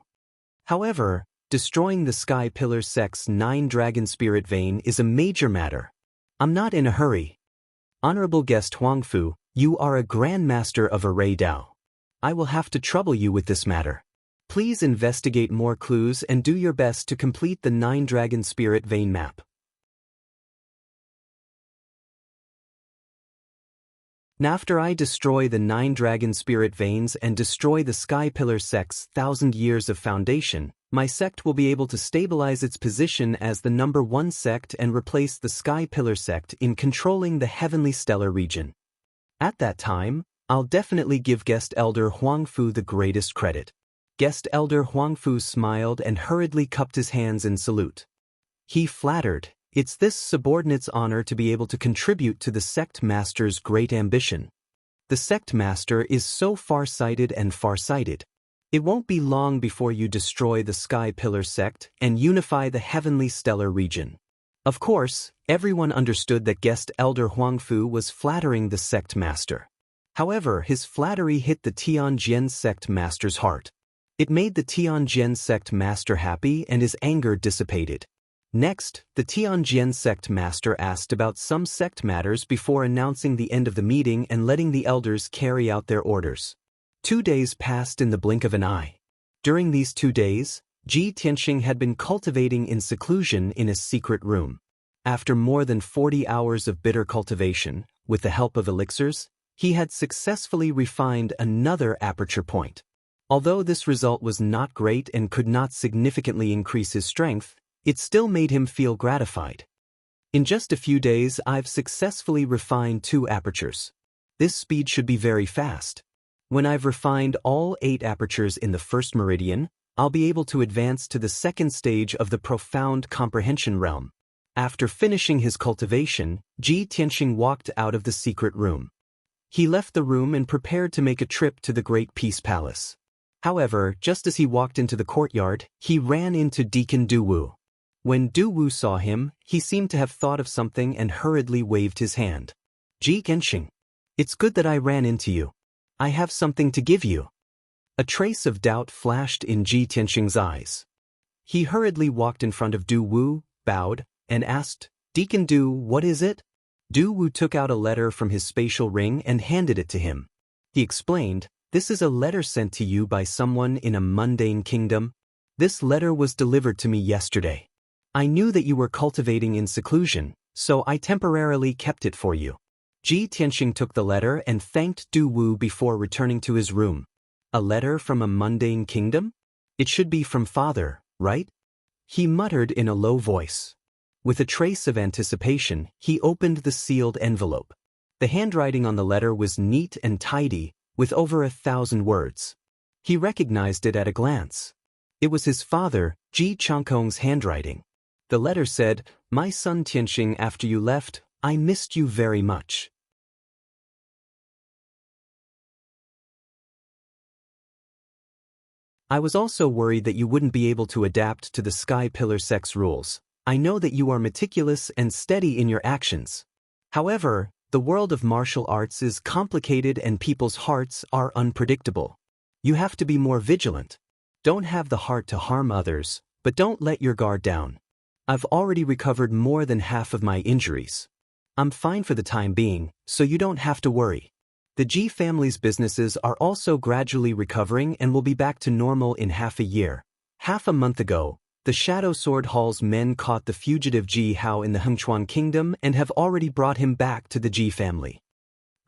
However, destroying the Sky Pillar sect's 9 Dragon Spirit Vein is a major matter. I'm not in a hurry. Honorable guest Huangfu, you are a Grandmaster of Array Dao. I will have to trouble you with this matter. Please investigate more clues and do your best to complete the 9 Dragon Spirit Vein map. After I destroy the 9 Dragon Spirit Veins and destroy the Sky Pillar sect's 1,000 years of foundation, my sect will be able to stabilize its position as the number 1 sect and replace the Sky Pillar sect in controlling the Heavenly Stellar region. At that time, I'll definitely give guest Elder Huangfu the greatest credit. Guest Elder Huangfu smiled and hurriedly cupped his hands in salute. He flattered, it's this subordinate's honor to be able to contribute to the sect master's great ambition. The sect master is so far-sighted and far-sighted. It won't be long before you destroy the Sky Pillar sect and unify the Heavenly Stellar region. Of course, everyone understood that guest Elder Huangfu was flattering the sect master. However, his flattery hit the Tianjian sect master's heart. It made the Tianjian sect master happy and his anger dissipated. Next, the Tianjian sect master asked about some sect matters before announcing the end of the meeting and letting the elders carry out their orders. 2 days passed in the blink of an eye. During these 2 days, Ji Tianxing had been cultivating in seclusion in a secret room. After more than 40 hours of bitter cultivation, with the help of elixirs, he had successfully refined another aperture point. Although this result was not great and could not significantly increase his strength, it still made him feel gratified. In just a few days, I've successfully refined 2 apertures. This speed should be very fast. When I've refined all 8 apertures in the first meridian, I'll be able to advance to the second stage of the profound comprehension realm. After finishing his cultivation, Ji Tianxing walked out of the secret room. He left the room and prepared to make a trip to the Great Peace Palace. However, just as he walked into the courtyard, he ran into Deacon Duwu. When Duwu saw him, he seemed to have thought of something and hurriedly waved his hand. Ji Tianxing, it's good that I ran into you. I have something to give you. A trace of doubt flashed in Ji Tianxing's eyes. He hurriedly walked in front of Du Wu, bowed, and asked, Deacon Du, what is it? Du Wu took out a letter from his spatial ring and handed it to him. He explained, This is a letter sent to you by someone in a mundane kingdom. This letter was delivered to me yesterday. I knew that you were cultivating in seclusion, so I temporarily kept it for you. Ji Tianxing took the letter and thanked Du Wu before returning to his room. A letter from a mundane kingdom? It should be from father, right? He muttered in a low voice. With a trace of anticipation, he opened the sealed envelope. The handwriting on the letter was neat and tidy, with over 1,000 words. He recognized it at a glance. It was his father, Ji Changkong's handwriting. The letter said, My son Tianxing, after you left, I missed you very much. I was also worried that you wouldn't be able to adapt to the Sky Pillar sex rules. I know that you are meticulous and steady in your actions. However, the world of martial arts is complicated and people's hearts are unpredictable. You have to be more vigilant. Don't have the heart to harm others, but don't let your guard down. I've already recovered more than half of my injuries. I'm fine for the time being, so you don't have to worry. The Ji family's businesses are also gradually recovering and will be back to normal in half a year. Half a month ago, the Shadow Sword Hall's men caught the fugitive Ji Hao in the Hengchuan Kingdom and have already brought him back to the Ji family.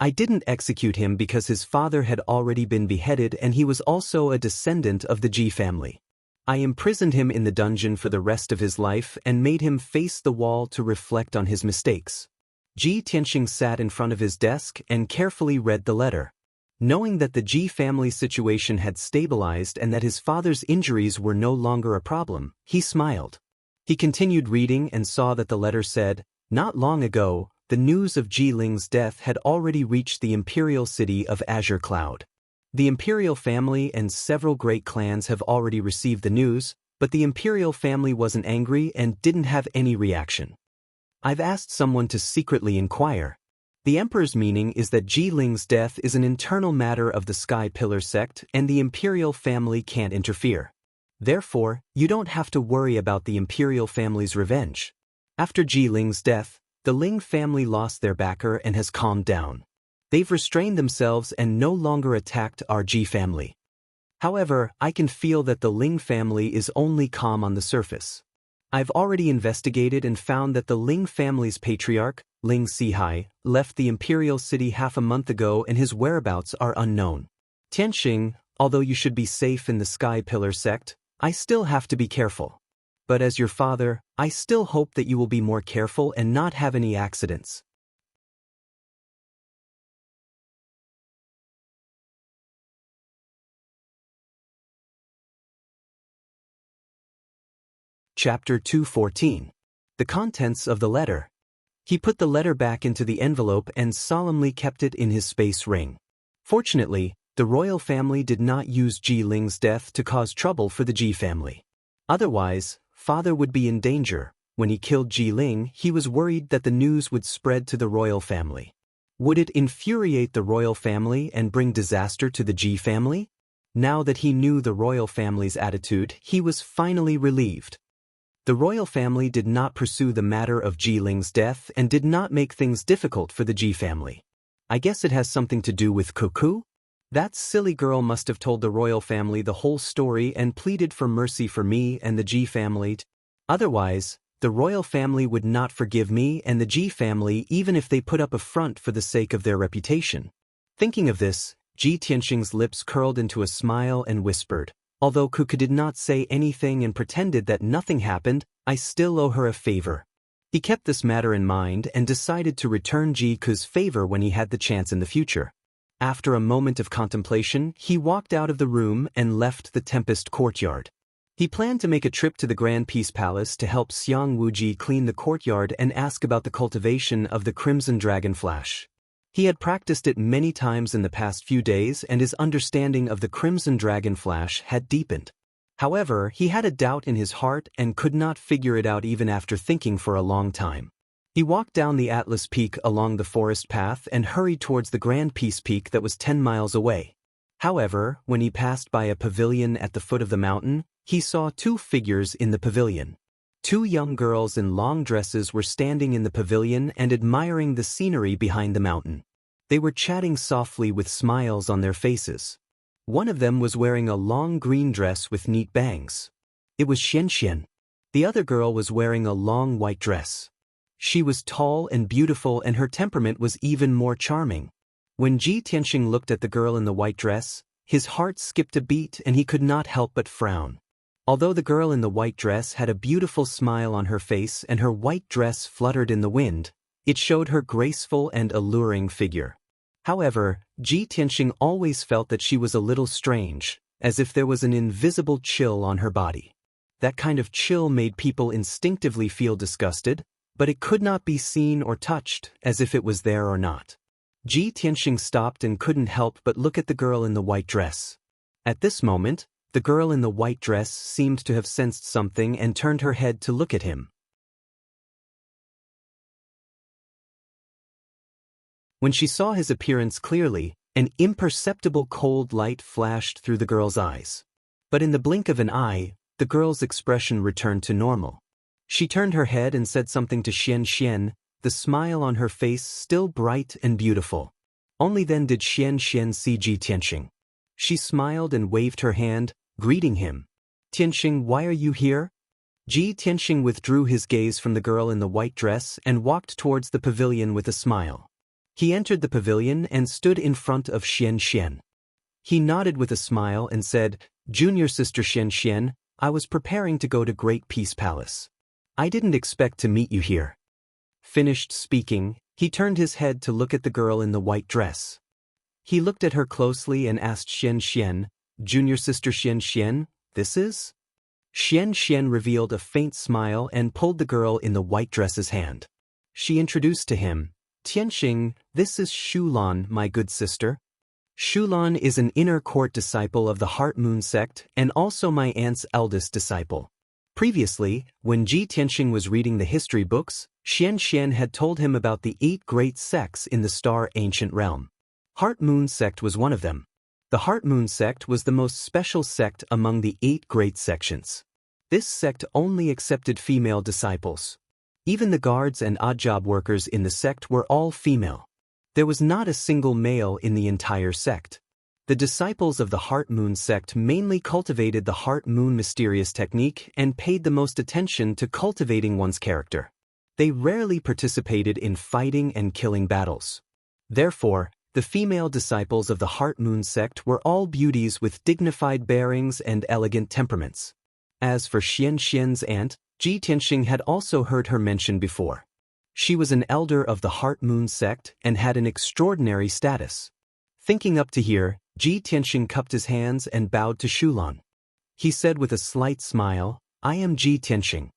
I didn't execute him because his father had already been beheaded and he was also a descendant of the Ji family. I imprisoned him in the dungeon for the rest of his life and made him face the wall to reflect on his mistakes. Ji Tianxing sat in front of his desk and carefully read the letter. Knowing that the Ji family situation had stabilized and that his father's injuries were no longer a problem, he smiled. He continued reading and saw that the letter said, Not long ago, the news of Ji Ling's death had already reached the imperial city of Azure Cloud. The imperial family and several great clans have already received the news, but the imperial family wasn't angry and didn't have any reaction. I've asked someone to secretly inquire. The emperor's meaning is that Ji Ling's death is an internal matter of the Sky Pillar sect and the imperial family can't interfere. Therefore, you don't have to worry about the imperial family's revenge. After Ji Ling's death, the Ling family lost their backer and has calmed down. They've restrained themselves and no longer attacked our Ji family. However, I can feel that the Ling family is only calm on the surface. I've already investigated and found that the Ling family's patriarch, Ling Sihai, left the imperial city half a month ago and his whereabouts are unknown. Tianxing, although you should be safe in the Sky Pillar sect, I still have to be careful. But as your father, I still hope that you will be more careful and not have any accidents. Chapter 214. The contents of the letter. He put the letter back into the envelope and solemnly kept it in his space ring. Fortunately, the royal family did not use Ji Ling's death to cause trouble for the Ji family. Otherwise, father would be in danger. When he killed Ji Ling, he was worried that the news would spread to the royal family. Would it infuriate the royal family and bring disaster to the Ji family? Now that he knew the royal family's attitude, he was finally relieved. The royal family did not pursue the matter of Ji Ling's death and did not make things difficult for the Ji family. I guess it has something to do with Cuckoo? That silly girl must have told the royal family the whole story and pleaded for mercy for me and the Ji family. Otherwise, the royal family would not forgive me and the Ji family even if they put up a front for the sake of their reputation. Thinking of this, Ji Tianxing's lips curled into a smile and whispered, Although Cuckoo did not say anything and pretended that nothing happened, I still owe her a favor. He kept this matter in mind and decided to return Ji Ku's favor when he had the chance in the future. After a moment of contemplation, he walked out of the room and left the Tempest courtyard. He planned to make a trip to the Grand Peace Palace to help Xiang Wuji clean the courtyard and ask about the cultivation of the Crimson Dragon Flash. He had practiced it many times in the past few days and his understanding of the Crimson Dragon Flash had deepened. However, he had a doubt in his heart and could not figure it out even after thinking for a long time. He walked down the Atlas Peak along the forest path and hurried towards the Grand Peace Peak that was 10 miles away. However, when he passed by a pavilion at the foot of the mountain, he saw two figures in the pavilion. Two young girls in long dresses were standing in the pavilion and admiring the scenery behind the mountain. They were chatting softly with smiles on their faces. One of them was wearing a long green dress with neat bangs. It was Xianxia. The other girl was wearing a long white dress. She was tall and beautiful, and her temperament was even more charming. When Ji Tianxing looked at the girl in the white dress, his heart skipped a beat and he could not help but frown. Although the girl in the white dress had a beautiful smile on her face and her white dress fluttered in the wind, it showed her graceful and alluring figure. However, Ji Tianxing always felt that she was a little strange, as if there was an invisible chill on her body. That kind of chill made people instinctively feel disgusted, but it could not be seen or touched, as if it was there or not. Ji Tianxing stopped and couldn't help but look at the girl in the white dress. At this moment, the girl in the white dress seemed to have sensed something and turned her head to look at him. When she saw his appearance clearly, an imperceptible cold light flashed through the girl's eyes. But in the blink of an eye, the girl's expression returned to normal. She turned her head and said something to Xianxia, the smile on her face still bright and beautiful. Only then did Xianxia see Ji Tianxing. She smiled and waved her hand, greeting him. "Tianxing, why are you here?" Ji Tianxing withdrew his gaze from the girl in the white dress and walked towards the pavilion with a smile. He entered the pavilion and stood in front of Xianxia. He nodded with a smile and said, "Junior sister Xianxia, I was preparing to go to Great Peace Palace. I didn't expect to meet you here." Finished speaking, he turned his head to look at the girl in the white dress. He looked at her closely and asked Xianxia, "Junior sister Xianxia, this is?" Xianxia revealed a faint smile and pulled the girl in the white dress's hand. She introduced to him, "Tianxing, this is Shulan, my good sister. Shulan is an inner court disciple of the Heart Moon sect and also my aunt's eldest disciple." Previously, when Ji Tianxing was reading the history books, Xianxia had told him about the 8 great sects in the Star Ancient Realm. Heart Moon sect was one of them. The Heart Moon sect was the most special sect among the 8 great sections. This sect only accepted female disciples. Even the guards and odd job workers in the sect were all female. There was not a single male in the entire sect. The disciples of the Heart Moon sect mainly cultivated the Heart Moon mysterious technique and paid the most attention to cultivating one's character. They rarely participated in fighting and killing battles. Therefore, the female disciples of the Heart Moon sect were all beauties with dignified bearings and elegant temperaments. As for Xianxia's aunt, Ji Tianxing had also heard her mentioned before. She was an elder of the Heart Moon sect and had an extraordinary status. Thinking up to here, Ji Tianxing cupped his hands and bowed to Shulan. He said with a slight smile, "I am Ji Tianxing.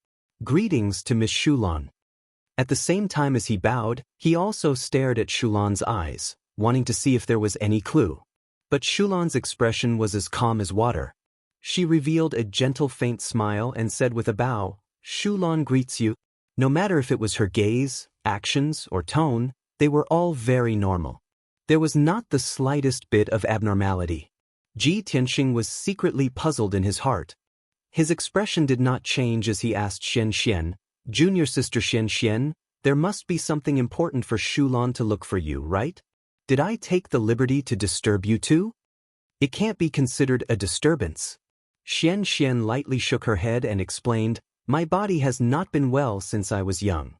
Greetings to Miss Shulan." At the same time as he bowed, he also stared at Shulan's eyes, wanting to see if there was any clue. But Shulan's expression was as calm as water. She revealed a gentle faint smile and said with a bow, "Shulan greets you." No matter if it was her gaze, actions, or tone, they were all very normal. There was not the slightest bit of abnormality. Ji Tianxing was secretly puzzled in his heart. His expression did not change as he asked Xianxia, "Junior sister Xianxia, there must be something important for Shulan to look for you, right? Did I take the liberty to disturb you too?" "It can't be considered a disturbance." Xianxia lightly shook her head and explained, "My body has not been well since I was young.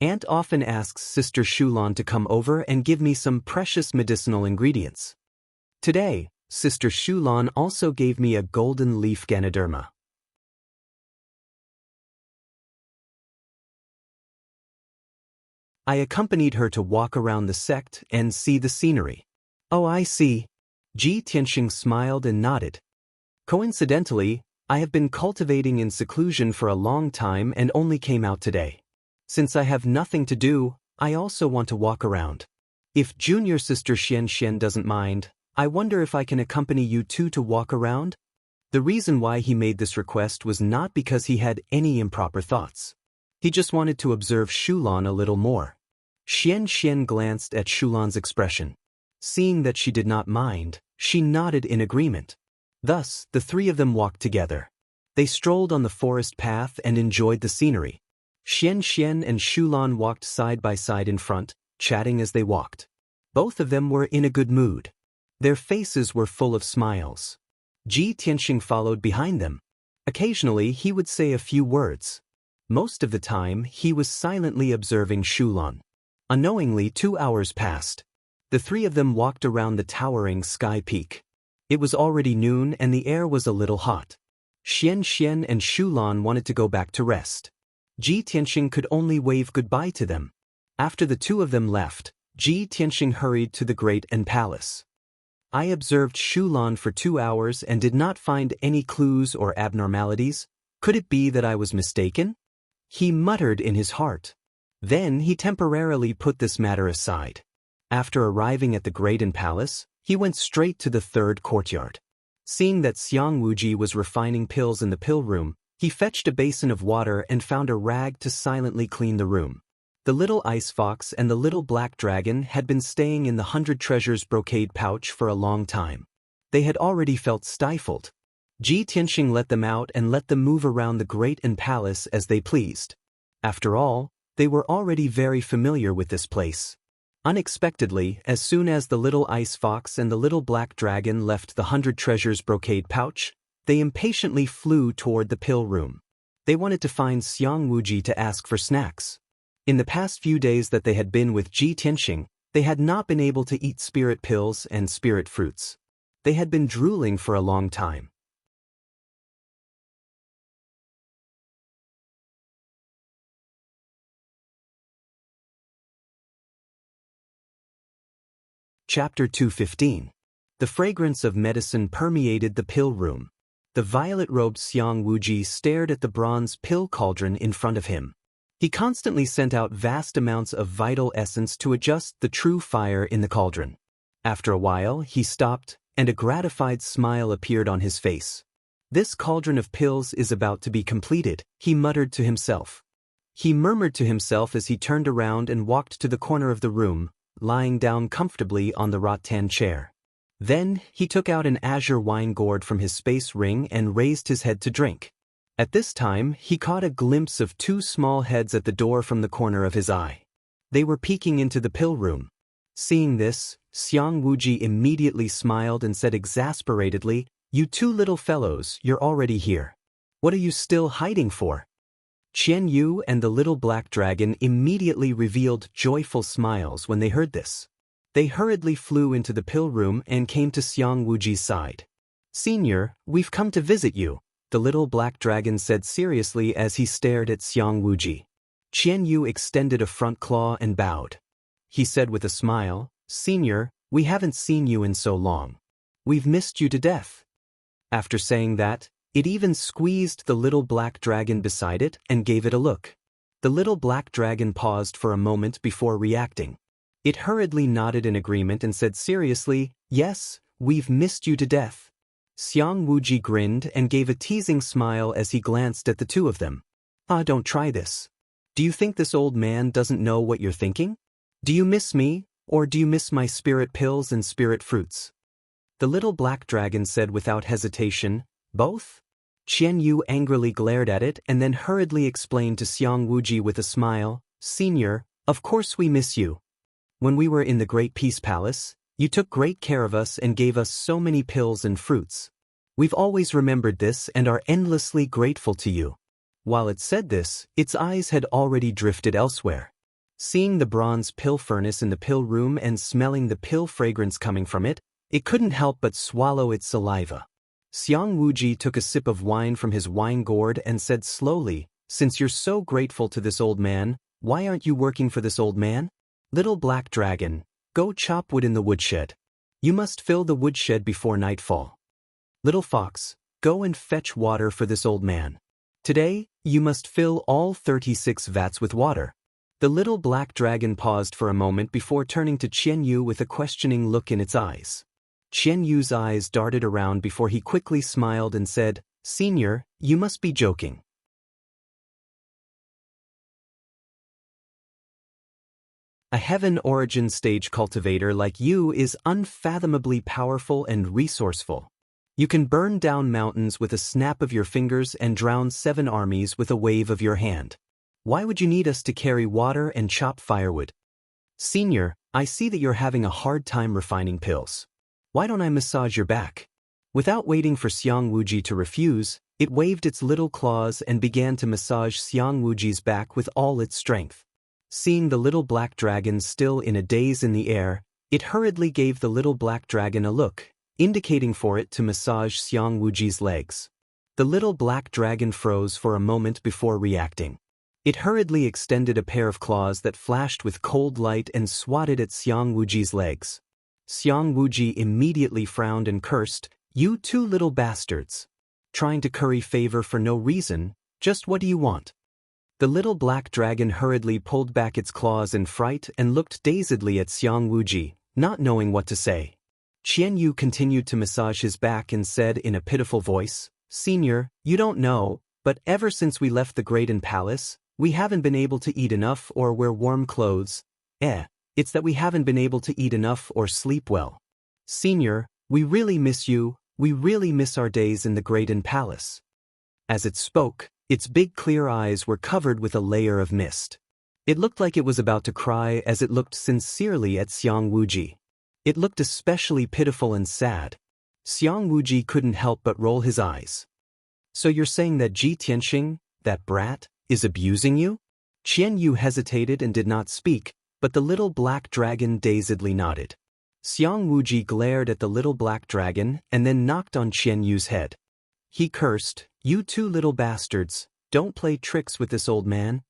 Aunt often asks Sister Shulan to come over and give me some precious medicinal ingredients. Today, Sister Shulan also gave me a golden leaf Ganoderma." I accompanied her to walk around the sect and see the scenery. "Oh, I see." Ji Tianxing smiled and nodded. "Coincidentally, I have been cultivating in seclusion for a long time and only came out today. Since I have nothing to do, I also want to walk around. If Junior Sister Xianxia doesn't mind, I wonder if I can accompany you too to walk around?" The reason why he made this request was not because he had any improper thoughts. He just wanted to observe Shulan a little more. Xianxia glanced at Shulan's expression. Seeing that she did not mind, she nodded in agreement. Thus, the three of them walked together. They strolled on the forest path and enjoyed the scenery. Xianxia and Shulan walked side by side in front, chatting as they walked. Both of them were in a good mood. Their faces were full of smiles. Tianxing followed behind them. Occasionally, he would say a few words. Most of the time, he was silently observing Shulan. Unknowingly, 2 hours passed. The three of them walked around the towering sky peak. It was already noon and the air was a little hot. Xianxia and Shulan wanted to go back to rest. Tianxing could only wave goodbye to them. After the two of them left, Tianxing hurried to the Great and Palace. I observed Shulan for 2 hours and did not find any clues or abnormalities. Could it be that I was mistaken? He muttered in his heart. Then he temporarily put this matter aside. After arriving at the Great and Palace, he went straight to the third courtyard. Seeing that Xianxia was refining pills in the pill room, he fetched a basin of water and found a rag to silently clean the room. The little ice fox and the little black dragon had been staying in the 100 treasures brocade pouch for a long time. They had already felt stifled. Tianxing let them out and let them move around the Great and Palace as they pleased. After all, they were already very familiar with this place. Unexpectedly, as soon as the little ice fox and the little black dragon left the 100 treasures brocade pouch, they impatiently flew toward the pill room. They wanted to find Xianxia to ask for snacks. In the past few days that they had been with Tianxing, they had not been able to eat spirit pills and spirit fruits. They had been drooling for a long time. Chapter 215. The fragrance of medicine permeated the pill room. The violet-robed Xianxia stared at the bronze pill cauldron in front of him. He constantly sent out vast amounts of vital essence to adjust the true fire in the cauldron. After a while, he stopped, and a gratified smile appeared on his face. This cauldron of pills is about to be completed, he muttered to himself. He murmured to himself as he turned around and walked to the corner of the room, lying down comfortably on the rattan chair. Then, he took out an azure wine gourd from his space ring and raised his head to drink. At this time, he caught a glimpse of 2 small heads at the door from the corner of his eye. They were peeking into the pill room. Seeing this, Xianxia immediately smiled and said exasperatedly, "You 2 little fellows, you're already here. What are you still hiding for?" Qianyu and the little black dragon immediately revealed joyful smiles when they heard this. They hurriedly flew into the pill room and came to Xianxuji's side. "Senior, we've come to visit you," the little black dragon said seriously as he stared at Xianxia. Qianyu extended a front claw and bowed. He said with a smile, "Senior, we haven't seen you in so long. We've missed you to death." After saying that, it even squeezed the little black dragon beside it and gave it a look. The little black dragon paused for a moment before reacting. It hurriedly nodded in agreement and said seriously, "Yes, we've missed you to death." Xianxia grinned and gave a teasing smile as he glanced at the two of them. Don't try this. Do you think this old man doesn't know what you're thinking? Do you miss me, or do you miss my spirit pills and spirit fruits?" The little black dragon said without hesitation, "Both?" Qianyu angrily glared at it and then hurriedly explained to Xianxia with a smile, "Senior, of course we miss you. When we were in the Great Peace Palace, you took great care of us and gave us so many pills and fruits. We've always remembered this and are endlessly grateful to you." While it said this, its eyes had already drifted elsewhere. Seeing the bronze pill furnace in the pill room and smelling the pill fragrance coming from it, it couldn't help but swallow its saliva. Xianxia took a sip of wine from his wine gourd and said slowly, "Since you're so grateful to this old man, why aren't you working for this old man? Little black dragon, go chop wood in the woodshed. You must fill the woodshed before nightfall. Little fox, go and fetch water for this old man. Today, you must fill all 36 vats with water." The little black dragon paused for a moment before turning to Qianyu with a questioning look in its eyes. Qianyu's eyes darted around before he quickly smiled and said, "Senior, you must be joking." A heaven origin stage cultivator like you is unfathomably powerful and resourceful. You can burn down mountains with a snap of your fingers and drown 7 armies with a wave of your hand. Why would you need us to carry water and chop firewood? Senior, I see that you're having a hard time refining pills. Why don't I massage your back? Without waiting for Xiang Wuji to refuse, it waved its little claws and began to massage Xiang Wuji's back with all its strength. Seeing the little black dragon still in a daze in the air, it hurriedly gave the little black dragon a look, indicating for it to massage Xiang Wuji's legs. The little black dragon froze for a moment before reacting. It hurriedly extended a pair of claws that flashed with cold light and swatted at Xiang Wuji's legs. Xiang Wuji immediately frowned and cursed, "You 2 little bastards. Trying to curry favor for no reason, just what do you want?" The little black dragon hurriedly pulled back its claws in fright and looked dazedly at Xiang Wuji, not knowing what to say. Qianyu continued to massage his back and said in a pitiful voice, "Senior, you don't know, but ever since we left the Graydon Palace, we haven't been able to eat enough or wear warm clothes. It's that we haven't been able to eat enough or sleep well. Senior, we really miss you, we really miss our days in the Graydon Palace." As it spoke, its big clear eyes were covered with a layer of mist. It looked like it was about to cry as it looked sincerely at Xiang Wuji. It looked especially pitiful and sad. Xiang Wuji couldn't help but roll his eyes. "So you're saying that Ji Tianxing, that brat, is abusing you?" Qianyu hesitated and did not speak, but the little black dragon dazedly nodded. Xiang Wuji glared at the little black dragon and then knocked on Qianyu's head. He cursed, "You 2 little bastards, don't play tricks with this old man.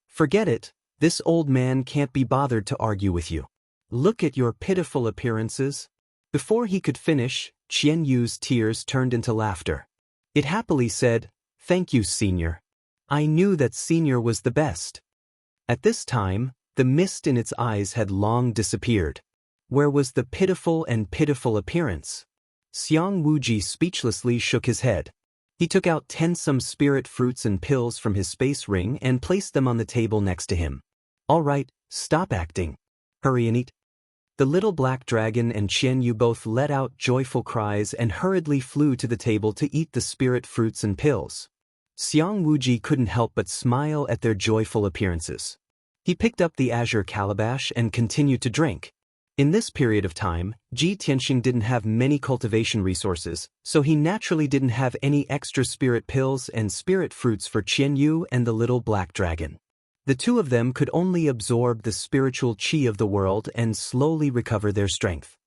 Forget it, this old man can't be bothered to argue with you. Look at your pitiful appearances." Before he could finish, Qianyu's tears turned into laughter. It happily said, "Thank you, Senior. I knew that Senior was the best." At this time, the mist in its eyes had long disappeared. Where was the pitiful appearance? Xiang Wuji speechlessly shook his head. He took out 10 some spirit fruits and pills from his space ring and placed them on the table next to him. "All right, stop acting. Hurry and eat." The little black dragon and Qianyu both let out joyful cries and hurriedly flew to the table to eat the spirit fruits and pills. Xiang Wuji couldn't help but smile at their joyful appearances. He picked up the azure calabash and continued to drink. In this period of time, Ji Tianxing didn't have many cultivation resources, so he naturally didn't have any extra spirit pills and spirit fruits for Qianyu and the little black dragon. The 2 of them could only absorb the spiritual qi of the world and slowly recover their strength.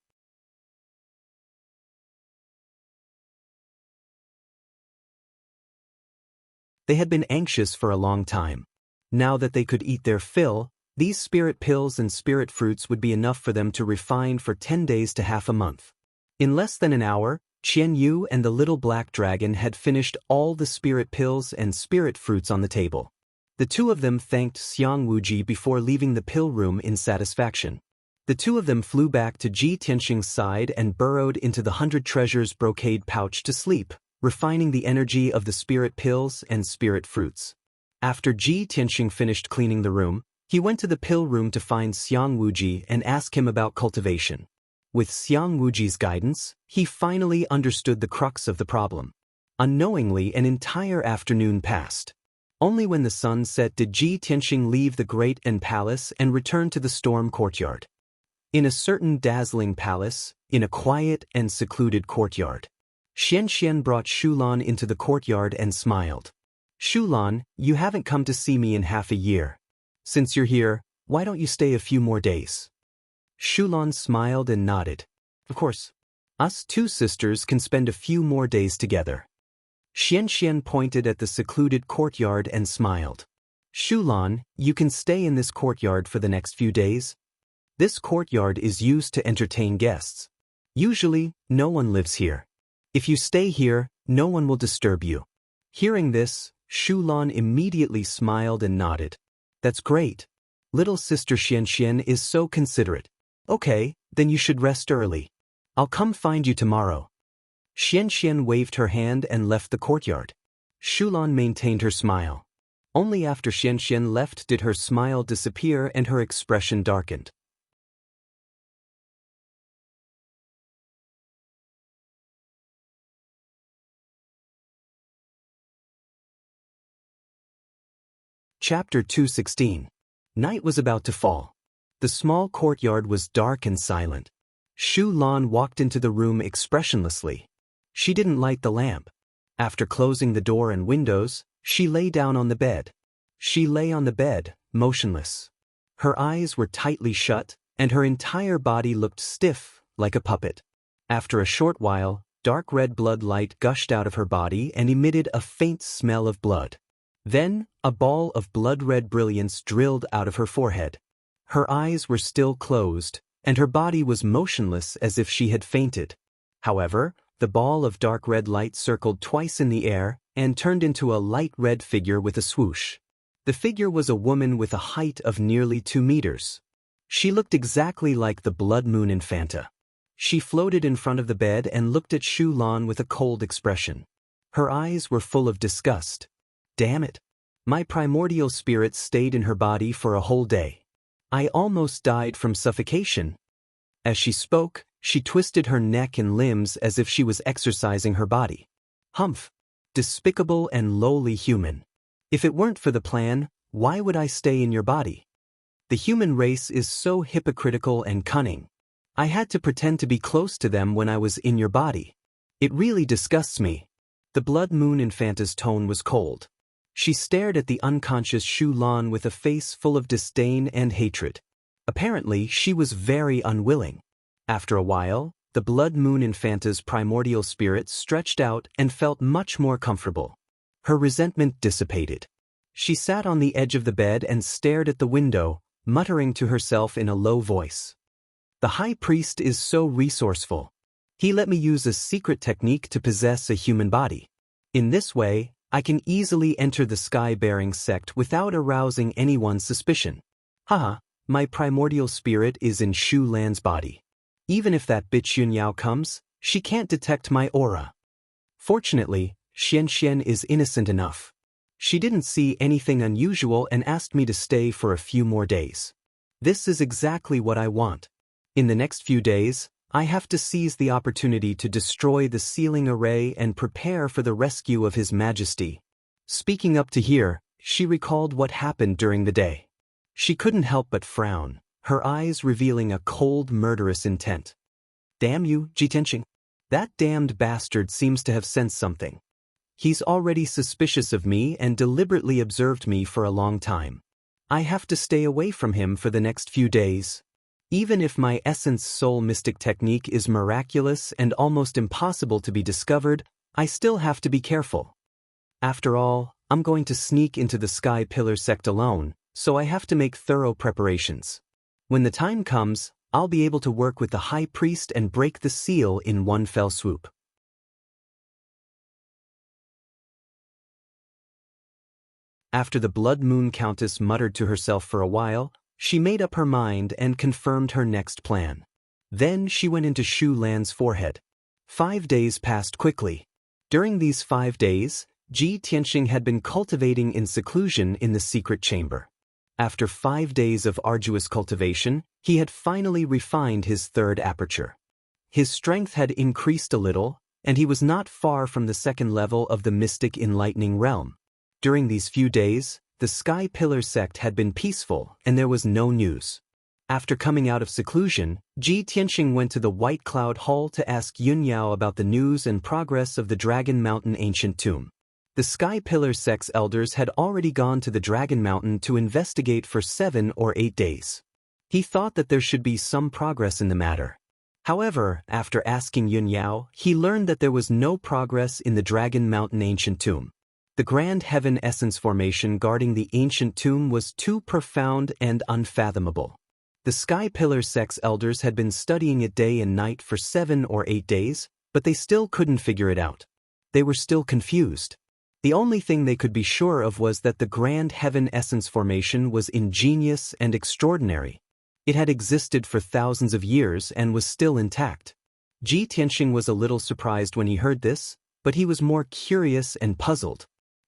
They had been anxious for a long time. Now that they could eat their fill, these spirit pills and spirit fruits would be enough for them to refine for 10 days to half a month. In less than an hour, Qianyu and the little black dragon had finished all the spirit pills and spirit fruits on the table. The 2 of them thanked Xiang Wuji before leaving the pill room in satisfaction. The 2 of them flew back to Ji Tianxing's side and burrowed into the 100 treasures brocade pouch to sleep, refining the energy of the spirit pills and spirit fruits. After Ji Tianxing finished cleaning the room, he went to the pill room to find Xiang Wuji and ask him about cultivation. With Xiang Wuji's guidance, he finally understood the crux of the problem. Unknowingly, an entire afternoon passed. Only when the sun set did Ji Tianxing leave the Great and Palace and return to the storm courtyard. In a certain dazzling palace, in a quiet and secluded courtyard, Xianxian brought Shulan into the courtyard and smiled. "Shulan, you haven't come to see me in half a year. Since you're here, why don't you stay a few more days?" Shulan smiled and nodded. "Of course. Us 2 sisters can spend a few more days together." Xianxian pointed at the secluded courtyard and smiled. "Shulan, you can stay in this courtyard for the next few days. This courtyard is used to entertain guests. Usually, no one lives here. If you stay here, no one will disturb you." Hearing this, Shulan immediately smiled and nodded. "That's great. Little sister Xianxian is so considerate. Okay, then you should rest early. I'll come find you tomorrow." Xianxian waved her hand and left the courtyard. Shulan maintained her smile. Only after Xianxia left did her smile disappear and her expression darkened. Chapter 216. Night was about to fall. The small courtyard was dark and silent. Shu Lan walked into the room expressionlessly. She didn't light the lamp. After closing the door and windows, she lay down on the bed. She lay on the bed, motionless. Her eyes were tightly shut, and her entire body looked stiff, like a puppet. After a short while, dark red blood light gushed out of her body and emitted a faint smell of blood. Then, a ball of blood-red brilliance drilled out of her forehead. Her eyes were still closed, and her body was motionless as if she had fainted. However, the ball of dark red light circled twice in the air and turned into a light red figure with a swoosh. The figure was a woman with a height of nearly 2 meters. She looked exactly like the blood moon infanta. She floated in front of the bed and looked at Shu Lan with a cold expression. Her eyes were full of disgust. Damn it! My primordial spirit stayed in her body for a whole day. I almost died from suffocation. As she spoke, she twisted her neck and limbs as if she was exercising her body. Humph! Despicable and lowly human. If it weren't for the plan, why would I stay in your body? The human race is so hypocritical and cunning. I had to pretend to be close to them when I was in your body. It really disgusts me. The blood moon infanta's tone was cold. She stared at the unconscious Shu Lan with a face full of disdain and hatred. Apparently, she was very unwilling. After a while, the blood moon infanta's primordial spirit stretched out and felt much more comfortable. Her resentment dissipated. She sat on the edge of the bed and stared at the window, muttering to herself in a low voice. The high priest is so resourceful. He let me use a secret technique to possess a human body. In this way, I can easily enter the sky-bearing sect without arousing anyone's suspicion. Haha, my primordial spirit is in Shu Lan's body. Even if that bitch Yunyao comes, she can't detect my aura. Fortunately, Xianxia is innocent enough. She didn't see anything unusual and asked me to stay for a few more days. This is exactly what I want. In the next few days, I have to seize the opportunity to destroy the sealing array and prepare for the rescue of His Majesty. Speaking up to here, she recalled what happened during the day. She couldn't help but frown, her eyes revealing a cold, murderous intent. Damn you, Jitenxing. That damned bastard seems to have sensed something. He's already suspicious of me and deliberately observed me for a long time. I have to stay away from him for the next few days. Even if my essence soul mystic technique is miraculous and almost impossible to be discovered, I still have to be careful. After all, I'm going to sneak into the Sky Pillar sect alone, so I have to make thorough preparations. When the time comes, I'll be able to work with the High Priest and break the seal in one fell swoop. After the Blood Moon Countess muttered to herself for a while, she made up her mind and confirmed her next plan. Then she went into Shu Lan's forehead. 5 days passed quickly. During these 5 days, Jitenxing had been cultivating in seclusion in the secret chamber. After 5 days of arduous cultivation, he had finally refined his third aperture. His strength had increased a little, and he was not far from the second level of the mystic enlightening realm. During these few days, the Sky Pillar sect had been peaceful and there was no news. After coming out of seclusion, Jitenxing went to the White Cloud Hall to ask Yunyao about the news and progress of the Dragon Mountain ancient tomb. The Sky Pillar sect's elders had already gone to the Dragon Mountain to investigate for 7 or 8 days. He thought that there should be some progress in the matter. However, after asking Yunyao, he learned that there was no progress in the Dragon Mountain ancient tomb. The Grand Heaven Essence formation guarding the ancient tomb was too profound and unfathomable. The Sky Pillar sect's elders had been studying it day and night for 7 or 8 days, but they still couldn't figure it out. They were still confused. The only thing they could be sure of was that the Grand Heaven Essence formation was ingenious and extraordinary. It had existed for thousands of years and was still intact. Jitenxing was a little surprised when he heard this, but he was more curious and puzzled.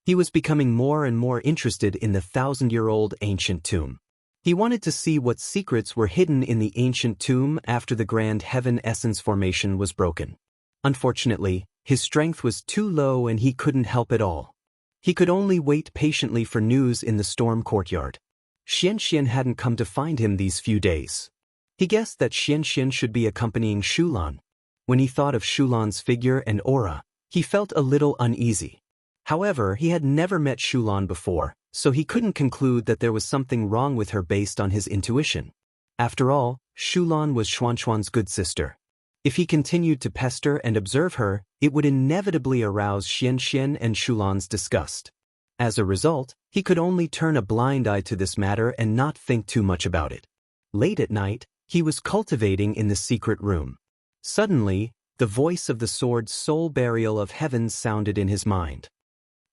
He was becoming more and more interested in the 1,000-year-old ancient tomb. He wanted to see what secrets were hidden in the ancient tomb after the grand heaven essence formation was broken. Unfortunately, his strength was too low and he couldn't help at all. He could only wait patiently for news in the storm courtyard. Xianxia hadn't come to find him these few days. He guessed that Xianxia should be accompanying Shulan. When he thought of Shulan's figure and aura, he felt a little uneasy. However, he had never met Shulan before, so he couldn't conclude that there was something wrong with her based on his intuition. After all, Shulan was Xuanxuan's good sister. If he continued to pester and observe her, it would inevitably arouse Xianxia and Shulan's disgust. As a result, he could only turn a blind eye to this matter and not think too much about it. Late at night, he was cultivating in the secret room. Suddenly, the voice of the sword's soul burial of heaven sounded in his mind.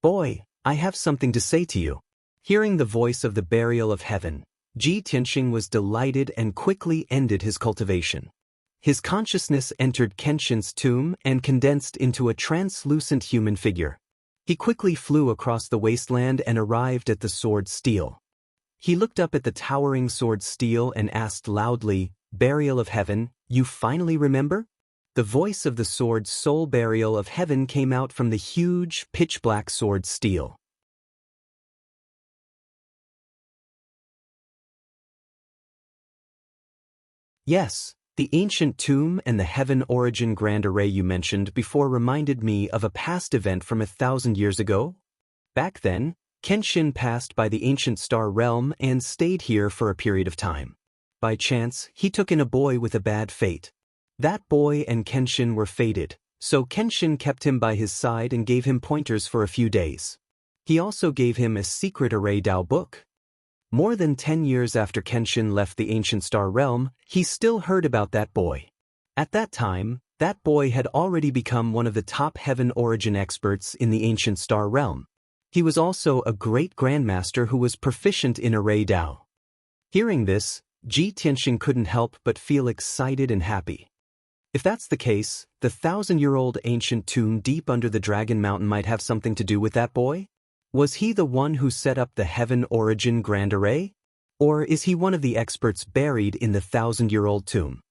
"Boy, I have something to say to you." Hearing the voice of the burial of heaven, Ji Tianxing was delighted and quickly ended his cultivation. His consciousness entered Kenshin's tomb and condensed into a translucent human figure. He quickly flew across the wasteland and arrived at the sword stele. He looked up at the towering sword stele and asked loudly, "Burial of heaven, you finally remember?" The voice of the sword's soul burial of heaven came out from the huge, pitch-black sword stele. "Yes, the ancient tomb and the heaven origin grand array you mentioned before reminded me of a past event from 1,000 years ago. Back then, Kenshin passed by the ancient star realm and stayed here for a period of time. By chance, he took in a boy with a bad fate. That boy and Kenshin were fated, so Kenshin kept him by his side and gave him pointers for a few days. He also gave him a secret array Dao book. More than 10 years after Kenshin left the ancient star realm, he still heard about that boy. At that time, that boy had already become one of the top heaven origin experts in the ancient star realm. He was also a great grandmaster who was proficient in array Dao. Hearing this, Ji Tianxing couldn't help but feel excited and happy. If that's the case, the 1,000-year-old ancient tomb deep under the Dragon Mountain might have something to do with that boy? Was he the one who set up the heaven origin grand array? Or is he one of the experts buried in the 1,000-year-old tomb?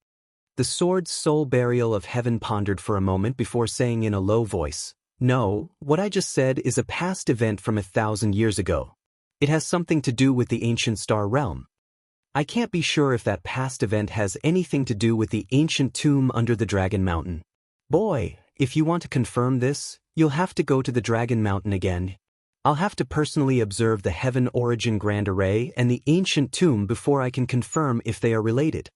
The sword's soul burial of heaven pondered for a moment before saying in a low voice, "No, what I just said is a past event from 1,000 years ago. It has something to do with the ancient star realm. I can't be sure if that past event has anything to do with the ancient tomb under the Dragon Mountain. Boy, if you want to confirm this, you'll have to go to the Dragon Mountain again. I'll have to personally observe the heaven origin grand array and the ancient tomb before I can confirm if they are related."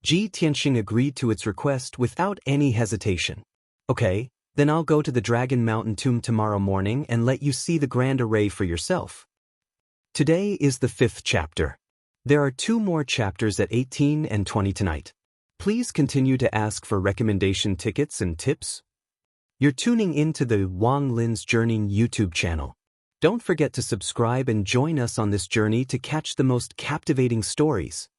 Ji Tianxing agreed to its request without any hesitation. "Okay, then I'll go to the Dragon Mountain tomb tomorrow morning and let you see the grand array for yourself." Today is the 5th chapter. There are 2 more chapters at 18 and 20 tonight. Please continue to ask for recommendation tickets and tips. You're tuning in to the Wang Lin's Journey YouTube channel. Don't forget to subscribe and join us on this journey to catch the most captivating stories.